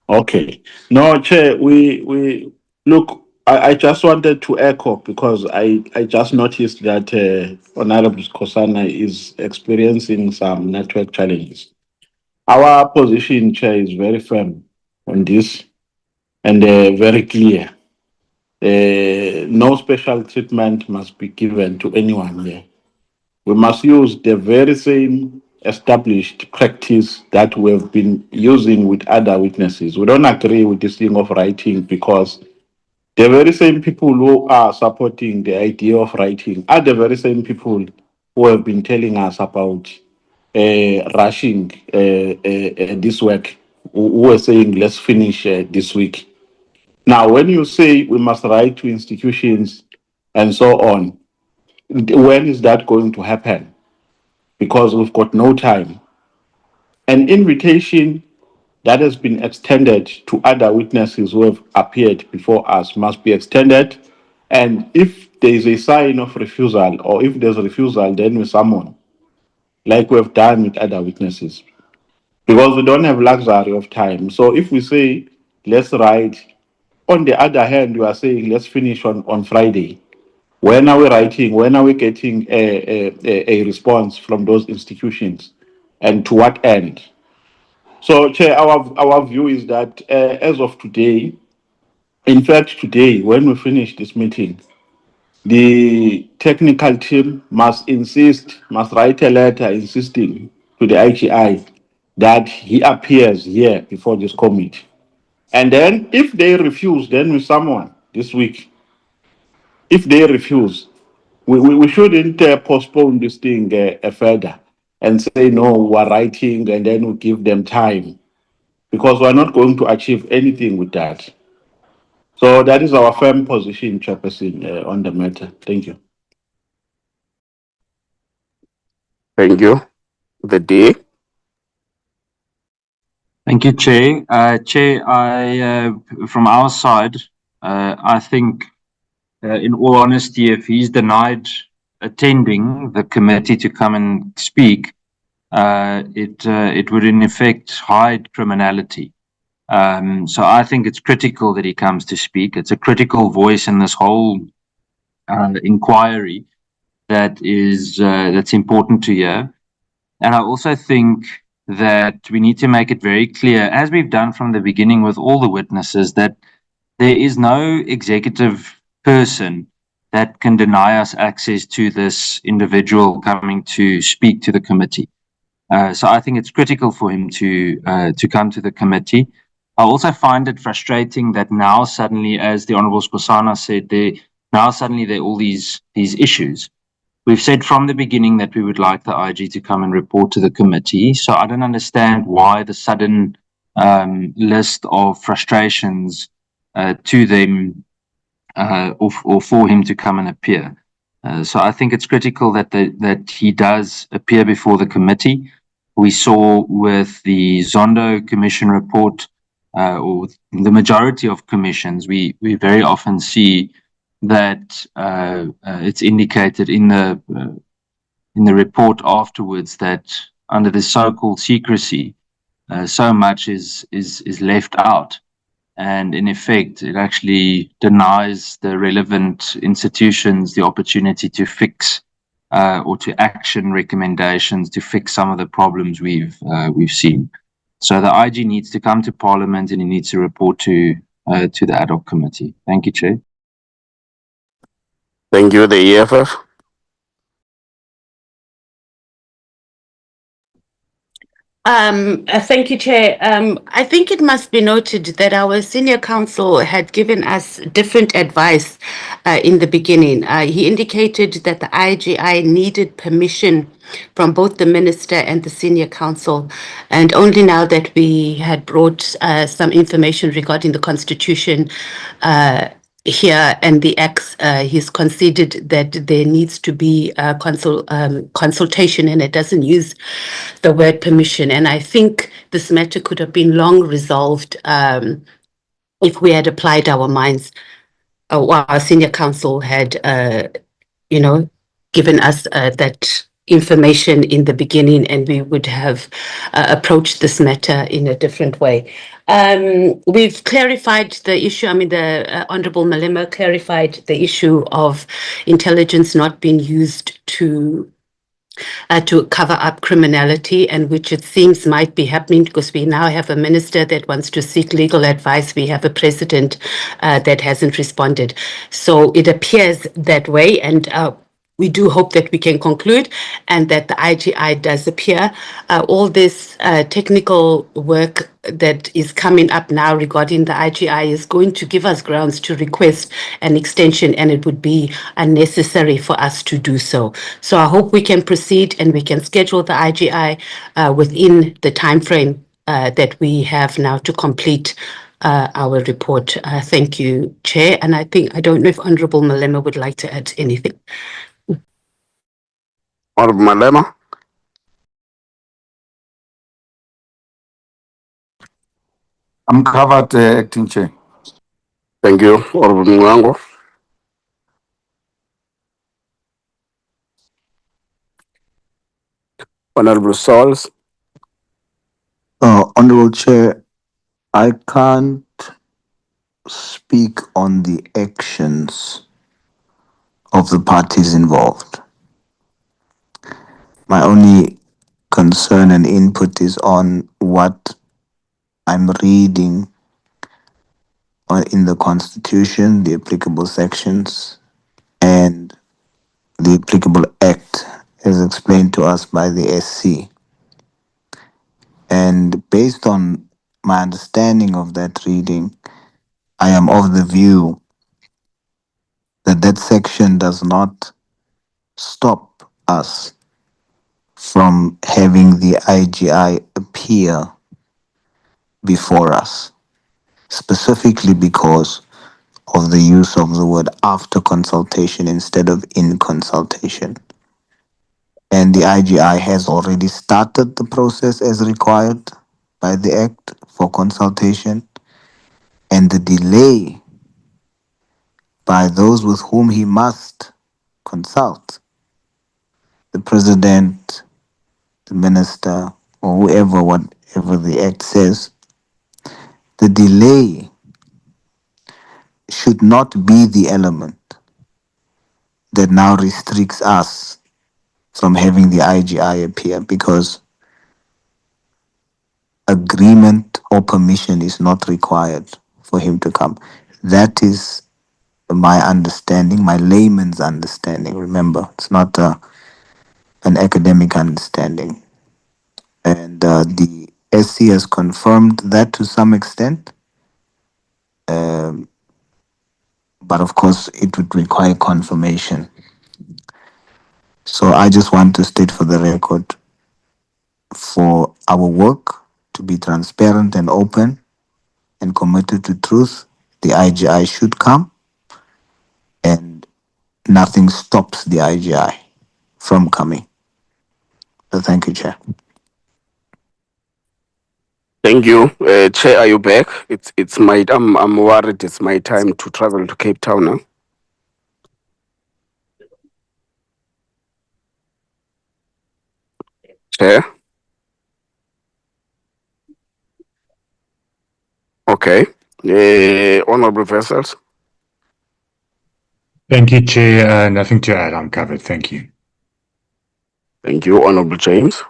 Okay. No, Chair, we look, I just wanted to echo because I just noticed that Honorable Kosana is experiencing some network challenges. Our position, Chair, is very firm on this and very clear. No special treatment must be given to anyone here. We must use the very same established practice that we have been using with other witnesses. We don't agree with this thing of writing because the very same people who are supporting the idea of writing are the very same people who have been telling us about rushing this work, who were saying, let's finish this week. Now, when you say we must write to institutions and so on, when is that going to happen? Because we've got no time. An invitation that has been extended to other witnesses who have appeared before us must be extended. And if there is a sign of refusal, or if there's a refusal, then we summon, like we have done with other witnesses. Because we don't have luxury of time. So if we say, let's write, on the other hand, we are saying, let's finish on Friday. When are we writing? When are we getting a response from those institutions? And to what end? So, Chair, our view is that as of today, in fact, today, when we finish this meeting, the technical team must write a letter insisting to the IGI that he appears here before this committee. And then if they refuse, then we summon this week. If they refuse, we shouldn't postpone this thing further and say, no, we're writing and then we give them time, because we're not going to achieve anything with that. So that is our firm position, Chairperson, on the matter. Thank you. Thank you. The day. Thank you, Chair. Chair, from our side, I think, in all honesty, if he's denied attending the committee to come and speak, it would in effect hide criminality. So I think it's critical that he comes to speak. It's a critical voice in this whole inquiry that's important to hear. And I also think that we need to make it very clear, as we've done from the beginning with all the witnesses, that there is no executive person that can deny us access to this individual coming to speak to the committee. So I think it's critical for him to come to the committee. I also find it frustrating that now suddenly, as the Honourable Skhosana said, there are all these issues. We've said from the beginning that we would like the IG to come and report to the committee. So I don't understand why the sudden list of frustrations to them or for him to come and appear. So I think it's critical that he does appear before the committee. We saw with the Zondo Commission report, or the majority of commissions, we very often see that it's indicated in the report afterwards that under the so-called secrecy, so much is left out, and in effect, it actually denies the relevant institutions the opportunity to fix or to action recommendations to fix some of the problems we've seen. So the IG needs to come to Parliament and he needs to report to the ad hoc committee. Thank you, Chair. Thank you, the EFF. Thank you, Chair. I think it must be noted that our senior counsel had given us different advice in the beginning. He indicated that the IGI needed permission from both the minister and the senior counsel, and only now that we had brought some information regarding the constitution here and the acts, he's conceded that there needs to be a consultation, and it doesn't use the word permission. And I think this matter could have been long resolved if we had applied our minds. Our senior counsel had, given us that information in the beginning, and we would have approached this matter in a different way. We've clarified the issue. I mean, the Honourable Malema clarified the issue of intelligence not being used to cover up criminality, and which it seems might be happening because we now have a minister that wants to seek legal advice. We have a president that hasn't responded. So it appears that way, and we do hope that we can conclude and that the IGI does appear. All this technical work that is coming up now regarding the IGI is going to give us grounds to request an extension, and it would be unnecessary for us to do so. So I hope we can proceed and we can schedule the IGI within the time frame that we have now to complete our report. Thank you, Chair. And I don't know if Honorable Malema would like to add anything. Honorable Malema. I'm covered, Acting Chair. Thank you, Honorable Mwango. Honorable Sauls. Honorable Chair, I can't speak on the actions of the parties involved. My only concern and input is on what I'm reading in the Constitution, the applicable sections, and the applicable act as explained to us by the SC. And based on my understanding of that reading, I am of the view that that section does not stop us from having the IGI appear before us, specifically because of the use of the word after consultation instead of in consultation. And the IGI has already started the process as required by the Act for consultation, and the delay by those with whom he must consult, the President, the Minister, or whoever, whatever the Act says, the delay should not be the element that now restricts us from having the IGI appear, because agreement or permission is not required for him to come. That is my understanding, my layman's understanding. Remember, it's not an academic understanding. And the SC has confirmed that to some extent. But of course, it would require confirmation. So I just want to state for the record, for our work to be transparent and open and committed to truth, the IGI should come, and nothing stops the IGI from coming. So thank you, Chair. Thank you, Chair. Are you back? It's my. I'm worried. It's my time to travel to Cape Town now. Chair. Okay. Honorable vessels. Thank you, Chair. Nothing to add. I'm covered. Thank you. Thank you, Honorable James.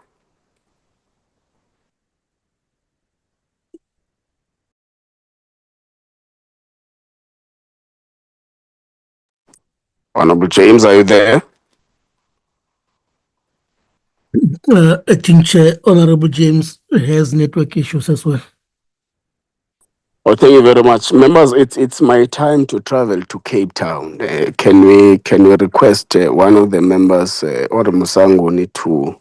Honorable James, are you there? Acting Chair, Honorable James has network issues as well. Well, thank you very much, members. It's my time to travel to Cape Town. Can we request one of the members, or Musangoni, to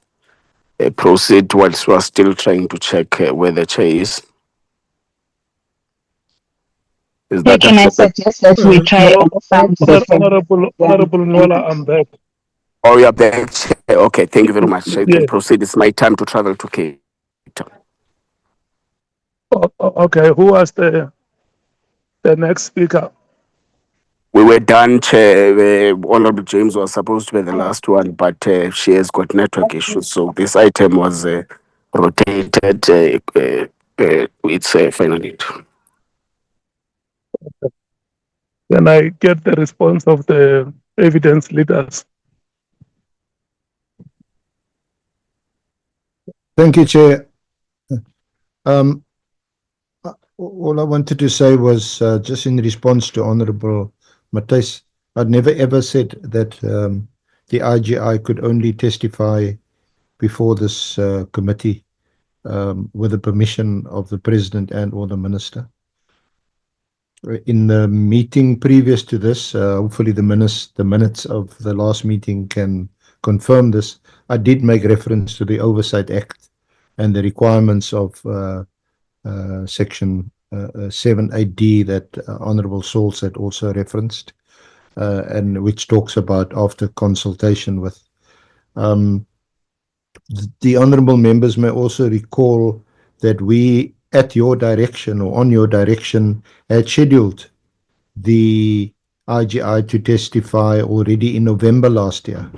proceed whilst we are still trying to check where the chair is? That Can I suggest that we try and find Honorable Nwala, I'm back. Oh, you are back, Chair. Okay, thank you very much. You can Yeah. proceed. It's my time to travel to Cape Town. Okay, who was the next speaker? We were done, Chair. Honorable James was supposed to be the last one, but she has got network issues. So this item was rotated. It's finally. Can I get the response of the evidence leaders? Thank you, Chair. All I wanted to say was just in response to Honorable Matthys, I'd never ever said that the IGI could only testify before this committee with the permission of the president and or the minister. In the meeting previous to this, hopefully the minutes of the last meeting can confirm this. I did make reference to the Oversight Act and the requirements of Section 7.8D that Honourable Sauls had also referenced, and which talks about after consultation with. The honourable members may also recall that we, at your direction or on your direction, had scheduled the IGI to testify already in November last year.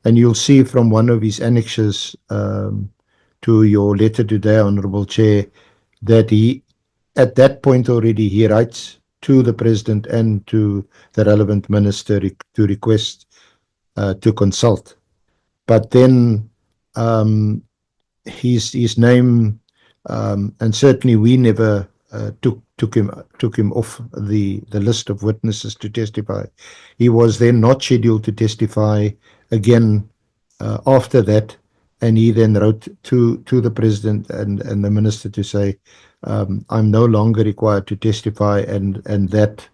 And you'll see from one of his annexes to your letter today, Honourable Chair, that he, at that point already, he writes to the President and to the relevant minister to request to consult. But then his name, and certainly we never took him off the list of witnesses to testify. He was then not scheduled to testify again after that, and he then wrote to the President and the minister to say, I'm no longer required to testify, and that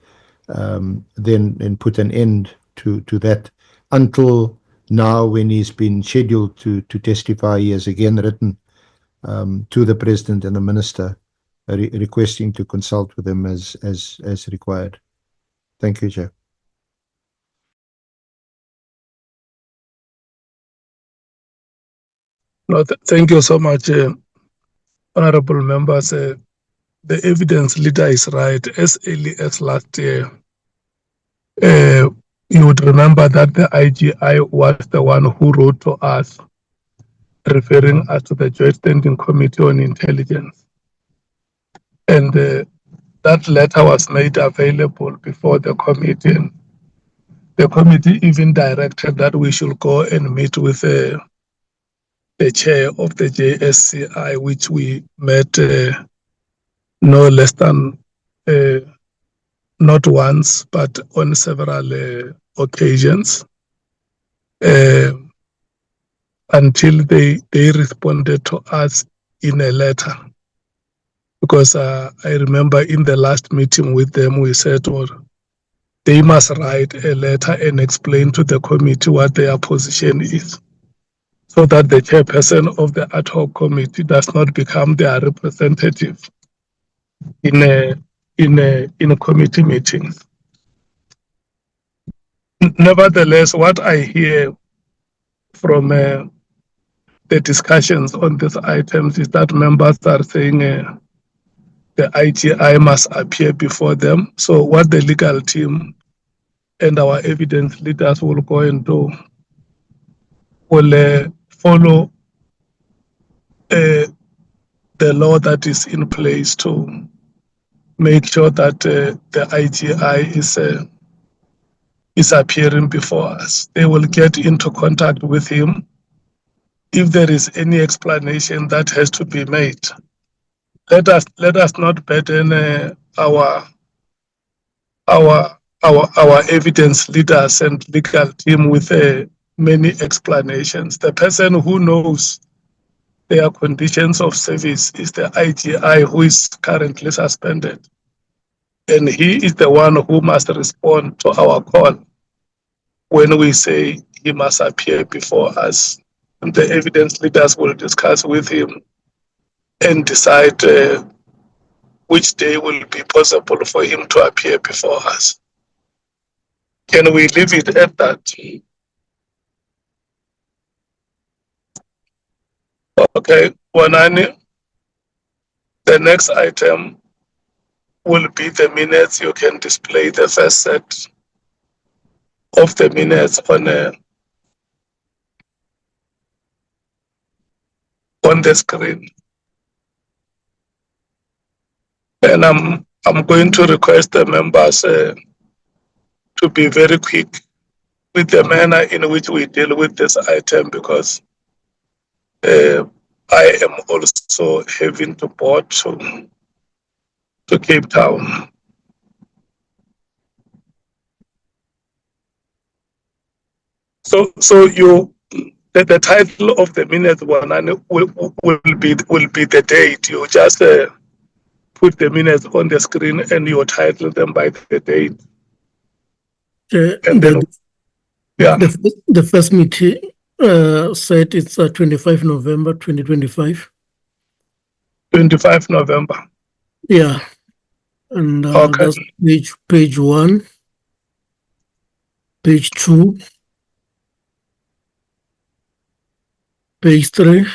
then put an end to that until now, when he's been scheduled to testify. He has again written to the President and the Minister requesting to consult with him as required. Thank you, Chair. No, thank you so much, honorable members. The evidence leader is right. As early as last year, you would remember that the IGI was the one who wrote to us, referring us to the Joint Standing Committee on Intelligence. And that letter was made available before the committee. And the committee even directed that we should go and meet with the chair of the JSCI, which we met no less than not once, but on several occasions, until they responded to us in a letter. Because I remember in the last meeting with them, we said, well, they must write a letter and explain to the committee what their position is, so that the chairperson of the ad hoc committee does not become their representative in committee meetings. Nevertheless, what I hear from the discussions on these items is that members are saying the IGI must appear before them. So what the legal team and our evidence leaders will go and do will follow the law that is in place to make sure that the IGI is appearing before us. They will get into contact with him if there is any explanation that has to be made. Let us not burden our evidence leaders and legal team with many explanations. The person who knows their conditions of service is the IGI, who is currently suspended. And he is the one who must respond to our call when we say he must appear before us. And the evidence leaders will discuss with him and decide which day will be possible for him to appear before us. Can we leave it at that? Okay, Wanani, the next item will be the minutes. You can display the first set of the minutes on the screen. And I'm going to request the members to be very quick with the manner in which we deal with this item, because I am also having to board to Cape Town. So the title of the minutes will be the date. You just put the minutes on the screen and you title them by the date. And then, yeah. The first meeting said it's 25 November 2025. 25 November. Yeah. And Okay. that's page 1, page 2, page 3,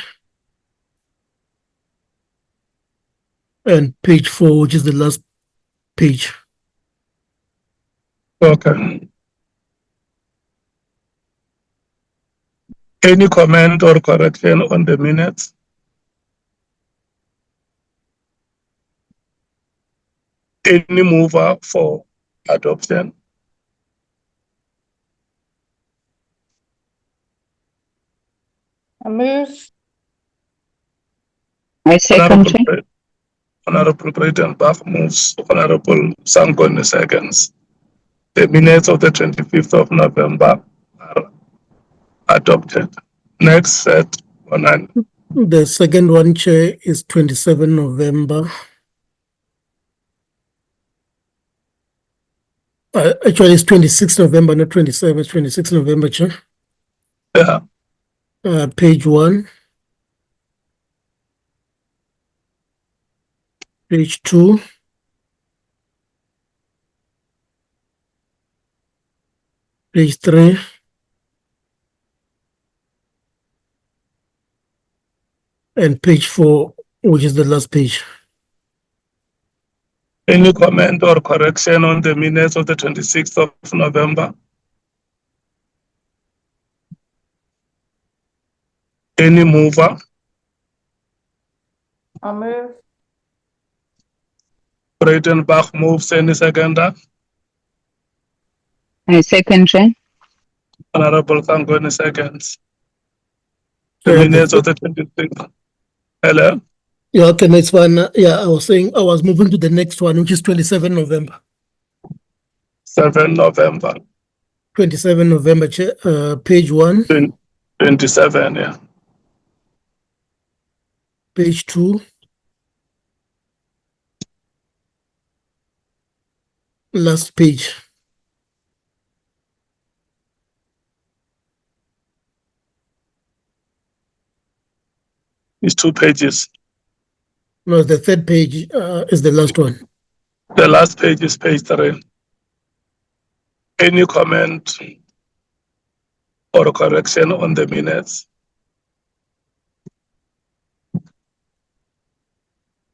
and page 4, which is the last page. Okay. Any comment or correction on the minutes? Any mover for adoption? I move. I second. Honorable Breitenbach moves. Honorable Sangoni seconds. The minutes of the 25th of November are adopted. Next set. The second one, Chair, is 27 November. Actually, it's 26 November, not 27. It's 26 November, Chair. Yeah. Page 1. Page 2. Page 3. And page 4, which is the last page. Any comment or correction on the minutes of the 26th of November? Any mover? I move. Breitenbach moves. Any seconder? I second. Honorable Sangoni seconds. The Yeah, minutes of the 26th. Hello? Yeah, okay, next one. Yeah, I was saying I was moving to the next one, which is 27 November. 7 November. 27 November, page 1. 27, yeah. Page 2. Last page. It's 2 pages. No, the third page is the last one. The last page is page 3. Any comment or correction on the minutes?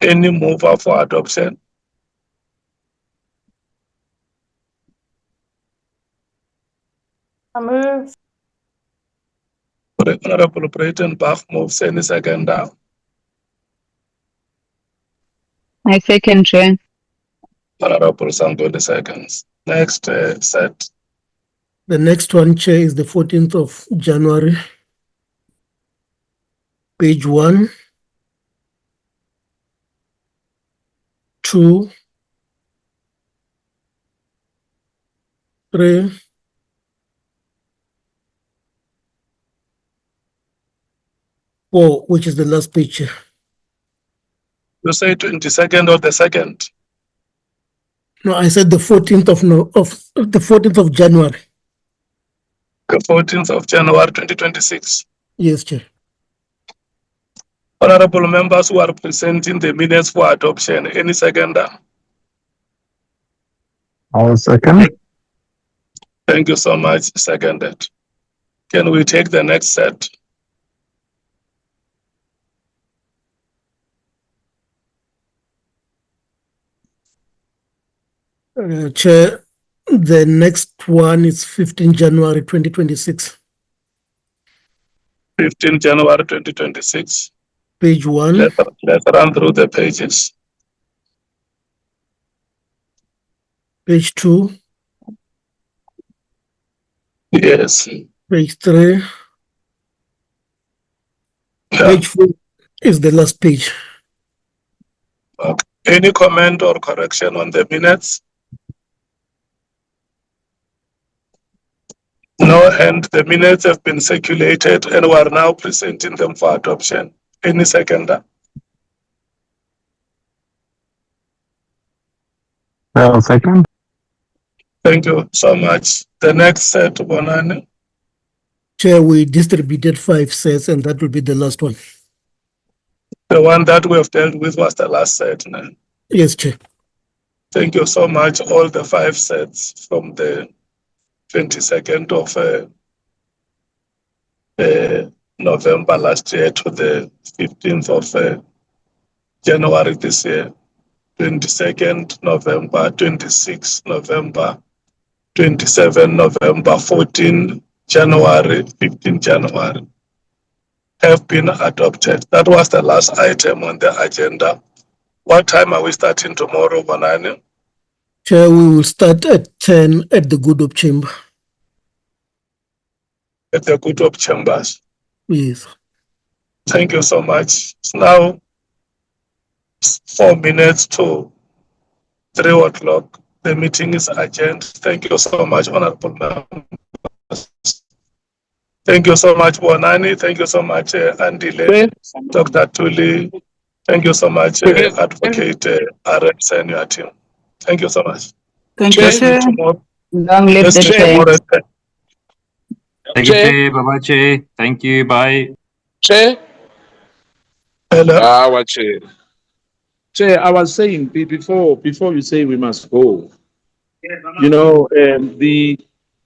Any mover for adoption? I move. Honorable Breitenbach moves. Any seconder? I second. Honorable Sangoni seconds. Next set. The next one, Chair, is the 14th of January. Page 1. 2. 3. 4, which is the last page. You say 22nd or the 2nd? No, I said the 14th the 14th of January. The 14th of January 2026. Yes, Chair. Honorable members who are presenting the minutes for adoption, any seconder? I'll second. Thank you so much. Seconded. Can we take the next set? Chair, the next one is 15 January 2026. 15 January 2026. Page 1. Let's run through the pages. Page 2. Yes. Page 3. Yeah. Page 4 is the last page. Okay. Any comment or correction on the minutes? No, and the minutes have been circulated and we are now presenting them for adoption. Any seconder? Second. Thank you so much. The next set, Bonani. Chair, we distributed 5 sets, and that will be the last one. The one that we have dealt with was the last set. No? Yes, Chair. Thank you so much. All the 5 sets from the 22nd of November last year to the 15th of January this year. 22nd November, 26th November, 27 November, 14 January, 15 January have been adopted. That was the last item on the agenda. What time are we starting tomorrow, Bonani? Chair, we will start at 10 at the Good Hope Chamber. At the Good Hope Chambers. Yes. Thank you so much. It's now 4 minutes to 3 o'clock. The meeting is adjourned. Thank you so much, Honorable Members. Thank you so much, Bonani. Thank you so much, Andile, Dr. Tuli. Thank you so much, Advocate RX and your team. Thank you so much. Thank you, Chair. Long live the Chair. Thank you, Chair. Bye-bye, Chair. Thank you. Bye. Chair? Hello? Chair. Chair, I was saying before you say we must go, you know,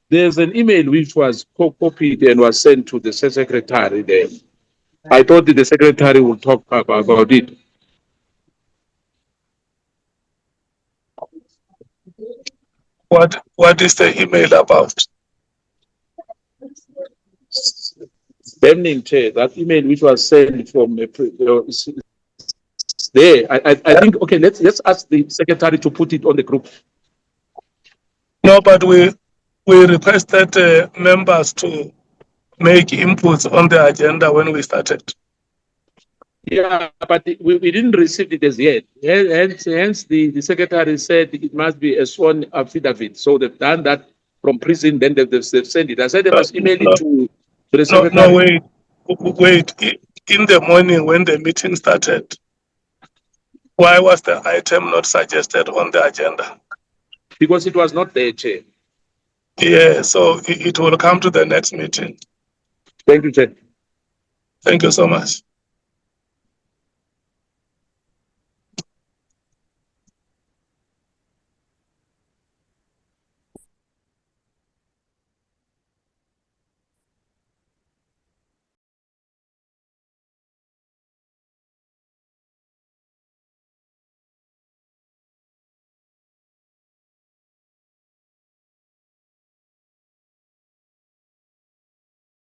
there's an email which was copied and was sent to the secretary there. I thought the secretary would talk about it. What is the email about? Chair, that email which was sent from there. I think, okay, let's ask the secretary to put it on the group. No, but we requested members to make inputs on the agenda when we started. Yeah, but we didn't receive it as yet. Hence the secretary said it must be a sworn affidavit. So they've done that from prison, then they've sent it. I said they must email it to the secretary. No, wait. In the morning when the meeting started, why was the item not suggested on the agenda? Because it was not there, Chair. Yeah, so it will come to the next meeting. Thank you, Chair. Thank you so much.